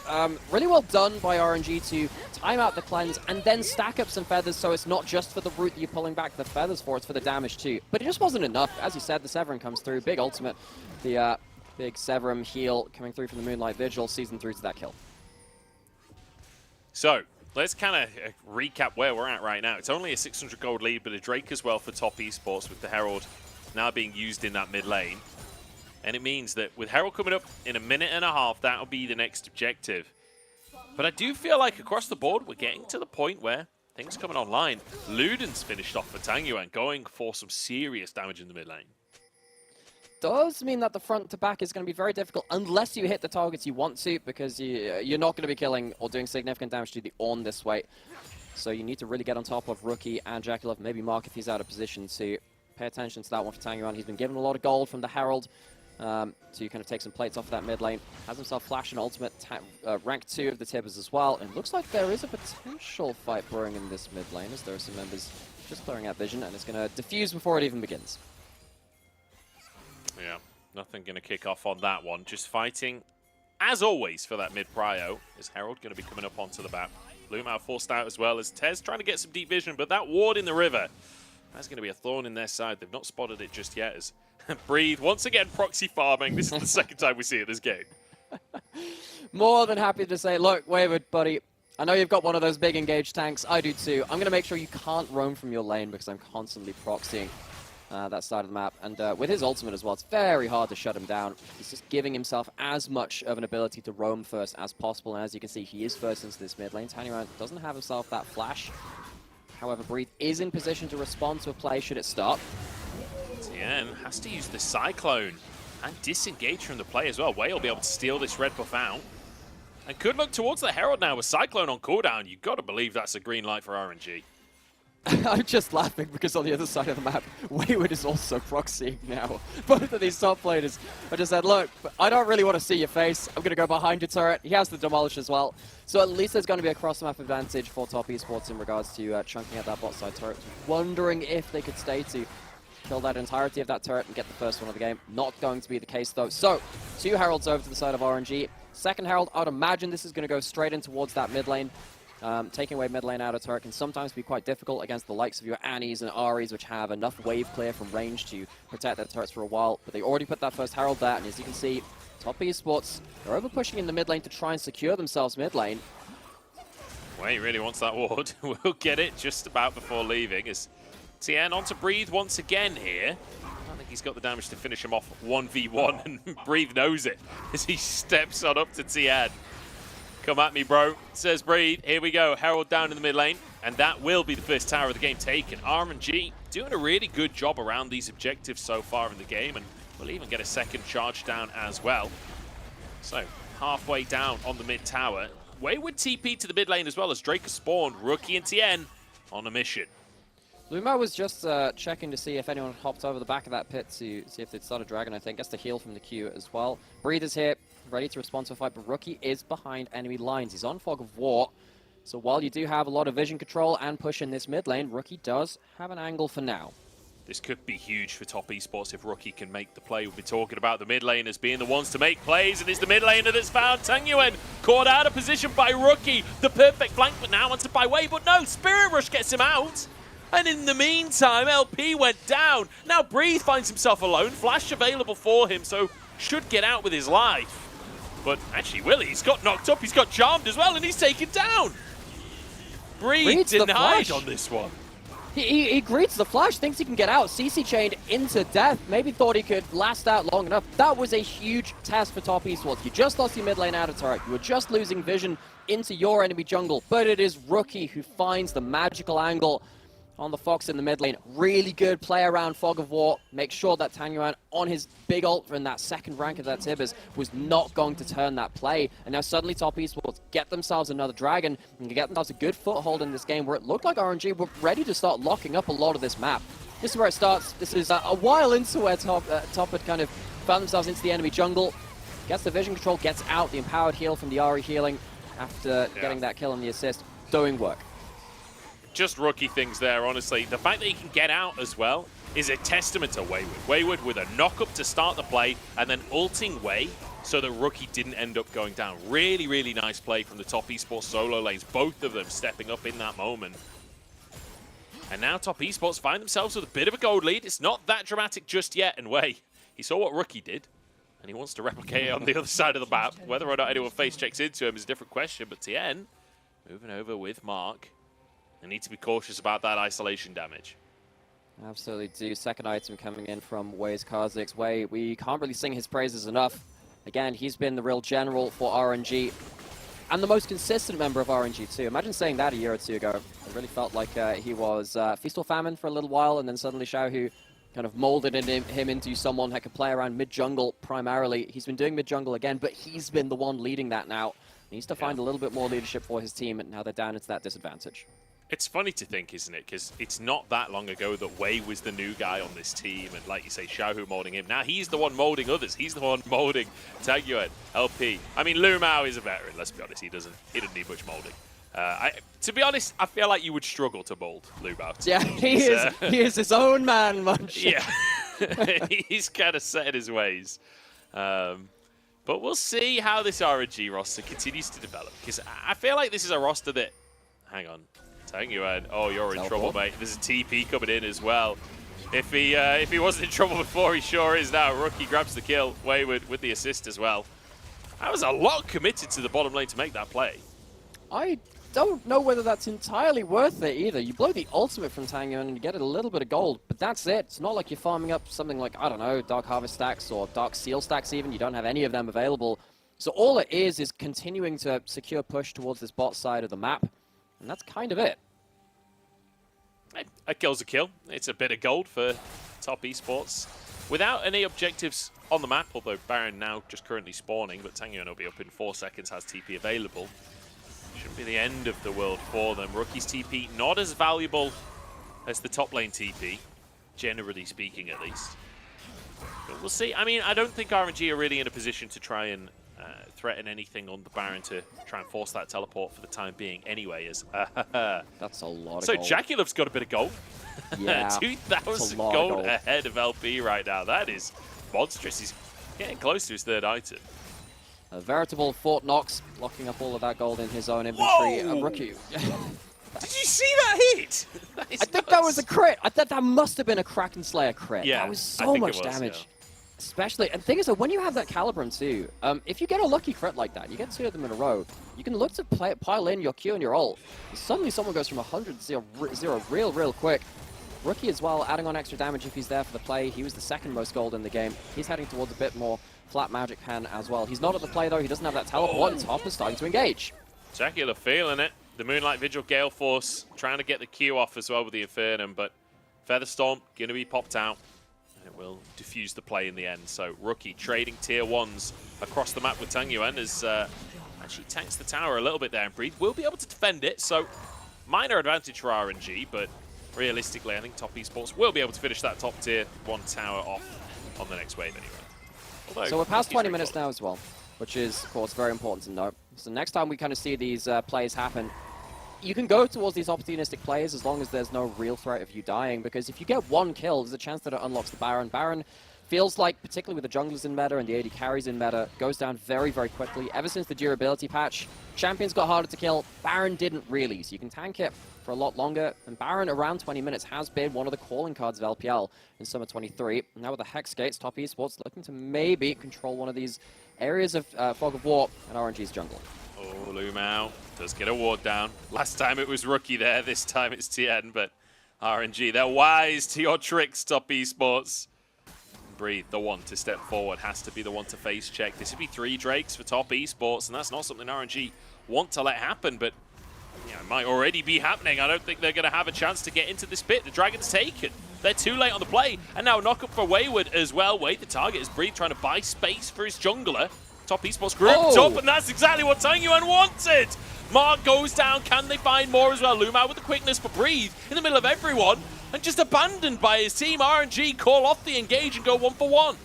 Really well done by RNG to time out the cleanse and then stack up some feathers, so it's not just for the root that you're pulling back the feathers for, it's for the damage too. But it just wasn't enough. As you said, the Severin comes through, big ultimate. The big Severin heal coming through from the Moonlight Vigil, sees them through to that kill. So let's kind of recap where we're at right now. It's only a 600 gold lead, but a Drake as well for top esports with the Herald now being used in that mid lane. And it means that with Herald coming up in a minute and a half, that'll be the next objective. But I do feel like across the board, we're getting to the point where things coming online. Luden's finished off for Tangyuan, going for some serious damage in the mid lane. Does mean that the front to back is going to be very difficult unless you hit the targets you want to, because you're not going to be killing or doing significant damage to the Ornn this way. So you need to really get on top of Rookie and Jaculov, maybe Mark if he's out of position to pay attention to that one for Tangyuan. He's been given a lot of gold from the Herald. To kind of take some plates off that mid lane. Has himself flash and ultimate, rank 2 of the Tibbers as well. And looks like there is a potential fight brewing in this mid lane as there are some members just clearing out vision, and it's going to diffuse before it even begins. Yeah, nothing going to kick off on that one. Just fighting, as always, for that mid prio. Is Herald going to be coming up onto the map? Lumao forced out as well as TES trying to get some deep vision, but that ward in the river, that's going to be a thorn in their side. They've not spotted it just yet as Breathe, once again, proxy farming. This is the second time we see it this game. More than happy to say, look, Wayward, buddy, I know you've got one of those big engaged tanks. I do too. I'm going to make sure you can't roam from your lane because I'm constantly proxying that side of the map. And with his ultimate as well, it's very hard to shut him down. He's just giving himself as much of an ability to roam first as possible. And as you can see, he is first into this mid lane. Tangyuan doesn't have himself that flash. However, Breathe is in position to respond to a play should it stop. TN has to use the Cyclone and disengage from the play as well. Wei will be able to steal this red buff out. And could look towards the Herald now with Cyclone on cooldown. You've got to believe that's a green light for RNG. I'm just laughing because on the other side of the map, Wayward is also proxying now. Both of these top players are just said, look, I don't really want to see your face. I'm going to go behind your turret. He has the Demolish as well. So at least there's going to be a cross-map advantage for top esports in regards to chunking out that bot side turret. Wondering if they could stay to kill that entirety of that turret and get the first one of the game. Not going to be the case though. So, 2 Heralds over to the side of RNG. Second Herald, I would imagine this is going to go straight in towards that mid lane. Taking away mid lane out of turret can sometimes be quite difficult against the likes of your Annies and Aries, which have enough wave clear from range to protect their turrets for a while. But they already put that first Herald there, and as you can see, top esports, they're over pushing in the mid lane to try and secure themselves mid lane. Well, he really wants that ward. We'll get it just about before leaving as TN on to Breathe once again here. I don't think he's got the damage to finish him off 1v1, and Breathe knows it as he steps on up to TN. Come at me, bro, says Breathe. Here we go, Herald down in the mid lane, and that will be the first tower of the game taken. RNG doing a really good job around these objectives so far in the game, and we'll even get a second charge down as well. So, halfway down on the mid tower. Wayward TP to the mid lane as well as Drake has spawned. Rookie and TN on a mission. Lumao was just checking to see if anyone hopped over the back of that pit to see if they'd start a dragon, I think. Gets the heal from the queue as well. Breathe is here, ready to respond to a fight, but Rookie is behind enemy lines. He's on Fog of War. So while you do have a lot of vision control and push in this mid lane, Rookie does have an angle for now. This could be huge for top esports if Rookie can make the play. We'll be talking about the mid laners being the ones to make plays, and it's the mid laner that's found Tangyuan. Caught out of position by Rookie. The perfect flank, but now answered by Wei, but no, Spirit Rush gets him out. And in the meantime, LP went down. Now Breathe finds himself alone. Flash available for him, so should get out with his life. But actually, Willie, he's got knocked up. He's got charmed as well, and he's taken down. Breathe denied on this one. He greets the flash, thinks he can get out. CC chained into death. Maybe thought he could last out long enough. That was a huge test for top esports. You just lost your mid lane out of turret. You were just losing vision into your enemy jungle. But it is Rookie who finds the magical angle on the Fox in the mid lane. Really good play around Fog of War. Make sure that Tang Yuan on his big ult in that second rank of that Tibbers was not going to turn that play. And now suddenly top esports get themselves another dragon and get themselves a good foothold in this game where it looked like RNG were ready to start locking up a lot of this map. This is where it starts. This is a while into where top had kind of found themselves into the enemy jungle. Gets the vision control, gets out the empowered heal from the Ari healing after getting that kill and the assist. Doing work. Just rookie things there, honestly. The fact that he can get out as well is a testament to Wayward. Wayward with a knock-up to start the play and then ulting Way so that Rookie didn't end up going down. Really, really nice play from the top esports solo lanes. Both of them stepping up in that moment. And now top esports find themselves with a bit of a gold lead. It's not that dramatic just yet. And Way, he saw what Rookie did and he wants to replicate it on the other side of the map. Whether or not anyone face checks into him is a different question. But Tien moving over with Mark. They need to be cautious about that isolation damage. Absolutely do. Second item coming in from Way's Kha'Zix. Way, we can't really sing his praises enough. Again, he's been the real general for RNG and the most consistent member of RNG too. Imagine saying that a year or two ago. It really felt like he was Feast or Famine for a little while, and then suddenly Xiaohu kind of molded him into someone that could play around mid-jungle primarily. He's been doing mid-jungle again, but he's been the one leading that now. He needs to find a little bit more leadership for his team, and now they're down into that disadvantage. It's funny to think, isn't it? Because it's not that long ago that Way was the new guy on this team, and like you say, Xiaohu molding him. Now he's the one molding others. He's the one molding Tang Yuan, LP. I mean, Lu Mao is a veteran. Let's be honest, he doesn't need much molding. To be honest, I feel like you would struggle to mold Lu Mao. Yeah, he is his own man, Munch. Yeah, he's kind of set in his ways. But we'll see how this RNG roster continues to develop, because I feel like this is a roster that, hang on. Tang Yuan, oh, you're in trouble, mate. There's a TP coming in as well. If he wasn't in trouble before, he sure is now. Rookie grabs the kill. Wayward with the assist as well. That was a lot committed to the bottom lane to make that play. I don't know whether that's entirely worth it either. You blow the ultimate from Tang Yuan and you get a little bit of gold, but that's it. It's not like you're farming up something like, I don't know, Dark Harvest stacks or Dark Seal stacks even. You don't have any of them available. So all it is continuing to secure push towards this bot side of the map. And that's kind of it. A kill's a kill. It's a bit of gold for top esports. Without any objectives on the map, although Baron now just currently spawning, but Tang Yuan will be up in 4 seconds, has TP available. Shouldn't be the end of the world for them. Rookie's TP not as valuable as the top lane TP, generally speaking at least. But we'll see. I mean, I don't think RNG are really in a position to try and threaten anything on the Baron to try and force that teleport for the time being anyway. That's a lot of so gold. Jaculov's got a bit of gold. Yeah, 2,000 gold ahead of LP right now. That is monstrous. He's getting close to his third item. A veritable Fort Knox, locking up all of that gold in his own inventory. Rookie. Did you see that hit? That I think that was a crit. I thought that must have been a Kraken Slayer crit. Yeah, that was so much damage. Yeah. Especially, and the thing is that when you have that Calibrum too, if you get a lucky crit like that, you get 2 of them in a row, you can look to pile in your Q and your ult. And suddenly someone goes from 100 to 0 real quick. Rookie as well, adding on extra damage if he's there for the play. He was the second most gold in the game. He's heading towards a bit more flat magic pen as well. He's not at the play though, he doesn't have that teleport, and Top is starting to engage. Jacula feeling it. The Moonlight Vigil Gale Force trying to get the Q off as well with the Infernum, but Featherstorm going to be popped out. It will diffuse the play in the end. So Rookie trading tier 1s across the map with Tang Yuan as actually tanks the tower a little bit there, and Breed will be able to defend it. So minor advantage for RNG, but realistically I think top esports will be able to finish that top tier 1 tower off on the next wave anyway. Although, so we're past 20 minutes now as well, which is of course very important to note. So next time we kind of see these plays happen, you can go towards these opportunistic plays as long as there's no real threat of you dying, because if you get 1 kill, there's a chance that it unlocks the Baron. Baron feels like, particularly with the junglers in meta and the AD carries in meta, goes down very quickly. Ever since the durability patch, champions got harder to kill. Baron didn't really, so you can tank it for a lot longer. And Baron, around 20 minutes, has been one of the calling cards of LPL in Summer 23. Now with the Hex Gates, top esports looking to maybe control one of these areas of Fog of War and RNG's jungle. Oh, Lu Mao does get a ward down. Last time it was Rookie there, this time it's Tien, but RNG, they're wise to your tricks, Top Esports. Breathe, the one to step forward, has to be the one to face check. This would be 3 Drakes for Top Esports, and that's not something RNG want to let happen, but it might already be happening. I don't think they're going to have a chance to get into this pit. The Dragon's taken. They're too late on the play, and now knock up for Wayward as well. Wait, the target is Breathe trying to buy space for his jungler. Top Esports grouped up, and that's exactly what Tangyuan wanted. Mark goes down. Can they find more as well? Lumao with the quickness for Breathe in the middle of everyone, and just abandoned by his team. RNG call off the engage and go 1-for-1.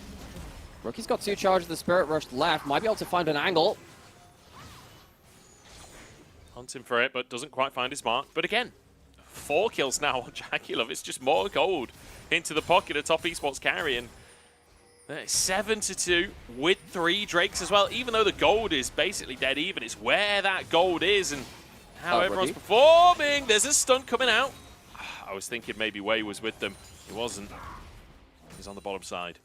Rookie's got 2 charges of the Spirit Rush left. Might be able to find an angle. Hunting for it, but doesn't quite find his mark. But again, 4 kills now on Jaculov. It's just more gold into the pocket of Top Esports carry. And 7-2 with 3 Drakes as well. Even though the gold is basically dead even, it's where that gold is and how everyone's performing. There's a stunt coming out. I was thinking maybe Way was with them. He wasn't. He's on the bottom side.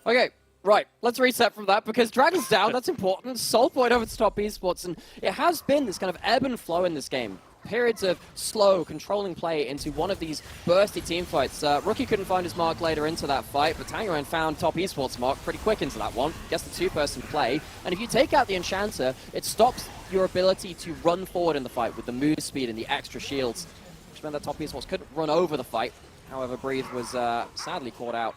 Okay, right. Let's reset from that because Dragon's down. That's important. Soul point over to Top Esports, and it has been this kind of ebb and flow in this game. Periods of slow, controlling play into one of these bursty team fights. Rookie couldn't find his mark later into that fight, but Tangyuan found Top Esports' mark pretty quick into that one. Gets the 2-person play, and if you take out the Enchanter, it stops your ability to run forward in the fight with the move speed and the extra shields, which meant that Top Esports couldn't run over the fight. However, Breathe was sadly caught out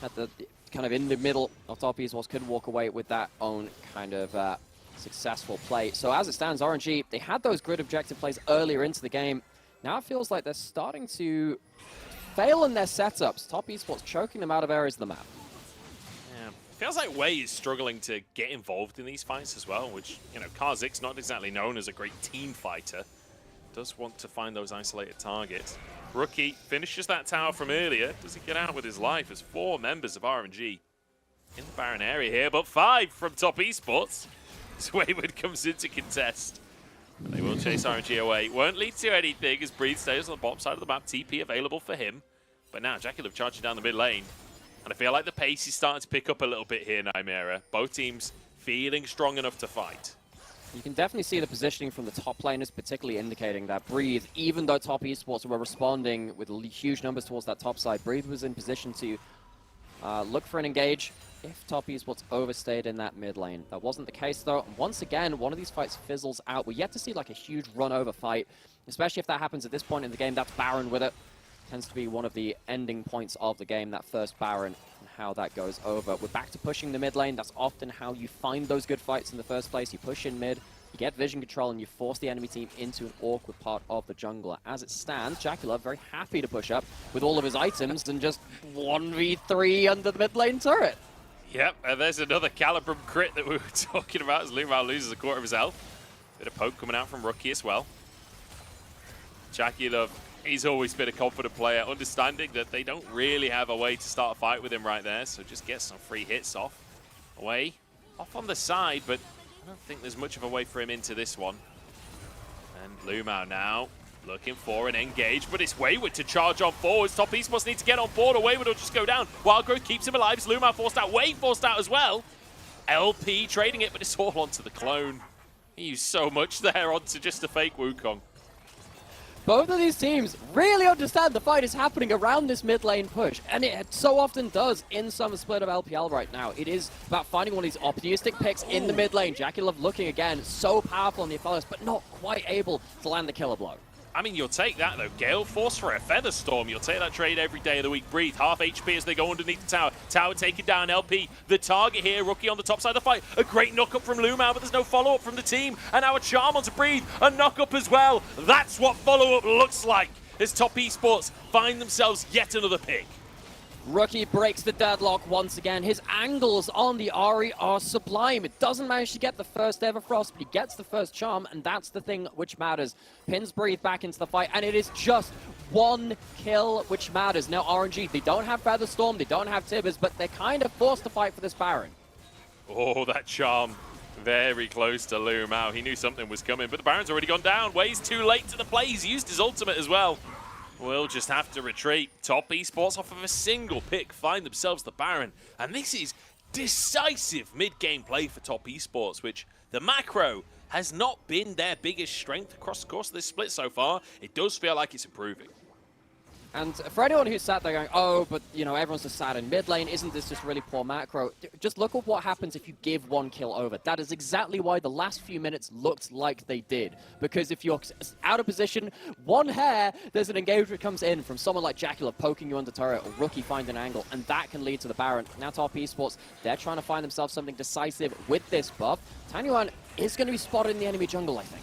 at the kind of in the middle of Top Esports, couldn't walk away with that own kind of successful play. So as it stands, RNG, they had those grid objective plays earlier into the game. Now it feels like they're starting to fail in their setups. Top Esports choking them out of areas of the map. Yeah, feels like Way is struggling to get involved in these fights as well, which, Karzik's not exactly known as a great team fighter. Does want to find those isolated targets. Rookie finishes that tower from earlier. Does he get out with his life? As 4 members of RNG in the Baron area here, but 5 from Top Esports. As Wayward comes in to contest. And they will chase RNG away. Won't lead to anything as Breathe stays on the bottom side of the map. TP available for him. But now Jaculov charging down the mid lane. And I feel like the pace is starting to pick up a little bit here, Nightmare. Both teams feeling strong enough to fight. You can definitely see the positioning from the top laners, particularly indicating that Breathe, even though Top Esports were responding with huge numbers towards that top side, Breathe was in position to look for an engage if Top Esports overstayed in that mid lane. That wasn't the case though. Once again, one of these fights fizzles out. We're yet to see like a huge run over fight, especially if that happens at this point in the game. That's Baron with it. Tends to be one of the ending points of the game, that first Baron, and how that goes over. We're back to pushing the mid lane. That's often how you find those good fights in the first place. You push in mid, you get vision control, and you force the enemy team into an awkward part of the jungler. As it stands, Jaculov very happy to push up with all of his items and just 1v3 under the mid lane turret. Yep, and there's another Calibrum crit that we were talking about as Lumao loses a quarter of his health. Bit of poke coming out from Rookie as well. Jaculov, he's always been a confident player, understanding that they don't really have a way to start a fight with him right there, so just get some free hits off. Away, off on the side, but I don't think there's much of a way for him into this one. And Lumao now looking for an engage, but it's Wayward to charge on forwards. Top Esports need to get on board, or Wayward will just go down. Wild Growth keeps him alive. Lumao forced out. Way forced out as well. LP trading it, but it's all onto the clone. He used so much there onto just a fake Wukong. Both of these teams really understand the fight is happening around this mid lane push, and it so often does in Summer Split of LPL right now. It is about finding one of these opportunistic picks in the mid lane. Jaculov looking again, so powerful on the Aphelios, but not quite able to land the killer blow. I mean, you'll take that, though. Gale Force for a Feather Storm. You'll take that trade every day of the week. Breathe, half HP as they go underneath the tower. Tower taken down, LP. The target here, Rookie on the top side of the fight. A great knock-up from Lumao, but there's no follow-up from the team. And now a charm onto Breathe. A knock-up as well. That's what follow-up looks like as Top Esports find themselves yet another pick. Rookie breaks the deadlock once again. His angles on the Ahri are sublime. It doesn't manage to get the first ever Frost, but he gets the first charm, and that's the thing which matters. Pins Breathe back into the fight, and it is just 1 kill which matters. Now RNG, they don't have Feather Storm, they don't have Tibbers, but they're kind of forced to fight for this Baron. Oh, that charm. Very close to Lumao. He knew something was coming, but the Baron's already gone down. Way's too late to the play. He's used his ultimate as well. We'll just have to retreat. Top Esports off of a single pick find themselves the Baron. And this is decisive mid-game play for Top Esports, which the macro has not been their biggest strength across the course of this split so far. It does feel like it's improving. And for anyone who's sat there going, oh, but, you know, everyone's just sat in mid lane, isn't this just really poor macro? Just look at what happens if you give one kill over. That is exactly why the last few minutes looked like they did. Because if you're out of position, one hair, there's an engagement comes in from someone like Jacula poking you under turret, or Rookie find an angle, and that can lead to the Baron. Now Top Esports, they're trying to find themselves something decisive with this buff. Tanyuan is going to be spotted in the enemy jungle, I think.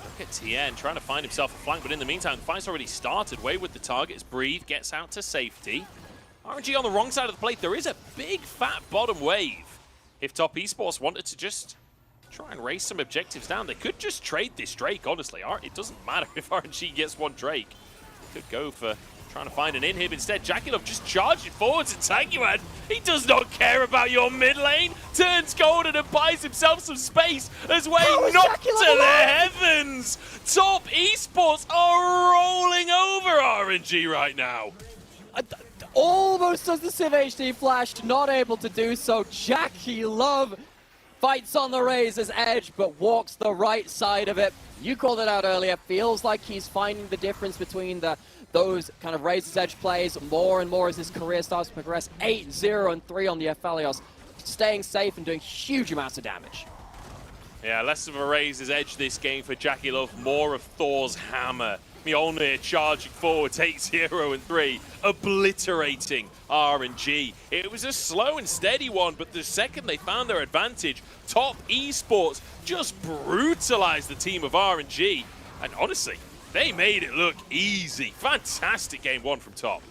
Look at TN trying to find himself a flank, but in the meantime, the fight's already started. Way with the target as Breathe gets out to safety. RNG on the wrong side of the plate. There is a big fat bottom wave. If Top Esports wanted to just try and race some objectives down, they could just trade this Drake, honestly. It doesn't matter if RNG gets one Drake. They could go for trying to find an inhib instead. Jackulov just charging forwards and Tanyuan. He does not care about your mid lane. Turns golden and buys himself some space as Way knocked to the heavens. Top Esports are rolling over RNG right now. Almost does the Civ HD flashed, not able to do so. Jackulov fights on the razor's edge, but walks the right side of it. You called it out earlier. Feels like he's finding the difference between those kind of razor's edge plays more and more as his career starts to progress. 8-0-3 on the Aphelios, staying safe and doing huge amounts of damage. Yeah, less of a razor's edge this game for Jackulov, more of Thor's hammer. Mjolnir charging forwards, 8-0-3, obliterating RNG. It was a slow and steady one, but the second they found their advantage, Top Esports just brutalized the team of RNG. And honestly, they made it look easy. Fantastic game one from Top.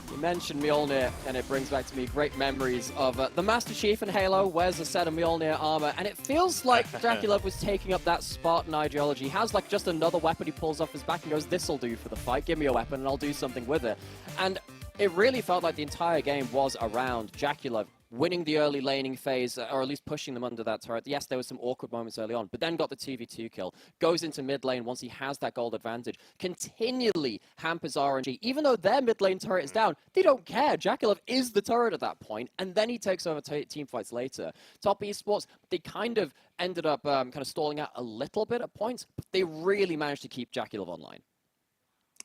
You mentioned Mjolnir, and it brings back to me great memories of the Master Chief in Halo wears a set of Mjolnir armor, and it feels like Jackulov was taking up that Spartan ideology. He has like just another weapon he pulls off his back and goes, this'll do for the fight, give me a weapon and I'll do something with it. And it really felt like the entire game was around Jackulov winning the early laning phase, or at least pushing them under that turret. Yes, there was some awkward moments early on, but then got the 2v2 kill, goes into mid lane once he has that gold advantage, continually hampers RNG. Even though their mid lane turret is down, they don't care. Jackulov is the turret at that point, and then he takes over team fights later. Top Esports, they kind of ended up kind of stalling out a little bit at points, but they really managed to keep Jackulov online.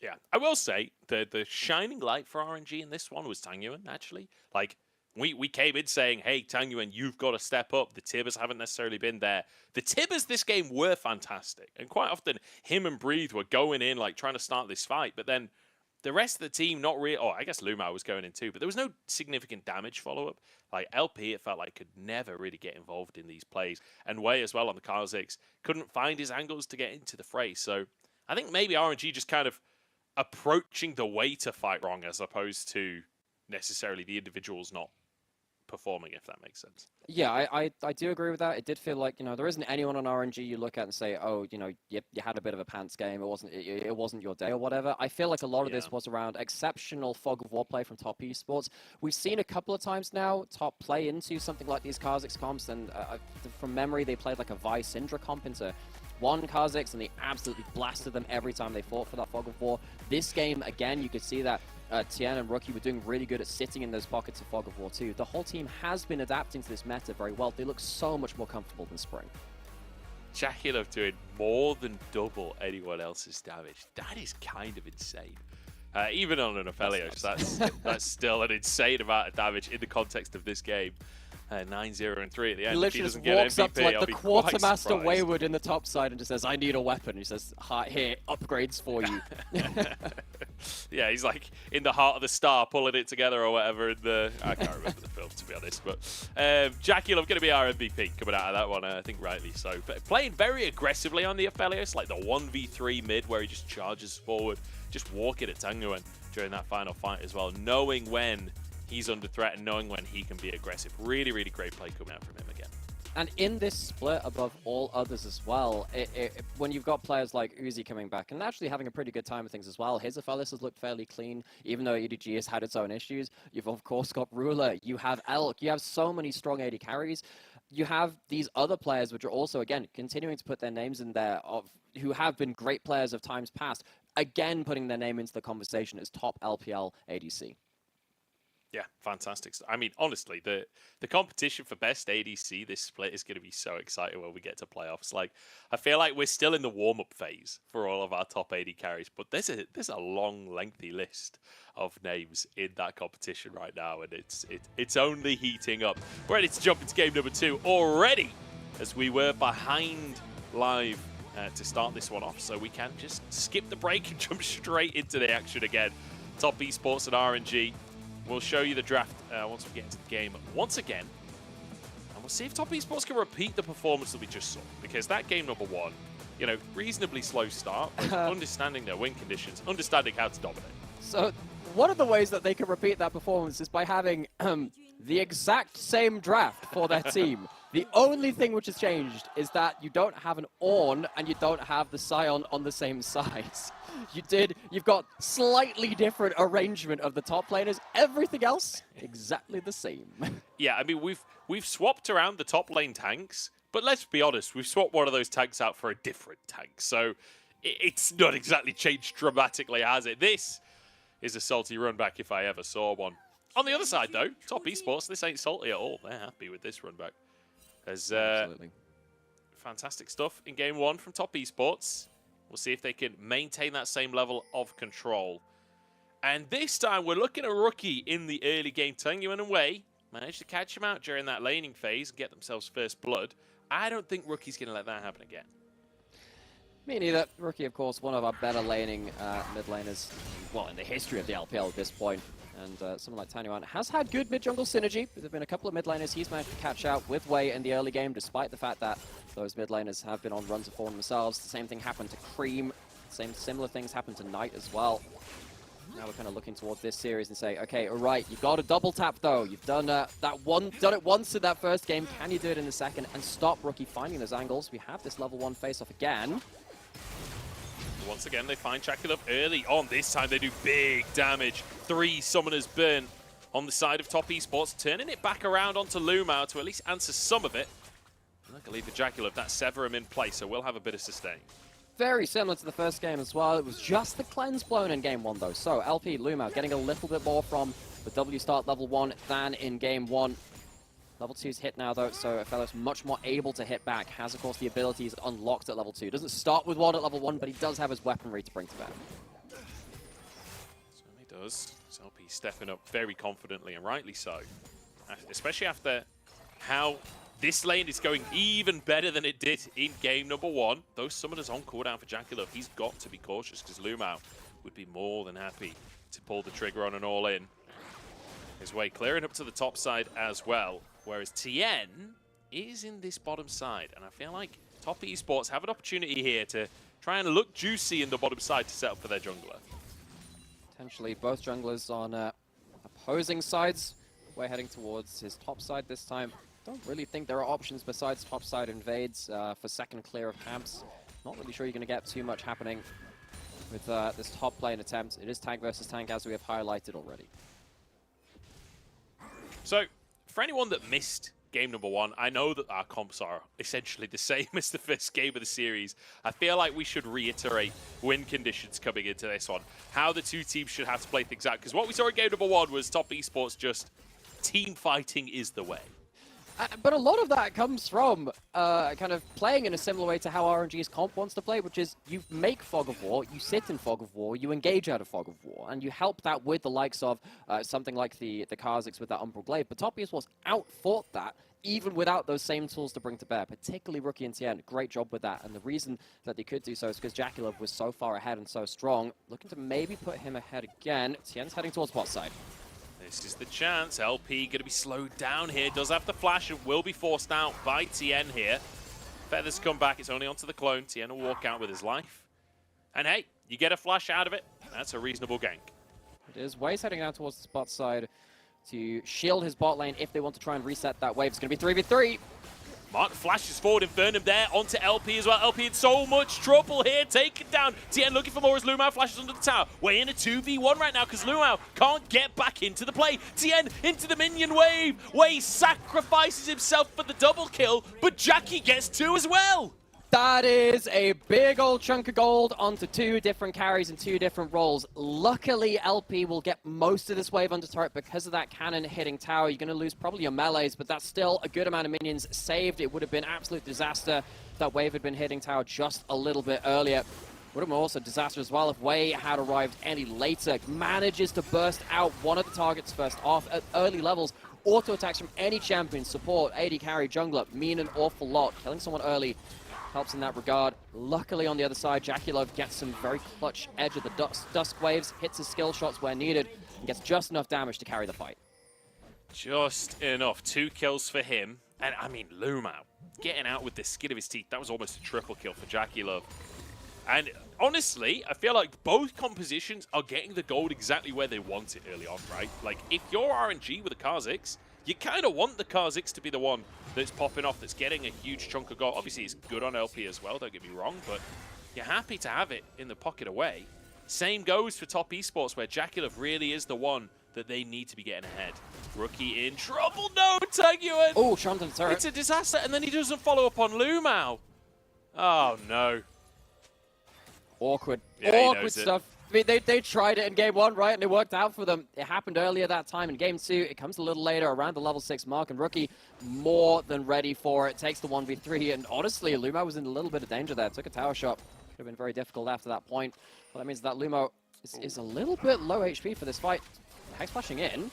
Yeah, I will say the shining light for RNG in this one was Tanyuan, actually. Like, we came in saying, hey, Tanyuan, you've got to step up. The Tibbers haven't necessarily been there. The Tibbers this game were fantastic. And quite often, him and Breathe were going in, like, trying to start this fight. But then the rest of the team, not really... Oh, I guess Lumao was going in too. But there was no significant damage follow-up. Like, LP, it felt like, could never really get involved in these plays. And Way as well on the Kha'Zix couldn't find his angles to get into the fray. So I think maybe RNG just kind of approaching the way to fight wrong as opposed to necessarily the individuals not performing, if that makes sense. Yeah, I do agree with that. It did feel like, you know, there isn't anyone on RNG you look at and say, oh, you know, you had a bit of a pants game, it wasn't your day or whatever. I feel like a lot of this was around exceptional fog of war play from Top Esports. We've seen a couple of times now Top play into something like these Kha'Zix comps, and from memory they played like a Vi Syndra comp into one Kha'Zix, and they absolutely blasted them every time they fought for that fog of war. This game, again, you could see that Tien and Rookie were doing really good at sitting in those pockets of fog of war too. The whole team has been adapting to this meta very well. They look so much more comfortable than Spring. Jackulov doing more than double anyone else's damage. That is kind of insane. Even on an Aphelios, that's still an insane amount of damage in the context of this game. 9-0-3 at the end. He literally just walks up to like the Quartermaster Wayward in the top side and just says, I need a weapon. He says, here, upgrades for you. Yeah, he's like in the heart of the star pulling it together or whatever. I can't remember the film, to be honest. But Jackulov going to be our MVP coming out of that one, I think rightly so. But playing very aggressively on the Aphelios, like the 1v3 mid where he just charges forward, just walking at Tanyuan during that final fight as well, knowing when he's under threat and knowing when he can be aggressive. Really, really great play coming out from him again. And in this split, above all others as well, when you've got players like Uzi coming back and actually having a pretty good time with things as well, his Aphelios has looked fairly clean, even though EDG has had its own issues. You've, of course, got Ruler, you have Elk, you have so many strong AD carries. You have these other players which are also, again, continuing to put their names in there, who have been great players of times past, again putting their name into the conversation as top LPL ADC. Yeah, fantastic. I mean, honestly, the competition for best ADC this split is going to be so exciting when we get to playoffs. Like, I feel like we're still in the warm-up phase for all of our top AD carries, but there's a long, lengthy list of names in that competition right now, and it's only heating up. We're ready to jump into game number 2 already, as we were behind live to start this one off, so we can just skip the break and jump straight into the action again. Top Esports and RNG. We'll show you the draft once we get into the game once again. And we'll see if Top Esports can repeat the performance that we just saw. Because that game number 1, you know, reasonably slow start, but understanding their win conditions, understanding how to dominate. So one of the ways that they can repeat that performance is by having the exact same draft for their team. The only thing which has changed is that you don't have an Ornn and you don't have the Scion on the same size. You've got slightly different arrangement of the top laners. Everything else, exactly the same. Yeah, I mean, we've swapped around the top lane tanks, but let's be honest, we've swapped one of those tanks out for a different tank. So it's not exactly changed dramatically, has it? This is a salty run back if I ever saw one. On the other side, though, Top Esports, this ain't salty at all. They're happy with this run back. There's fantastic stuff in game 1 from Top Esports. We'll see if they can maintain that same level of control. And this time, we're looking at Rookie in the early game. Tangyuan away. Managed to catch him out during that laning phase and get themselves first blood. I don't think Rookie's going to let that happen again. Me neither. Rookie, of course, one of our better laning mid laners, well, in the history of the LPL at this point. And someone like Tangyuan has had good mid-jungle synergy. There have been a couple of mid laners he's managed to catch out with Wei in the early game, despite the fact that those mid laners have been on runs of form themselves. The same thing happened to Cream. Similar things happened to Knight as well. Now we're kind of looking towards this series and say, okay, all right, you've got a double tap though. You've done done it once in that first game. Can you do it in the second and stop Rookie finding those angles? We have this level 1 face-off again. Once again, they find Jackalope early on. This time they do big damage. 3 summoners burn on the side of Top Esports, turning it back around onto Lumao to at least answer some of it. Luckily for Jackalope, that sever him in place, so we'll have a bit of sustain. Very similar to the first game as well. It was just the cleanse blown in game 1 though. So LP Lumao getting a little bit more from the W start level 1 than in game 1. Level 2's hit now though, so Fellows much more able to hit back. Has of course the abilities unlocked at level 2. Doesn't start with 1 at level 1, but he does have his weaponry to bring to bear. Certainly does. So LP stepping up very confidently, and rightly so. Especially after how this lane is going even better than it did in game number 1. Those summoners on cooldown for Jackalope. He's got to be cautious because Lumao would be more than happy to pull the trigger on an all-in. His way clearing up to the top side as well. Whereas TN is in this bottom side. And I feel like Top Esports have an opportunity here to try and look juicy in the bottom side to set up for their jungler. Potentially both junglers on opposing sides. We're heading towards his top side this time. Don't really think there are options besides top side invades for second clear of camps. Not really sure you're going to get too much happening with this top lane attempt. It is tank versus tank, as we have highlighted already. So, for anyone that missed game number 1, I know that our comps are essentially the same as the first game of the series. I feel like we should reiterate win conditions coming into this one. How the two teams should have to play things out. Because what we saw in game number 1 was Top Esports just team fighting is the way. But a lot of that comes from kind of playing in a similar way to how RNG's comp wants to play, which is you make Fog of War, you sit in Fog of War, you engage out of Fog of War, and you help that with the likes of something like the Kha'Zix with that Umbral Blade. But Top Esports outfought that, even without those same tools to bring to bear, particularly Rookie and Tien. Great job with that, and the reason that they could do so is because Jackalope was so far ahead and so strong. Looking to maybe put him ahead again. Tien's heading towards bot side. This is the chance. LP going to be slowed down here. Does have the flash and will be forced out by Tien here. Feathers come back. It's only onto the clone. Tien will walk out with his life. And hey, you get a flash out of it. That's a reasonable gank. It is. Wei's heading down towards the bot side to shield his bot lane if they want to try and reset that wave. It's going to be 3v3. Mark flashes forward, Infernum there onto LP as well. LP in so much trouble here, taken down. Tien looking for more as Lumao flashes under the tower. We're in a 2v1 right now because Lumao can't get back into the play. Tien into the minion wave. Wei sacrifices himself for the double kill, but Jackie gets 2 as well. That is a big old chunk of gold onto 2 different carries and 2 different roles. Luckily, LP will get most of this wave under turret because of that cannon hitting tower. You're going to lose probably your melees, but that's still a good amount of minions saved. It would have been absolute disaster if that wave had been hitting tower just a little bit earlier. Would have been also a disaster as well if Wei had arrived any later. Manages to burst out one of the targets first off at early levels. Auto attacks from any champion, support, AD carry, jungler, mean an awful lot. Killing someone early helps in that regard. Luckily on the other side, Jaculov gets some very clutch edge of the dusk waves, hits his skill shots where needed, and gets just enough damage to carry the fight. Just enough. 2 kills for him. And I mean, Lumao getting out with the skin of his teeth. That was almost a triple kill for Jaculov. And honestly, I feel like both compositions are getting the gold exactly where they want it early on, right? Like, if you're RNG with a Kha'Zix, you kind of want the Kha'Zix to be the one that's popping off, that's getting a huge chunk of gold. Obviously, it's good on LP as well, don't get me wrong, but you're happy to have it in the pocket away. Same goes for top esports, where Jaculov really is the one that they need to be getting ahead. Rookie in trouble, no, Taguan! Oh, Shantan turret. It's a disaster, and then he doesn't follow up on Lumao. Oh, no. Awkward. Yeah, Awkward stuff. I mean, they tried it in game 1, right, and it worked out for them. It happened earlier that time in game 2. It comes a little later, around the level 6 mark, and Rookie more than ready for it. Takes the 1v3, and honestly, Lumao was in a little bit of danger there. Took a tower shot. Could have been very difficult after that point. Well, that means that Lumao is a little bit low HP for this fight. Hex flashing in.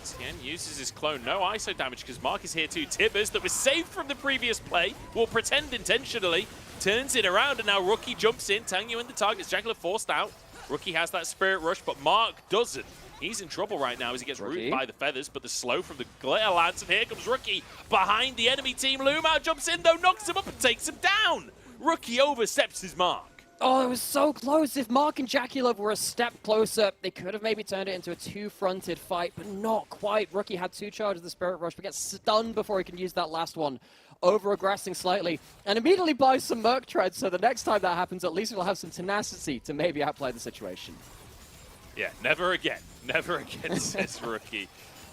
Tien uses his clone. No ISO damage because Mark is here too. Tibbers, that was saved from the previous play, will pretend intentionally. Turns it around, and now Rookie jumps in. Tangyu in the targets. Jaculov forced out. Rookie has that Spirit Rush, but Mark doesn't. He's in trouble right now as he gets rooted by the feathers, but the slow from the Glitter Lance, and here comes Rookie behind the enemy team. Lumao jumps in, though, knocks him up and takes him down. Rookie oversteps his mark. Oh, it was so close. If Mark and Jaculov were a step closer, they could have maybe turned it into a 2-fronted fight, but not quite. Rookie had 2 charges of the Spirit Rush, but gets stunned before he can use that last one. Over-aggressing slightly, and immediately buys some Merc Tread, so the next time that happens, at least we'll have some tenacity to maybe outplay the situation. Yeah, never again. Never again, says Rookie.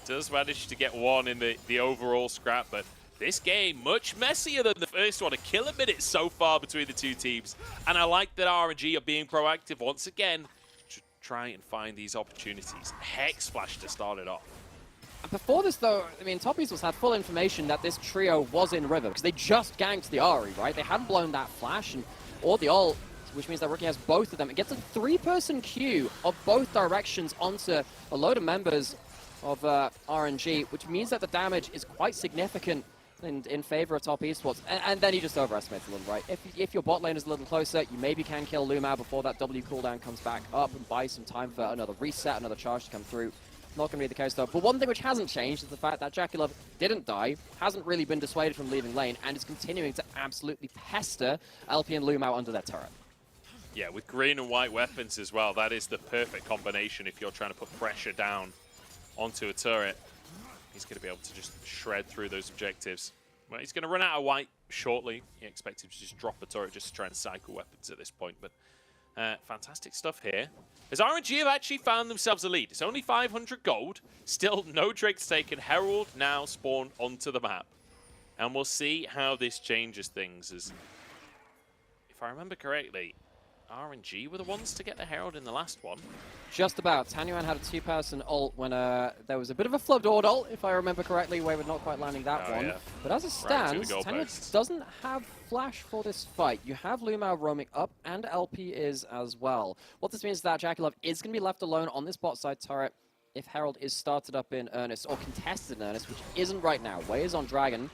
Does manage to get 1 in the overall scrap, but this game, much messier than the first one. A killer minute so far between the 2 teams. And I like that RNG are being proactive once again to try and find these opportunities. Hex Splash to start it off. Before this, though, I mean, Top Esports had full information that this trio was in River, because they just ganked the Ahri, right? They hadn't blown that flash or the ult, which means that Rookie has both of them. It gets a 3-person queue of both directions onto a load of members of RNG, which means that the damage is quite significant in favor of Top Esports, and then he just overestimates a little, right? If your bot lane is a little closer, you maybe can kill Lumao before that W cooldown comes back up and buy some time for another reset, another charge to come through. Not going to be the case, though. But one thing which hasn't changed is the fact that Jaculov didn't die, hasn't really been dissuaded from leaving lane, and is continuing to absolutely pester LP and Lumao under their turret. Yeah, with green and white weapons as well, that is the perfect combination if you're trying to put pressure down onto a turret. He's going to be able to just shred through those objectives. Well, he's going to run out of white shortly. You expect him to just drop a turret just to try and cycle weapons at this point, but fantastic stuff here. As RNG have actually found themselves a lead. It's only 500 gold. Still no Drake's taken. Herald now spawned onto the map. And we'll see how this changes things. As, if I remember correctly, RNG were the ones to get the Herald in the last one. Just about. Tanyuan had a 2-person ult when there was a bit of a flubbed ult ult, if I remember correctly, where we're not quite landing that one. Yeah. But as it stands, Tanyuan doesn't have flash for this fight. You have Lumao roaming up, and LP is as well. What this means is that Jaculov is going to be left alone on this bot side turret if Herald is started up in earnest, or contested in earnest, which isn't right now. Wei is on Dragon.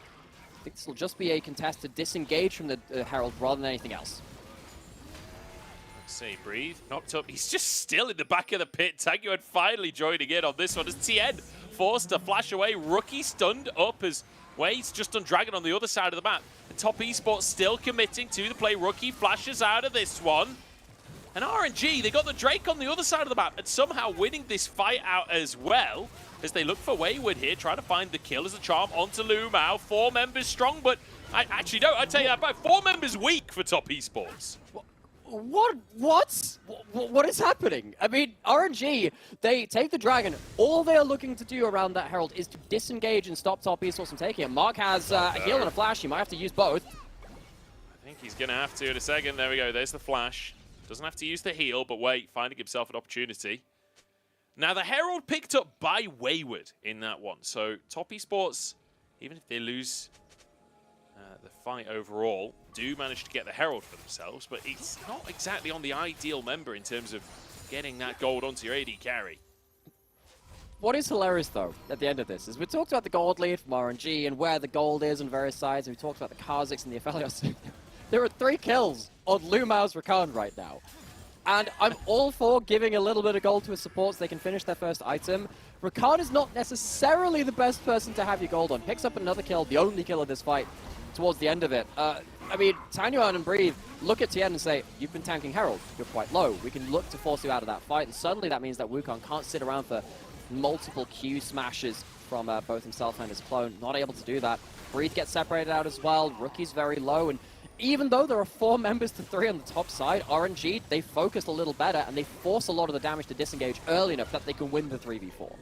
I think this will just be a contested disengage from the Herald rather than anything else. See, breathe, knocked up. He's just still in the back of the pit. Taguan finally joining in on this one as Tien forced to flash away. Rookie stunned up as Wei's just on Dragon on the other side of the map. And Top Esports still committing to the play. Rookie flashes out of this one. And RNG, they got the Drake on the other side of the map and somehow winning this fight out as well as they look for Wayward here, trying to find the kill as a charm onto Lumao. 4 members strong, but I actually don't. I tell you that, about 4 members weak for Top Esports. What is happening? I mean, RNG, they take the Dragon. All they're looking to do around that Herald is to disengage and stop Top Esports from taking it. Mark has a heal and a flash. He might have to use both. I think he's going to have to in a second. There we go. There's the flash. Doesn't have to use the heal, but wait, finding himself an opportunity. Now, the Herald picked up by Wayward in that one. So, Top Esports, even if they lose the fight overall, do manage to get the Herald for themselves, but it's not exactly on the ideal member in terms of getting that gold onto your AD carry. What is hilarious, though, at the end of this, is we talked about the gold lead from RNG and where the gold is on various sides, and we talked about the Kha'Zix and the Aphelios. There are 3 kills on Lumao's Rakan right now. And I'm all for giving a little bit of gold to his supports so they can finish their first item. Rakan is not necessarily the best person to have your gold on. Picks up another kill, the only kill of this fight, towards the end of it. I mean, Tanyuan and Breathe look at Tien and say, you've been tanking Herald, you're quite low. We can look to force you out of that fight. And suddenly that means that Wukong can't sit around for multiple Q smashes from both himself and his clone. Not able to do that. Breathe gets separated out as well. Rookie's very low. And even though there are 4 members to 3 on the top side, RNG, they focused a little better and they force a lot of the damage to disengage early enough that they can win the 3v4.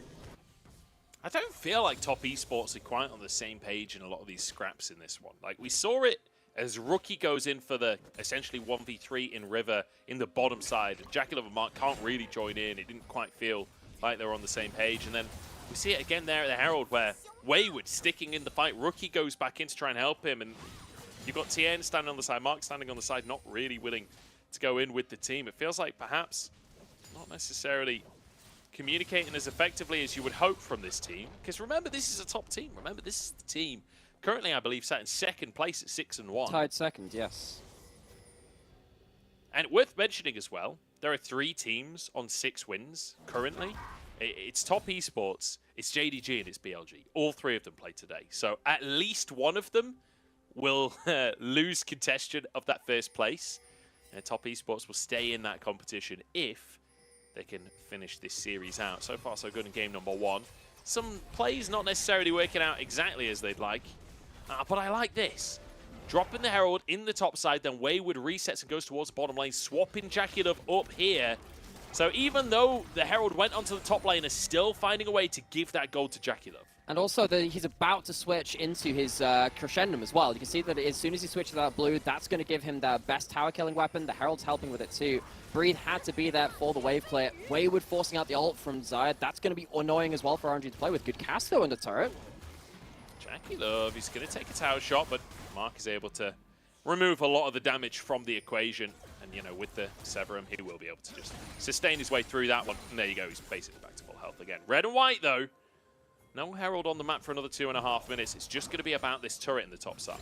I don't feel like Top Esports are quite on the same page in a lot of these scraps in this one. Like, we saw it as Rookie goes in for the essentially 1v3 in River in the bottom side. Jackie Love and Mark can't really join in. It didn't quite feel like they were on the same page. And then we see it again there at the Herald where Wayward sticking in the fight. Rookie goes back in to try and help him. And you've got Tien standing on the side, Mark standing on the side, not really willing to go in with the team. It feels like perhaps not necessarily communicating as effectively as you would hope from this team. Because remember, this is a top team. Remember, this is the team currently, I believe, sat in 2nd place at 6-1. Tied 2nd, yes. And worth mentioning as well, there are 3 teams on 6 wins currently. It's Top Esports, it's JDG, and it's BLG. All 3 of them play today. So at least one of them will lose contention of that first place. And Top Esports will stay in that competition if they can finish this series out. So far, so good in game number 1. Some plays not necessarily working out exactly as they'd like. But I like this. Dropping the Herald in the top side, then Wayward resets and goes towards the bottom lane, swapping Jackie Love up here. So even though the Herald went onto the top lane, is still finding a way to give that gold to Jackie Love. And also, he's about to switch into his Crescendum as well. You can see that as soon as he switches that blue, that's going to give him the best tower-killing weapon. The Herald's helping with it too. Breathe had to be there for the wave clear. Wayward forcing out the ult from Zayed. That's going to be annoying as well for RNG to play with. Good cast, though, in the turret. Jackie Love, he's going to take a tower shot, but Mark is able to remove a lot of the damage from the equation. And, you know, with the Severum, he will be able to just sustain his way through that one. And there you go, he's basically back to full health again. Red and white, though. No Herald on the map for another 2.5 minutes. It's just going to be about this turret in the top side.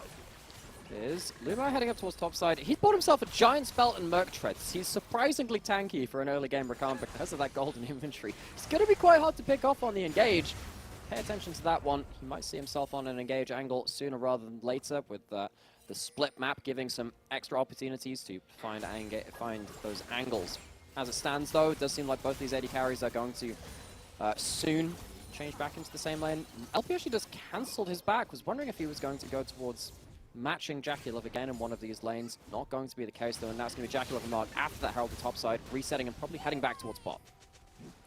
There's Lumai heading up towards top side. He's bought himself a Giant Spell and Merc Treads. He's surprisingly tanky for an early game Rakan because of that golden inventory. It's going to be quite hard to pick off on the engage. Pay attention to that one. He might see himself on an engage angle sooner rather than later, with the split map giving some extra opportunities to find those angles. As it stands, though, it does seem like both these AD carries are going to soon change back into the same lane. LP actually just cancelled his back. Was wondering if he was going to go towards matching Jackie Love again in one of these lanes. Not going to be the case, though, and that's going to be Jackie Love and Mark after that Herald the top side, resetting and probably heading back towards bot.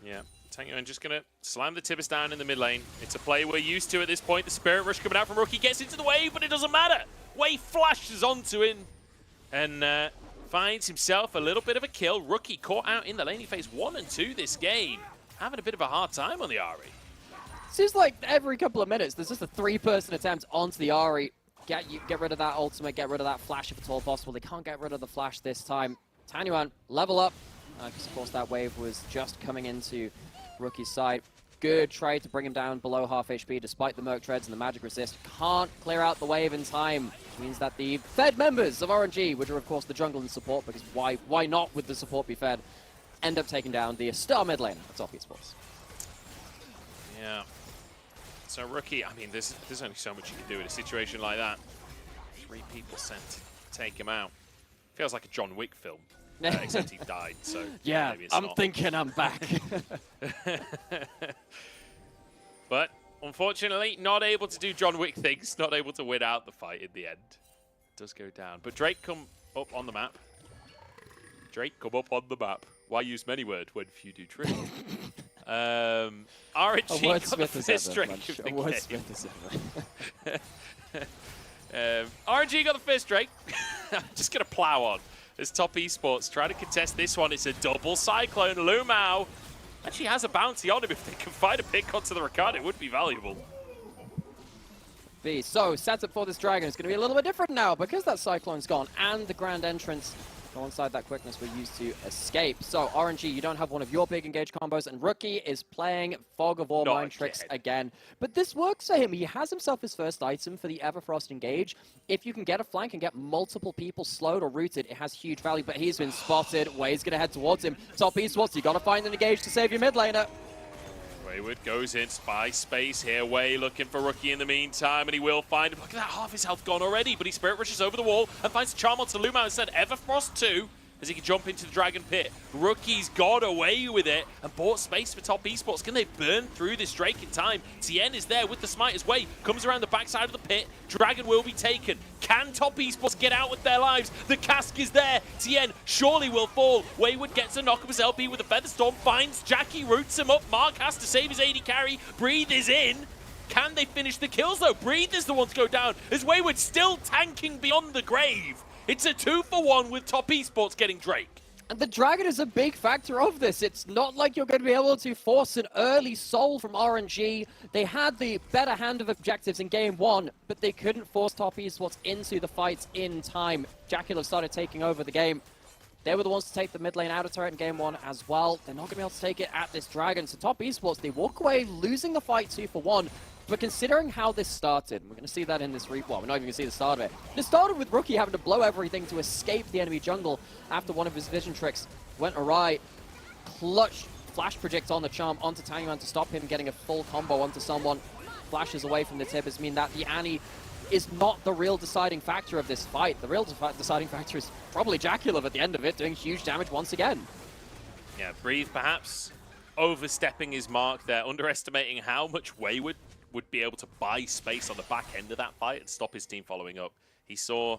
Yeah, Tango just going to slam the Tibbers down in the mid lane. It's a play we're used to at this point. The Spirit Rush coming out from Rookie gets into the wave, but it doesn't matter. Wave flashes onto him and finds himself a little bit of a kill. Rookie caught out in the lane. He faced 1 and 2 this game. Having a bit of a hard time on the Ahri. Seems like every couple of minutes there's just a 3-person attempt onto the Ahri. Get rid of that ultimate, get rid of that flash if at all possible. They can't get rid of the flash this time. Tanyuan, level up. Because of course that wave was just coming into Rookie's side. Good trade to bring him down below half HP despite the Merc Treads and the Magic Resist. Can't clear out the wave in time. Which means that the fed members of RNG, which are of course the jungle and support, because why not with the support be fed, end up taking down the star mid lane at Top Esports. Yeah. So Rookie, I mean, there's only so much you can do in a situation like that. 3 people sent to take him out. Feels like a John Wick film. Except he died, so yeah, maybe it's I'm not. thinking I'm back. But unfortunately, not able to do John Wick things, not able to win out the fight in the end. Does go down. But Drake come up on the map. Drake come up on the map. Why use many words when few do true? RNG got the first Drake of the game. RNG got the first Drake. Just going to plow on as Top Esports try to contest this one. It's a double Cyclone. Lumao actually has a bounty on him. If they can find a pick onto the Ricard, it would be valuable. So, setup for this Dragon is going to be a little bit different now because that Cyclone's gone and the Grand Entrance alongside that quickness we're used to escape. So, RNG, you don't have one of your big engage combos, and Rookie is playing Fog of War Mind Tricks again. But this works for him. He has himself his first item for the Everfrost engage. If you can get a flank and get multiple people slowed or rooted, it has huge value, but he's been spotted. Way's going to head towards him. Top Esports, you got to find an engage to save your mid laner. Wayward goes in, spy space here. Way looking for Rookie in the meantime, and he will find him. Look at that, half his health gone already, but he Spirit Rushes over the wall and finds a Charm onto Lumao instead. Everfrost 2, as he can jump into the Dragon Pit. Rookie's got away with it and bought space for Top Esports. Can they burn through this Drake in time? TN is there with the smite as Way comes around the backside of the pit. Dragon will be taken. Can Top Esports get out with their lives? The cask is there. TN surely will fall. Wayward gets a knock of his LP with a Featherstorm, finds Jackie, roots him up. Mark has to save his AD carry. Breathe is in. Can they finish the kills though? Breathe is the one to go down as Wayward still tanking beyond the grave. It's a 2-for-1 with Top Esports getting Drake. And the Dragon is a big factor of this. It's not like you're going to be able to force an early soul from RNG. They had the better hand of objectives in game 1, but they couldn't force Top Esports into the fights in time. Jacula started taking over the game. They were the ones to take the mid lane out of turret in game 1 as well. They're not going to be able to take it at this Dragon. So Top Esports, they walk away losing the fight 2-for-1. But considering how this started, we're going to see that in this well, we're not even going to see the start of it. It started with Rookie having to blow everything to escape the enemy jungle after one of his vision tricks went awry. Clutch flash project on the Charm onto Tanyuan to stop him getting a full combo onto someone. Flashes away from the Tibbers mean that the Annie is not the real deciding factor of this fight. The real deciding factor is probably Jacula at the end of it, doing huge damage once again. Yeah, Breathe perhaps overstepping his mark there, underestimating how much Wayward would be able to buy space on the back end of that fight and stop his team following up. He saw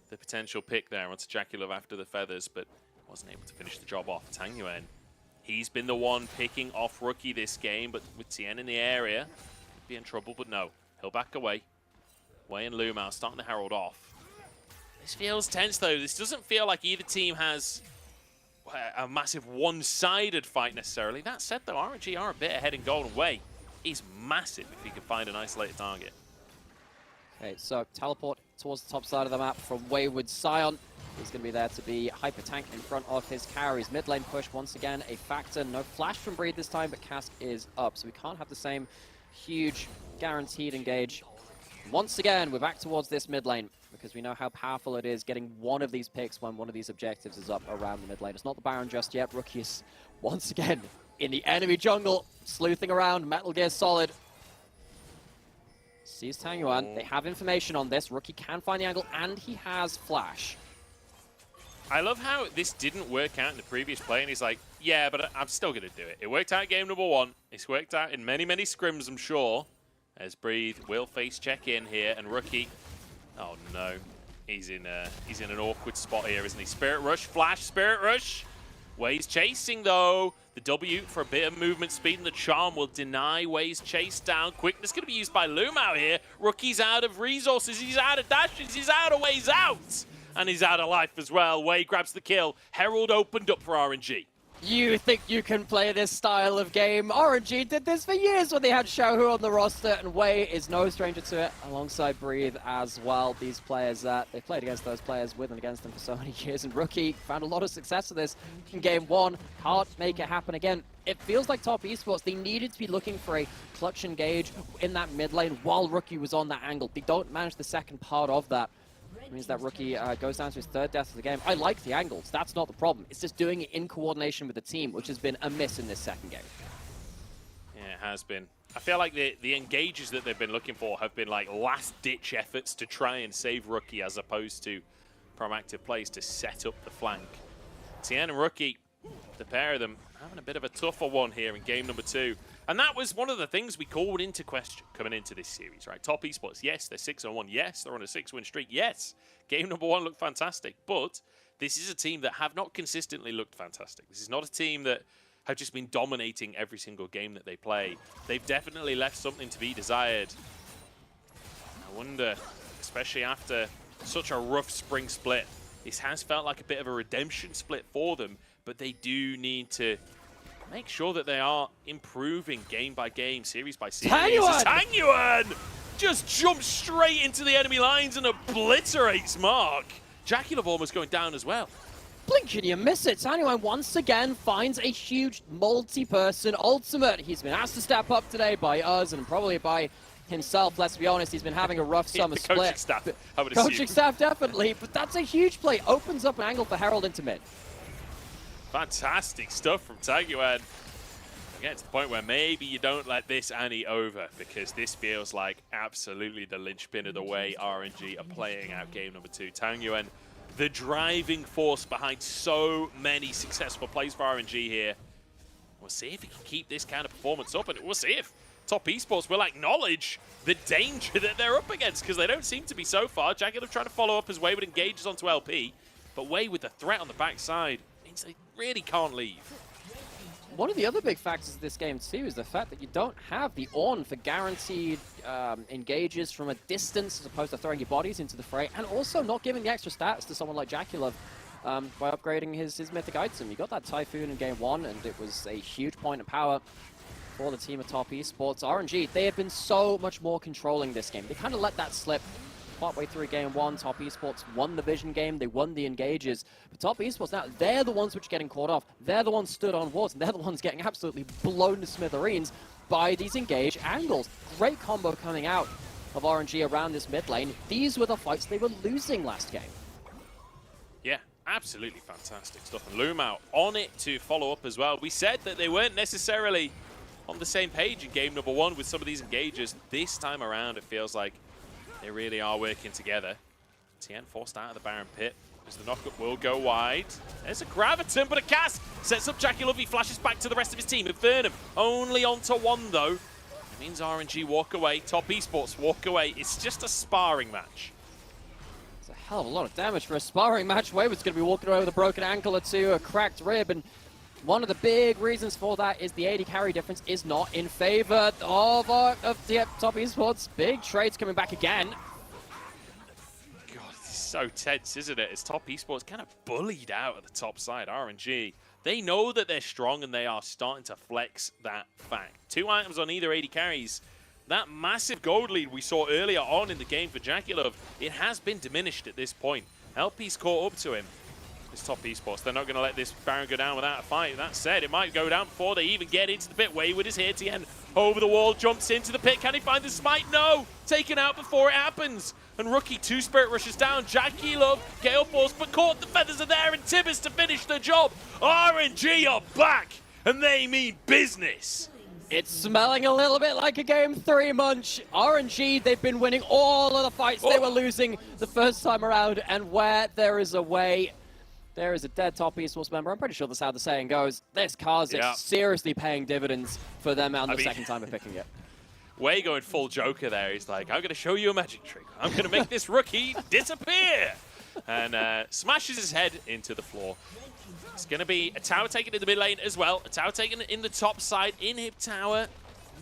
the potential pick there onto Jacula after the feathers, but wasn't able to finish the job off. Tangyuan, he's been the one picking off Rookie this game, but with Tien in the area, could be in trouble, but no. He'll back away. Way and Lumao starting to herald off. This feels tense though. This doesn't feel like either team has a massive one-sided fight necessarily. That said though, RNG are a bit ahead in Golden Way. He's massive if he can find an isolated target. Okay, so teleport towards the top side of the map from Wayward Scion. He's going to be there to be hyper tank in front of his carries. Mid lane push once again a factor. No flash from Breed this time, but Cask is up, so we can't have the same huge guaranteed engage. Once again, we're back towards this mid lane because we know how powerful it is getting one of these picks when one of these objectives is up around the mid lane. It's not the Baron just yet. Rookie is once again in the enemy jungle, sleuthing around. Metal Gear Solid sees Tangyuan. They have information on this. Rookie can find the angle, and he has flash. I love how this didn't work out in the previous play, and he's like, yeah, but I'm still going to do it. It worked out game number 1. It's worked out in many, many scrims, I'm sure. As Breathe will face check in here, and Rookie, oh no, he's in an awkward spot here, isn't he? Spirit Rush, flash, Spirit Rush. Way's chasing though. The W for a bit of movement speed, and the Charm will deny Way's chase down. Quickness going to be used by Lumao here. Rookie's out of resources, he's out of dashes, he's out of ways out. And he's out of life as well. Way grabs the kill. Herald opened up for RNG. You think you can play this style of game? RNG did this for years when they had Xiaohu on the roster, and Wei is no stranger to it, alongside Breathe as well. These players that they played against those players with and against them for so many years, and Rookie found a lot of success with this in game 1. Can't make it happen again. It feels like Top Esports, they needed to be looking for a clutch engage in that mid lane while Rookie was on that angle. They don't manage the second part of that. It means that Rookie goes down to his 3rd death of the game. I like the angles, that's not the problem. It's just doing it in coordination with the team, which has been a miss in this second game. Yeah, it has been. I feel like the engages that they've been looking for have been like last-ditch efforts to try and save Rookie as opposed to proactive plays to set up the flank. Tien and Rookie, the pair of them, having a bit of a tougher one here in game number 2. And that was one of the things we called into question coming into this series, right? Top Esports, yes, they're 6-1. Yes, they're on a 6-win streak. Yes, game number 1 looked fantastic. But this is a team that have not consistently looked fantastic. This is not a team that have just been dominating every single game that they play. They've definitely left something to be desired. I wonder, especially after such a rough spring split. This has felt like a bit of a redemption split for them, but they do need to make sure that they are improving game by game, series by series. Tangyuan just jumps straight into the enemy lines and obliterates Mark. Jaculov almost going down as well. Blink and you miss it. Tangyuan once again finds a huge multi-person ultimate. He's been asked to step up today by us and probably by himself. Let's be honest, he's been having a rough summer the split. coaching staff, I would Coaching assume. staff, definitely. But that's a huge play. Opens up an angle for Herald into mid. Fantastic stuff from Tangyuan. Again, to the point where maybe you don't let this Annie over, because this feels like absolutely the linchpin of the way RNG are playing out game number 2. Tangyuan, the driving force behind so many successful plays for RNG here. We'll see if he can keep this kind of performance up, and we'll see if Top Esports will acknowledge the danger that they're up against, because they don't seem to be so far. Jaculov trying to follow up as Wayward engages onto LP, but Way with the threat on the backside means they really can't leave. One of the other big factors of this game too is the fact that you don't have the Ornn for guaranteed engages from a distance as opposed to throwing your bodies into the fray, and also not giving the extra stats to someone like Jaculov by upgrading his mythic item. You got that Typhoon in game 1, and it was a huge point of power for the team of Top Esports. RNG, they have been so much more controlling this game. They kind of let that slip partway through game 1. Top Esports won the vision game, they won the engages. But Top Esports now, they're the ones which are getting caught off. They're the ones stood on walls, and they're the ones getting absolutely blown to smithereens by these engage angles. Great combo coming out of RNG around this mid lane. These were the fights they were losing last game. Yeah, absolutely fantastic stuff. And Lumao on it to follow up as well. We said that they weren't necessarily on the same page in game number 1 with some of these engages. This time around, it feels like they really are working together. Tien forced out of the Baron pit as the knockup will go wide. There's a Graviton, but a cast sets up Jaculov. He flashes back to the rest of his team. Infernum only onto one, though. It means RNG walk away. Top Esports walk away. It's just a sparring match. It's a hell of a lot of damage for a sparring match. Wayward's going to be walking away with a broken ankle or two, a cracked rib, and one of the big reasons for that is the AD carry difference is not in favor of the Top Esports. Big trades coming back again. God, it's so tense, isn't it? As Top Esports kind of bullied out at the top side. RNG, they know that they're strong and they are starting to flex that fact. 2 items on either AD carries. That massive gold lead we saw earlier on in the game for Jaculov, it has been diminished at this point. LP's caught up to him. It's Top Esports. They're not going to let this Baron go down without a fight. That said, it might go down before they even get into the pit. Wayward is here. Tien over the wall, jumps into the pit. Can he find the smite? No! Taken out before it happens. And Rookie 2 Spirit rushes down. Jaculov, Gale Force, but caught. The feathers are there, and Tibbers to finish the job. RNG are back, and they mean business. It's smelling a little bit like a game 3, Munch. RNG, they've been winning all of the fights they were losing the first time around, and where there is a way, there is a dead Top Esports member. I'm pretty sure that's how the saying goes. This Karzik seriously paying dividends for them on the second time of picking it. Way going full Joker there. He's like, I'm going to show you a magic trick. I'm going to make this rookie disappear. And smashes his head into the floor. It's going to be a tower taken in the mid lane as well. A tower taken in the top side. Inhib tower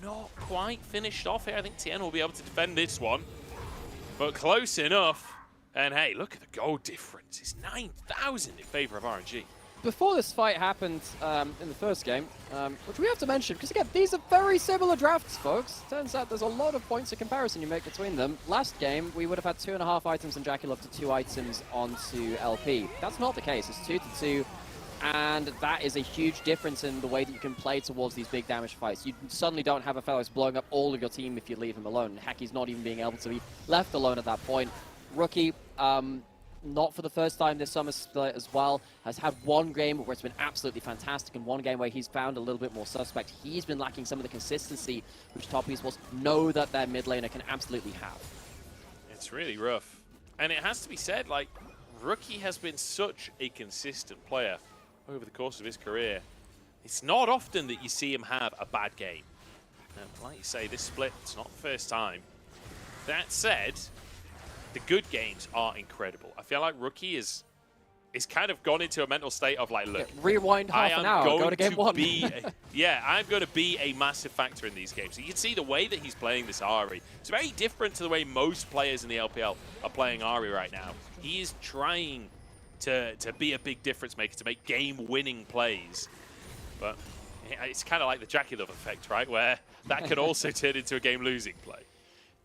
not quite finished off here. I think Tien will be able to defend this one. But close enough. And hey, look at the gold difference. It's 9,000 in favor of RNG. Before this fight happened in the first game, which we have to mention, because again, these are very similar drafts, folks. Turns out there's a lot of points of comparison you make between them. Last game, we would have had 2.5 items on Jaculov to 2 items onto LP. That's not the case. It's 2 to 2, and that is a huge difference in the way that you can play towards these big damage fights. You suddenly don't have a fellow who's blowing up all of your team if you leave him alone. Heck, he's not even being able to be left alone at that point. Rookie, not for the first time this summer split as well, has had one game where it's been absolutely fantastic and one game where he's found a little bit more suspect. He's been lacking some of the consistency which Top Esports know that their mid laner can absolutely have. It's really rough. And it has to be said, like, Rookie has been such a consistent player over the course of his career. It's not often that you see him have a bad game. Like you say, this split, it's not the first time. That said, the good games are incredible. I feel like Rookie is is kind of gone into a mental state of like, look, rewind I half am an hour, going go to game one. Yeah, I'm going to be a massive factor in these games. You can see the way that he's playing this Ari. It's very different to the way most players in the LPL are playing Ari right now. He is trying to be a big difference maker, to make game-winning plays. But it's kind of like the Jackie Love effect, right? Where that could also turn into a game-losing play.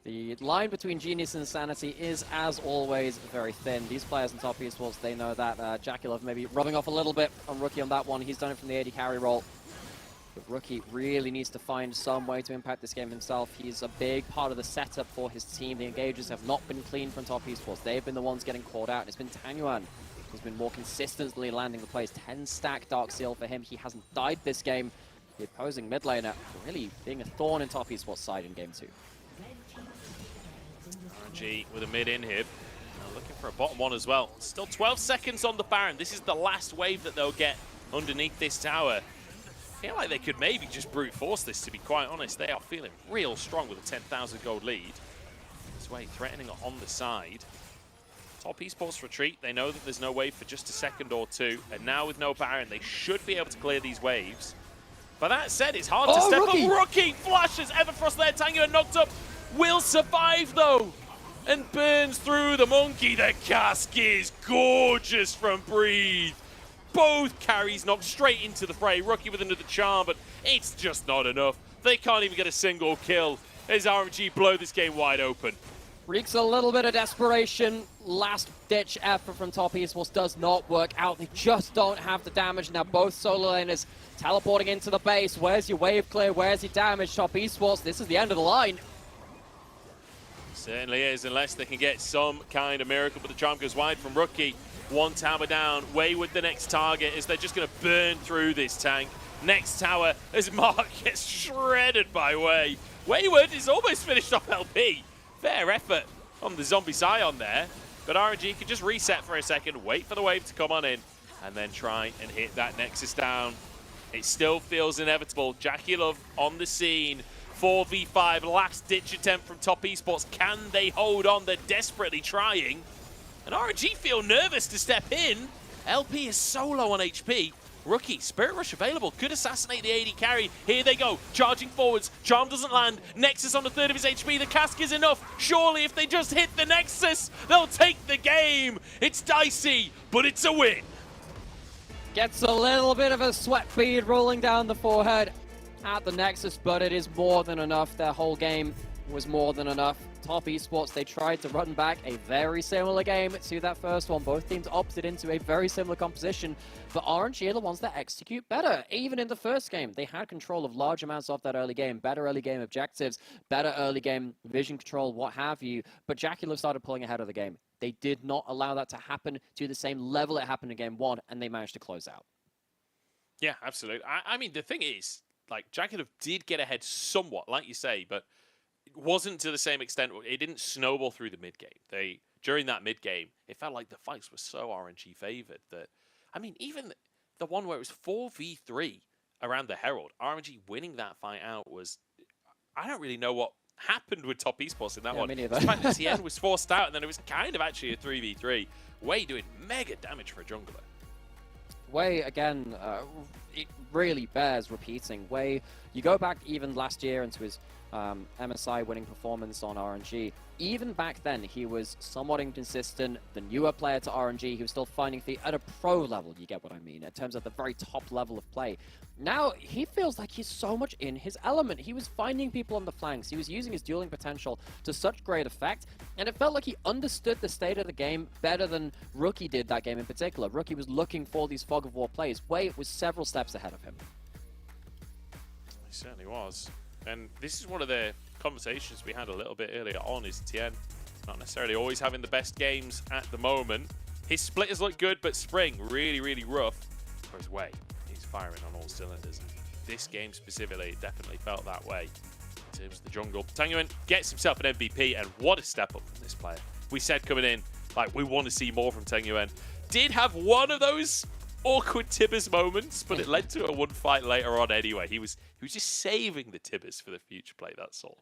The line between genius and insanity is, as always, very thin. These players in top esports, they know that. Jaculov maybe rubbing off a little bit on Rookie on that one. He's done it from the AD carry role. But Rookie really needs to find some way to impact this game himself. He's a big part of the setup for his team. The engages have not been clean from top esports. They've been the ones getting caught out. It's been Tanyuan who's been more consistently landing the plays. 10-stack Dark Seal for him. He hasn't died this game. The opposing mid laner really being a thorn in top esports side in game 2. RNG with a mid-in here. Looking for a bottom one as well. Still 12 seconds on the Baron. This is the last wave that they'll get underneath this tower. I feel like they could maybe just brute force this, to be quite honest. They are feeling real strong with a 10,000 gold lead. This way, threatening on the side. Top esports retreat. They know that there's no wave for just a second or two. And now with no Baron, they should be able to clear these waves. But that said, it's hard to step Rookie. up. Rookie flashes Everfrost there. Tango knocked up. Will survive, though. And burns through the monkey. The cask is gorgeous from Breathe. Both carries knocked straight into the fray. Rookie with another charm, but it's just not enough. They can't even get a single kill as RNG blow this game wide open. Reeks a little bit of desperation. Last-ditch effort from top esports does not work out. They just don't have the damage. Now both solo laners teleporting into the base. Where's your wave clear? Where's your damage? Top esports, this is the end of the line. Certainly is, unless they can get some kind of miracle, but the charm goes wide from Rookie. One tower down, Wayward the next target, as they're just going to burn through this tank. Next tower, as Mark gets shredded by Way. Wayward is almost finished off LP. Fair effort on the zombie Scion there, but RNG can just reset for a second, wait for the wave to come on in, and then try and hit that Nexus down. It still feels inevitable. Jackie Love on the scene. 4v5, last-ditch attempt from top esports. Can they hold on? They're desperately trying. And RNG feel nervous to step in. LP is so low on HP. Rookie, Spirit Rush available, could assassinate the AD carry. Here they go, charging forwards. Charm doesn't land. Nexus on a third of his HP. The cask is enough. Surely if they just hit the Nexus, they'll take the game. It's dicey, but it's a win. Gets a little bit of a sweat bead rolling down the forehead at the Nexus, but it is more than enough. Their whole game was more than enough. Top esports, they tried to run back a very similar game to that first one. Both teams opted into a very similar composition, but RNG are the ones that execute better. Even in the first game, they had control of large amounts of that early game, better early game objectives, better early game vision control, what have you, but Jackie started pulling ahead of the game. They did not allow that to happen to the same level it happened in game 1, and they managed to close out. Yeah, absolutely. I mean, the thing is, like, Jackie did get ahead somewhat, like you say, but it wasn't to the same extent. It didn't snowball through the mid-game. During that mid-game, it felt like the fights were so RNG favored that, I mean, even the one where it was 4v3 around the Herald, RNG winning that fight out was, I don't really know what happened with top esports in that one. Me neither. The fact that TN was forced out, and then it was kind of actually a 3v3. Way doing mega damage for a jungler. Way, again, it really bears repeating. Way, you go back even last year into his MSI winning performance on RNG. Even back then, he was somewhat inconsistent, the newer player to RNG. He was still finding feet at a pro level, you get what I mean, in terms of the very top level of play. Now, he feels like he's so much in his element. He was finding people on the flanks. He was using his dueling potential to such great effect, and it felt like he understood the state of the game better than Rookie did that game in particular. Rookie was looking for these fog of war plays. Way was several steps ahead of him. He certainly was. And this is one of the conversations we had a little bit earlier on, is Tien not necessarily always having the best games at the moment. His splitters look good, but Spring really, really rough. Whereas Way, he's firing on all cylinders. And this game specifically, it definitely felt that way in terms of the jungle. Tanguyen gets himself an MVP, and what a step up from this player. We said coming in, like, we want to see more from Tanguyen. Did have one of those awkward Tibbers moments, but it led to a one fight later on anyway. He was just saving the Tibbers for the future play, that's all.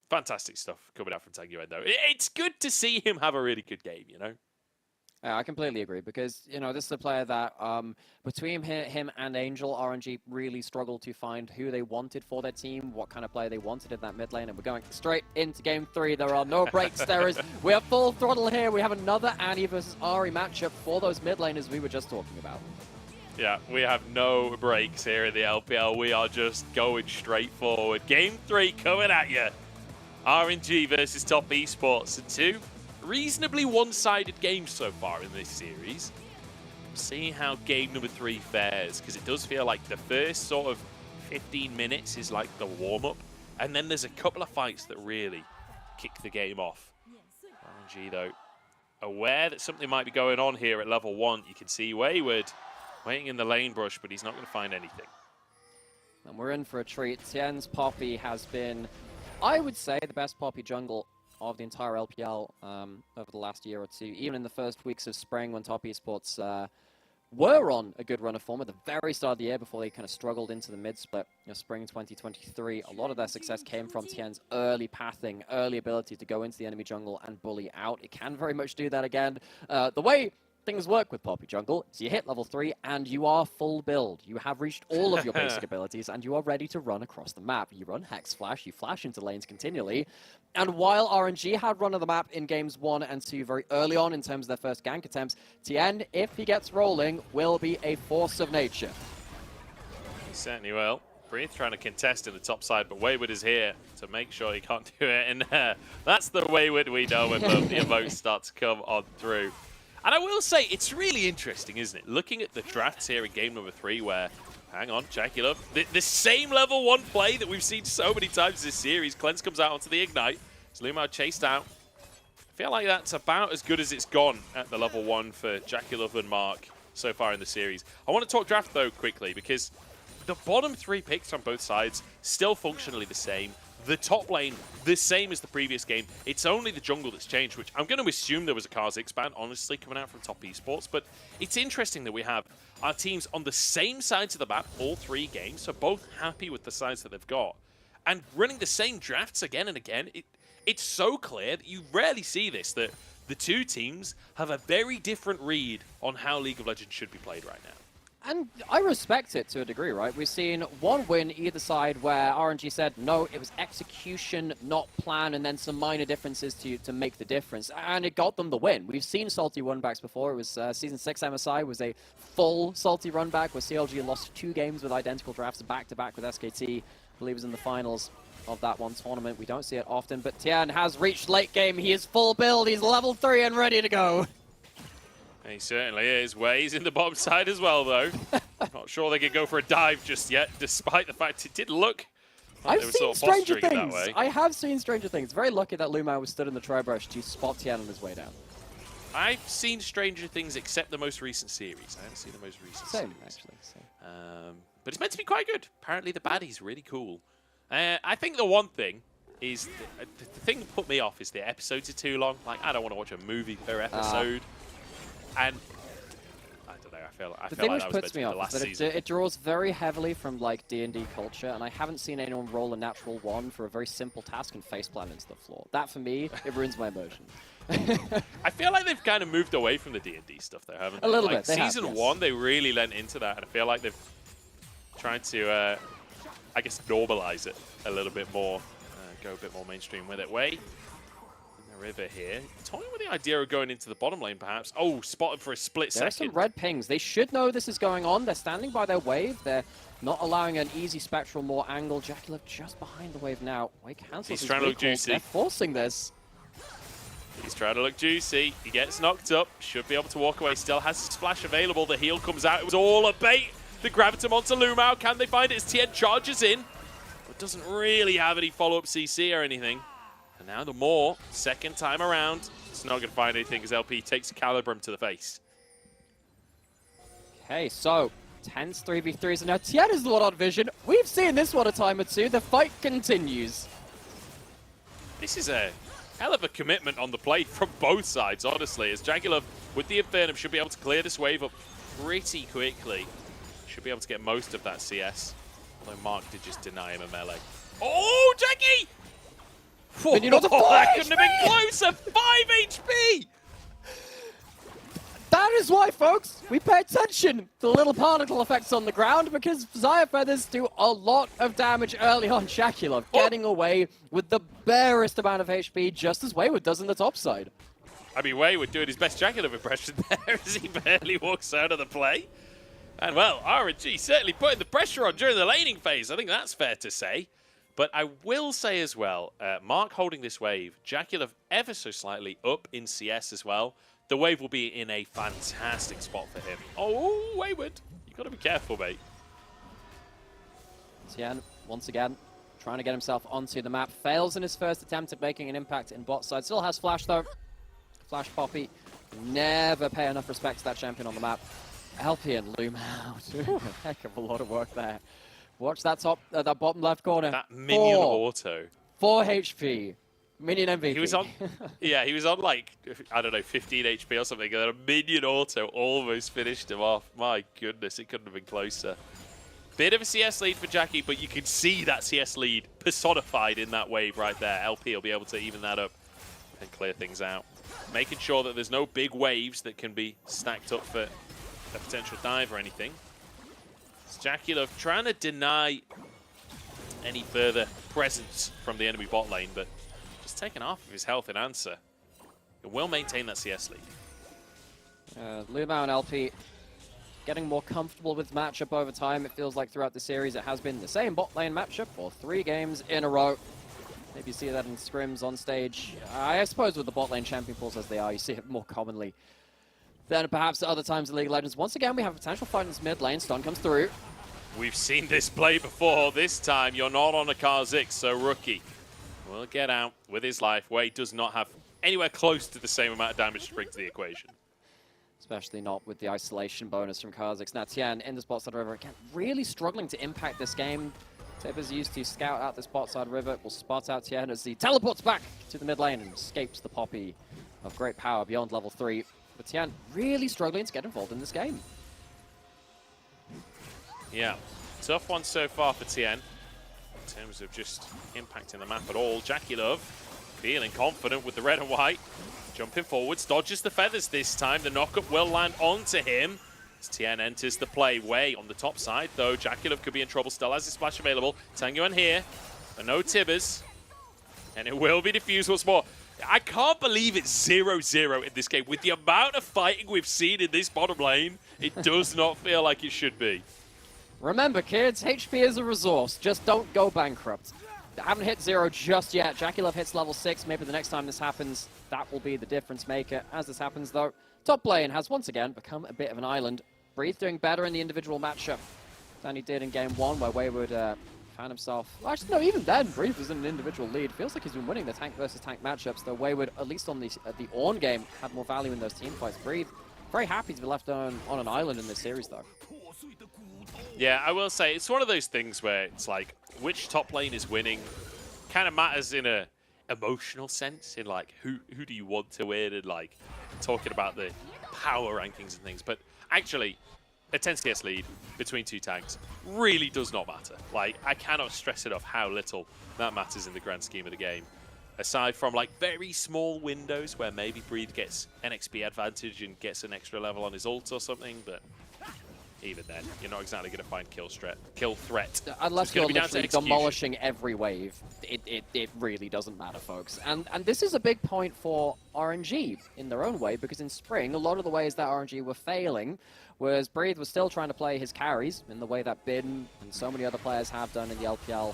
Fantastic stuff coming out from Tanguyen, though. It's good to see him have a really good game, you know? Yeah, I completely agree because, you know, this is a player that between him and Angel, RNG really struggled to find who they wanted for their team, what kind of player they wanted in that mid lane, and we're going straight into game 3. There are no breaks. We're full throttle here. We have another Annie versus Ari matchup for those mid laners we were just talking about. Yeah, we have no breaks here in the LPL. We are just going straight forward. Game 3 coming at you. RNG versus Top Esports, and 2 reasonably one-sided games so far in this series. See how game number 3 fares, because it does feel like the first sort of 15 minutes is like the warm-up, and then there's a couple of fights that really kick the game off. RNG, though, aware that something might be going on here at level 1. You can see Wayward waiting in the lane brush, but he's not going to find anything. And we're in for a treat. Tien's Poppy has been, I would say, the best Poppy jungle of the entire LPL over the last year or 2. Even in the first weeks of spring when Top Esports were on a good run of form at the very start of the year before they kind of struggled into the mid-split, spring 2023, a lot of their success came from Tien's early pathing, early ability to go into the enemy jungle and bully out. It can very much do that again. The way things work with Poppy Jungle is you hit level 3 and you are full build. You have reached all of your basic abilities and you are ready to run across the map. You run Hex Flash, you flash into lanes continually. And while RNG had run of the map in games 1 and 2 very early on in terms of their first gank attempts, Tien, if he gets rolling, will be a force of nature. He certainly will. Breathe trying to contest in the top side, but Wayward is here to make sure he can't do it. And that's the Wayward we know when the emotes start to come on through. And I will say, it's really interesting, isn't it? Looking at the drafts here in game number 3 where, hang on, Jackula, the same level 1 play that we've seen so many times this series. Cleanse comes out onto the Ignite. Lumao chased out. I feel like that's about as good as it's gone at the level 1 for Jackula and Mark so far in the series. I want to talk draft, though, quickly, because the bottom 3 picks on both sides still functionally the same. The top lane, the same as the previous game. It's only the jungle that's changed, which I'm going to assume there was a Kha'Zix ban, honestly, coming out from Top Esports. But it's interesting that we have our teams on the same sides of the map all 3 games, so both happy with the sides that they've got. And running the same drafts again and again, it's so clear that you rarely see this, that the 2 teams have a very different read on how League of Legends should be played right now. And I respect it to a degree, right? We've seen one win either side where RNG said, no, it was execution, not plan, and then some minor differences to make the difference. And it got them the win. We've seen salty runbacks before. It was Season 6 MSI was a full salty runback where CLG lost 2 games with identical drafts back-to-back with SKT. I believe it was in the finals of that one tournament. We don't see it often, but Tien has reached late game. He is full build. He's level 3 and ready to go. He certainly is. Ways in the bottom side as well, though. Not sure they could go for a dive just yet, despite the fact it did look like I've they were seen sort of stranger posturing things. that way. I have seen stranger things. Very lucky that Lumao was stood in the tri-brush to spot Tien on his way down. I've seen stranger things except the most recent series. I haven't seen the most recent series. Actually. Same. But it's meant to be quite good. Apparently the baddie's really cool. I think the one thing is, the thing that put me off is the episodes are too long. Like, I don't want to watch a movie per episode. And I don't know, I feel like that was meant to be the last season. It draws very heavily from like D&D culture, and I haven't seen anyone roll a natural 1 for a very simple task and faceplant into the floor. That, for me, it ruins my emotion. I feel like they've kind of moved away from the D&D stuff, though, haven't they? A little like, bit. Season 1, they really lent into that, and I feel like they've tried to, I guess, normalize it a little bit more, go a bit more mainstream with it. Way river here. Toying with the idea of going into the bottom lane, perhaps. Oh, spotted for a split second. There's some red pings. They should know this is going on. They're standing by their wave. They're not allowing an easy spectral more angle. Jackula just behind the wave now. Wave cancels. He's trying to look juicy. They're forcing this. He's trying to look juicy. He gets knocked up. Should be able to walk away. Still has his splash available. The heal comes out. It was all a bait. The Gravitum onto Lumao. Can they find it as Tien charges in? But doesn't really have any follow-up CC or anything. And now the Maw, second time around, it's not going to find anything as LP takes Calibrum to the face. Okay, so tense 3v3s, and now Tien is the one on vision. We've seen this one a time or 2. The fight continues. This is a hell of a commitment on the plate from both sides, honestly, as Jackula with the Infernum should be able to clear this wave up pretty quickly. Should be able to get most of that CS, although Mark did just deny him a melee. Oh, Jackie! And you know, that couldn't have been closer! 5 HP! That is why, folks, we pay attention to the little particle effects on the ground, because Xayah Feathers do a lot of damage early on. Shakulov getting away with the barest amount of HP, just as Wayward does in the top side. I mean, Wayward doing his best Shakulov impression there as he barely walks out of the play. And, well, RNG certainly putting the pressure on during the laning phase. I think that's fair to say. But I will say as well, Mark holding this wave, Shakulov ever so slightly up in CS as well. The wave will be in a fantastic spot for him. Oh, Wayward, you got to be careful, mate. Tien, once again, trying to get himself onto the map. Fails in his first attempt at making an impact in bot side. Still has Flash, though. Flash Poppy. Never pay enough respect to that champion on the map. LP and Loom out. Heck of a lot of work there. Watch that top, that bottom left corner. That minion auto. 4 HP. Minion MVP. He was on, yeah, he was on like, I don't know, 15 HP or something, and then a minion auto almost finished him off. My goodness, it couldn't have been closer. Bit of a CS lead for Jackie, but you can see that CS lead personified in that wave right there. LP will be able to even that up and clear things out. Making sure that there's no big waves that can be stacked up for a potential dive or anything. Shakulov trying to deny any further presence from the enemy bot lane, but just taking off of his health in answer. It will maintain that CS lead. Lumao and LP getting more comfortable with matchup over time. It feels like throughout the series it has been the same bot lane matchup for 3 games in a row. Maybe you see that in scrims on stage. I suppose with the bot lane champion pools as they are, you see it more commonly than perhaps at other times in League of Legends. Once again, we have a potential fight in this mid lane. Stun comes through. We've seen this play before. This time, you're not on a Kha'Zix, so Rookie will get out with his life. Wade does not have anywhere close to the same amount of damage to bring to the equation. Especially not with the isolation bonus from Kha'Zix. Now Tien in this bot side river again, really struggling to impact this game. Tibbers used to scout out this bot side river, will spot out Tien as he teleports back to the mid lane and escapes the Poppy of great power beyond level 3. But Tien really struggling to get involved in this game. Yeah, tough one so far for Tien in terms of just impacting the map at all. Shakulov feeling confident with the red and white. Jumping forwards, dodges the feathers this time. The knockup will land onto him as Tien enters the play. Way on the top side, though. Shakulov could be in trouble, still has his splash available. Tangyuan here, but no Tibbers. And it will be defused once more. I can't believe it's 0-0 in this game. With the amount of fighting we've seen in this bottom lane, it does not feel like it should be. Remember, kids, HP is a resource. Just don't go bankrupt. I haven't hit 0 just yet. Shakulov hits level 6. Maybe the next time this happens, that will be the difference maker. As this happens, though, top lane has once again become a bit of an island. Breathe doing better in the individual matchup than he did in game 1, where Wayward found himself... Well, actually, no, even then, Breathe was in an individual lead. Feels like he's been winning the tank versus tank matchups, though Wayward, at least on the Ornn game, had more value in those team fights. Breathe, very happy to be left on an island in this series, though. Yeah, I will say, it's one of those things where it's like, which top lane is winning kind of matters in a emotional sense, in like, who do you want to win, and like, talking about the power rankings and things. But actually, a 10 CS lead between 2 tanks really does not matter. Like, I cannot stress enough how little that matters in the grand scheme of the game. Aside from like very small windows where maybe Breed gets an XP advantage and gets an extra level on his ult or something, but even then, you're not exactly going to find kill threat. Unless you're literally demolishing every wave, it really doesn't matter, folks. And this is a big point for RNG in their own way, because in spring, a lot of the ways that RNG were failing was Breathe was still trying to play his carries in the way that Bin and so many other players have done in the LPL.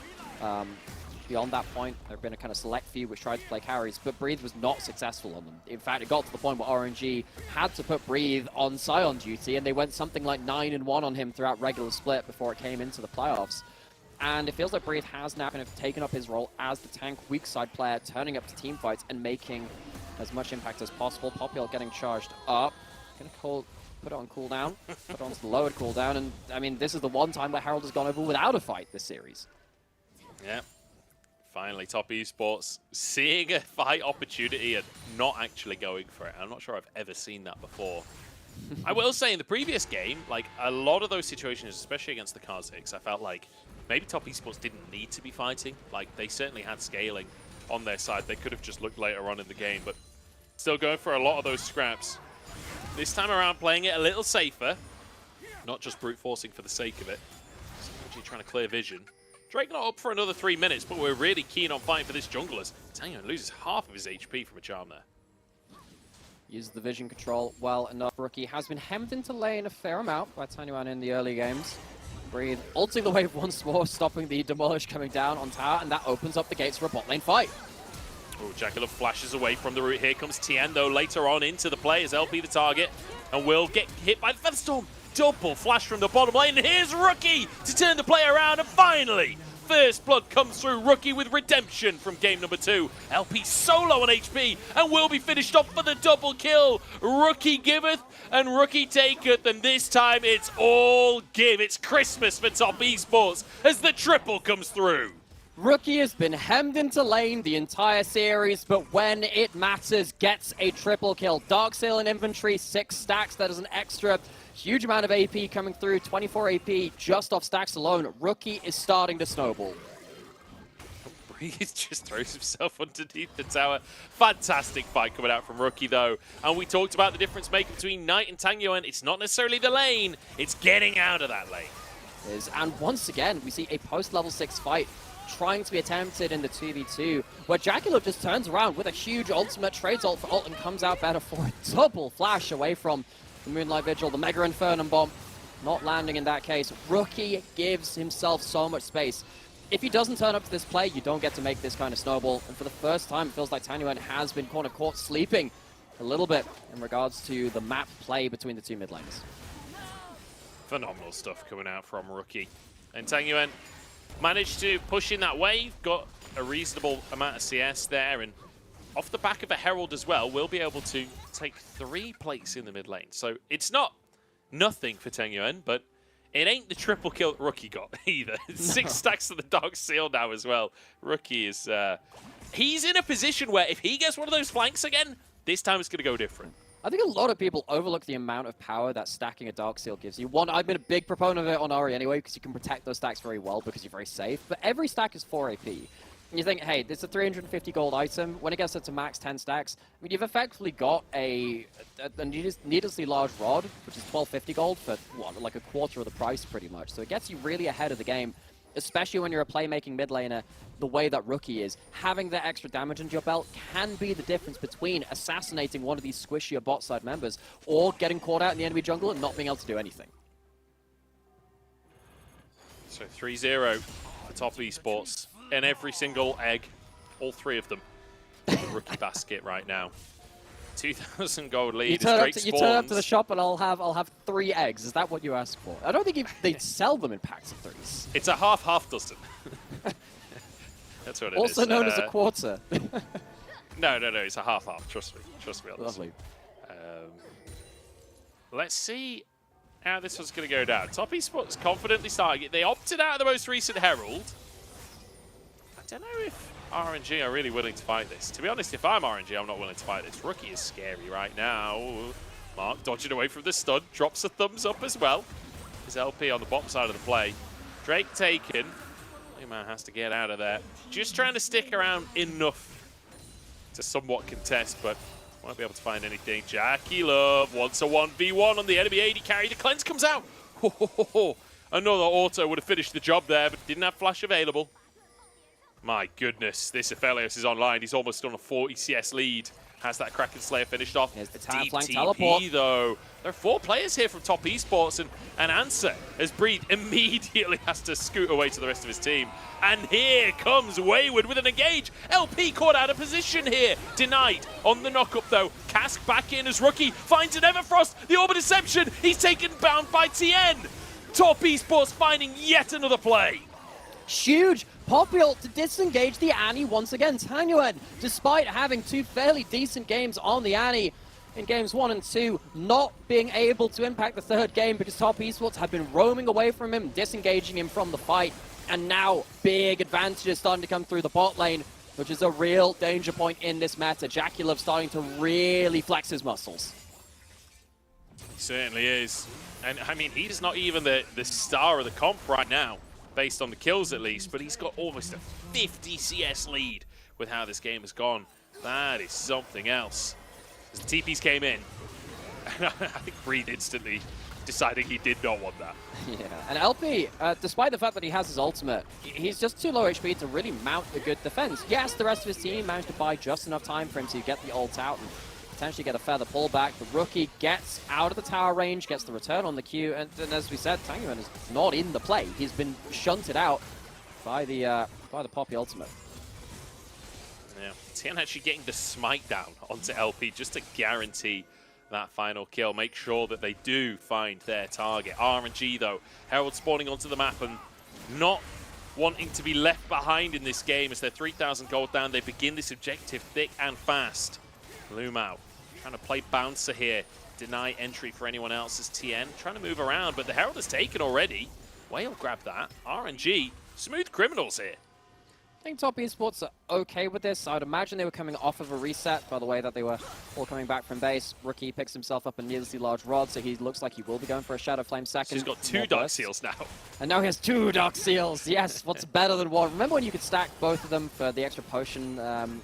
Beyond that point, there have been a kind of select few which tried to play carries, but Breathe was not successful on them. In fact, it got to the point where RNG had to put Breathe on Sion duty, and they went something like 9-1 on him throughout regular split before it came into the playoffs. And it feels like Breathe has now kind of taken up his role as the tank weak side player, turning up to team fights and making as much impact as possible. Popul getting charged up. Gonna put it on cooldown, put it on the lowered cooldown, and I mean, this is the one time where Herald has gone over without a fight this series. Yeah. Finally, Top Esports seeing a fight opportunity and not actually going for it. I'm not sure I've ever seen that before. I will say in the previous game, like a lot of those situations, especially against the Kha'Zix, I felt like maybe Top Esports didn't need to be fighting. Like they certainly had scaling on their side. They could have just looked later on in the game, but still going for a lot of those scraps. This time around, playing it a little safer. Not just brute forcing for the sake of it. Actually trying to clear vision. Drake not up for another 3 minutes, but we're really keen on fighting for this jungle as Tangyuan loses half of his HP from a charm there. Uses the vision control well enough. Rookie has been hemmed into lane a fair amount by TES in the early games. Breathe, ulting the wave once more, stopping the Demolish coming down on tower, and that opens up the gates for a bot lane fight. Oh, Jackalope flashes away from the route. Here comes Tien, though, later on into the play as LP the target, and will get hit by the Featherstorm. Double flash from the bottom lane, and here's Rookie to turn the play around, and finally, first blood comes through. Rookie with redemption from game number 2. LP solo on HP and will be finished off for the double kill. Rookie giveth and Rookie taketh, and this time it's all give. It's Christmas for Top Esports as the triple comes through. Rookie has been hemmed into lane the entire series, but when it matters, gets a triple kill. Darksail in inventory, 6 stacks. That is an extra huge amount of AP coming through, 24 AP just off stacks alone. Rookie is starting to snowball. He just throws himself underneath the tower. Fantastic fight coming out from Rookie, though. And we talked about the difference maker between Knight and Tangyuan. It's not necessarily the lane, it's getting out of that lane. And once again, we see a post-level 6 fight trying to be attempted in the 2v2, where Jackalope just turns around with a huge ultimate, trades ult for ult, and comes out better for a double flash away from the Moonlight Vigil. The Mega Infernum Bomb not landing in that case. Rookie gives himself so much space. If he doesn't turn up to this play, you don't get to make this kind of snowball. And for the first time, it feels like TES has been kind of caught sleeping a little bit in regards to the map play between the 2 mid lanes. Phenomenal stuff coming out from Rookie. And TES managed to push in that wave, got a reasonable amount of CS there, and off the back of a Herald as well, we'll be able to take 3 plates in the mid lane. So it's not nothing for TES, but it ain't the triple kill that Rookie got either. 6 stacks of the Dark Seal now as well. Rookie is, he's in a position where if he gets one of those flanks again, this time it's going to go different. I think a lot of people overlook the amount of power that stacking a Dark Seal gives you. One, I've been a big proponent of it on Ahri anyway, because you can protect those stacks very well because you're very safe. But every stack is 4 AP. And you think, hey, this is a 350 gold item. When it gets up to max 10 stacks, I mean, you've effectively got a needlessly large rod, which is 1250 gold for, what, like a quarter of the price pretty much. So it gets you really ahead of the game, especially when you're a playmaking mid laner the way that Rookie is. Having that extra damage under your belt can be the difference between assassinating one of these squishier bot side members or getting caught out in the enemy jungle and not being able to do anything. So 3-0 for Top Esports. And every single egg, all 3 of them, in the Rookie basket right now. 2,000 gold lead. You turn up to the shop and I'll have 3 eggs. Is that what you ask for? I don't think they'd sell them in packs of 3s. It's a half dozen. That's what it also is. known as a quarter. No, it's a half. Trust me on this. Lovely. Let's see how this one's going to go down. Top Esports confidently starting it. They opted out of the most recent Herald. I don't know if RNG are really willing to fight this. To be honest, if I'm RNG, I'm not willing to fight this. Rookie is scary right now. Mark dodging away from the stun. Drops a thumbs up as well. His LP on the bottom side of the play. Drake taken. Man has to get out of there. Just trying to stick around enough to somewhat contest, but won't be able to find anything. Jackalope wants a 1v1 on the enemy AD carry. The cleanse comes out. Another auto would have finished the job there, but didn't have flash available. My goodness, this Aphelios is online. He's almost on a 40 CS lead. Has that Kraken Slayer finished off. Here's the tower Deep flank TP, teleport. though. There are 4 players here from Top Esports, and Answer, as Breathe immediately has to scoot away to the rest of his team. And here comes Wayward with an engage. LP caught out of position here. Denied on the knock-up, though. Cask back in as Rookie finds an Everfrost. The Orb of Deception. He's taken bound by Tien. Top Esports finding yet another play. Huge Poppy ult to disengage the Annie once again. TES, despite having 2 fairly decent games on the Annie in games 1 and 2, not being able to impact the 3rd game because Top Esports have been roaming away from him, disengaging him from the fight, and now big advantages starting to come through the bot lane, which is a real danger point in this meta. Jackalope starting to really flex his muscles. He certainly is. And I mean, he's not even the star of the comp right now, based on the kills at least, but he's got almost a 50 CS lead with how this game has gone. That is something else. As the TPs came in, I think Breathe instantly deciding he did not want that. Yeah, and LP, despite the fact that he has his ultimate, he's just too low HP to really mount a good defense. Yes, the rest of his team managed to buy just enough time for him to get the ult out and potentially get a feather pullback. The rookie gets out of the tower range, gets the return on the Q, and as we said, Tangyuan is not in the play. He's been shunted out by the Poppy ultimate. Yeah, Tien actually getting the smite down onto LP just to guarantee that final kill. Make sure that they do find their target. RNG though, Herald spawning onto the map and not wanting to be left behind in this game as they're 3,000 gold down. They begin this objective thick and fast. Lumao trying to play bouncer here. Deny entry for anyone else as Tien trying to move around, but the Herald is taken already. Whale grabbed that. RNG, smooth criminals here. I think Top Esports are okay with this. I would imagine they were coming off of a reset by the way that they were all coming back from base. Rookie picks himself up a needlessly large rod, so he looks like he will be going for a Shadow Flame second. So he's got 2 Dark Seals now. And now he has 2 Dark Seals. Yes, what's better than one? Remember when you could stack both of them for the extra potion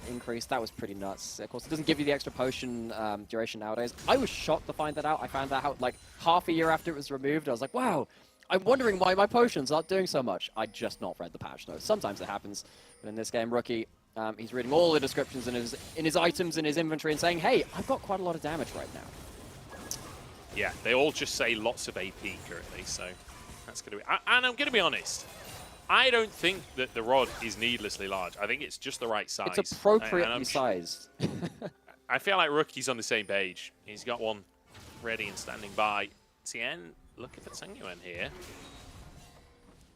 increase? That was pretty nuts. Of course, it doesn't give you the extra potion duration nowadays. I was shocked to find that out. I found that out like half a year after it was removed. I was like, wow. I'm wondering why my potions aren't doing so much. I just not read the patch notes. Sometimes it happens, but in this game, Rookie, he's reading all the descriptions in his items in his inventory and saying, "Hey, I've got quite a lot of damage right now." Yeah, they all just say lots of AP currently, so that's going to be. And I'm going to be honest, I don't think that the rod is needlessly large. I think it's just the right size. It's appropriately sized. I feel like Rookie's on the same page. He's got one ready and standing by. Tien looking for Tangyuan here.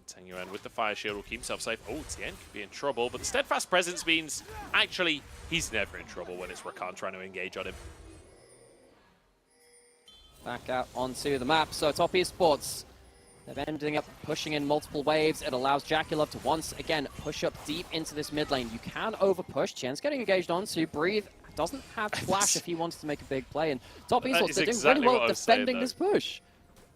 Tangyuan with the fire shield will keep himself safe. Oh, Tien could be in trouble, but the steadfast presence means actually he's never in trouble when it's Rakan trying to engage on him. Back out onto the map. So Top Esports, they're ending up pushing in multiple waves. It allows JackeyLove to once again push up deep into this mid lane. You can overpush. Tien's getting engaged onto. Breathe doesn't have flash if he wants to make a big play. And Top Esports, they're doing really well defending this push.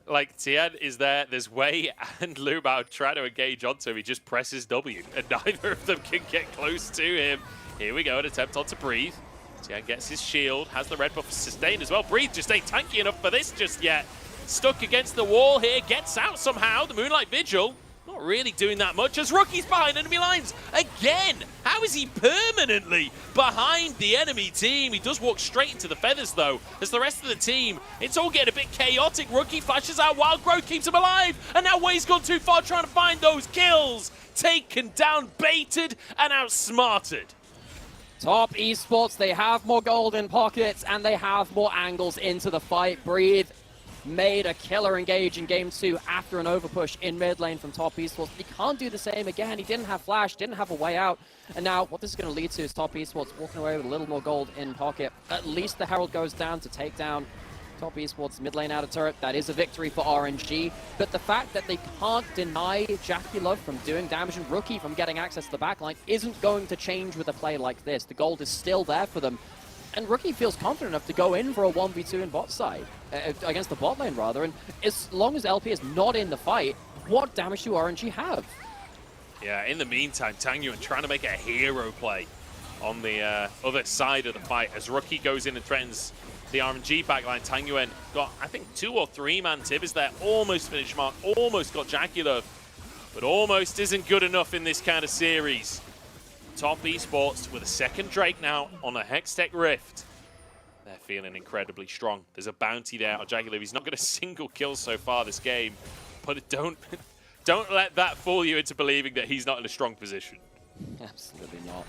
Like, Tien is there, there's Wei and Lumao trying to engage onto him. He just presses W, and neither of them can get close to him. Here we go, an attempt on to Breathe. Tien gets his shield, has the red buff sustained as well. Breathe just ain't tanky enough for this just yet. Stuck against the wall here, gets out somehow. The Moonlight Vigil, not really doing that much as Rookie's behind enemy lines again. How is he permanently behind the enemy team? He does walk straight into the feathers though, as the rest of the team, it's all getting a bit chaotic. Rookie flashes out, Wild Growth keeps him alive, and now Wei's gone too far trying to find those kills. Taken down, baited, and outsmarted. Top Esports, they have more gold in pockets, and they have more angles into the fight. Breathe made a killer engage in game 2 after an overpush in mid lane from Top Esports. He can't do the same again. He didn't have flash, didn't have a way out. And now what this is going to lead to is Top Esports walking away with a little more gold in pocket. At least the Herald goes down to take down Top Esports mid lane out of turret. That is a victory for RNG. But the fact that they can't deny JackeyLove from doing damage and Rookie from getting access to the backline isn't going to change with a play like this. The gold is still there for them. And Rookie feels confident enough to go in for a 1v2 in bot side, against the bot lane rather, and as long as LP is not in the fight, what damage do RNG have? Yeah, in the meantime, Tangyuan trying to make a hero play on the other side of the fight as Rookie goes in and threatens the RNG backline. Tangyuan got, I think, 2 or 3 man Tibbers there, almost finished mark, almost got JackeyLove, but almost isn't good enough in this kind of series. Top Esports with a second Drake now on a Hextech Rift. They're feeling incredibly strong. There's a bounty there on JackeyLove. He's not got a single kill so far this game, but don't let that fool you into believing that he's not in a strong position. Absolutely not.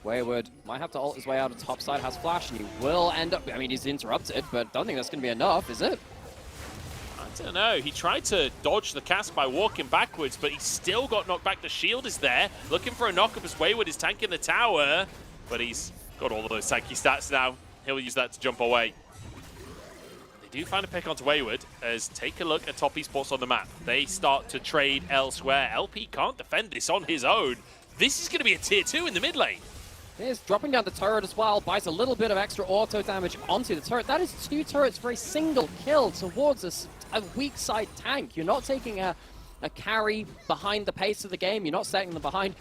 Wayward might have to ult his way out of top side, has flash, and he will end up, I mean, he's interrupted, but don't think that's going to be enough, is it? I don't know. He tried to dodge the cast by walking backwards, but he still got knocked back. The shield is there, looking for a knock-up as Wayward is tanking the tower, but he's got all of those tanky stats now. He'll use that to jump away. They do find a pick onto Wayward, as take a look at Top Esports on the map. They start to trade elsewhere. LP can't defend this on his own. This is going to be a tier 2 in the mid lane. He's dropping down the turret as well, buys a little bit of extra auto damage onto the turret. That is 2 turrets for a single kill towards a weak side tank. You're not taking a carry behind the pace of the game. You're not setting them behind.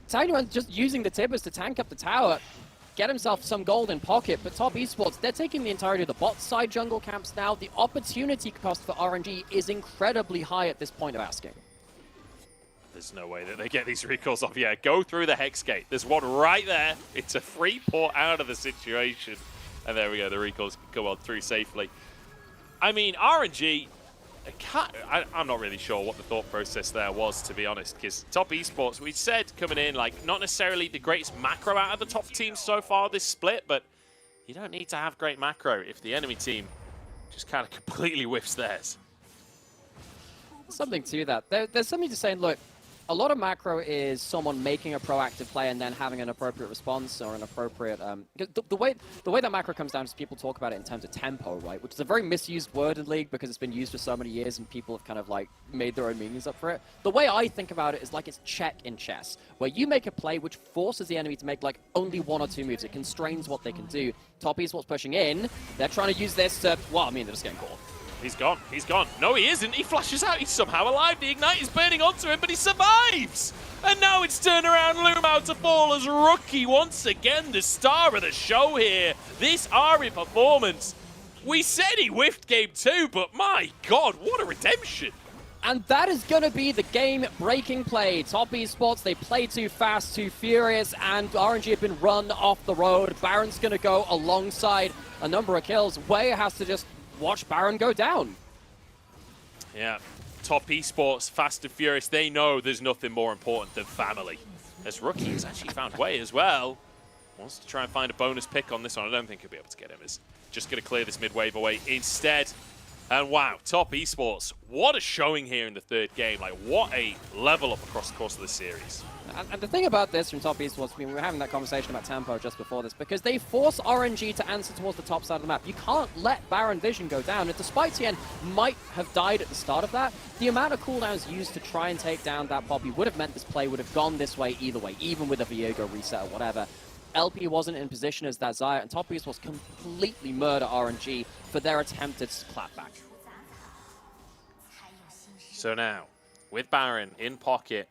Tangyuan just using the Tibbers to tank up the tower. get himself some gold in pocket, but Top Esports, they're taking the entirety of the bot side jungle camps now. The opportunity cost for RNG is incredibly high at this point of asking. There's no way that they get these recalls off. Yeah, go through the Hex Gate. There's one right there. It's a free port out of the situation. And there we go. The recalls go on through safely. I mean, RNG, I'm not really sure what the thought process there was, to be honest, because Top Esports, we said coming in, like, not necessarily the greatest macro out of the top teams so far this split, but you don't need to have great macro if the enemy team just kind of completely whiffs theirs. Something to that. There's something to saying, look, a lot of macro is someone making a proactive play and then having an appropriate response or an appropriate... the way that macro comes down is people talk about it in terms of tempo, right? Which is a very misused word in League because it's been used for so many years and people have kind of like made their own meanings up for it. The way I think about it is like it's check in chess, where you make a play which forces the enemy to make like only 1 or 2 moves. It constrains what they can do. Top Esports pushing in. They're trying to use this to... Well, I mean, they're just getting caught. He's gone. He's gone. No, he isn't. He flashes out. He's somehow alive. The Ignite is burning onto him, but he survives. And now it's turnaround Lumao to fall as Rookie once again, the star of the show here. This Ari performance. We said he whiffed game 2, but my God, what a redemption. And that is going to be the game-breaking play. Top Esports, they play too fast, too furious, and RNG have been run off the road. Baron's going to go alongside a number of kills. Wei has to just watch Baron go down. Yeah, Top Esports, fast and furious, they know there's nothing more important than family. As Rookie has actually found Wei as well. Wants to try and find a bonus pick on this one. I don't think he'll be able to get him. Is just going to clear this mid-wave away instead. And wow, Top Esports, what a showing here in the 3rd game. Like, what a level up across the course of the series. And the thing about this from Top Esports, I mean, we were having that conversation about tempo just before this, because they force RNG to answer towards the top side of the map. You can't let Baron Vision go down, and despite Tien might have died at the start of that, the amount of cooldowns used to try and take down that Poppy would have meant this play would have gone this way either way, even with a Viego reset or whatever. LP wasn't in position as that Xayah, and Top Esports completely murder RNG for their attempted clapback. So now, with Baron in pocket,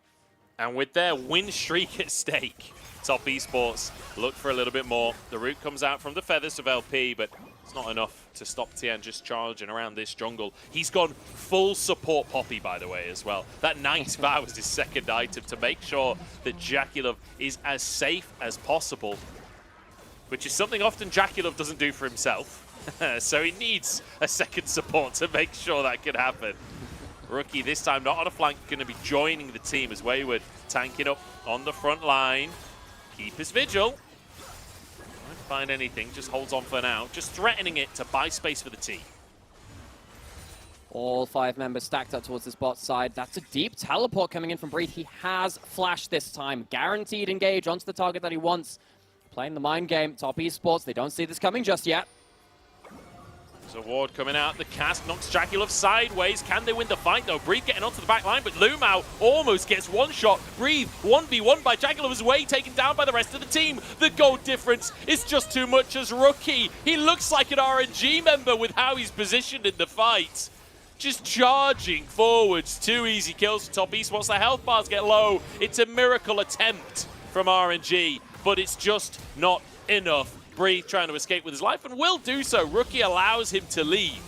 and with their win streak at stake, Top Esports look for a little bit more. The root comes out from the feathers of LP, but it's not enough to stop Tien just charging around this jungle. He's gone full support Poppy, by the way, as well. That Knight's Vow is his 2nd item to make sure that JackeyLove is as safe as possible, which is something often JackeyLove doesn't do for himself. So he needs a 2nd support to make sure that can happen. Rookie this time not on a flank, going to be joining the team as Wayward tanking up on the front line. Keep his vigil. Won't find anything, just holds on for now. Just threatening it to buy space for the team. All 5 members stacked up towards this bot side. That's a deep teleport coming in from Breathe. He has flash this time. Guaranteed engage onto the target that he wants. Playing the mind game. Top Esports, they don't see this coming just yet. So Ward coming out, the cast knocks JackeyLove sideways. Can they win the fight though? Breathe getting onto the back line, but Lumao almost gets one shot. Breathe 1v1 by JackeyLove's Way, taken down by the rest of the team. The gold difference is just too much as Rookie. He looks like an RNG member with how he's positioned in the fight. Just charging forwards. 2 easy kills for Top Esports. The health bars get low. It's a miracle attempt from RNG, but it's just not enough. Breathe trying to escape with his life and will do so. Rookie allows him to leave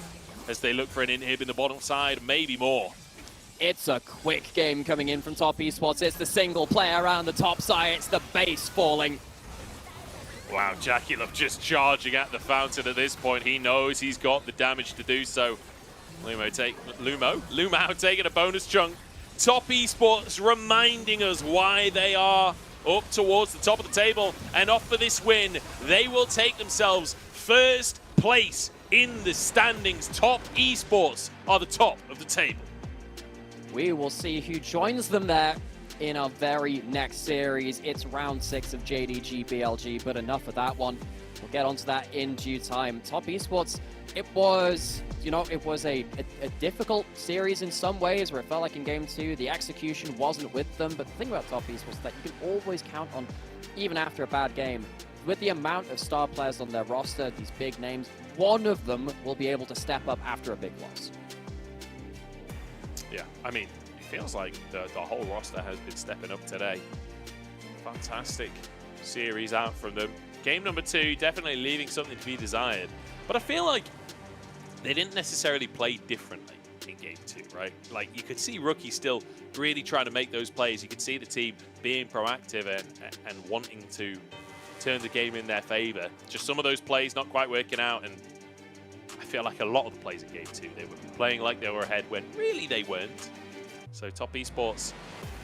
as they look for an inhib in the bottom side, maybe more. It's a quick game coming in from Top Esports. It's the single player around the top side. It's the base falling. Wow, JackeyLove just charging at the fountain at this point. He knows he's got the damage to do so. Lumao taking a bonus chunk. Top Esports reminding us why they are up towards the top of the table and off for this win. They will take themselves 1st place in the standings. Top Esports are the top of the table. We will see who joins them there in our very next series. It's round 6 of JDG BLG, but enough of that one. We'll get onto that in due time. Top Esports, it was a difficult series in some ways where it felt like in game 2 the execution wasn't with them, but the thing about Top Esports is that you can always count on, even after a bad game, with the amount of star players on their roster, these big names, one of them will be able to step up after a big loss. Yeah, I mean, it feels like the whole roster has been stepping up today. Fantastic series out from them. Game number 2, definitely leaving something to be desired. But I feel like they didn't necessarily play differently in Game 2, right? Like, you could see Rookie still really trying to make those plays. You could see the team being proactive and wanting to turn the game in their favor. Just some of those plays not quite working out, and I feel like a lot of the plays in Game 2, they were playing like they were ahead when really they weren't. So Top Esports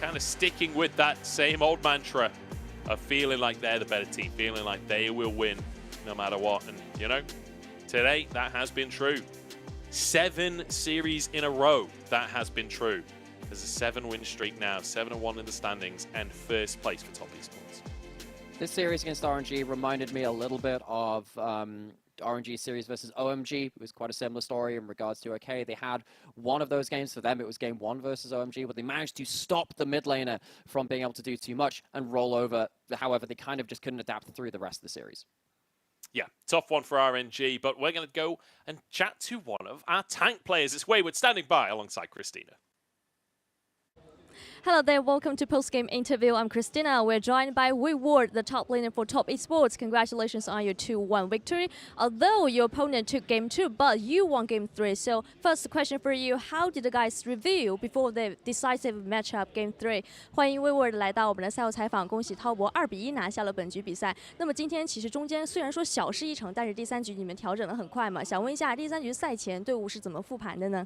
kind of sticking with that same old mantra of feeling like they're the better team, feeling like they will win no matter what. And, you know, today that has been true. 7 series in a row that has been true. There's a 7-win streak now, 7-1 in the standings, and first place for Top Esports. This series against RNG reminded me a little bit of RNG series versus OMG. It was quite a similar story in regards to, okay, they had one of those games. For them, it was game 1 versus OMG, but they managed to stop the mid laner from being able to do too much and roll over. However, they kind of just couldn't adapt through the rest of the series. Yeah, tough one for RNG, but we're going to go and chat to one of our tank players. It's Wayward standing by alongside Christina. Hello there, welcome to Post-Game Interview. I'm Christina. We're joined by Wayward, the top laner for Top Esports. Congratulations on your 2-1 victory. Although your opponent took Game 2, but you won Game 3. So first question for you, how did the guys review before the decisive matchup Game 3? 欢迎 Wayward 来到我们的赛后采访，恭喜滔博2-1拿下了本局比赛。那么今天其实中间虽然说小失一城，但是第3局你们调整得很快嘛。想问一下，第3局赛前队伍是怎么复盘的呢？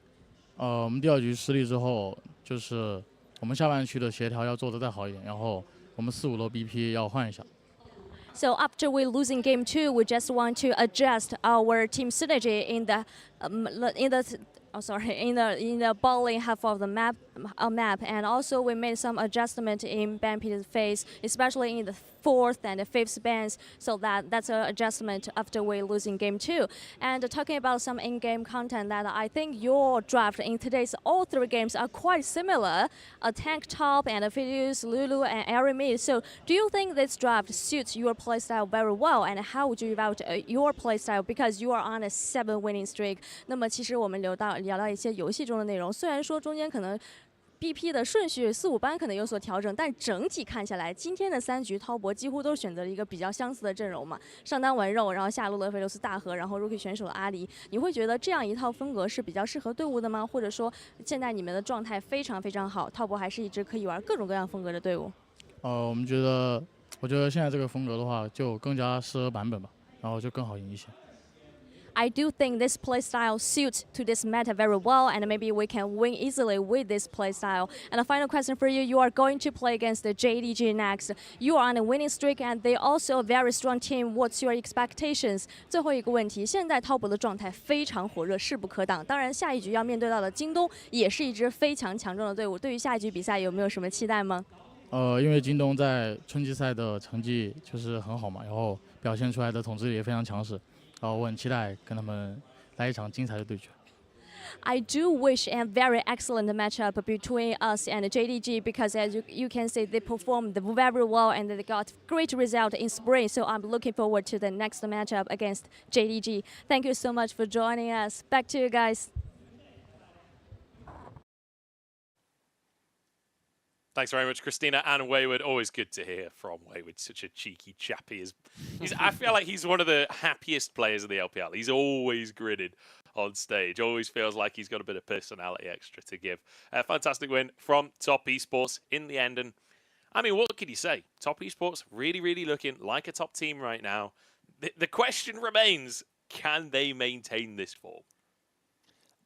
我们第2局失利之后，就是我们下半区的协调要做得再好一点，然后我们4、5楼 BP 要换一下。So after we losing Game 2, we just want to adjust our team synergy in the bowling half of the map, and also we made some adjustment in Bampi's phase, especially in the 4th and the 5th bans. So that's an adjustment after we losing Game 2. And talking about some in-game content, that I think your draft in today's all 3 games are quite similar. A tank top and a Phidius, Lulu, and Ari mid. So do you think this draft suits your playstyle very well? And how would you evaluate your playstyle because you are on a 7-winning streak? 那么其实我们聊到一些游戏中的内容，虽然说中间可能BP 的顺序4、5班可能有所调整，但整体看下来，今天的3局滔博几乎都选择了一个比较相似的阵容嘛。上单文肉，然后下路的菲罗斯大河，然后 Rookie 选手的阿狸。你会觉得这样一套风格是比较适合队伍的吗？或者说现在你们的状态非常非常好，滔博还是一支可以玩各种各样风格的队伍？我觉得现在这个风格的话，就更加适合版本吧，然后就更好赢一些。I do think this playstyle suits to this meta very well, and maybe we can win easily with this playstyle. And a final question for you, you are going to play against the JDG next. You are on a winning streak, and they also a very strong team. What's your expectations? 最后一个问题，现在滔博的状态非常火热，势不可挡。当然，下一局要面对到的京东也是一支非常强壮的队伍。对于下一局比赛，有没有什么期待吗？因为京东在春季赛的成绩就是很好嘛，然后表现出来的统治力也非常强势。我很期待跟他们来一场精彩的对决。I do wish a very excellent matchup between us and JDG because as you can see, they performed very well and they got great result in spring. So I'm looking forward to the next matchup against JDG. Thank you so much for joining us. Back to you guys. Thanks very much, Christina and Wayward. Always good to hear from Wayward. Such a cheeky chappy. I feel like he's one of the happiest players in the LPL. He's always gritted on stage. Always feels like he's got a bit of personality extra to give. A fantastic win from Top Esports in the end. And I mean, what can you say? Top Esports really, really looking like a top team right now. The question remains, can they maintain this form?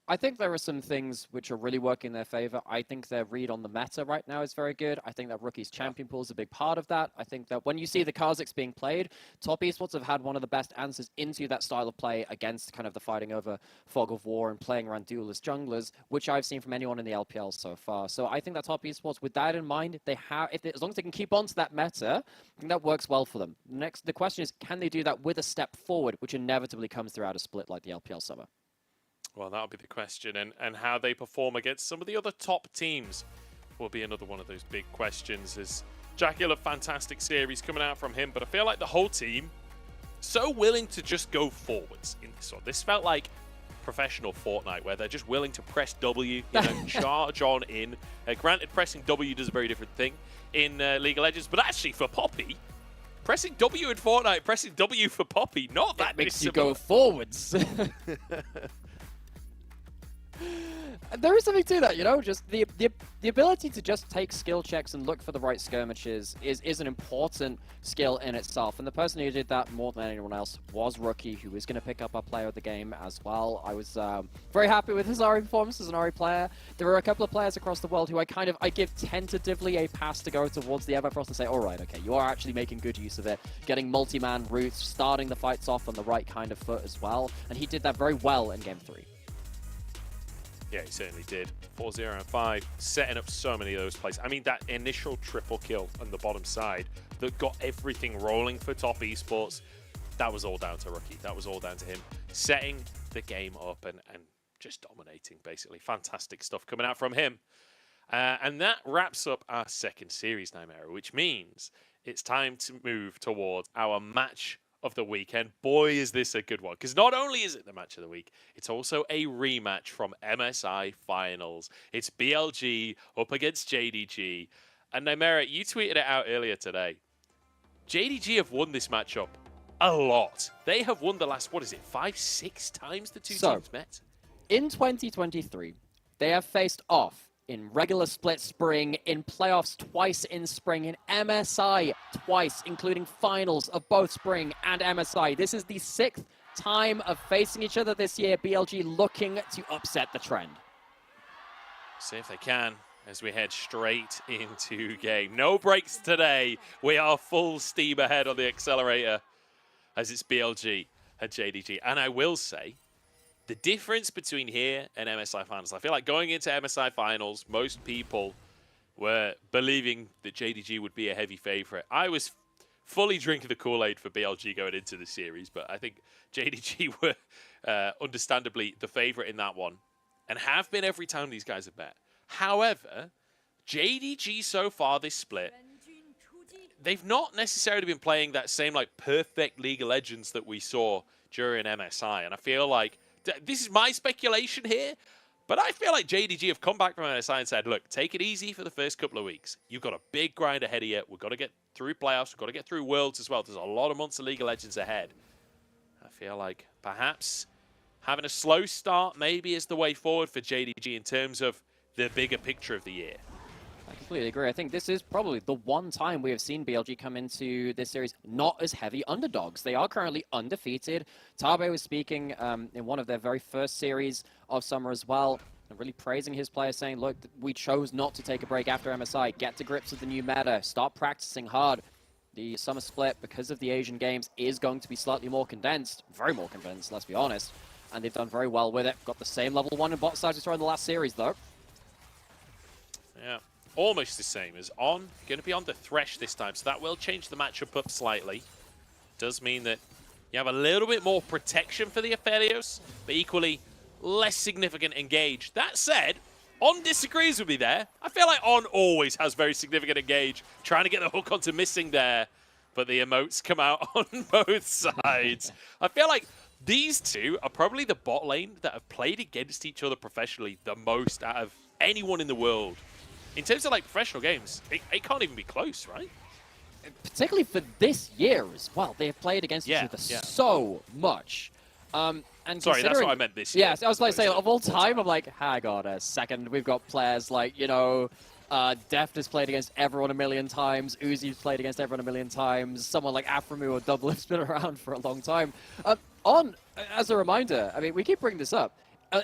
I think there are some things which are really working in their favor. I think their read on the meta right now is very good. I think that Rookie's champion pool is a big part of that. I think that when you see the Kha'Zix being played, Top Esports have had one of the best answers into that style of play against kind of the fighting over Fog of War and playing around duelist junglers, which I've seen from anyone in the LPL so far. So I think that Top Esports, with that in mind, they have, as long as they can keep on to that meta, I think that works well for them. The question is, can they do that with a step forward, which inevitably comes throughout a split like the LPL summer? Well, that'll be the question, and how they perform against some of the other top teams will be another one of those big questions. As Jackal, a fantastic series coming out from him, but I feel like the whole team so willing to just go forwards in this one. This felt like professional Fortnite, where they're just willing to press W, charge on in. Granted, pressing W does a very different thing in League of Legends, but actually for Poppy, Pressing W in Fortnite, pressing W for Poppy, not that makes you dissimilar. go forwards. And there is something to that, you know, just the ability to just take skill checks and look for the right skirmishes is an important skill in itself. And the person who did that more than anyone else was Rookie, who is going to pick up our player of the game as well. I was very happy with his Ahri performance as an Ahri player. There are a couple of players across the world who I give tentatively a pass to go towards the Everfrost and say, all right, okay, you are actually making good use of it, getting multi-man routes, starting the fights off on the right kind of foot as well. And he did that very well in Game 3. Yeah, he certainly did. 4-0 and 5, setting up so many of those plays. I mean, that initial triple kill on the bottom side that got everything rolling for Top Esports, that was all down to Rookie. That was all down to him setting the game up and just dominating, basically. Fantastic stuff coming out from him. And that wraps up our second series, Nightmare, which means it's time to move towards our match of the weekend. Boy, is this a good one, because not only is it the match of the week, it's also a rematch from MSI Finals. It's BLG up against JDG. And Nymera, you tweeted it out earlier today. JDG have won this matchup a lot. They have won the last, 5-6 times the two teams met? In 2023, they have faced off in regular split spring, in playoffs twice in spring, in MSI twice, including finals of both spring and MSI. This is the 6th time of facing each other this year. BLG looking to upset the trend. See if they can as we head straight into game. No breaks today. We are full steam ahead on the accelerator as it's BLG and JDG. And I will say, the difference between here and MSI Finals, I feel like going into MSI Finals, most people were believing that JDG would be a heavy favorite. I was fully drinking the Kool-Aid for BLG going into the series, but I think JDG were understandably the favorite in that one and have been every time these guys have met. However, JDG so far this split, they've not necessarily been playing that same like perfect League of Legends that we saw during MSI, and I feel like this is my speculation here, but I feel like JDG have come back from MSI and said, look, take it easy for the first couple of weeks. You've got a big grind ahead of you. We've got to get through playoffs. We've got to get through Worlds as well. There's a lot of months of League of Legends ahead. I feel like perhaps having a slow start maybe is the way forward for JDG in terms of the bigger picture of the year. I completely agree. I think this is probably the one time we have seen BLG come into this series not as heavy underdogs. They are currently undefeated. Tabe was speaking in one of their very first series of summer as well, and really praising his players, saying, look, we chose not to take a break after MSI, get to grips with the new meta, start practicing hard. The summer split, because of the Asian games, is going to be slightly more condensed, very more condensed, let's be honest, and they've done very well with it. Got the same level 1 in bot side as in the last series, though. Yeah. Almost the same as on. Going to be on the Thresh this time, so that will change the matchup up slightly. Does mean that you have a little bit more protection for the Aphelios, but equally less significant engage. That said, On disagrees with me there. I feel like On always has very significant engage, trying to get the hook onto missing there, but the emotes come out on both sides. I feel like these two are probably the bot lane that have played against each other professionally the most out of anyone in the world. In terms of like professional games, it can't even be close, right? Particularly for this year as well. They have played against each other so much. And sorry, that's what I meant this year. Yes, I was like saying, of all time, I'm like, hang on a second. We've got players like, you know, Deft has played against everyone a million times. Uzi's played against everyone a million times. Someone like Aframu or Double has been around for a long time. As a reminder, I mean, we keep bringing this up.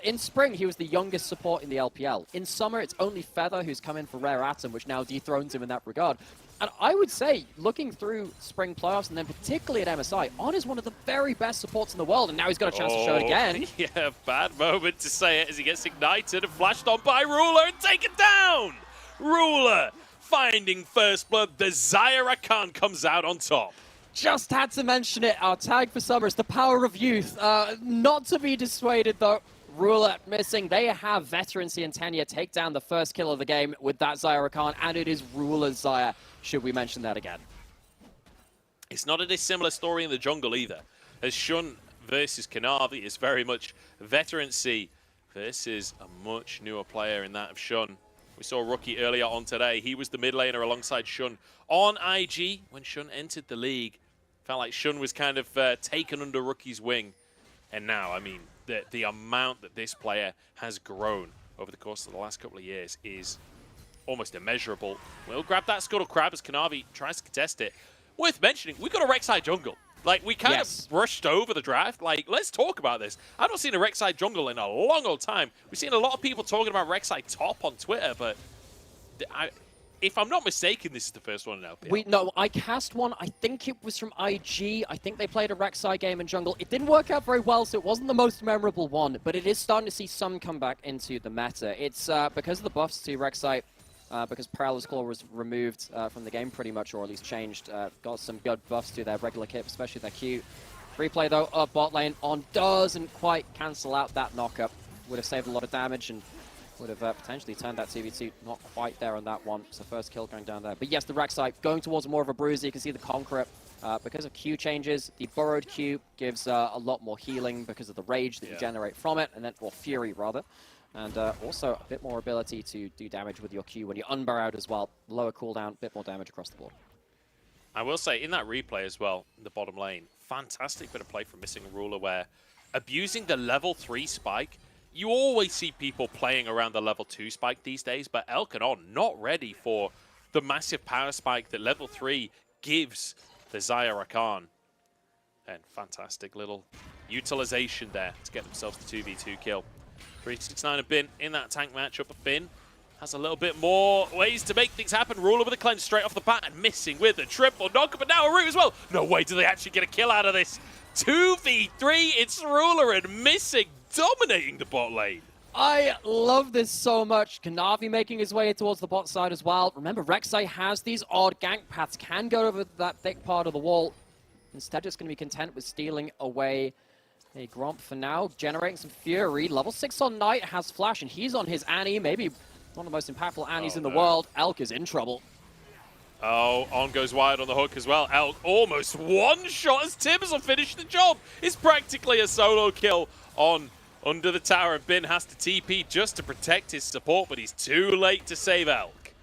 In spring, he was the youngest support in the LPL. In summer, it's only Feather who's come in for Rare Atom, which now dethrones him in that regard. And I would say, looking through spring playoffs, and then particularly at MSI, On is one of the very best supports in the world, and now he's got a chance to show it again. Yeah, bad moment to say it as he gets ignited and flashed on by Ruler and taken down! Ruler finding first blood. The Zyra Khan comes out on top. Just had to mention it. Our tag for summer is the power of youth. Not to be dissuaded, though. Ruler missing. They have veterancy and tenure take down the first kill of the game with that Zyra Khan, and it is Ruler's Zyra. Should we mention that again? It's not a dissimilar story in the jungle either, as Shun versus Kanavi is very much veterancy versus a much newer player in that of Shun. We saw Rookie earlier on today. He was the mid laner alongside Shun on IG when Shun entered the league. Felt like Shun was kind of taken under Rookie's wing. And now, I mean, the amount that this player has grown over the course of the last couple of years is almost immeasurable. We'll grab that Scuttle Crab as Kanavi tries to contest it. Worth mentioning, we got a Rek'Sai jungle. Like, we kind of brushed over the draft. Like, let's talk about this. I've not seen a Rek'Sai jungle in a long old time. We've seen a lot of people talking about Rek'Sai top on Twitter, but if I'm not mistaken, this is the first one in LPL. No, I cast one. I think it was from IG. I think they played a Rek'Sai game in jungle. It didn't work out very well, so it wasn't the most memorable one, but it is starting to see some come back into the meta. It's because of the buffs to Rek'Sai, because Paralysis Claw was removed from the game pretty much, or at least changed. Got some good buffs to their regular kit, especially their Q. Free play though of bot lane on doesn't quite cancel out that knockup. Would have saved a lot of damage and would have potentially turned that 2v2. Not quite there on that one. So first kill going down there. But yes, the Rek'Sai going towards more of a bruiser. You can see the Conqueror. Because of Q changes, the burrowed Q gives a lot more healing because of the rage that you generate from it, and then, or fury rather. And also a bit more ability to do damage with your Q when you're unburrowed as well. Lower cooldown, a bit more damage across the board. I will say, in that replay as well, in the bottom lane, fantastic bit of play from Missing Ruler where abusing the level 3 spike, you always see people playing around the level 2 spike these days, but Elkanon not ready for the massive power spike that level 3 gives the Xayah Rakan. And fantastic little utilization there to get themselves the 2v2 kill. 369 have been in that tank matchup, but Finn has a little bit more ways to make things happen. Ruler with a cleanse straight off the bat and missing with a triple knock, but now a root as well. No way do they actually get a kill out of this. 2v3, it's Ruler and Missing dominating the bot lane. I love this so much. Kanavi making his way towards the bot side as well. Remember, Rek'Sai has these odd gank paths, can go over that thick part of the wall. Instead, just going to be content with stealing away a Gromp for now, generating some Fury. Level 6 on Knight has Flash, and he's on his Annie, maybe one of the most impactful Annies in the world. Elk is in trouble. Oh, on goes wide on the hook as well. Elk almost one shot as Tibbs will finish the job. It's practically a solo kill on under the tower, and Bin has to TP just to protect his support, but he's too late to save Elk.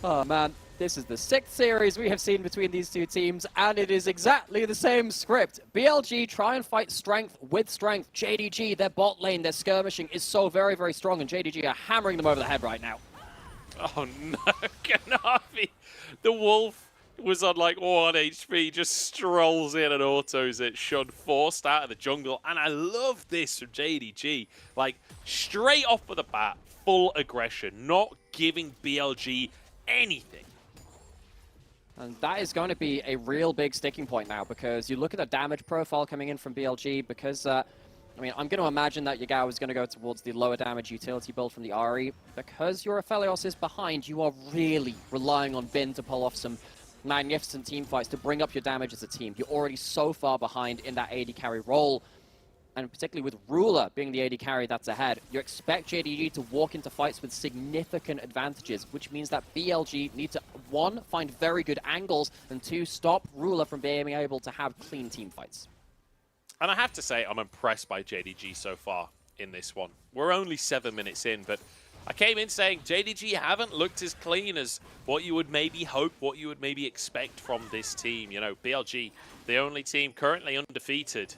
Oh man, this is the 6th series we have seen between these two teams, and it is exactly the same script. BLG try and fight strength with strength. JDG, their bot lane, their skirmishing is so very, very strong, and JDG are hammering them over the head right now. Oh no, Kanavi. The Wolf was on like 1 HP, just strolls in and autos it. Shun forced out of the jungle, and I love this from JDG. Like, straight off of the bat, full aggression, not giving BLG anything. And that is going to be a real big sticking point now, because you look at the damage profile coming in from BLG, because, I mean, I'm going to imagine that Yagao is going to go towards the lower damage utility build from the RE. Because your Aphelios is behind, you are really relying on Bin to pull off some magnificent team fights to bring up your damage as a team. You're already so far behind in that AD carry role, and particularly with Ruler being the AD carry that's ahead, you expect JDG to walk into fights with significant advantages, which means that BLG need to, 1, find very good angles, and 2, stop Ruler from being able to have clean team fights. And I have to say, I'm impressed by JDG so far in this one. We're only 7 minutes in, but I came in saying JDG haven't looked as clean as what you would maybe hope, what you would maybe expect from this team. You know, BLG, the only team currently undefeated,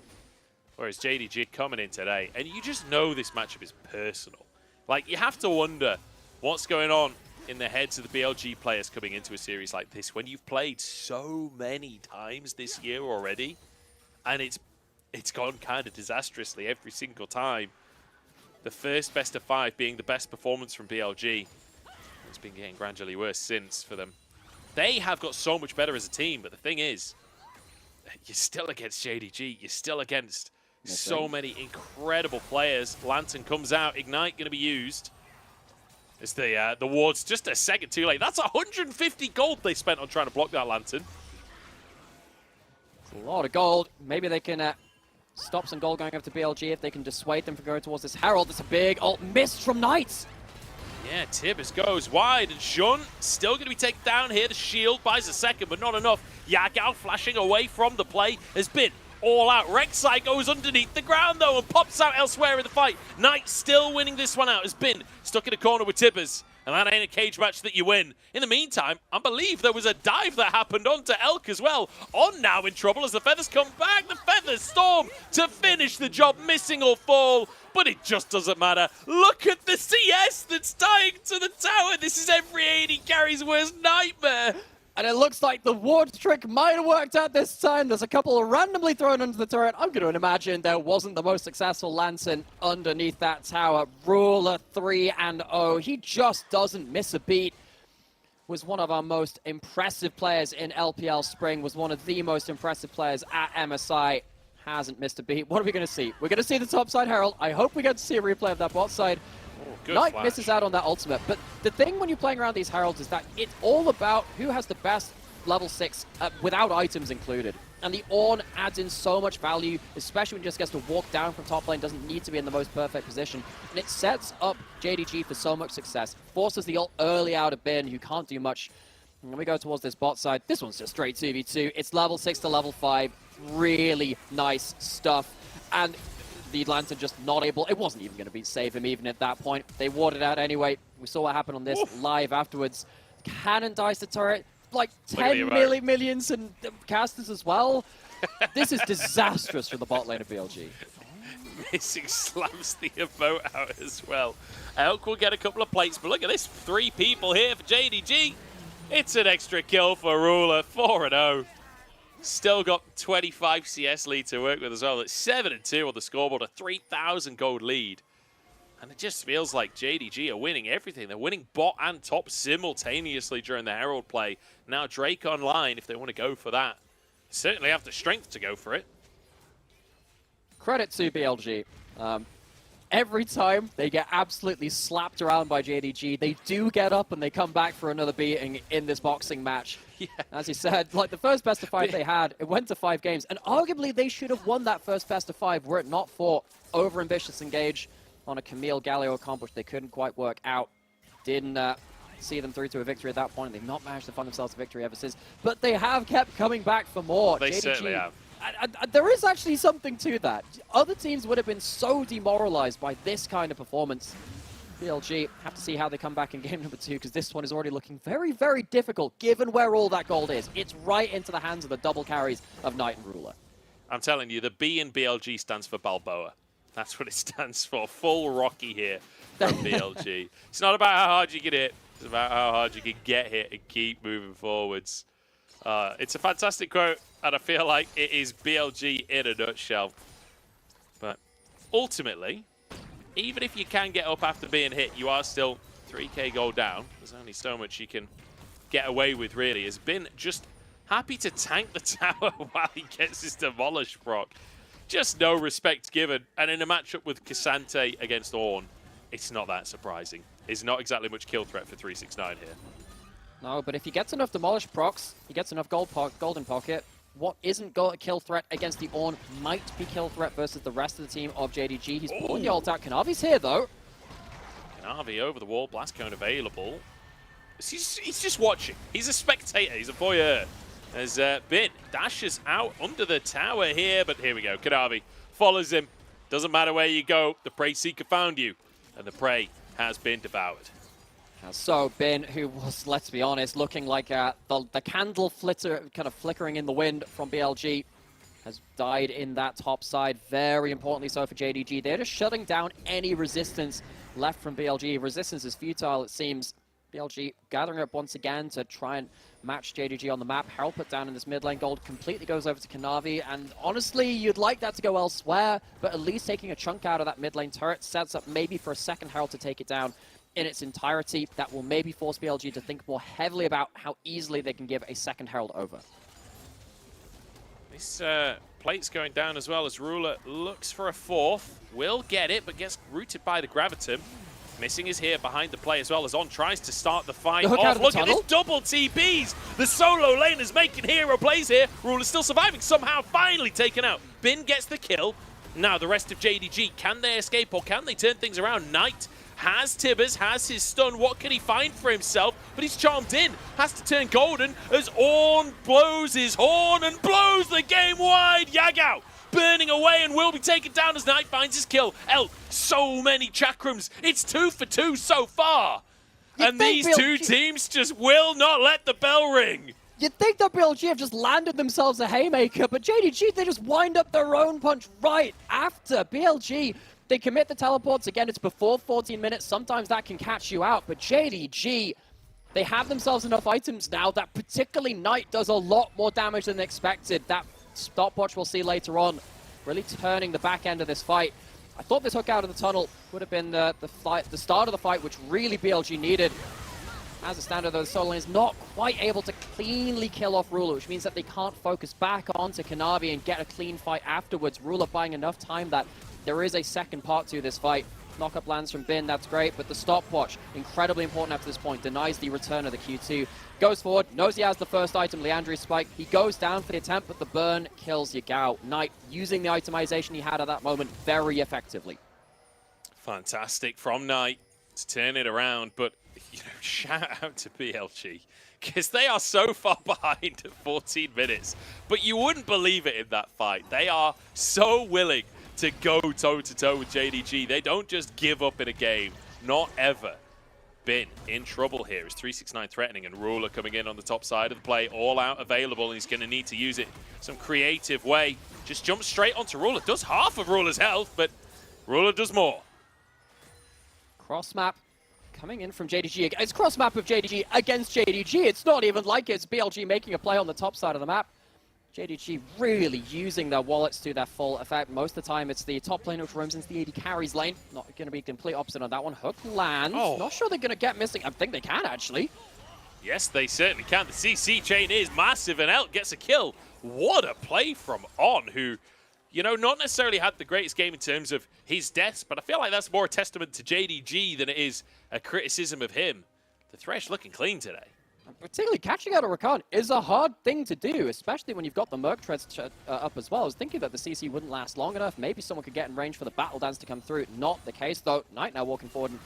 whereas JDG coming in today. And you just know this matchup is personal. Like, you have to wonder what's going on in the heads of the BLG players coming into a series like this when you've played so many times this year already, and it's gone kind of disastrously every single time. The first best of 5 being the best performance from BLG. It's been getting gradually worse since for them. They have got so much better as a team, but the thing is, you're still against JDG. You're still against so many incredible players. Lantern comes out. Ignite going to be used. It's the ward's just a second too late. That's 150 gold they spent on trying to block that Lantern. It's a lot of gold. Maybe they can stop some gold going over to BLG if they can dissuade them from going towards this Herald. It's a big ult missed from Knights. Yeah, Tibbs goes wide, and Shun still going to be taken down here. The shield buys a second, but not enough. Yagao flashing away from the play has been all out. Rek'Sai goes underneath the ground, though, and pops out elsewhere in the fight. Knight still winning this one out. Has been stuck in a corner with Tibbers. And that ain't a cage match that you win. In the meantime, I believe there was a dive that happened onto Elk as well. On now in trouble as the Feathers come back. The Feathers storm to finish the job, missing or fall. But it just doesn't matter. Look at the CS that's dying to the tower. This is every AD carry's worst nightmare. And it looks like the ward trick might have worked out this time. There's a couple randomly thrown under the turret. I'm going to imagine there wasn't the most successful Lantern underneath that tower. Ruler 3-0. He just doesn't miss a beat. Was one of our most impressive players in LPL Spring. Was one of the most impressive players at MSI. Hasn't missed a beat. What are we going to see? We're going to see the top side Herald. I hope we get to see a replay of that bot side. Knight misses out on that ultimate, but the thing when you're playing around these Heralds is that it's all about who has the best level 6 without items included. And the Ornn adds in so much value, especially when he just gets to walk down from top lane, doesn't need to be in the most perfect position. And it sets up JDG for so much success. Forces the ult early out of Bin, who can't do much. And when we go towards this bot side, this one's just straight 2v2. It's level 6 to level 5. Really nice stuff. And the Lantern just not able, it wasn't even going to save him even at that point. They warded out anyway. We saw what happened on this live afterwards. Cannon dies the turret, like 10 millions and casters as well. This is disastrous for the bot lane of BLG. Missing slams the emote out as well. Elk will get a couple of plates, but look at this, 3 people here for JDG. It's an extra kill for Ruler, 4-0. Still got 25 CS lead to work with as well. It's 7-2 on the scoreboard, a 3,000 gold lead. And it just feels like JDG are winning everything. They're winning bot and top simultaneously during the Herald play. Now Drake online if they want to go for that. Certainly have the strength to go for it. Credit to BLG. Every time they get absolutely slapped around by JDG, they do get up and they come back for another beating in this boxing match. Yeah. As you said, like the first best of 5 they had, it went to 5 games. And arguably they should have won that first best of 5 were it not for over-ambitious engage on a Camille Galio comp, which they couldn't quite work out. Didn't see them through to a victory at that point. They've not managed to find themselves a victory ever since. But they have kept coming back for more. They JDG, certainly have. There is actually something to that. Other teams would have been so demoralized by this kind of performance. BLG have to see how they come back in game number 2, because this one is already looking very, very difficult, given where all that gold is. It's right into the hands of the double carries of Knight and Ruler. I'm telling you, the B in BLG stands for Balboa. That's what it stands for. Full Rocky here from BLG. It's not about how hard you can hit. It's about how hard you can get hit and keep moving forwards. It's a fantastic quote, and I feel like it is BLG in a nutshell. But ultimately, even if you can get up after being hit, you are still 3k gold down. There's only so much you can get away with, really. Has been just happy to tank the tower while he gets his demolished proc. Just no respect given. And in a matchup with Cassante against Ornn, it's not that surprising. It's not exactly much kill threat for 369 here. No, but if he gets enough demolished procs, he gets enough golden pocket. What isn't kill threat against the Ornn might be kill threat versus the rest of the team of JDG. He's pulling the ult out. Kanavi's here, though. Kanavi over the wall. Blast cone available. He's just watching. He's a spectator. He's a voyeur. As Bin dashes out under the tower here, but here we go. Kanavi follows him. Doesn't matter where you go. The Prey Seeker found you, and the prey has been devoured. So Bin, who was, let's be honest, looking like the candle kind of flickering in the wind from BLG, has died in that top side. Very importantly so for JDG. They're just shutting down any resistance left from BLG. Resistance is futile, it seems. BLG gathering up once again to try and match JDG on the map. Herald put down in this mid lane. Gold completely goes over to Kanavi, and honestly, you'd like that to go elsewhere, but at least taking a chunk out of that mid lane turret sets up maybe for a second Herald to take it down in its entirety. That will maybe force BLG to think more heavily about how easily they can give a second Herald over. This plate's going down as well as Ruler looks for a 4th. Will get it, but gets rooted by the Graviton. Missing is here behind the play as well as On tries to start the fight off. Look at this double TPs. The solo lane is making hero plays here. Ruler still surviving, somehow finally taken out. Bin gets the kill. Now the rest of JDG, can they escape or can they turn things around? Knight has Tibbers, has his stun. What can he find for himself? But he's charmed in. Has to turn golden as Ornn blows his horn and blows the game wide. Yagao burning away and will be taken down as Knight finds his kill. Elk, so many chakrams. It's 2 for 2 so far. And these two teams just will not let the bell ring. You'd think that BLG have just landed themselves a haymaker, but JDG, they just wind up their own punch right after. BLG, they commit the teleports. Again, it's before 14 minutes. Sometimes that can catch you out, but JDG, they have themselves enough items now that particularly Knight does a lot more damage than expected. That stopwatch we'll see later on, really turning the back end of this fight. I thought this hook out of the tunnel would have been the start of the fight, which really BLG needed. As a standard, though, the solo lane is not quite able to cleanly kill off Ruler, which means that they can't focus back onto Kanavi and get a clean fight afterwards. Ruler buying enough time that there is a second part to this fight. Knock-up lands from Bin, that's great, but the stopwatch, incredibly important after this point, denies the return of the Q2. Goes forward, knows he has the first item, Leandri's Spike. He goes down for the attempt, but the burn kills Yagao. Knight using the itemization he had at that moment very effectively. Fantastic from Knight to turn it around, but you know, shout out to BLG, because they are so far behind at 14 minutes. But you wouldn't believe it in that fight. They are so willing to go toe-to-toe with JDG. They don't just give up in a game. Not ever. Bin in trouble here. Is 369 threatening, and Ruler coming in on the top side of the play. All out available, and he's going to need to use it some creative way. Just jumps straight onto Ruler. Does half of Ruler's health, but Ruler does more. Cross map coming in from JDG. It's cross map of JDG against JDG. It's not even like it's BLG making a play on the top side of the map. JDG really using their wallets to their full effect. Most of the time, it's the top lane which roams into the AD carries lane. Not going to be complete opposite on that one. Hook lands. Oh. Not sure they're going to get missing. I think they can, actually. Yes, they certainly can. The CC chain is massive, and Elk gets a kill. What a play from On, who, you know, not necessarily had the greatest game in terms of his deaths, but I feel like that's more a testament to JDG than it is a criticism of him. The Thresh looking clean today. Particularly catching out a Rakan is a hard thing to do, especially when you've got the Merc Treads up as well. I was thinking that the CC wouldn't last long enough. Maybe someone could get in range for the Battle Dance to come through. Not the case, though. Knight now walking forward and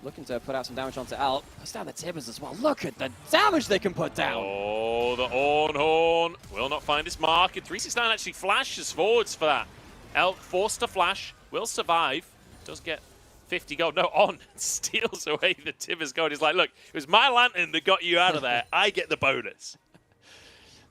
looking to put out some damage onto Al. Puts down the Tibbers as well. Look at the damage they can put down. Oh, the Horn will not find his mark. And 369 actually flashes forwards for that. Elk forced to flash, will survive. Does get 50 gold. No, On steals away the Tibbers gold. He's like, look, it was my lantern that got you out of there. I get the bonus.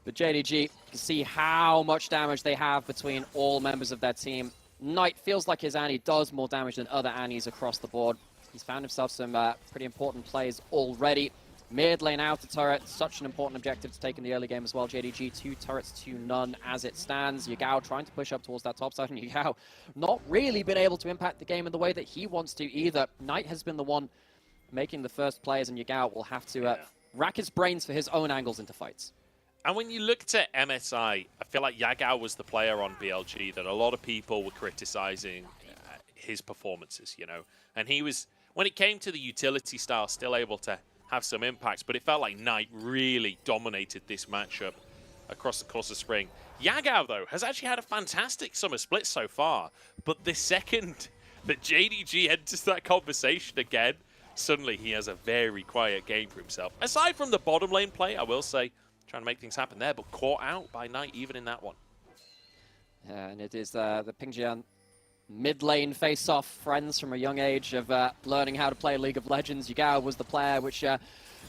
But JDG, you can see how much damage they have between all members of their team. Knight feels like his Annie does more damage than other Annies across the board. He's found himself some pretty important plays already. Mid lane out the turret, such an important objective to take in the early game as well. JDG, 2 turrets to none as it stands. Yagao trying to push up towards that top side, and Yagao not really been able to impact the game in the way that he wants to either. Knight has been the one making the first plays, and Yagao will have to rack his brains for his own angles into fights. And when you looked at MSI, I feel like Yagao was the player on BLG that a lot of people were criticizing his performances, you know. And he was, when it came to the utility style, still able to have some impacts, but it felt like Knight really dominated this matchup across the course of spring. Yagao, though, has actually had a fantastic summer split so far, but the second that JDG enters that conversation again, suddenly he has a very quiet game for himself. Aside from the bottom lane play, I will say, trying to make things happen there, but caught out by Knight even in that one. Yeah, and it is the Pingjian mid-lane face-off friends from a young age of learning how to play League of Legends. Yagao was the player which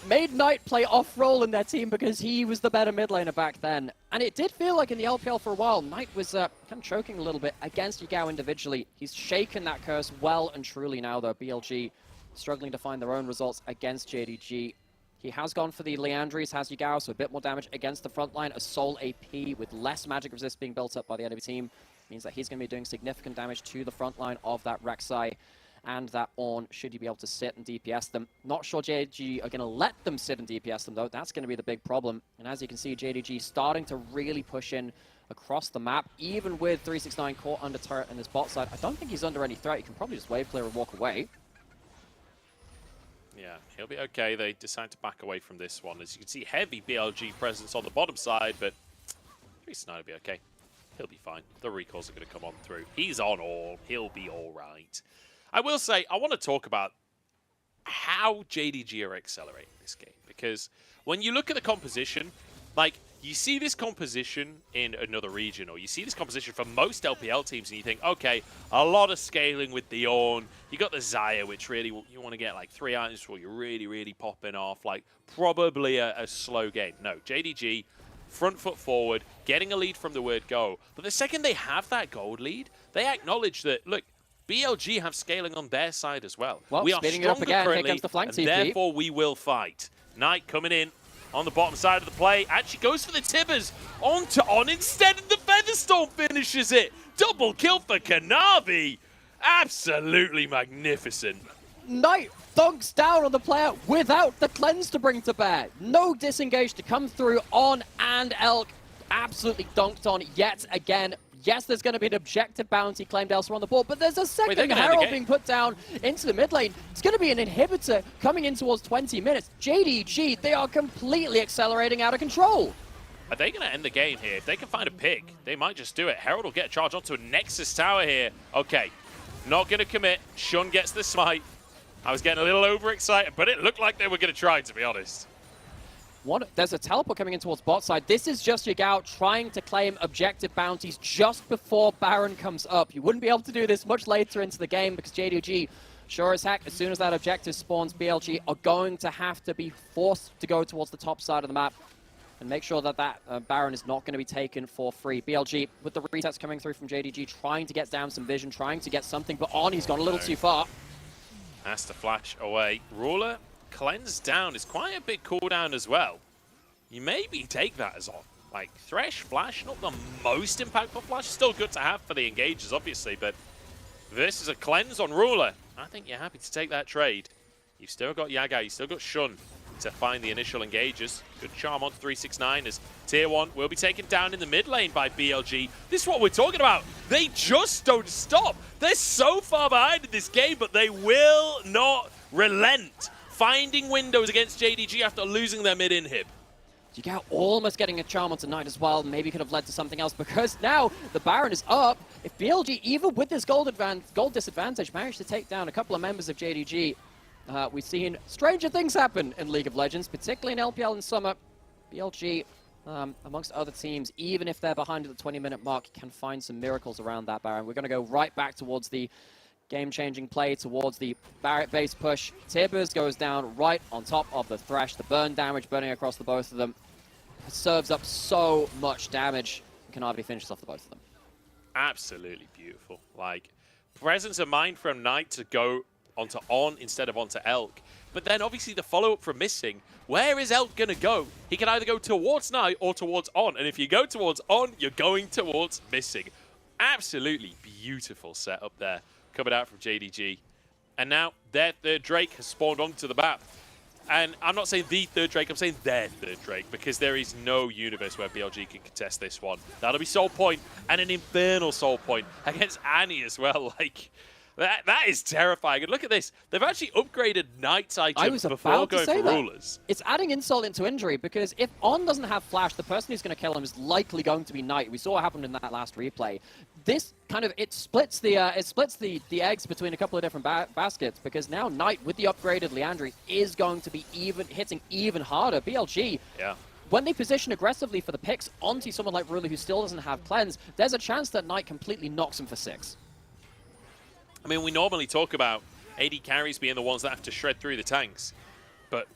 made Knight play off-role in their team because he was the better mid-laner back then. And it did feel like in the LPL for a while, Knight was kind of choking a little bit against Yagao individually. He's shaken that curse well and truly now, though. BLG struggling to find their own results against JDG. He has gone for the Leandris, has Yagao, so a bit more damage against the front line. A Soul AP with less magic resist being built up by the enemy team means that he's going to be doing significant damage to the front line of that Rek'Sai and that Ornn, should he be able to sit and DPS them. Not sure JDG are going to let them sit and DPS them, though. That's going to be the big problem. And as you can see, JDG starting to really push in across the map, even with 369 caught under turret in his bot side. I don't think he's under any threat. He can probably just wave clear and walk away. Yeah, he'll be okay. They decide to back away from this one. As you can see, heavy BLG presence on the bottom side, but 369 will be okay. He'll be fine. The recalls are going to come on through. He's on all. He'll be all right. I will say, I want to talk about how JDG are accelerating this game. Because when you look at the composition, like, you see this composition in another region, or you see this composition for most LPL teams, and you think, okay, a lot of scaling with the Ornn. You got the Xayah, which really you want to get like 3 items before you're really popping off. Like probably a slow game. No, JDG, front foot forward, getting a lead from the word go. But the second they have that gold lead, they acknowledge that, look, BLG have scaling on their side as well. Well, we are speeding it up stronger again. Here currently, comes the flank and TP. therefore we will fight. Knight coming in on the bottom side of the play. Actually goes for the Tibbers. On to On instead, and the Featherstorm finishes it. Double kill for Kanavi. Absolutely magnificent. Knight dunks down on the player without the cleanse to bring to bear. No disengage to come through on, and Elk absolutely dunked on yet again. Yes, there's going to be an objective bounty claimed elsewhere on the board, but there's a second Herald being put down into the mid lane. It's going to be an inhibitor coming in towards 20 minutes. JDG, they are completely accelerating out of control. Are they going to end the game here? If they can find a pick, they might just do it. Herald will get charged onto a Nexus tower here. Okay, not going to commit. Shun gets the smite. I was getting a little overexcited, but it looked like they were going to try, to be honest. There's a teleport coming in towards bot side. This is just Yagao trying to claim objective bounties just before Baron comes up. You wouldn't be able to do this much later into the game because JDG, sure as heck, as soon as that objective spawns, BLG are going to have to be forced to go towards the top side of the map and make sure that Baron is not going to be taken for free. BLG, with the resets coming through from JDG, trying to get down some vision, trying to get something, but On, he's gone a little too far. Has to flash away. Ruler cleanse down is quite a big cooldown as well. You maybe take that as On. Like, Thresh, Flash, not the most impactful flash. Still good to have for the engagers, obviously, but this is a cleanse on Ruler. I think you're happy to take that trade. You've still got Yagao, you've still got Shun to find the initial engagers. Good charm onto 369 as Tier 1 will be taken down in the mid lane by BLG. This is what we're talking about. They just don't stop. They're so far behind in this game, but they will not relent. Finding windows against JDG after losing their mid inhib. Yagao almost getting a charm on tonight as well. Maybe could have led to something else because now the Baron is up. If BLG, even with this gold disadvantage, managed to take down a couple of members of JDG, we've seen stranger things happen in League of Legends, particularly in LPL in summer. BLG, amongst other teams, even if they're behind at the 20-minute mark, can find some miracles around that Baron. We're going to go right back towards the game-changing play, towards the Barret base push. Tibbers goes down right on top of the Thresh. The burn damage burning across the both of them serves up so much damage. Kanavi finishes off the both of them. Absolutely beautiful. Like, presence of mind from Knight to go onto On instead of onto Elk. But then obviously the follow-up from Missing. Where is Elk going to go? He can either go towards Knight or towards On. And if you go towards On, you're going towards Missing. Absolutely beautiful setup there coming out from JDG. And now their third Drake has spawned onto the map. And I'm not saying the third Drake, I'm saying their third Drake, because there is no universe where BLG can contest this one. That'll be Soul Point, and an Infernal Soul Point against Annie as well. Like, that is terrifying. And look at this. They've actually upgraded Knight's items before going for Rulers. It's adding insult into injury, because if On doesn't have Flash, the person who's going to kill him is likely going to be Knight. We saw what happened in that last replay. This kind of, it splits the eggs between a couple of different baskets, because now Knight with the upgraded Leandri is going to be hitting even harder. BLG, when they position aggressively for the picks onto someone like Ruler who still doesn't have cleanse, there's a chance that Knight completely knocks him for 6. I mean, we normally talk about AD carries being the ones that have to shred through the tanks, but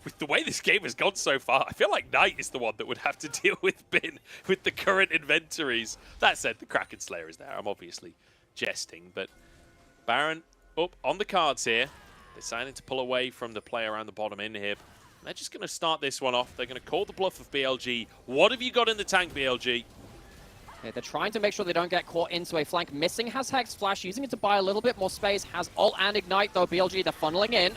with the way this game has gone so far, I feel like Knight is the one that would have to deal with Bin with the current inventories. That said, the Kraken Slayer is there. I'm obviously jesting, but Baron up on the cards here. Deciding to pull away from the play around the bottom inhib. They're just going to start this one off. They're going to call the bluff of BLG. What have you got in the tank, BLG? Okay, they're trying to make sure they don't get caught into a flank. Missing has Hex Flash, using it to buy a little bit more space. Has Ult and Ignite, though. BLG, they're funneling in.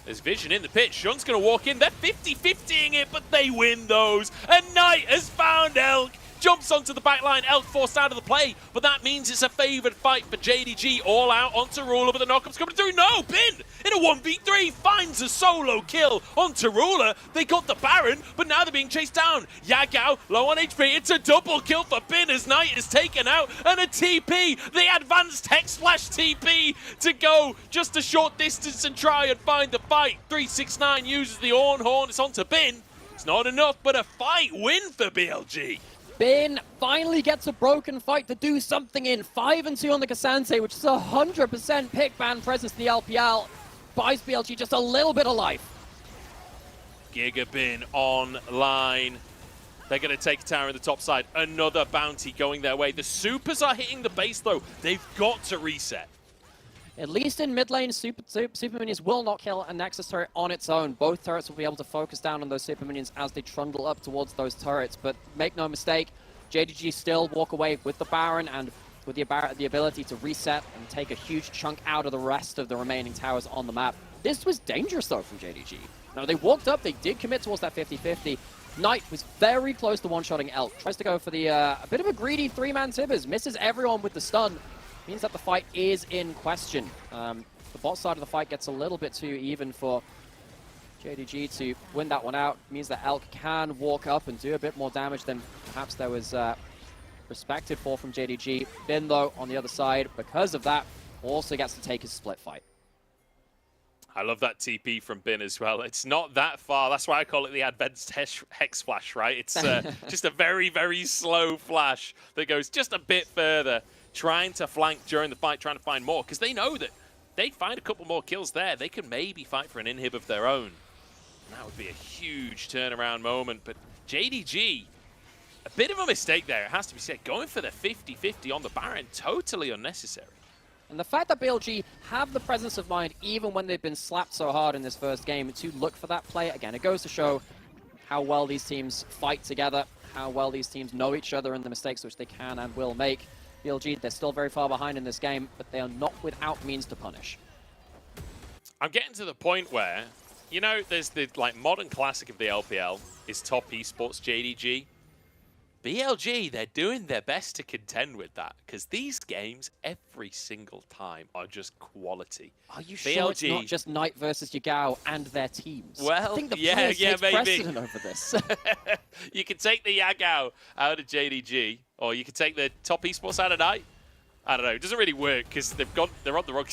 There's vision in the pitch. Shun's going to walk in. They're 50-50ing it, but they win those. And Knight has found Elk. Jumps onto the back line. Elk forced out of the play, but that means it's a favoured fight for JDG. All out onto Ruler, but the knockup's coming through. No, Bin in a 1v3 finds a solo kill onto Ruler. They got the Baron, but now they're being chased down. Yagao low on HP. It's a double kill for Bin as Knight is taken out, and a TP. The advanced Hex Flash TP to go just a short distance and try and find the fight. 369 uses the Ornn Horn. It's onto Bin. It's not enough, but a fight win for BLG. Bin finally gets a broken fight to do something in. 5-2 on the Cassante, which is 100% pick ban presence in the LPL. Buys BLG just a little bit of life. Gigabin online. They're going to take a tower in the top side. Another bounty going their way. The supers are hitting the base, though. They've got to reset. At least in mid lane, super minions will not kill a Nexus turret on its own. Both turrets will be able to focus down on those super minions as they trundle up towards those turrets. But make no mistake, JDG still walk away with the Baron and with the ability to reset and take a huge chunk out of the rest of the remaining towers on the map. This was dangerous, though, from JDG. Now, they walked up, they did commit towards that 50-50. Knight was very close to one-shotting Elk. Tries to go for the a bit of a greedy three-man Tibbers. Misses everyone with the stun. Means that the fight is in question. The bot side of the fight gets a little bit too even for JDG to win that one out. Means that Elk can walk up and do a bit more damage than perhaps there was respected for from JDG. Bin, though, on the other side, because of that, also gets to take his split fight. I love that TP from Bin as well. It's not that far. That's why I call it the advanced hex flash, right? It's just a very, very slow flash that goes just a bit further, trying to flank during the fight, trying to find more, because they know that they'd find a couple more kills there. They can maybe fight for an inhib of their own. And that would be a huge turnaround moment. But JDG, a bit of a mistake there, it has to be said. Going for the 50-50 on the Baron, totally unnecessary. And the fact that BLG have the presence of mind, even when they've been slapped so hard in this first game, to look for that play, again, it goes to show how well these teams fight together, how well these teams know each other and the mistakes which they can and will make. BLG, they're still very far behind in this game, but they are not without means to punish. I'm getting to the point where, you know, there's the modern classic of the LPL is top esports JDG. BLG, they're doing their best to contend with that, because these games every single time are just quality. Are you sure it's not just Knight versus Yagao and their teams? Well, I think the yeah, takes maybe. precedent over this. You can take the Yagao out of JDG, or you can take the top esports out of Knight. I don't know. It doesn't really work because they're on the wrong.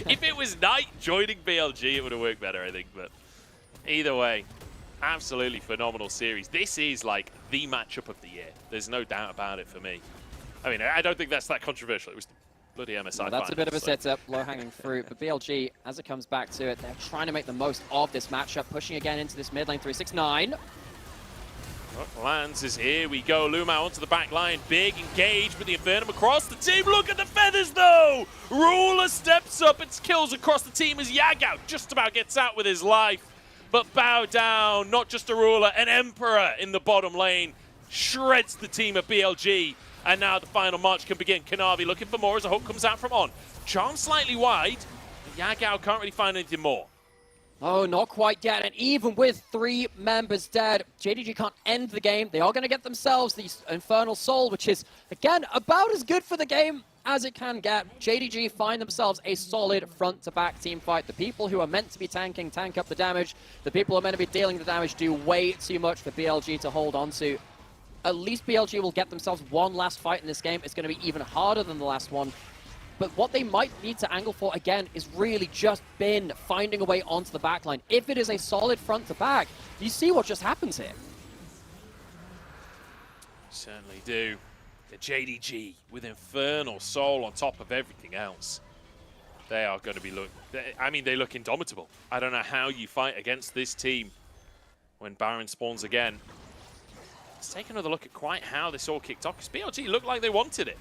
If it was Knight joining BLG, it would have worked better, I think. But either way, absolutely phenomenal series. This is like the matchup of the year. There's no doubt about it for me. I mean, I don't think that's that controversial. It was the bloody MSI Well, that's a bit of a setup, low-hanging fruit. But BLG, as it comes back to it, they're trying to make the most of this matchup, pushing again into this mid lane 369. Lands is here. We go. Lumao onto the back line. Big engage with the Infernum across the team. Look at the feathers, though. Ruler steps up. It's kills across the team as Yagao just about gets out with his life. But bow down. Not just a Ruler, an Emperor in the bottom lane. Shreds the team of BLG. And now the final march can begin. Kanavi looking for more as a hook comes out from On. Charm slightly wide. Yagao can't really find anything more. Oh, not quite yet. And even with 3 members dead, JDG can't end the game. They are going to get themselves the Infernal Soul, which is, again, about as good for the game as it can get. JDG find themselves a solid front-to-back team fight. The people who are meant to be tanking, tank up the damage. The people who are meant to be dealing the damage do way too much for BLG to hold on to. At least BLG will get themselves one last fight in this game. It's going to be even harder than the last one. But what they might need to angle for, again, is really just Bin finding a way onto the backline. If it is a solid front-to-back, you see what just happens here. Certainly do. The JDG with Infernal Soul on top of everything else. They are going to be they look indomitable. I don't know how you fight against this team when Baron spawns again. Let's take another look at quite how this all kicked off, because BLG looked like they wanted it.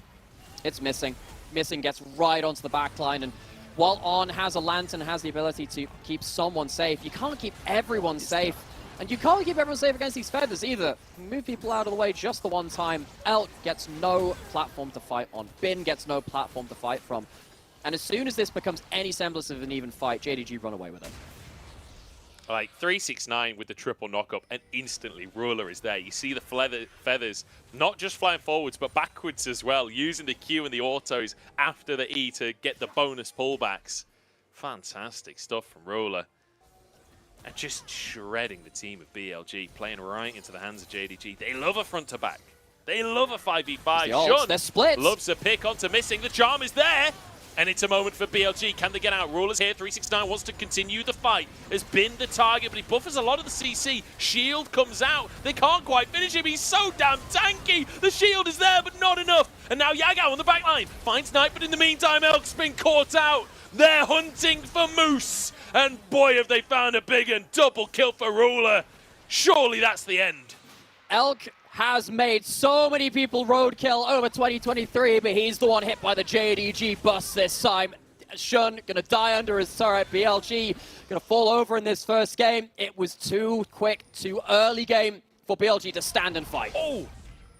It's missing. Missing gets right onto the backline, and while On has a lantern, has the ability to keep someone safe, you can't keep everyone safe. And you can't keep everyone safe against these feathers either. Move people out of the way just the one time. Elk gets no platform to fight on. Bin gets no platform to fight from. And as soon as this becomes any semblance of an even fight, JDG run away with it. Like 369 with the triple knockup, and instantly Ruler is there. You see the feathers not just flying forwards, but backwards as well, using the Q and the autos after the E to get the bonus pullbacks. Fantastic stuff from Ruler. And just shredding the team of BLG, playing right into the hands of JDG. They love a front to back. They love a 5v5. They're split. Loves a pick onto missing. The charm is there. And it's a moment for BLG. Can they get out? Rulers here. 369 wants to continue the fight. Has been the target, but he buffers a lot of the CC. Shield comes out. They can't quite finish him. He's so damn tanky. The shield is there, but not enough. And now Yagao on the back line. Finds Knight, but in the meantime, Elk's been caught out. They're hunting for Moose. And boy, have they found a big and double kill for Ruler. Surely that's the end. Elk has made so many people roadkill over 2023, but he's the one hit by the JDG bus this time. Shun gonna die under his turret. BLG gonna fall over in this first game. It was too quick, too early game for BLG to stand and fight. Oh,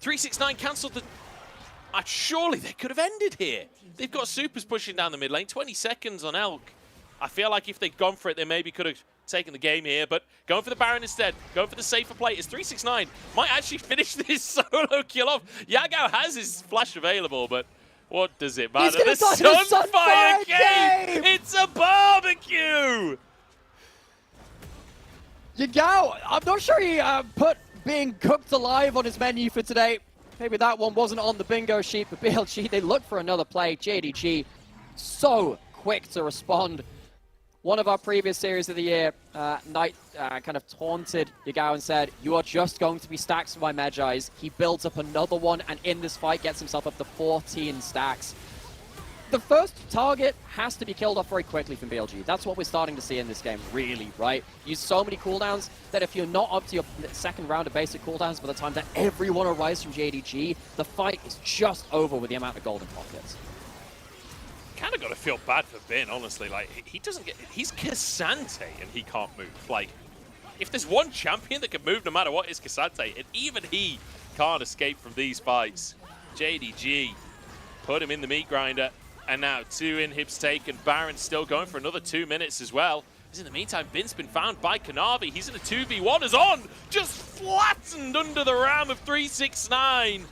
369 cancelled the... surely they could have ended here. They've got supers pushing down the mid lane. 20 seconds on Elk. I feel like if they'd gone for it, they maybe could have taken the game here, but going for the Baron instead, going for the safer play. Is 369 might actually finish this solo kill off. Yagao has his flash available, but what does it matter? The Sunfire game! It's a barbecue! Yagao, I'm not sure he put being cooked alive on his menu for today. Maybe that one wasn't on the bingo sheet, but BLG, they look for another play. JDG, so quick to respond. One of our previous series of the year, Knight kind of taunted Yagao and said, "You are just going to be stacks for my Magi's." He builds up another one, and in this fight gets himself up to 14 stacks. The first target has to be killed off very quickly from BLG. That's what we're starting to see in this game, really, right? Use so many cooldowns that if you're not up to your second round of basic cooldowns by the time that everyone arrives from JDG, the fight is just over with the amount of golden pockets. Kind of got to feel bad for Bin, honestly. Like, he doesn't get... He's Cassante and he can't move. Like, if there's one champion that can move no matter what, it's Cassante. And even he can't escape from these fights. JDG put him in the meat grinder. And now 2 inhibs taken. Baron still going for another 2 minutes as well. As in the meantime, Bin's been found by Kanavi. He's in a 2v1 as on. Just flattened under the ram of 369.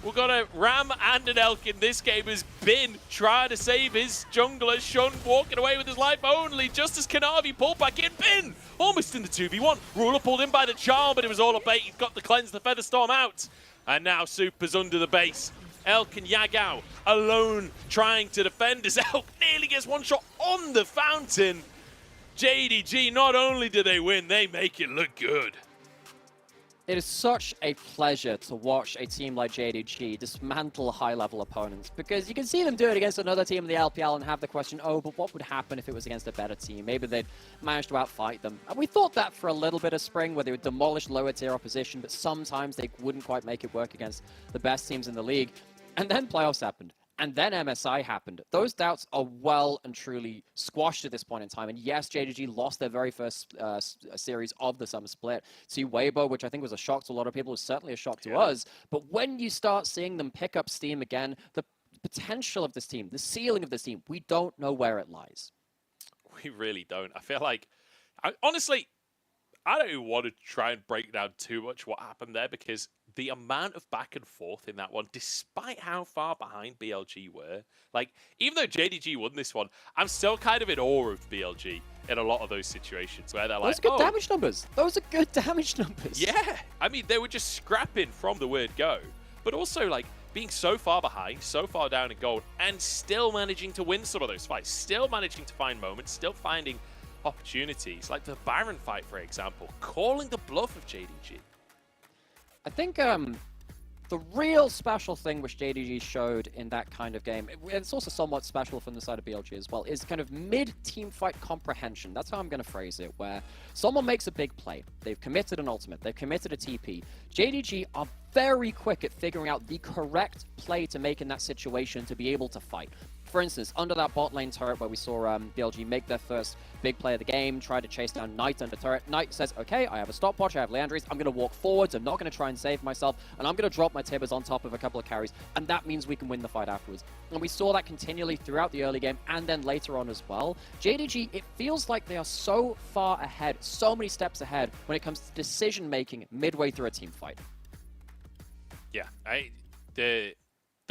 We've got a Ram and an Elk in this game as Bin trying to save his jungler. Shun walking away with his life only just as Kanavi pulled back in. Bin almost in the 2v1. Ruler pulled in by the charm, but it was all a bait. He's got the cleanse, the Featherstorm out. And now Super's under the base. Elk and Yagao alone trying to defend as Elk nearly gets one shot on the fountain. JDG, not only do they win, they make it look good. It is such a pleasure to watch a team like JDG dismantle high-level opponents, because you can see them do it against another team in the LPL and have the question, oh, but what would happen if it was against a better team? Maybe they'd manage to outfight them. And we thought that for a little bit of spring, where they would demolish lower-tier opposition, but sometimes they wouldn't quite make it work against the best teams in the league. And then playoffs happened. And then MSI happened. Those doubts are well and truly squashed at this point in time. And yes, JDG lost their very first series of the summer split to Weibo, which I think was a shock to a lot of people. It was certainly a shock to us. But when you start seeing them pick up steam again, the potential of this team, the ceiling of this team, we don't know where it lies. We really don't. I feel like, honestly, I don't even want to try and break down too much what happened there, because the amount of back and forth in that one, despite how far behind BLG were, like, even though JDG won this one, I'm still kind of in awe of BLG in a lot of those situations where they're like, those are good damage numbers. Those are good damage numbers. Yeah. I mean, they were just scrapping from the word go, but also, like, being so far behind, so far down in gold, and still managing to win some of those fights, still managing to find moments, still finding opportunities, like the Baron fight, for example, calling the bluff of JDG. I think the real special thing which JDG showed in that kind of game, and it's also somewhat special from the side of BLG as well, is kind of mid-team fight comprehension. That's how I'm going to phrase it, where someone makes a big play. They've committed an ultimate. They've committed a TP. JDG are very quick at figuring out the correct play to make in that situation to be able to fight. For instance, under that bot lane turret where we saw BLG make their first big play of the game, try to chase down Knight under turret. Knight says, okay, I have a stopwatch, I have Leandries, I'm going to walk forwards, I'm not going to try and save myself, and I'm going to drop my Tibbers on top of a couple of carries, and that means we can win the fight afterwards. And we saw that continually throughout the early game, and then later on as well. JDG, it feels like they are so far ahead, so many steps ahead when it comes to decision-making midway through a team fight. Yeah, the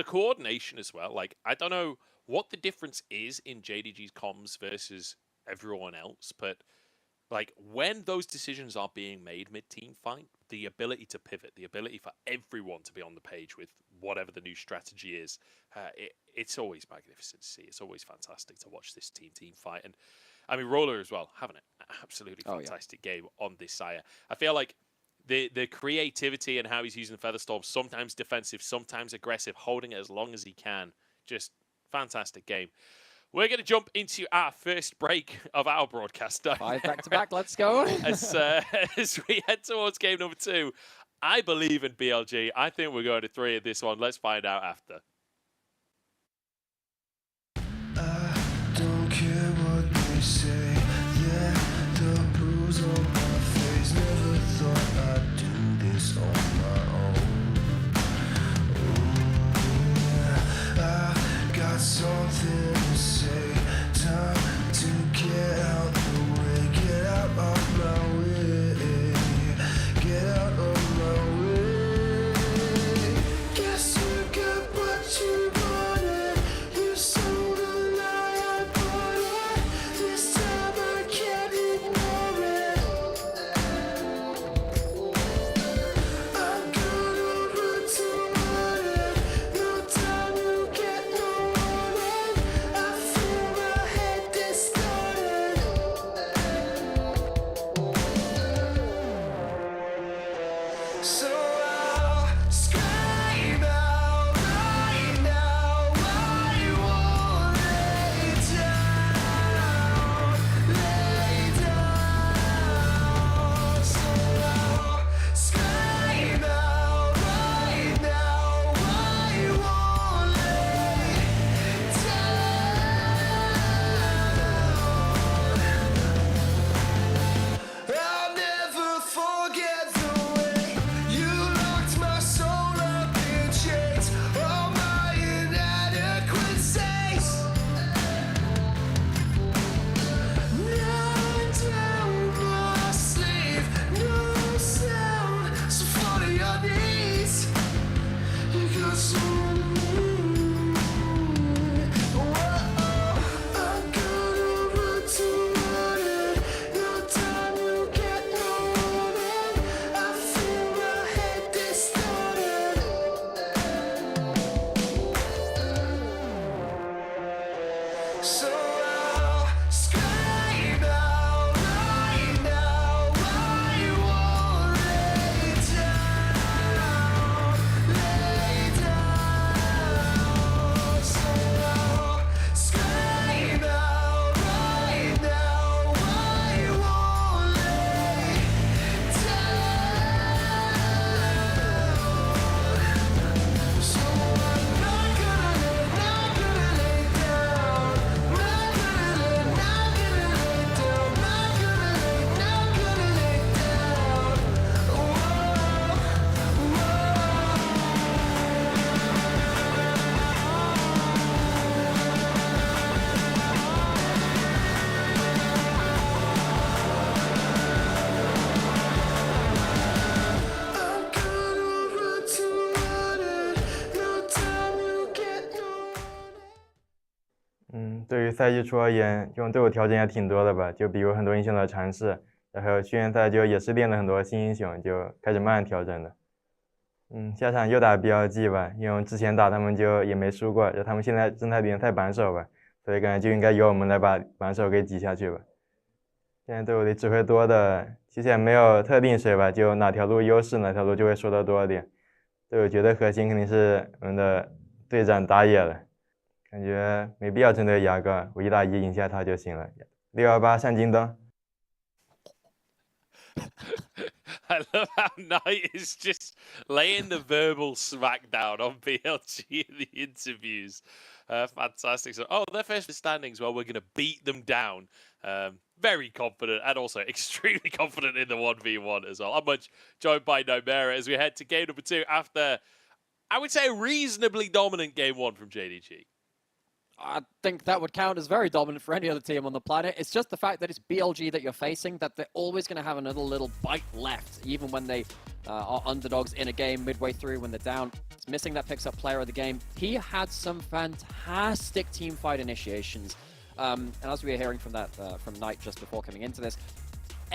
coordination as well, like, I don't know what the difference is in JDG's comms versus everyone else, but like when those decisions are being made mid-team fight, the ability to pivot, the ability for everyone to be on the page with whatever the new strategy is, it's always magnificent to see. It's always fantastic to watch this team fight. And I mean, Roller as well, having an absolutely fantastic game on this Sire. I feel like the creativity and how he's using the Featherstorm, sometimes defensive, sometimes aggressive, holding it as long as he can. Just fantastic game. We're going to jump into our first break of our broadcast. 5 back-to-back, let's go. As we head towards game number 2, I believe in BLG. I think we're going to 3 in this one. Let's find out after. Don't care what they say. Yeah, the bruise on my face. Never thought I'd do this on my own. I got something to say. Time to get out the way. Get out of my way. Get out of my way. Guess you got what you wanted. You sold a lie, I bought it. This time I can't ignore it. I'm gonna run toward it. No time, you get no warning. I feel my head distorted. So I'll scream out right now. I won't lay down, lay down. So I'll scream out right now. I won't lay down. I'll never forget the way you locked my soul up in chains. All my inadequacies. Now down my sleeve, no sound. So fall to your knees. You got someone to me. Whoa, I'm gonna run toward it. No time, you get no warning. I feel my head distorted. So I'll scream out right now. I won't lay down, lay down. So I'll scream out right now. I won't lay down. So I'm not gonna lay down. Not gonna lay down. Not gonna lay down. I'm gonna run toward it. No time, you get no. 对于赛季初而言，这种队伍调整也挺多的吧，就比如很多英雄的尝试，然后训练赛就也是练了很多新英雄，就开始慢慢调整的。下场又打 BLG 吧，因为之前打他们就也没输过，然后他们现在正在联赛榜首吧，所以感觉就应该由我们来把榜首给挤下去吧。现在队伍里指挥多的其实也没有特定谁吧，就哪条路优势哪条路就会说得多一点。队伍绝对核心肯定是我们的队长打野了，感觉没必要针对牙膏，我1打1赢下他就行了。628上京东。I love how Knight is just laying the verbal smackdown on BLG in the interviews. Fantastic. So, their first standings, well, we're going to beat them down. Very confident and also extremely confident in the 1v1 as well. I'm much joined by Nomera as we head to game number 2 after, I would say, a reasonably dominant game 1 from JDG. I think that would count as very dominant for any other team on the planet. It's just the fact that it's BLG that you're facing, that they're always going to have another little bite left, even when they are underdogs in a game midway through when they're down. It's missing that picks up player of the game. He had some fantastic team fight initiations. And as we were hearing from that from Knight just before coming into this,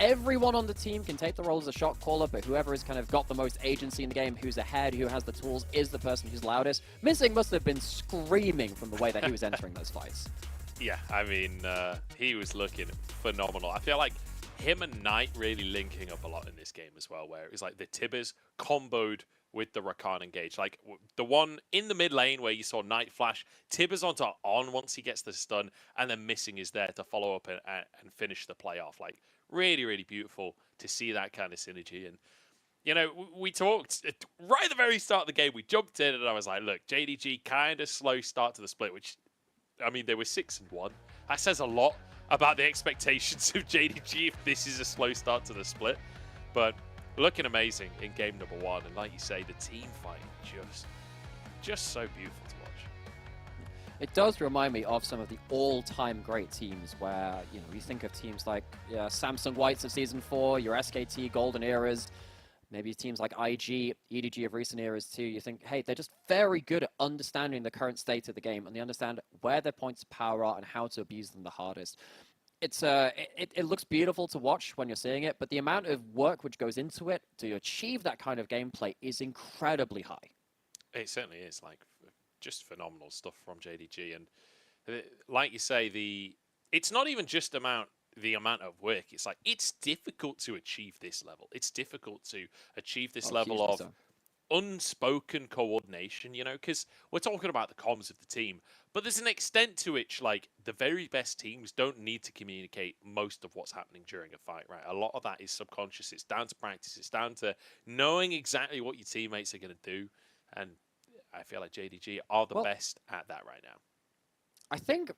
everyone on the team can take the role as a shot caller, but whoever has kind of got the most agency in the game, who's ahead, who has the tools, is the person who's loudest. Missing must have been screaming from the way that he was entering those fights. Yeah, I mean, he was looking phenomenal. I feel like him and Knight really linking up a lot in this game as well, where it was like the Tibbers comboed with the Rakan engage. Like the one in the mid lane where you saw Knight flash, Tibbers onto on once he gets the stun, and then Missing is there to follow up and finish the play off. Like really, really beautiful to see that kind of synergy. And, you know, we talked right at the very start of the game, we jumped in and I was like, look, JDG kind of slow start to the split, which, I mean, they were 6-1. That says a lot about the expectations of JDG if this is a slow start to the split. But looking amazing in game number 1. And like you say, the team fight just so beautiful to watch. It does remind me of some of the all-time great teams where, you know, you think of teams like Samsung Whites of Season 4, your SKT Golden Eras, maybe teams like IG, EDG of recent eras too. You think, hey, they're just very good at understanding the current state of the game, and they understand where their points of power are and how to abuse them the hardest. It's it looks beautiful to watch when you're seeing it, but the amount of work which goes into it to achieve that kind of gameplay is incredibly high. It certainly is, like, just phenomenal stuff from JDG. And like you say, it's not even just the amount of work. It's like, it's difficult to achieve this level. It's difficult to achieve this level of unspoken coordination, you know, because we're talking about the comms of the team, but there's an extent to which, like, the very best teams don't need to communicate most of what's happening during a fight, right? A lot of that is subconscious. It's down to practice. It's down to knowing exactly what your teammates are going to do. And I feel like JDG are the best at that right now. I think,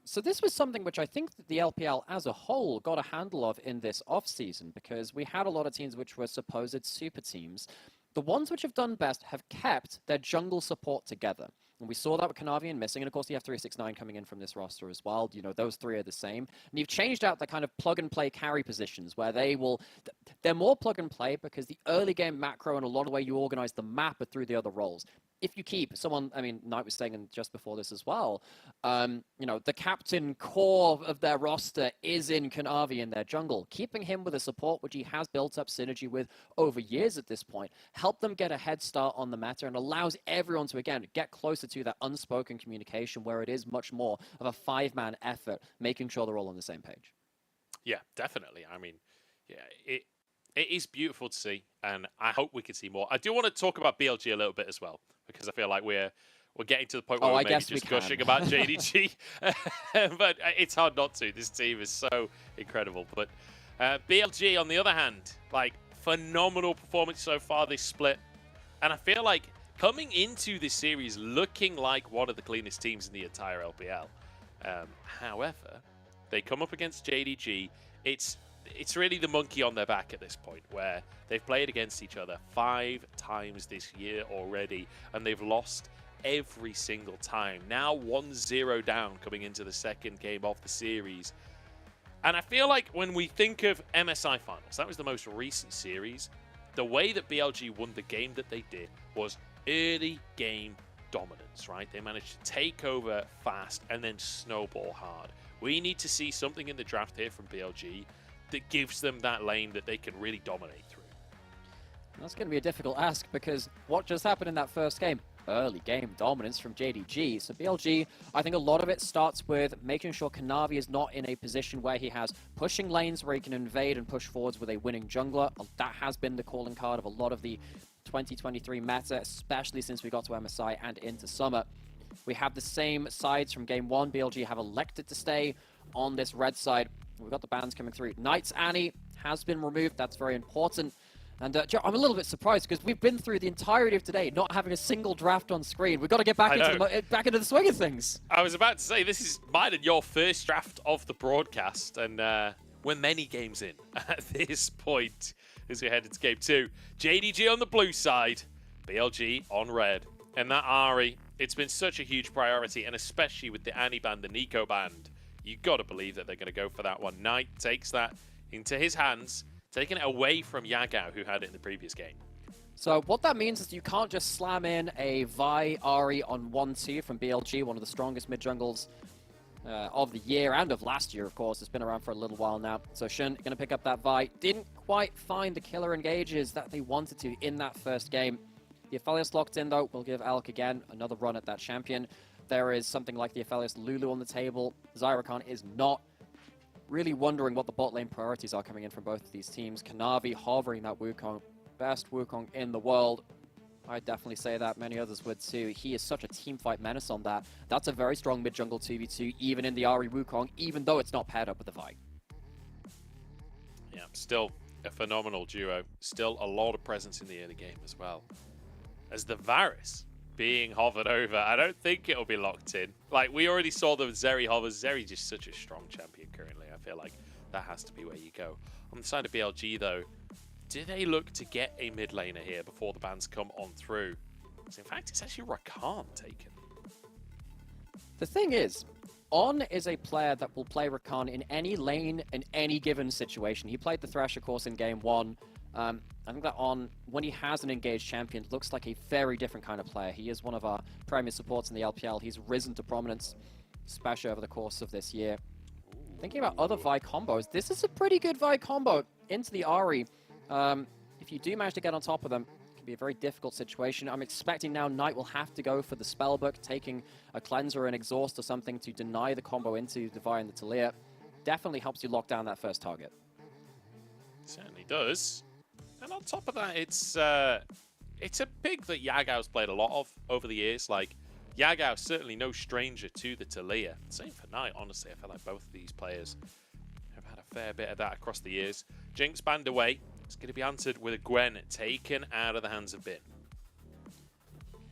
so this was something which I think that the LPL as a whole got a handle of in this off-season, because we had a lot of teams which were supposed super teams. The ones which have done best have kept their jungle support together. And we saw that with Kanavi and Missing, and of course you have 369 coming in from this roster as well. You know, those three are the same. And you've changed out the kind of plug-and-play carry positions where they're more plug-and-play because the early game macro and a lot of the way you organize the map are through the other roles. If you keep someone, I mean, Knight was saying just before this as well, you know, the captain core of their roster is in Kanavi in their jungle. Keeping him with a support, which he has built up synergy with over years at this point, help them get a head start on the meta and allows everyone to, again, get closer to that unspoken communication where it is much more of a five-man effort, making sure they're all on the same page. Yeah, definitely. I mean, yeah, it is beautiful to see, and I hope we can see more. I do want to talk about BLG a little bit as well, because I feel like we're getting to the point where we're maybe just gushing about JDG, but it's hard not to. This team is so incredible. But BLG, on the other hand, like, phenomenal performance so far this split, and I feel like coming into this series looking like one of the cleanest teams in the entire LPL. However, they come up against JDG. It's really the monkey on their back at this point, where they've played against each other 5 times this year already, and they've lost every single time. Now 1-0 down coming into the second game of the series. And I feel like when we think of MSI Finals, that was the most recent series, the way that BLG won the game that they did was early game dominance, right? They managed to take over fast and then snowball hard. We need to see something in the draft here from BLG that gives them that lane that they can really dominate through. That's going to be a difficult ask, because what just happened in that first game? Early game dominance from JDG. So BLG, I think a lot of it starts with making sure Kanavi is not in a position where he has pushing lanes where he can invade and push forwards with a winning jungler. That has been the calling card of a lot of the 2023 meta, especially since we got to MSI and into Summer. We have the same sides from game 1. BLG have elected to stay on this red side. We've got the bans coming through. Knight's Annie has been removed. That's very important. And I'm a little bit surprised, because we've been through the entirety of today not having a single draft on screen. We've got to get back into the swing of things. I was about to say, this is mine and your first draft of the broadcast, and we're many games in at this point as we head into game 2. JDG on the blue side, BLG on red. And that Ahri, it's been such a huge priority, and especially with the Annie band, the Nico band, you got to believe that they're going to go for that one. Knight takes that into his hands, taking it away from Yagao, who had it in the previous game. So what that means is you can't just slam in a Vi Ahri on 1-2 from BLG, one of the strongest mid jungles of the year and of last year, of course. It's been around for a little while now. So Shen going to pick up that Vi. Didn't quite find the killer engages that they wanted to in that first game. The Aphelios locked in, though, will give Alec again another run at that champion. There is something like the Aphelios Lulu on the table. Zyrakan is not. Really wondering what the bot lane priorities are coming in from both of these teams. Kanavi hovering that Wukong, best Wukong in the world. I'd definitely say that. Many others would too. He is such a teamfight menace on that. That's a very strong mid-jungle 2v2, even in the Ahri Wukong, even though it's not paired up with the Vi. Yeah, still a phenomenal duo. Still a lot of presence in the early game as well. As the Varus being hovered over, I don't think it'll be locked in. Like, we already saw the Zeri hovers. Zeri just such a strong champion currently. I feel like that has to be where you go. On the side of BLG, though, do they look to get a mid laner here before the bans come on through? Because in fact, it's actually Rakan taken. The thing is, On is a player that will play Rakan in any lane, in any given situation. He played the Thresh, of course, in game 1. I think that On, when he has an engaged champion, looks like a very different kind of player. He is one of our premier supports in the LPL. He's risen to prominence, especially over the course of this year. Thinking about other Vi combos, this is a pretty good Vi combo into the Ahri. If you do manage to get on top of them, it can be a very difficult situation. I'm expecting now Knight will have to go for the spellbook, taking a cleanser or an exhaust or something to deny the combo into the Vi and the Talia. Definitely helps you lock down that first target. Certainly does. And on top of that, it's a pick that Yagao's played a lot of over the years. Like, Yagao's certainly no stranger to the Talia. Same for Knight, honestly. I feel like both of these players have had a fair bit of that across the years. Jinx banned away. It's going to be answered with a Gwen taken out of the hands of Bin.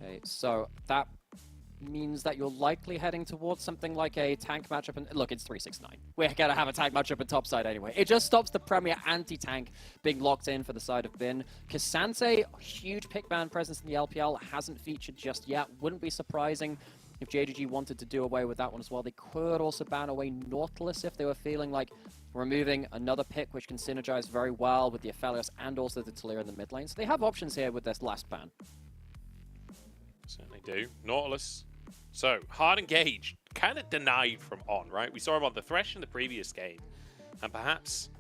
Okay, so that means that you're likely heading towards something like a tank matchup. And look, it's 369. We're going to have a tank matchup in top side anyway. It just stops the premier anti-tank being locked in for the side of Bin. K'Sante, huge pick ban presence in the LPL, hasn't featured just yet. Wouldn't be surprising if JDG wanted to do away with that one as well. They could also ban away Nautilus if they were feeling like removing another pick which can synergize very well with the Aphelios and also the Talia in the mid lane. So they have options here with this last ban. Certainly do. Nautilus. So, hard engaged. Kind of denied from On, right? We saw him on the Thresh in the previous game. And perhaps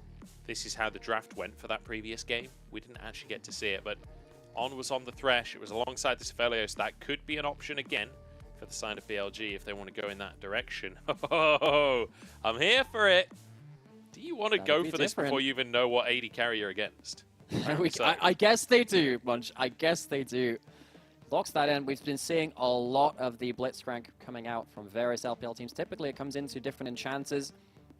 this is how the draft went for that previous game. We didn't actually get to see it, but On was on the Thresh. It was alongside the Aphelios. That could be an option again for the side of BLG if they want to go in that direction. Oh, I'm here for it. Do you want to go for this before you even know what AD carry you're against? I guess they do, Munch. I guess they do. Locks that in. We've been seeing a lot of the Blitzcrank coming out from various LPL teams. Typically, it comes into different enchanters.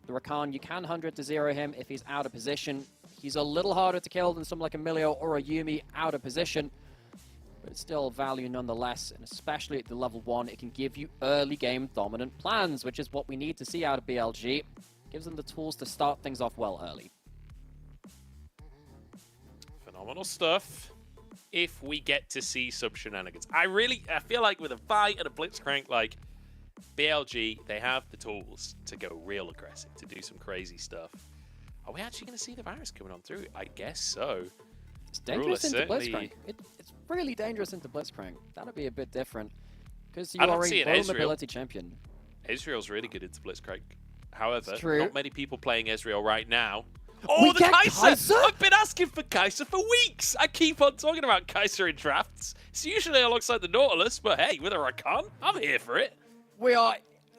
The Rakan, you can 100 to 0 him if he's out of position. He's a little harder to kill than someone like a Emilio or a Yuumi out of position. But it's still value nonetheless, and especially at the level 1, it can give you early game dominant plans, which is what we need to see out of BLG. Gives them the tools to start things off well early. Phenomenal stuff. If we get to see some shenanigans. I feel like with a Vi and a Blitzcrank, like BLG, they have the tools to go real aggressive, to do some crazy stuff. Are we actually going to see the virus coming on through? I guess so. It's dangerous into Blitzcrank. It's really dangerous into Blitzcrank. That'll be a bit different. Because you are a low mobility champion. Ezreal's really good into Blitzcrank. However, true. Not many people playing Ezreal right now. Oh, the Kai'Sa! I've been asking for Kai'Sa for weeks! I keep on talking about Kai'Sa in drafts. It's usually alongside the Nautilus, but hey, with a Rakan, I'm here for it. We are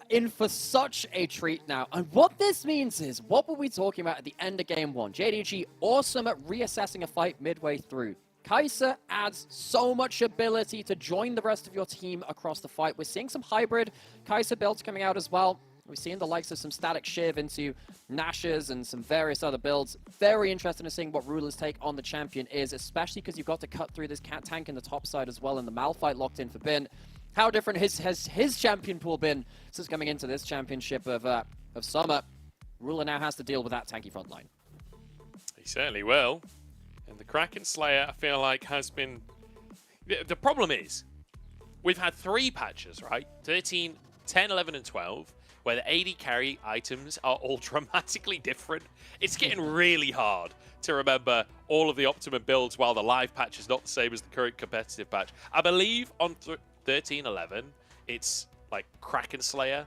in for such a treat now. And what this means is, what were we talking about at the end of game 1? JDG, awesome at reassessing a fight midway through. Kai'Sa adds so much ability to join the rest of your team across the fight. We're seeing some hybrid Kai'Sa builds coming out as well. We've seen the likes of some Static Shiv into Nash's and some various other builds. Very interested in seeing what Ruler's take on the champion is, especially because you've got to cut through this cat tank in the top side as well, and the Malphite locked in for Bin. How different has his champion pool been since coming into this championship of summer? Ruler now has to deal with that tanky front line. He certainly will. And the Kraken Slayer, I feel like, has been... The problem is, we've had 3 patches, right? 13, 10, 11, and 12. Where the AD carry items are all dramatically different. It's getting really hard to remember all of the optimum builds while the live patch is not the same as the current competitive patch. I believe on 13.11, it's like Kraken Slayer,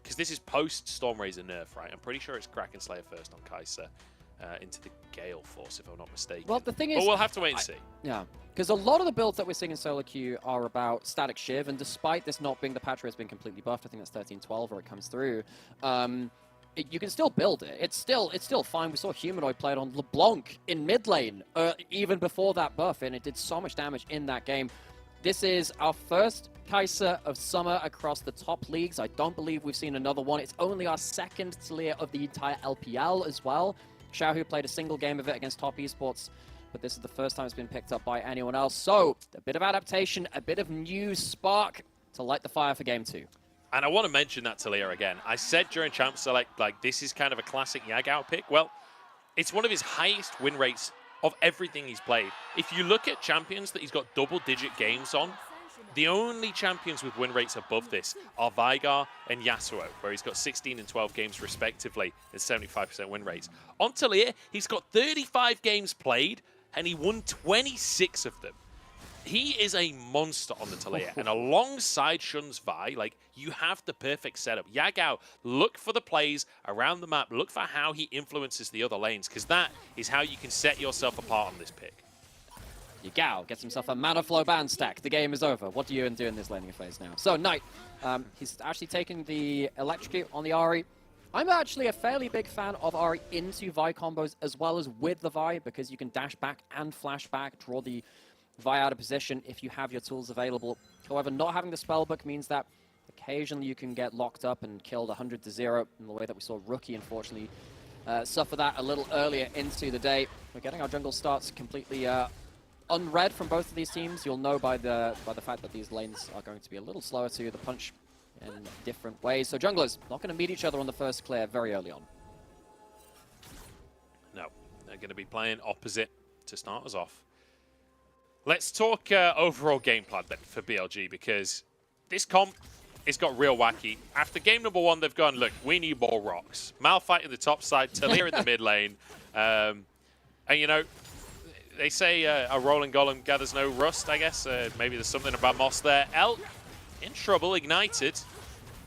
because this is post Stormrazor nerf, right? I'm pretty sure it's Kraken Slayer first on Kai'Sa into the Gale Force, if I'm not mistaken. Well, the thing is... But we'll have to wait and see. Yeah, because a lot of the builds that we're seeing in solo queue are about static Shiv, and despite this not being the patch where it's been completely buffed, I think that's 13-12 where it comes through, you can still build it. It's still fine. We saw Humanoid play it on LeBlanc in mid lane, even before that buff, and it did so much damage in that game. This is our first Kai'Sa of summer across the top leagues. I don't believe we've seen another one. It's only our second Talia of the entire LPL as well. Xiaohu played a single game of it against Top Esports, but this is the first time it's been picked up by anyone else. So, a bit of adaptation, a bit of new spark to light the fire for Game 2. And I want to mention that Talia again. I said during Champ Select, like, this is kind of a classic Yagao pick. Well, it's one of his highest win rates of everything he's played. If you look at champions that he's got double-digit games on, the only champions with win rates above this are Veigar and Yasuo, where he's got 16 and 12 games respectively and 75% win rates. On Talia, he's got 35 games played, and he won 26 of them. He is a monster on the Talia, and alongside Shun's Vi, like, you have the perfect setup. Yagao, look for the plays around the map, look for how he influences the other lanes, because that is how you can set yourself apart on this pick. Yagao gets himself a Mana Flow ban stack. The game is over. What do you do in this laning phase now? So, Knight, he's actually taking the Electrocute on the Ahri. I'm actually a fairly big fan of Ahri into Vi combos as well as with the Vi, because you can dash back and flash back, draw the Vi out of position if you have your tools available. However, not having the spellbook means that occasionally you can get locked up and killed 100-0 in the way that we saw Rookie, unfortunately, suffer that a little earlier into the day. We're getting our jungle starts completely unread from both of these teams. You'll know by the fact that these lanes are going to be a little slower to the punch in different ways. So junglers not going to meet each other on the first clear very early on. No, they're going to be playing opposite to start us off. Let's talk overall game plan then for BLG, because this comp has got real wacky. After game number 1, they've gone, look, we need more rocks. Malphite in the top side, Talia in the mid lane. And, you know, they say a rolling golem gathers no rust, I guess. Maybe there's something about Moss there. Elk in trouble, ignited.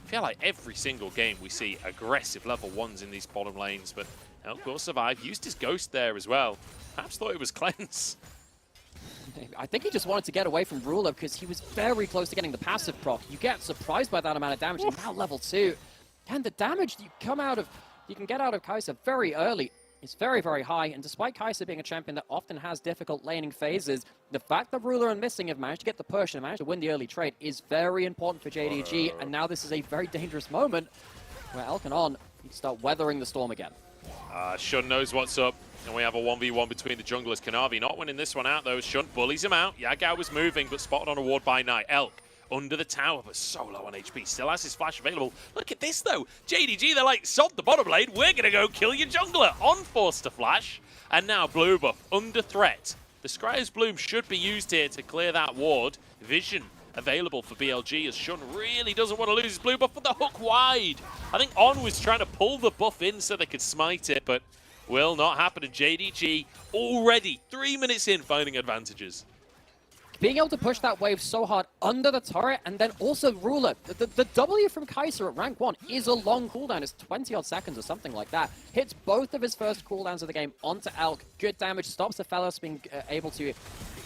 I feel like every single game we see aggressive level 1s in these bottom lanes, but Elk will survive. Used his ghost there as well. Perhaps thought it was cleanse. I think he just wanted to get away from Ruler because he was very close to getting the passive proc. You get surprised by that amount of damage, and now level 2. And the damage you can get out of Kai'Sa very early is very, very high. And despite Kai'Sa being a champion that often has difficult laning phases, the fact that Ruler and Missing have managed to get the push and managed to win the early trade is very important for JDG. And now this is a very dangerous moment where Elkanon need to start weathering the storm again. Shun knows what's up. And we have a 1v1 between the junglers. Kanavi not winning this one out, though. Shun bullies him out. Yagao was moving, but spotted on a ward by Knight. Elk under the tower, but so low on HP. Still has his flash available. Look at this, though. JDG, they're like, sod the bottom lane. We're going to go kill your jungler. On force to flash. And now blue buff under threat. The Scryer's Bloom should be used here to clear that ward. Vision available for BLG, as Shun really doesn't want to lose his blue buff, but the hook wide. I think On was trying to pull the buff in so they could smite it, but will not happen. And JDG already 3 minutes in finding advantages. Being able to push that wave so hard under the turret, and then also Ruler. The W from Kai'Sa at rank 1 is a long cooldown. It's 20-odd seconds or something like that. Hits both of his first cooldowns of the game onto Elk. Good damage. Stops the fellas being able to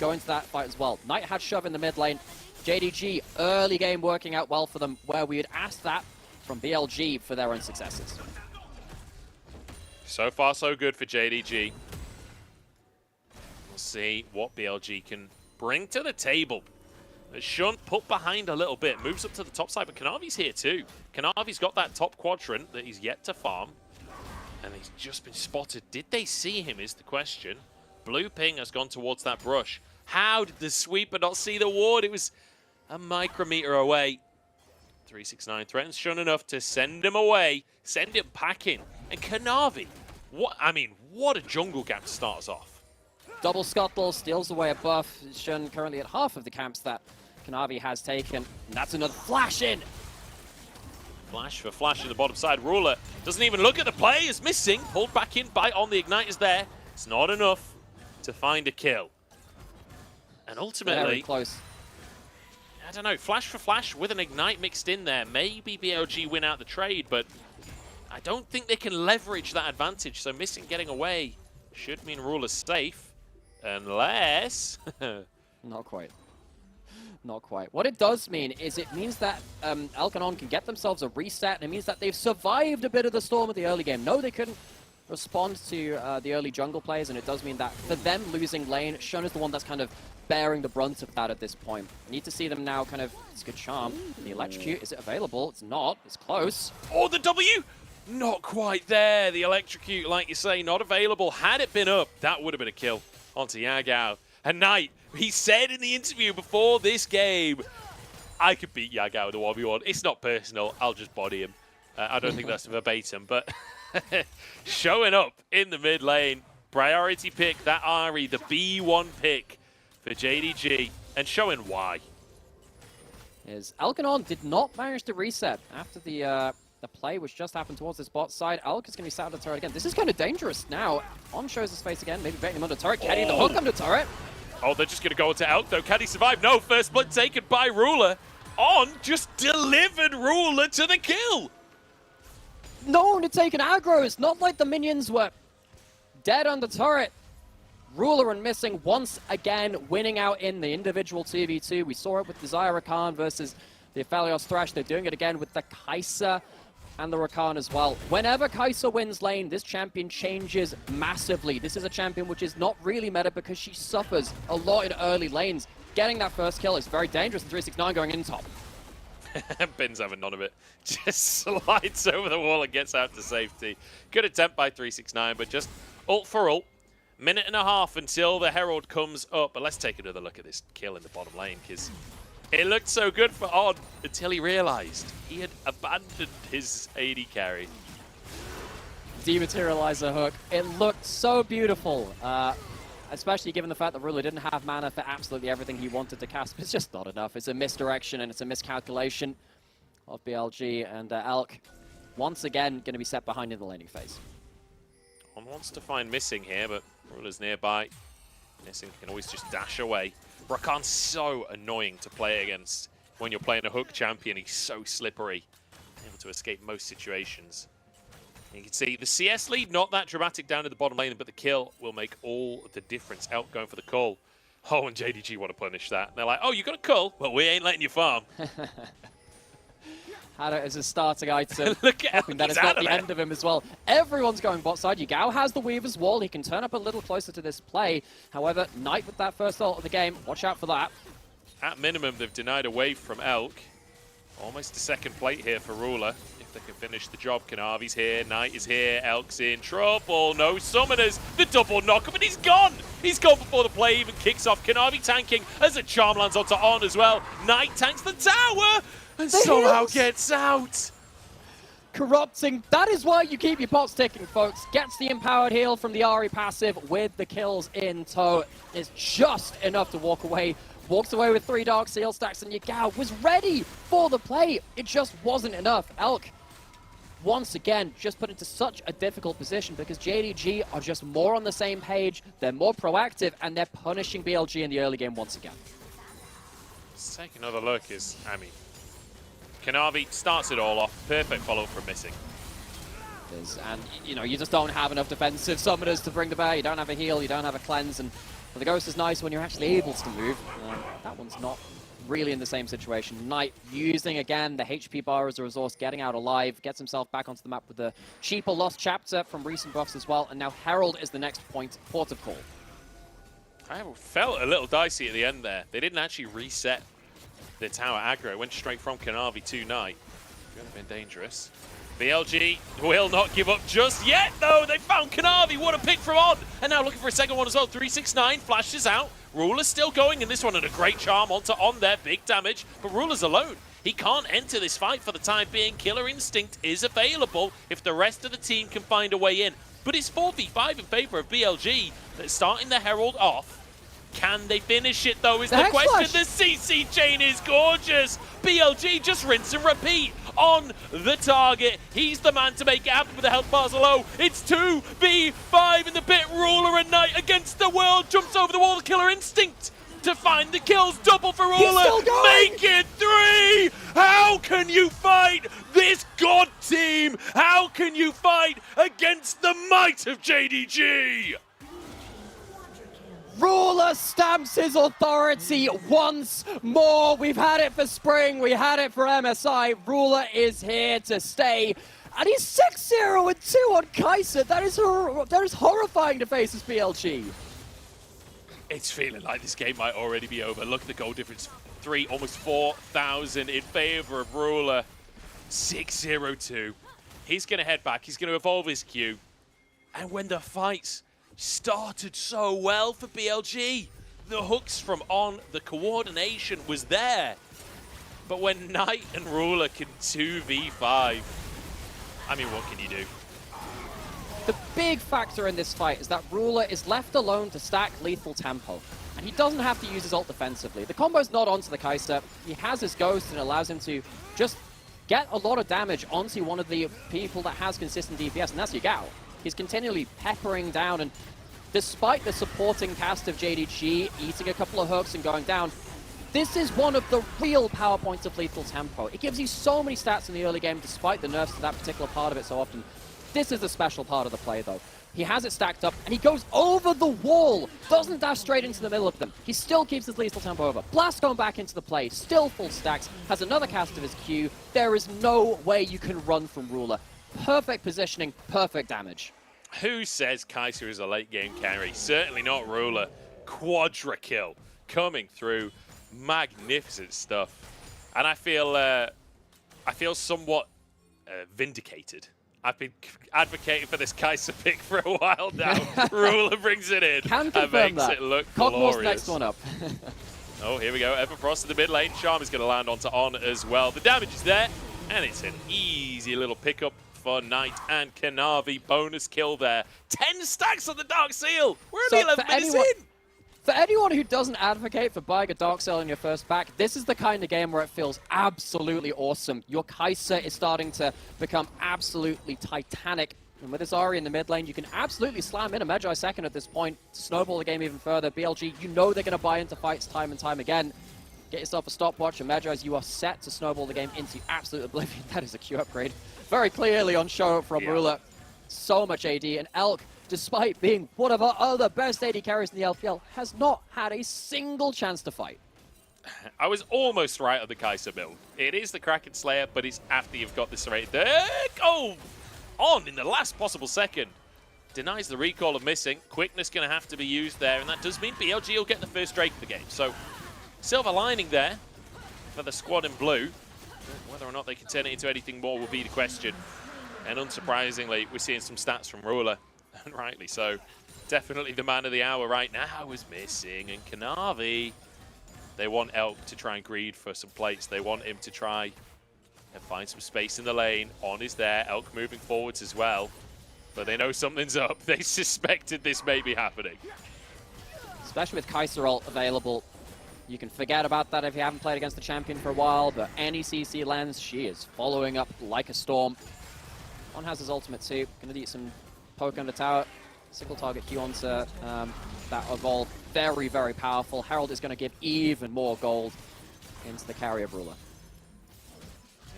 go into that fight as well. Knight had shove in the mid lane. JDG, early game working out well for them, where we had asked that from BLG for their own successes. So far, so good for JDG. We'll see what BLG can bring to the table. As Shun put behind a little bit, moves up to the top side, but Kanavi's here too. Kanavi's got that top quadrant that he's yet to farm, and he's just been spotted. Did they see him is the question. Blue ping has gone towards that brush. How did the sweeper not see the ward? It was a micrometer away. 369 threatens Shun enough to send him away, send him packing. And Kanavi, what a jungle gap to start us off. Double Scuttle steals away a buff. Shun currently at half of the camps that Kanavi has taken. And that's another flash in. Flash for flash in the bottom side. Ruler doesn't even look at the play. Is missing. Pulled back in by On. The Ignite is there. It's not enough to find a kill. And ultimately, very close. I don't know, flash for flash with an ignite mixed in there. Maybe BLG win out the trade, but I don't think they can leverage that advantage. So missing getting away should mean Ruler's safe, unless... Not quite. Not quite. What it does mean is it means that Alkanon can get themselves a reset, and it means that they've survived a bit of the storm of the early game. No, they couldn't respond to the early jungle plays, and it does mean that for them losing lane, Shun is the one that's kind of bearing the brunt of that at this point. Need to see them now kind of... It's a good charm. The electrocute, is it available? It's not. It's close. Oh, the W! Not quite there. The electrocute, like you say, not available. Had it been up, that would have been a kill onto Yagao. And Knight, he said in the interview before this game, I could beat Yagao with a 1v1. It's not personal. I'll just body him. I don't think that's verbatim, but showing up in the mid lane. Priority pick, that Ari, the B1 pick for JDG, and showing why. Is Alkanon did not manage to reset after the play which just happened towards this bot side. Alk is going to be sat on the turret again. This is kind of dangerous now. On shows his face again, maybe baiting him under turret. Getting the hook under turret. Oh, they're just going to go into Elk, though. Can he survive? No, first blood taken by Ruler. On just delivered Ruler to the kill. No one had taken aggro. It's not like the minions were dead on the turret. Ruler and Missing once again winning out in the individual 2v2. We saw it with Desire Rakan versus the Aphelios Thresh. They're doing it again with the Kai'Sa and the Rakan as well. Whenever Kai'Sa wins lane, this champion changes massively. This is a champion which is not really meta because she suffers a lot in early lanes. Getting that first kill is very dangerous, and 369 going in top. Bin's having none of it. Just slides over the wall and gets out to safety. Good attempt by 369, but just ult for ult. Minute and a half until the Herald comes up. But let's take another look at this kill in the bottom lane, because it looked so good for On until he realized he had abandoned his AD carry. Dematerializer hook. It looked so beautiful, especially given the fact that Ruler didn't have mana for absolutely everything he wanted to cast. But it's just not enough. It's a misdirection and it's a miscalculation of BLG, and Elk once again going to be set behind in the laning phase. On wants to find Missing here, but Ruler's nearby. Missing can always just dash away. Rakan's so annoying to play against when you're playing a hook champion. He's so slippery, able to escape most situations. And you can see the CS lead, not that dramatic down in the bottom lane, but the kill will make all the difference. Out going for the call. Oh, and JDG want to punish that. And they're like, oh, you got a call? Well, we ain't letting you farm. Had it as a starting item. Look at him. That is not the end of him as well. Everyone's going bot side. Yagao has the Weaver's Wall. He can turn up a little closer to this play. However, Knight with that first ult of the game. Watch out for that. At minimum, they've denied a wave from Elk. Almost a second plate here for Ruler. If they can finish the job, Kanavi's here, Knight is here, Elk's in trouble. No summoners. The double knock, but he's gone. He's gone before the play even kicks off. Kanavi tanking as a charm lands onto On as well. Knight tanks the tower and somehow gets out. Corrupting. That is why you keep your pots ticking, folks. Gets the empowered heal from the Ari passive with the kills in tow. It's just enough to walk away. Walks away with 3 Dark Seal stacks, and Yagao was ready for the play. It just wasn't enough. Elk, once again, just put into such a difficult position because JDG are just more on the same page. They're more proactive, and they're punishing BLG in the early game once again. Let's take another look. Kanavi starts it all off. Perfect follow-up from Missing. And, you know, you just don't have enough defensive summoners to bring the bear. You don't have a heal, you don't have a cleanse, and the Ghost is nice when you're actually able to move. That one's not really in the same situation. Knight using, again, the HP bar as a resource, getting out alive, gets himself back onto the map with the cheaper Lost Chapter from recent buffs as well, and now Herald is the next port of call. I felt a little dicey at the end there. They didn't actually reset the tower aggro. It went straight from Kanavi to Knight. Could have been dangerous. BLG will not give up just yet, though. They found Kanavi. What a pick from On. And now looking for a second one as well. 369 flashes out. Ruler's still going in this one, and a great charm onto On there. Big damage, but Ruler's alone. He can't enter this fight for the time being. Killer Instinct is available if the rest of the team can find a way in. But it's 4v5 in favor of BLG. They're starting the Herald off. Can they finish it, though, is the question. The CC chain is gorgeous. BLG just rinse and repeat on the target. He's the man to make it happen with the health bars low. It's 2v5 in the pit. Ruler and Knight against the world. Jumps over the wall. The Killer Instinct to find the kills. Double for Ruler. still going! Make it 3! How can you fight this god team? How can you fight against the might of JDG? Ruler stamps his authority once more. We've had it for Spring, we had it for MSI. Ruler is here to stay. And he's 6-0-2 on Kai'Sa. That is horrifying to face as BLG. It's feeling like this game might already be over. Look at the goal difference. 3, almost 4,000 in favor of Ruler. 6-0-2. He's going to head back. He's going to evolve his Q. And when the fights started so well for BLG, the hooks from on, the coordination was there. But when Knight and Ruler can 2v5, I mean, what can you do? The big factor in this fight is that Ruler is left alone to stack lethal tempo. And he doesn't have to use his ult defensively. The combo's not onto the Kai'Sa. He has his Ghost and it allows him to just get a lot of damage onto one of the people that has consistent DPS, and that's Yagao. He's continually peppering down, and despite the supporting cast of JDG eating a couple of hooks and going down, this is one of the real power points of lethal tempo. It gives you so many stats in the early game despite the nerfs to that particular part of it so often. This is a special part of the play though. He has it stacked up and he goes over the wall, doesn't dash straight into the middle of them. He still keeps his lethal tempo over. Blast going back into the play, still full stacks, has another cast of his Q. There is no way you can run from Ruler. Perfect positioning, perfect damage. Who says Kai'Sa is a late game carry? Certainly not Ruler. Quadra kill coming through. Magnificent stuff. And I feel somewhat vindicated. I've been advocating for this Kai'Sa pick for a while now. Ruler brings it in Can and confirm makes that. it look Cogmore's glorious. next one up. Oh, here we go. Everfrost in the mid lane. Charm is going to land onto On as well. The damage is there, and it's an easy little pickup for Knight and Kanavi. Bonus kill there. 10 stacks on the Dark Seal. We're only 11 minutes in. For anyone who doesn't advocate for buying a Dark Cell in your first pack, this is the kind of game where it feels absolutely awesome. Your Kai'Sa is starting to become absolutely titanic. And with this Ahri in the mid lane, you can absolutely slam in a Magi second at this point to snowball the game even further. BLG, you know they're going to buy into fights time and time again. Get yourself a stopwatch, and Magi's, you are set to snowball the game into absolute oblivion. That is a Q upgrade. Very clearly on show from Ruler. So much AD, and Elk, despite being one of our other best AD carries in the LPL, has not had a single chance to fight. I was almost right on the Kai'Sa build. It is the Kraken Slayer, but it's after you've got this right there. Oh, On in the last possible second. Denies the recall of missing. Quickness going to have to be used there, and that does mean BLG will get the first Drake of the game. So, silver lining there for the squad in blue. Whether or not they can turn it into anything more will be the question. And unsurprisingly, we're seeing some stats from Ruler, and rightly so. Definitely the man of the hour right now is missing, and Kanavi. They want Elk to try and greed for some plates. They want him to try and find some space in the lane. On is there, Elk moving forwards as well. But they know something's up. They suspected this may be happening. Especially with Kai'Sa ult available. You can forget about that if you haven't played against the champion for a while, but any CC lens, she is following up like a storm. On has his ultimate too. Gonna do some poke under tower. Single target Q onto that evolve. Very, very powerful. Herald is gonna give even more gold into the carry of Ruler.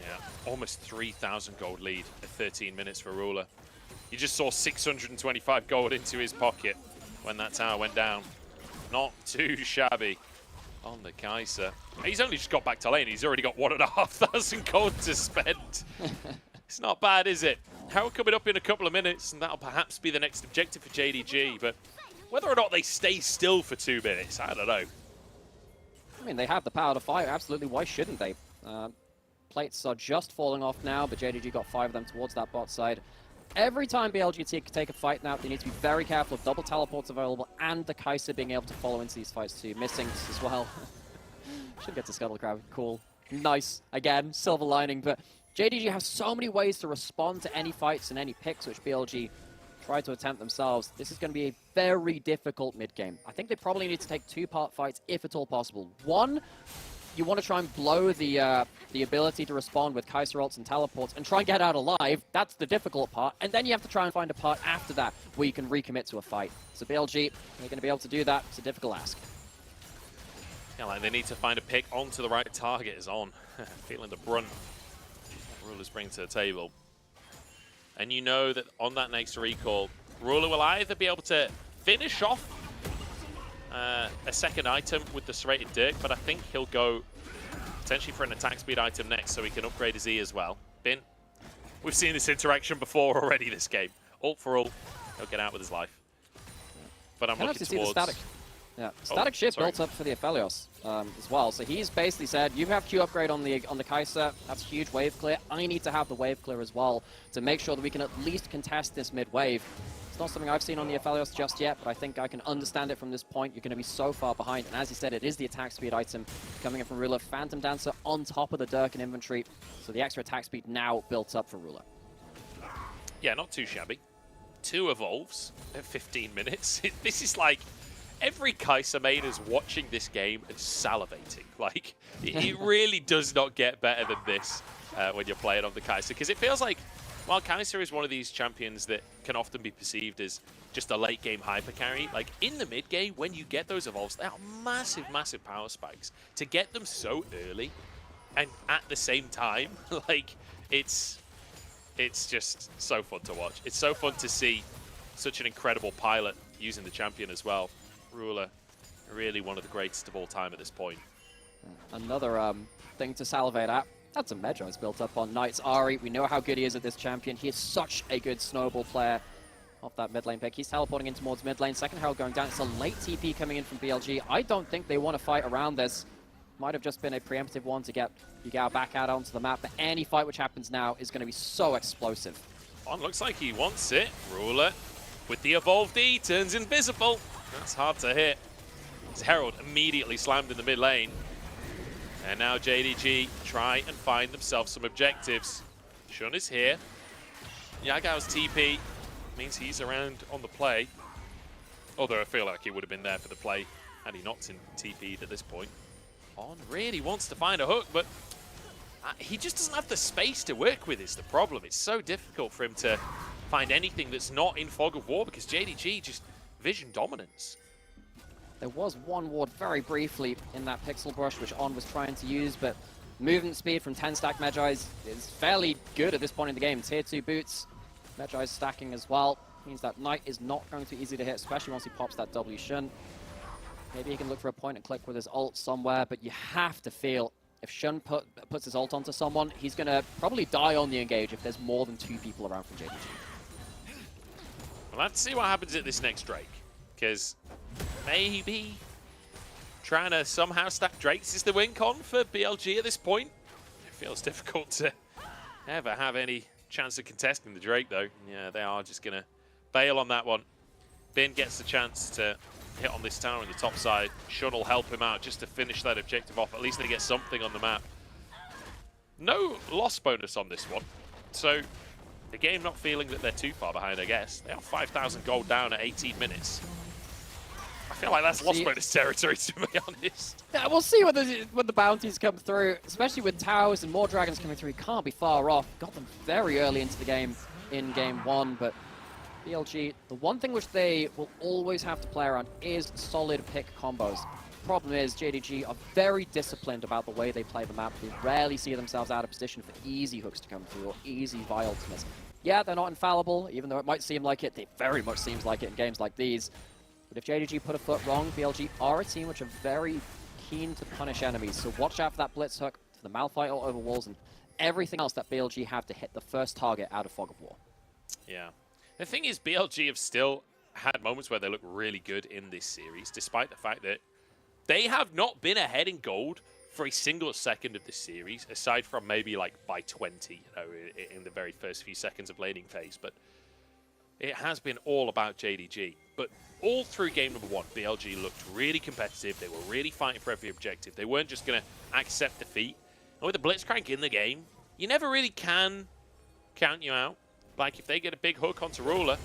Yeah, almost 3,000 gold lead at 13 minutes for Ruler. You just saw 625 gold into his pocket when that tower went down. Not too shabby on the Kai'Sa. He's only just got back to lane. He's already got 1,500 gold to spend. It's not bad, is it? Herald coming up in a couple of minutes, and that'll perhaps be the next objective for JDG. But whether or not they stay still for 2 minutes, I don't know. I mean, they have the power to fight. Absolutely, why shouldn't they? Plates are just falling off now, but JDG got 5 of them towards that bot side. Every time BLG take a fight now, they need to be very careful of double teleports available and the Kai'Sa being able to follow into these fights too. Missing as well. Should get to Scuttle Crab. Cool. Nice. Again, silver lining. But JDG have so many ways to respond to any fights and any picks which BLG try to attempt themselves. This is going to be a very difficult mid-game. I think they probably need to take 2-part fights if at all possible. One, you want to try and blow the ability to respond with Kai'Sa ults and teleports and try and get out alive. That's the difficult part. And then you have to try and find a part after that where you can recommit to a fight. So BLG, they're going to be able to do that. It's a difficult ask. Yeah, like they need to find a pick onto the right target is on. Feeling the brunt Rulers bring to the table. And you know that on that next recall, Ruler will either be able to finish off a second item with the serrated Dirk, but I think he'll go potentially for an attack speed item next so he can upgrade his E as well. Bin, we've seen this interaction before already this game. Ult for ult, he'll get out with his life. But I'm looking towards... Static. Yeah, static ship built up for the Aphelios as well. So he's basically said, you have Q upgrade on the Kai'Sa, that's huge wave clear. I need to have the wave clear as well to make sure that we can at least contest this mid wave. It's not something I've seen on the Aphelios just yet, but I think I can understand it from this point. You're going to be so far behind, and as you said, it is the attack speed item coming in from Ruler. Phantom Dancer on top of the Dirk and inventory, so the extra attack speed now built up for Ruler. Yeah, not too shabby. 2 evolves at 15 minutes. This is like... Every Kai'Sa main is watching this game and salivating. Like, it really does not get better than this when you're playing on the Kai'Sa. Because it feels like, while Kai'Sa is one of these champions that can often be perceived as just a late game hyper carry, like in the mid game, when you get those evolves, they are massive, massive power spikes. To get them so early and at the same time, like, it's just so fun to watch. It's so fun to see such an incredible pilot using the champion as well. Ruler, really one of the greatest of all time at this point. Another thing to salivate at. That's a Medjai's built up on Knight's Ari. We know how good he is at this champion. He is such a good snowball player off that mid lane pick. He's teleporting in towards mid lane. Second Herald going down. It's a late TP coming in from BLG. I don't think they want to fight around this. Might have just been a preemptive one to get Yugao back out onto the map. But any fight which happens now is going to be so explosive. On looks like he wants it. Ruler with the evolved E turns invisible. That's hard to hit. As Herald immediately slammed in the mid lane. And now JDG try and find themselves some objectives. Shun is here. Yagao's TP means he's around on the play. Although I feel like he would have been there for the play had he not TP'd at this point. On really wants to find a hook, but he just doesn't have the space to work with is the problem. It's so difficult for him to find anything that's not in Fog of War because JDG just vision dominance. There was one ward very briefly in that Pixel Brush which On was trying to use, but movement speed from 10 stack Medjai's is fairly good at this point in the game. Tier 2 boots, Medjai's stacking as well. Means that Knight is not going to be easy to hit, especially once he pops that W Shun. Maybe he can look for a point and click with his ult somewhere, but you have to feel if Shun puts his ult onto someone, he's going to probably die on the engage if there's more than 2 people around from JDG. We'll have to see what happens at this next Drake, because maybe trying to somehow stack Drakes is the win con for BLG at this point. It feels difficult to ever have any chance of contesting the Drake, though. Yeah, they are just going to bail on that one. Bin gets the chance to hit on this tower on the top side. Shun will help him out just to finish that objective off. At least they get something on the map. No loss bonus on this one, so the game not feeling that they're too far behind, I guess. They are 5,000 gold down at 18 minutes. I feel like that's lost bonus territory, to be honest. Yeah, we'll see when the bounties come through, especially with towers and more dragons coming through. He can't be far off. Got them very early into the game in game 1, but BLG, the one thing which they will always have to play around is solid pick combos. Problem is, JDG are very disciplined about the way they play the map. They rarely see themselves out of position for easy hooks to come through or easy Vi ultimates. Yeah, they're not infallible, even though it might seem like it. They very much seems like it in games like these. But if JDG put a foot wrong, BLG are a team which are very keen to punish enemies. So watch out for that blitz hook, for the Malphite ult over walls, and everything else that BLG have to hit the first target out of Fog of War. Yeah. The thing is, BLG have still had moments where they look really good in this series, despite the fact that they have not been ahead in gold for a single second of this series, aside from maybe like by 20, you know, in the very first few seconds of laning phase. But it has been all about JDG. But all through game number 1, BLG looked really competitive. They were really fighting for every objective. They weren't just going to accept defeat. And with the Blitzcrank in the game, you never really can count you out. Like, if they get a big hook onto Ruler,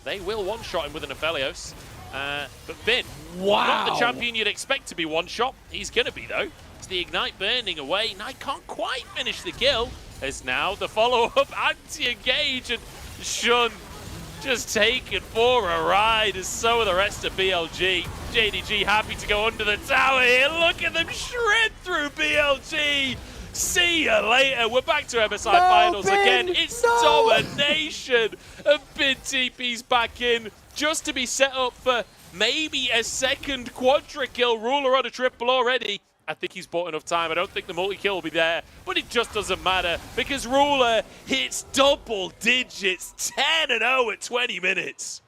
they will one-shot him with an Aphelios. But Bin, not the champion you'd expect to be one-shot. He's going to be, though. It's the Ignite burning away. Knight can't quite finish the kill. As now the follow-up anti-engage, and Shun just taken for a ride, as so are the rest of BLG. JDG happy to go under the tower here. Look at them shred through BLG. See ya later. We're back to MSI finals again. It's domination. And Bin TP's back in just to be set up for maybe a second quadra kill. Ruler on a triple already. I think he's bought enough time. I don't think the multi-kill will be there, but it just doesn't matter because Ruler hits double digits, 10-0 at 20 minutes.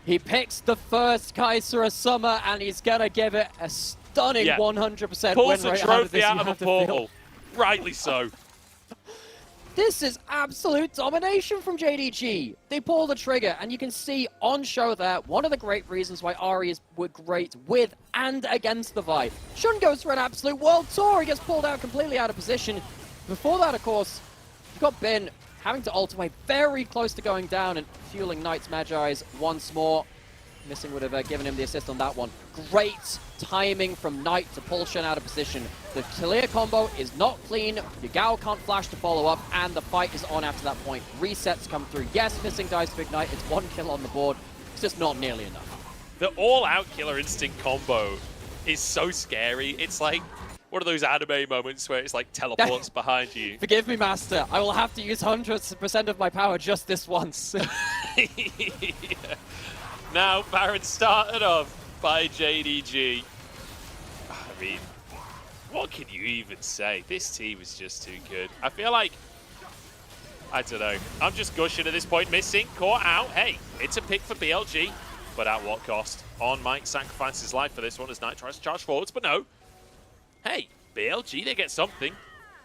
He picks the first Kaiser of Summer, and he's going to give it a stunning 100% Pulls win rate a trophy out out of of a portal. Rightly so. This is absolute domination from JDG. They pull the trigger, and you can see on show there one of the great reasons why Ari were great with and against the Vi. Shun goes for an absolute world tour. He gets pulled out completely out of position. Before that, of course, you've got Bin having to ult away very close to going down and fueling Knight's Magi's once more. Missing would have given him the assist on that one. Great timing from Knight to pull Shun out of position. The clear combo is not clean. Yagao can't flash to follow up, and the fight is on after that point. Resets come through. Yes, missing dice for Ignite. It's 1 kill on the board. It's just not nearly enough. The all-out Killer Instinct combo is so scary. It's like one of those anime moments where it's like teleports behind you. Forgive me, Master. I will have to use 100% of my power just this once. Now, Baron started off by JDG. I mean, what can you even say? This team is just too good. I feel like, I don't know. I'm just gushing at this point. Missing, caught out. Hey, it's a pick for BLG, but at what cost? On might sacrifice his life for this one as Knight tries to charge forwards, but no. Hey, BLG, they get something.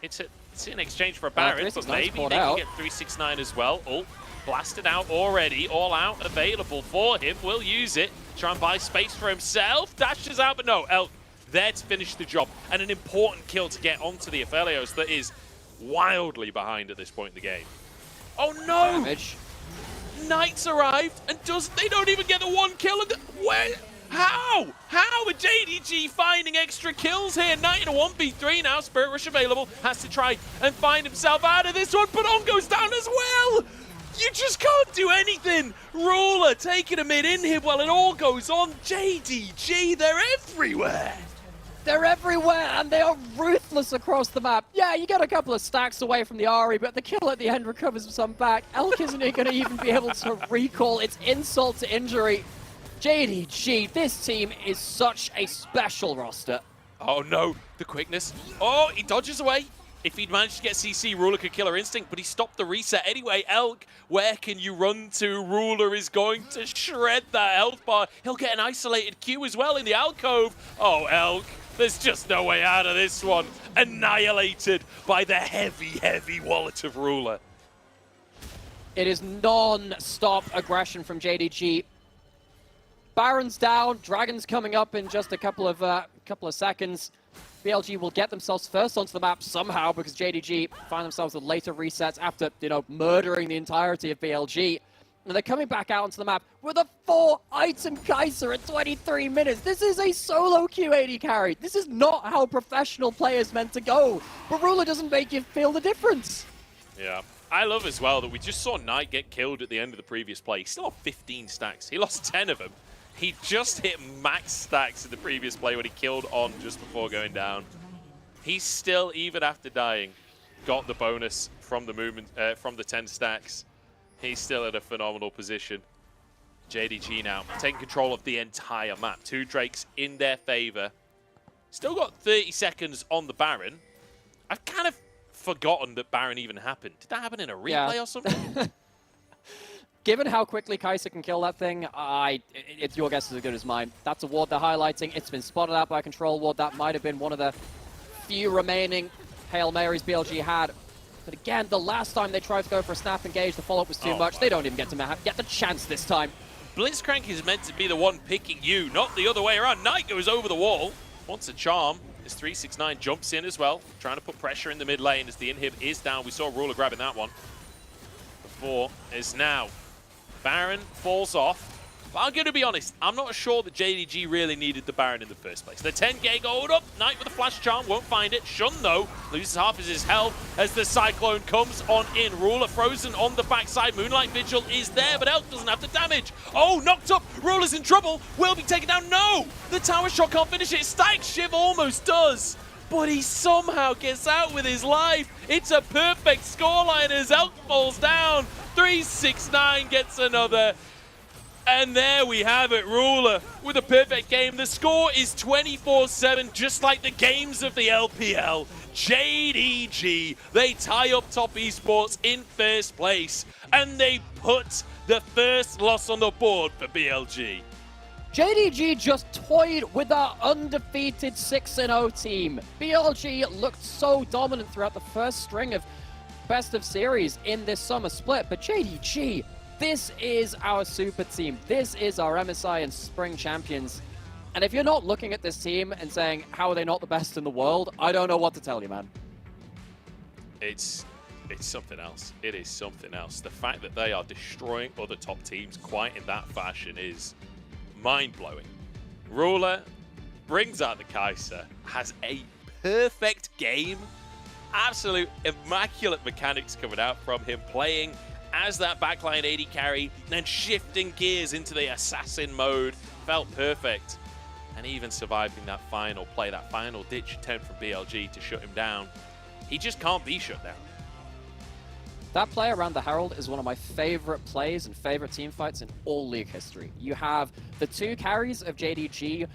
It's in exchange for a Baron, but maybe they can get 369 as well. Ult blasted out already, all out available for him. Will use it, try and buy space for himself. Dashes out, but no, Elk there to finish the job. And an important kill to get onto the Aphelios that is wildly behind at this point in the game. Oh no! Damage. Knights arrived and they don't even get the 1 kill. Where? How? How are JDG finding extra kills here? Knight in a 1v3 now. Spirit Rush available. Has to try and find himself out of this one, but On goes down as well. You just can't do anything. Ruler taking a mid-inhib while it all goes on. JDG, they're everywhere. They're everywhere, and they are ruthless across the map. Yeah, you get a couple of stacks away from the Ari, but the kill at the end recovers some back. Elk isn't going to even be able to recall. It's insult to injury. JDG, this team is such a special roster. Oh no, the quickness. Oh, he dodges away. If he'd managed to get CC, Ruler could Killer Instinct, but he stopped the reset anyway. Elk, where can you run to? Ruler is going to shred that health bar. He'll get an isolated Q as well in the alcove. Oh, Elk, there's just no way out of this one. Annihilated by the heavy, heavy wallet of Ruler. It is non-stop aggression from JDG. Baron's down, Dragon's coming up in just a couple of seconds. BLG will get themselves first onto the map somehow because JDG find themselves with later resets after, murdering the entirety of BLG. And they're coming back out onto the map with a 4-item Kaiser at 23 minutes. This is a solo Q80 carry. This is not how professional players meant to go. But Ruler doesn't make you feel the difference. Yeah. I love as well that we just saw Knight get killed at the end of the previous play. He still had 15 stacks. He lost 10 of them. He just hit max stacks in the previous play when he killed On just before going down. He's still, even after dying, got the bonus from the movement, from the 10 stacks. He's still in a phenomenal position. JDG now taking control of the entire map. 2 Drakes in their favor. Still got 30 seconds on the Baron. I've kind of forgotten that Baron even happened. Did that happen in a replay or something? Given how quickly Kaiser can kill that thing, it's your guess is as good as mine. That's a ward they're highlighting. It's been spotted out by a control ward. That might have been one of the few remaining Hail Marys BLG had. But again, the last time they tried to go for a snap engage, the follow-up was too much. They don't even get the chance this time. Blitzcrank is meant to be the one picking you, not the other way around. Knight goes over the wall, wants a charm. His 369 jumps in as well, trying to put pressure in the mid lane as the inhib is down. We saw Ruler grabbing that one. The 4 is now. Baron falls off. But I'm going to be honest, I'm not sure that JDG really needed the Baron in the first place. The 10k gold up, Knight with a flash charm, won't find it. Shun, though, loses half of his health as the Cyclone comes on in. Ruler frozen on the backside. Moonlight Vigil is there, but Elk doesn't have the damage. Oh, knocked up. Ruler's in trouble. Will be taken down. No! The tower shot can't finish it. Static Shiv almost does. But he somehow gets out with his life. It's a perfect scoreline as Elk falls down. 369 gets another. And there we have it, Ruler with a perfect game. The score is 24-7, just like the games of the LPL. JDG, they tie up Top Esports in first place, and they put the first loss on the board for BLG. JDG just toyed with our undefeated 6-0 team. BLG looked so dominant throughout the first string of best of series in this summer split, but JDG, this is our super team. This is our MSI and Spring champions. And if you're not looking at this team and saying, how are they not the best in the world? I don't know what to tell you, man. It's something else. It is something else. The fact that they are destroying other top teams quite in that fashion is mind-blowing. Ruler brings out the Kai'Sa, has a perfect game. Absolute immaculate mechanics coming out from him, playing as that backline AD carry and shifting gears into the assassin mode. Felt perfect. And even surviving that final play, that final ditch attempt from BLG to shut him down. He just can't be shut down. That play around the Herald is one of my favorite plays and favorite team fights in all League history. You have the two carries of JDG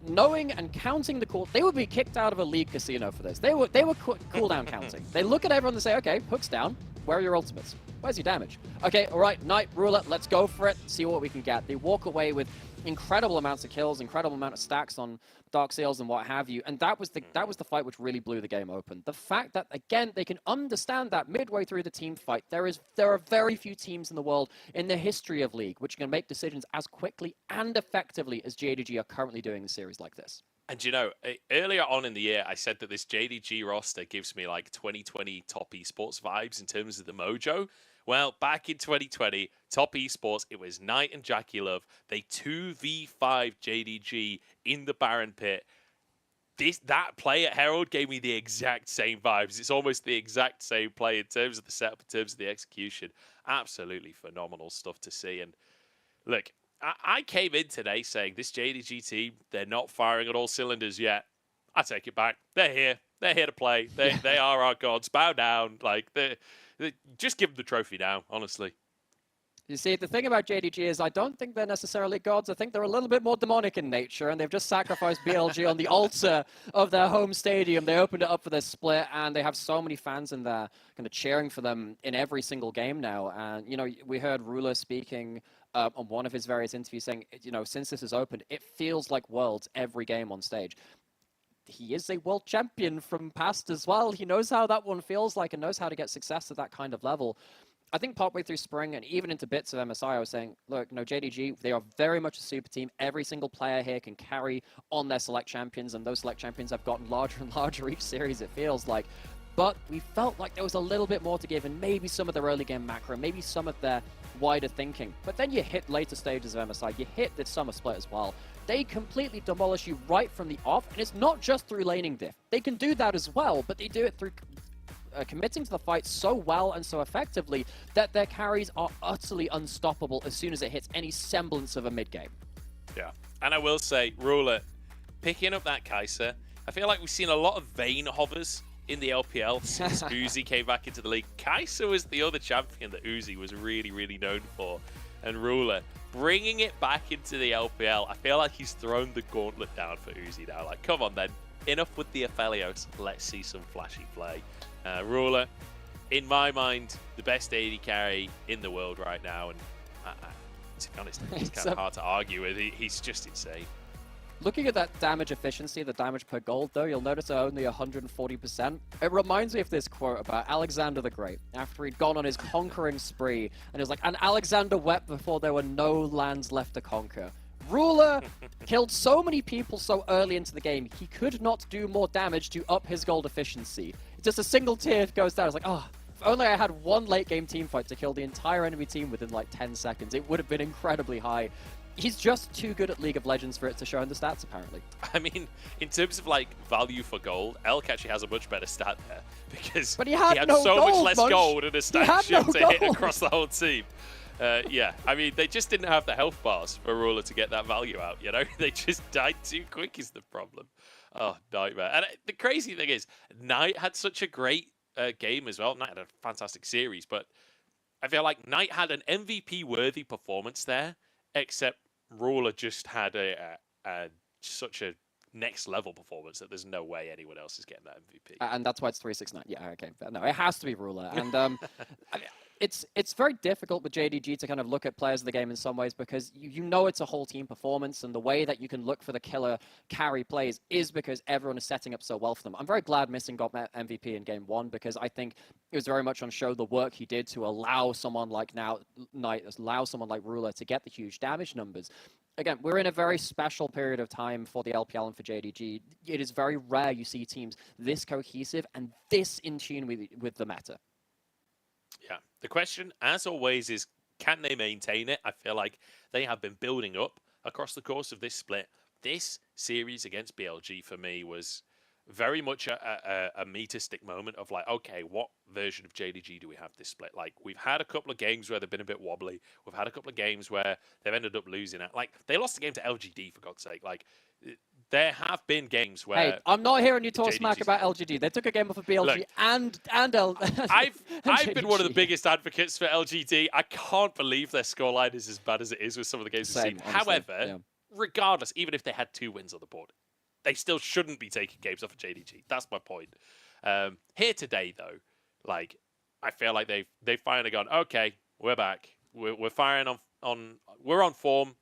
knowing and counting the call. They would be kicked out of a League casino for this. They were cooldown counting. They look at everyone and say, okay, hook's down. Where are your ultimates? Where's your damage? Okay, all right, Knight, Ruler, let's go for it, see what we can get. They walk away with incredible amounts of kills, incredible amount of stacks on Dark Seals and what have you, and that was the fight which really blew the game open. The fact that, again, they can understand that midway through the team fight, there are very few teams in the world in the history of League which can make decisions as quickly and effectively as JDG are currently doing in a series like this. And you know, earlier on in the year, I said that this JDG roster gives me like 2020 Top Esports vibes in terms of the mojo. Well, back in 2020, Top Esports, it was Knight and Jackie Love. They 2v5 JDG in the Baron pit. That play at Herald gave me the exact same vibes. It's almost the exact same play in terms of the setup, in terms of the execution. Absolutely phenomenal stuff to see. And look, I came in today saying this JDG team, they're not firing at all cylinders yet. I take it back. They're here. They're here to play. They are our gods. Bow down. Like, just give them the trophy now, honestly. You see, the thing about JDG is I don't think they're necessarily gods. I think they're a little bit more demonic in nature, and they've just sacrificed BLG on the altar of their home stadium. They opened it up for this split, and they have so many fans in there kind of cheering for them in every single game now. And, you know, we heard Ruler speaking on one of his various interviews saying, you know, since this is opened, it feels like Worlds every game on stage. He is a world champion from past as well. He knows how that one feels like and knows how to get success at that kind of level. I think partway through Spring and even into bits of MSI, I was saying, look, no, JDG, they are very much a super team. Every single player here can carry on their select champions, and those select champions have gotten larger and larger each series, it feels like. But we felt like there was a little bit more to give, and maybe some of their early game macro, maybe some of their wider thinking. But then you hit later stages of MSI, you hit this summer split as well. They completely demolish you right from the off, and it's not just through laning diff. They can do that as well, but they do it through committing to the fight so well and so effectively that their carries are utterly unstoppable as soon as it hits any semblance of a mid-game. Yeah, and I will say, Ruler, picking up that Kai'Sa, I feel like we've seen a lot of Vayne hovers in the LPL since Uzi came back into the league. Kai'Sa was the other champion that Uzi was really, really known for. And Ruler, bringing it back into the LPL, I feel like he's thrown the gauntlet down for Uzi now. Like, come on then, enough with the Aphelios, let's see some flashy play. Ruler, in my mind, the best AD carry in the world right now, and to be honest, it's kind of hard to argue with. He's just insane. Looking at that damage efficiency, the damage per gold, though, you'll notice only 140%. It reminds me of this quote about Alexander the Great, after he'd gone on his conquering spree, and it was like, and Alexander wept before there were no lands left to conquer. Ruler killed so many people so early into the game, he could not do more damage to up his gold efficiency. Just a single tier goes down. It's like, oh, if only I had one late game team fight to kill the entire enemy team within like 10 seconds, it would have been incredibly high. He's just too good at League of Legends for it to show in the stats, apparently. I mean, in terms of like value for gold, Elk actually has a much better stat there because But he had no so gold, much less Munch. gold and a He stat had shield no to hit gold. across the whole team. Yeah, I mean, they just didn't have the health bars for Ruler to get that value out, you know? They just died too quick is the problem. Oh, nightmare. And the crazy thing is, Knight had such a great game as well. Knight had a fantastic series, but I feel like Knight had an MVP-worthy performance there, except Ruler just had such a next-level performance that there's no way anyone else is getting that MVP. And that's why it's 369. Yeah, okay. But no, it has to be Ruler. And I mean, it's very difficult with JDG to kind of look at players of the game in some ways because you know it's a whole team performance, and the way that you can look for the killer carry plays is because everyone is setting up so well for them. I'm very glad Missing got MVP in game 1 because I think it was very much on show the work he did to allow someone like Knight, allow someone like Ruler to get the huge damage numbers. Again, we're in a very special period of time for the LPL and for JDG. It is very rare you see teams this cohesive and this in tune with the meta. Yeah. The question, as always, is can they maintain it? I feel like they have been building up across the course of this split. This series against BLG for me was very much a meter stick moment of like, okay, what version of JDG do we have this split? Like, we've had a couple of games where they've been a bit wobbly. We've had a couple of games where they've ended up losing it. Like, they lost the game to LGD, for God's sake. Like, there have been games where... Hey, I'm not hearing you talk smack about LGD. They took a game off of BLG. Look, and I've been one of the biggest advocates for LGD. I can't believe their scoreline is as bad as it is with some of the games we've seen. Honestly, However, regardless, even if they had 2 wins on the board, they still shouldn't be taking games off of JDG. That's my point. Here today, though, like, I feel like they've finally gone, okay, we're back. We're firing on we're on form.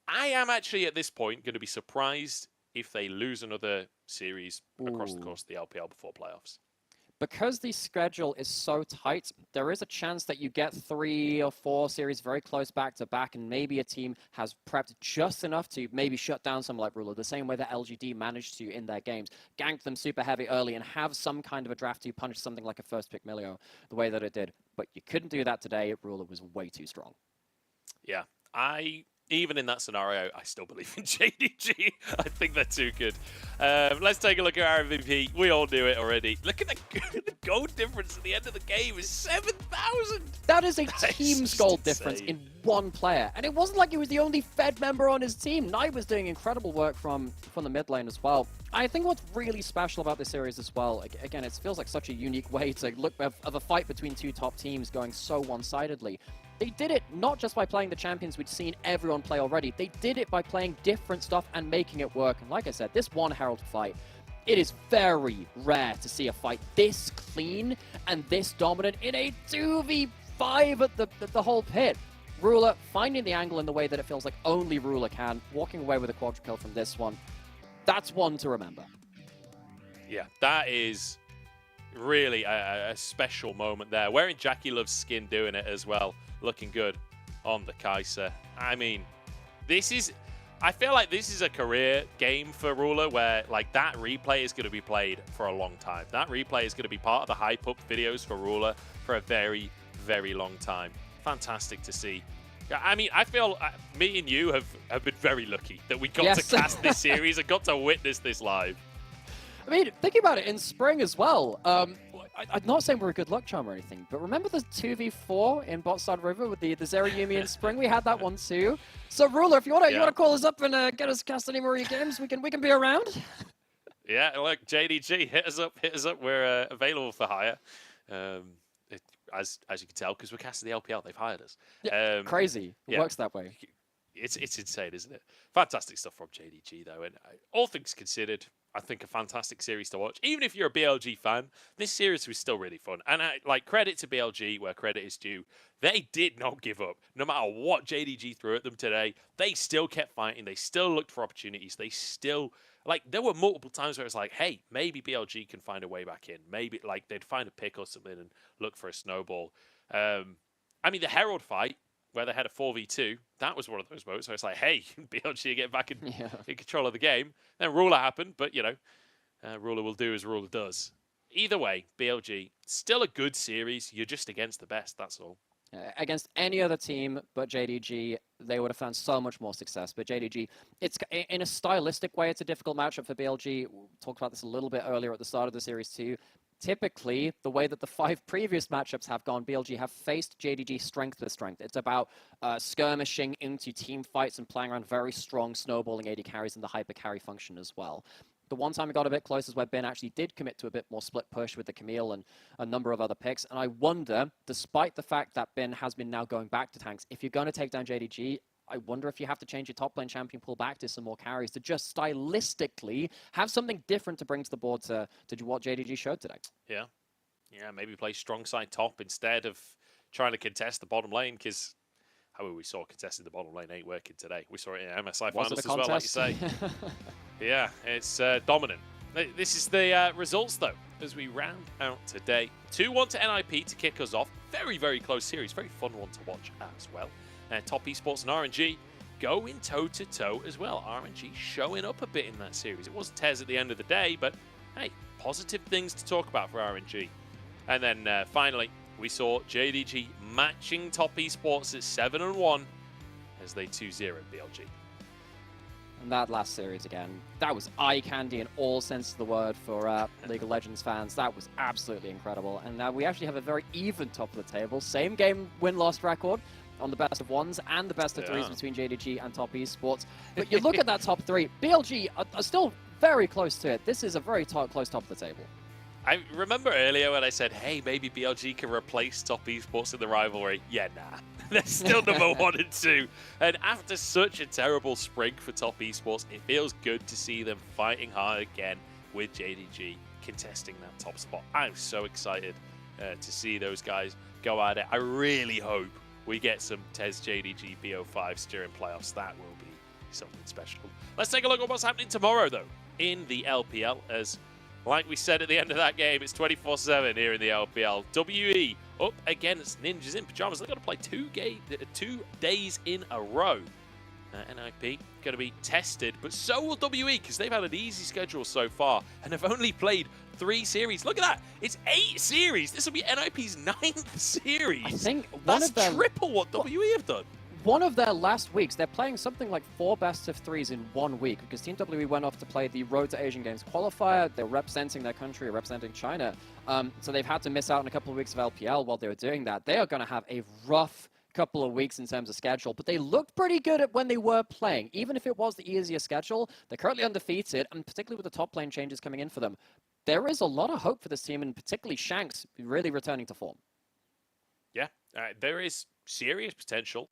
I am actually at this point going to be surprised if they lose another series across the course of the LPL before playoffs. Because the schedule is so tight, there is a chance that you get 3 or 4 series very close back to back, and maybe a team has prepped just enough to maybe shut down someone like Ruler, the same way that LGD managed to in their games, gank them super heavy early and have some kind of a draft to punish something like a first pick Milio the way that it did. But you couldn't do that today. Ruler was way too strong. Yeah, even in that scenario, I still believe in JDG. I think they're too good. Let's take a look at our MVP. We all knew it already. Look at the gold difference at the end of the game is 7,000. That is a team's gold difference in one player. And it wasn't like he was the only Fed member on his team. Knight was doing incredible work from the mid lane as well. I think what's really special about this series as well, again, it feels like such a unique way to look of a fight between 2 top teams going so one-sidedly. They did it not just by playing the champions we'd seen everyone play already. They did it by playing different stuff and making it work. And like I said, this one Herald fight, it is very rare to see a fight this clean and this dominant in a 2v5 at the whole pit. Ruler finding the angle in the way that it feels like only Ruler can, walking away with a quadra kill from this one. That's one to remember. Yeah, that is really a special moment there. Wearing Jackie Love's skin, doing it as well. Looking good on the Kaiser. I mean, I feel like this is a career game for Ruler where, like, that replay is going to be played for a long time. That replay is going to be part of the hype-up videos for Ruler for a very, very long time. Fantastic to see. I mean, I feel me and you have been very lucky that we got to cast this series and got to witness this live. I mean, thinking about it in spring as well, I'm not saying we're a good luck charm or anything, but remember the 2v4 in Botside River with the Zerayumi in spring? We had that one too. So Ruler, if you want to call us up and get us cast any more of your games, we can be around. Yeah, look, JDG, hit us up. We're available for hire. As you can tell, because we're casting the LPL, they've hired us. Yeah, crazy. It works that way. It's insane, isn't it? Fantastic stuff from JDG, though. And all things considered, I think a fantastic series to watch. Even if you're a BLG fan, this series was still really fun. And credit to BLG where credit is due. They did not give up. No matter what JDG threw at them today, they still kept fighting. They still looked for opportunities. They still... there were multiple times where it's like, hey, maybe BLG can find a way back in. Maybe, they'd find a pick or something and look for a snowball. I mean, the Herald fight, where they had a 4v2, that was one of those moments where it's like, hey, BLG get back in control of the game. Then Ruler happened, but, Ruler will do as Ruler does. Either way, BLG, still a good series. You're just against the best, that's all. Against any other team but JDG, they would have found so much more success. But JDG, it's in a stylistic way, it's a difficult matchup for BLG. We talked about this a little bit earlier at the start of the series too. Typically, the way that the 5 previous matchups have gone, BLG have faced JDG strength to strength. It's about skirmishing into team fights and playing around very strong snowballing AD carries and the hyper carry function as well. The one time it got a bit close is where Ben actually did commit to a bit more split push with the Camille and a number of other picks. And I wonder, despite the fact that Ben has been now going back to tanks, if you're going to take down JDG, I wonder if you have to change your top lane champion pool back to some more carries to just stylistically have something different to bring to the board to what JDG showed today. Yeah. Yeah, maybe play strong side top instead of trying to contest the bottom lane, because however we saw contesting the bottom lane ain't working today. We saw it in MSI finals as well, like you say. Yeah, it's dominant. This is the results, though, as we round out today. 2-1 to NIP to kick us off. Very, very close series. Very fun one to watch as well. Top Esports and RNG going toe-to-toe as well. RNG showing up a bit in that series. It was TES at the end of the day, but hey, positive things to talk about for RNG. And then finally, we saw JDG matching Top Esports at 7-1 as they 2-0 BLG. And that last series again, that was eye candy in all sense of the word for League of Legends fans. That was absolutely incredible. And now we actually have a very even top of the table. Same game win-loss record on the best of ones and the best of threes between JDG and Top Esports. But you look at that top 3, BLG are still very close to it. This is a very close top of the table. I remember earlier when I said, hey, maybe BLG can replace Top Esports in the rivalry. Yeah, nah. They're still number 1 and 2. And after such a terrible spring for Top Esports, it feels good to see them fighting hard again with JDG contesting that top spot. I'm so excited to see those guys go at it. I really hope we get some TES JDG BO5 steering playoffs. That will be something special. Let's take a look at what's happening tomorrow, though, in the LPL, as like we said at the end of that game, it's 24/7 here in the LPL. WE up against Ninjas in Pajamas. They've got to play 2 days in a row. NIP going to be tested, but so will WE, because they've had an easy schedule so far and have only played 3 series. Look at that. It's 8 series. This will be NIP's 9th series. I think that's triple what WE have done. One of their last weeks, they're playing something like 4 best of 3s in 1 week, because Team WE went off to play the Road to Asian Games qualifier. They're representing their country, representing China. So they've had to miss out on a couple of weeks of LPL while they were doing that. They are going to have a rough couple of weeks in terms of schedule, but they looked pretty good at when they were playing. Even if it was the easier schedule, they're currently undefeated, and particularly with the top lane changes coming in for them, there is a lot of hope for this team, and particularly Shanks really returning to form. Yeah, there is serious potential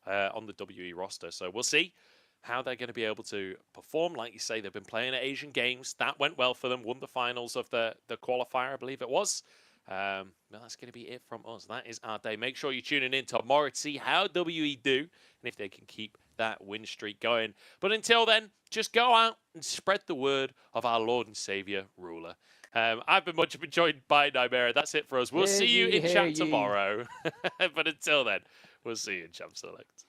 on the WE roster, so we'll see how they're going to be able to perform. Like you say, they've been playing at Asian Games. That went well for them, won the finals of the qualifier, I believe it was. Well, that's going to be it from us. That is our day. Make sure you're tuning in tomorrow to see how WE do and if they can keep that win streak going. But until then, just go out and spread the word of our Lord and Savior, Ruler. I've been much joined by Nymera. That's it for us. We'll see you in chat tomorrow. But until then, we'll see you in Champ Select.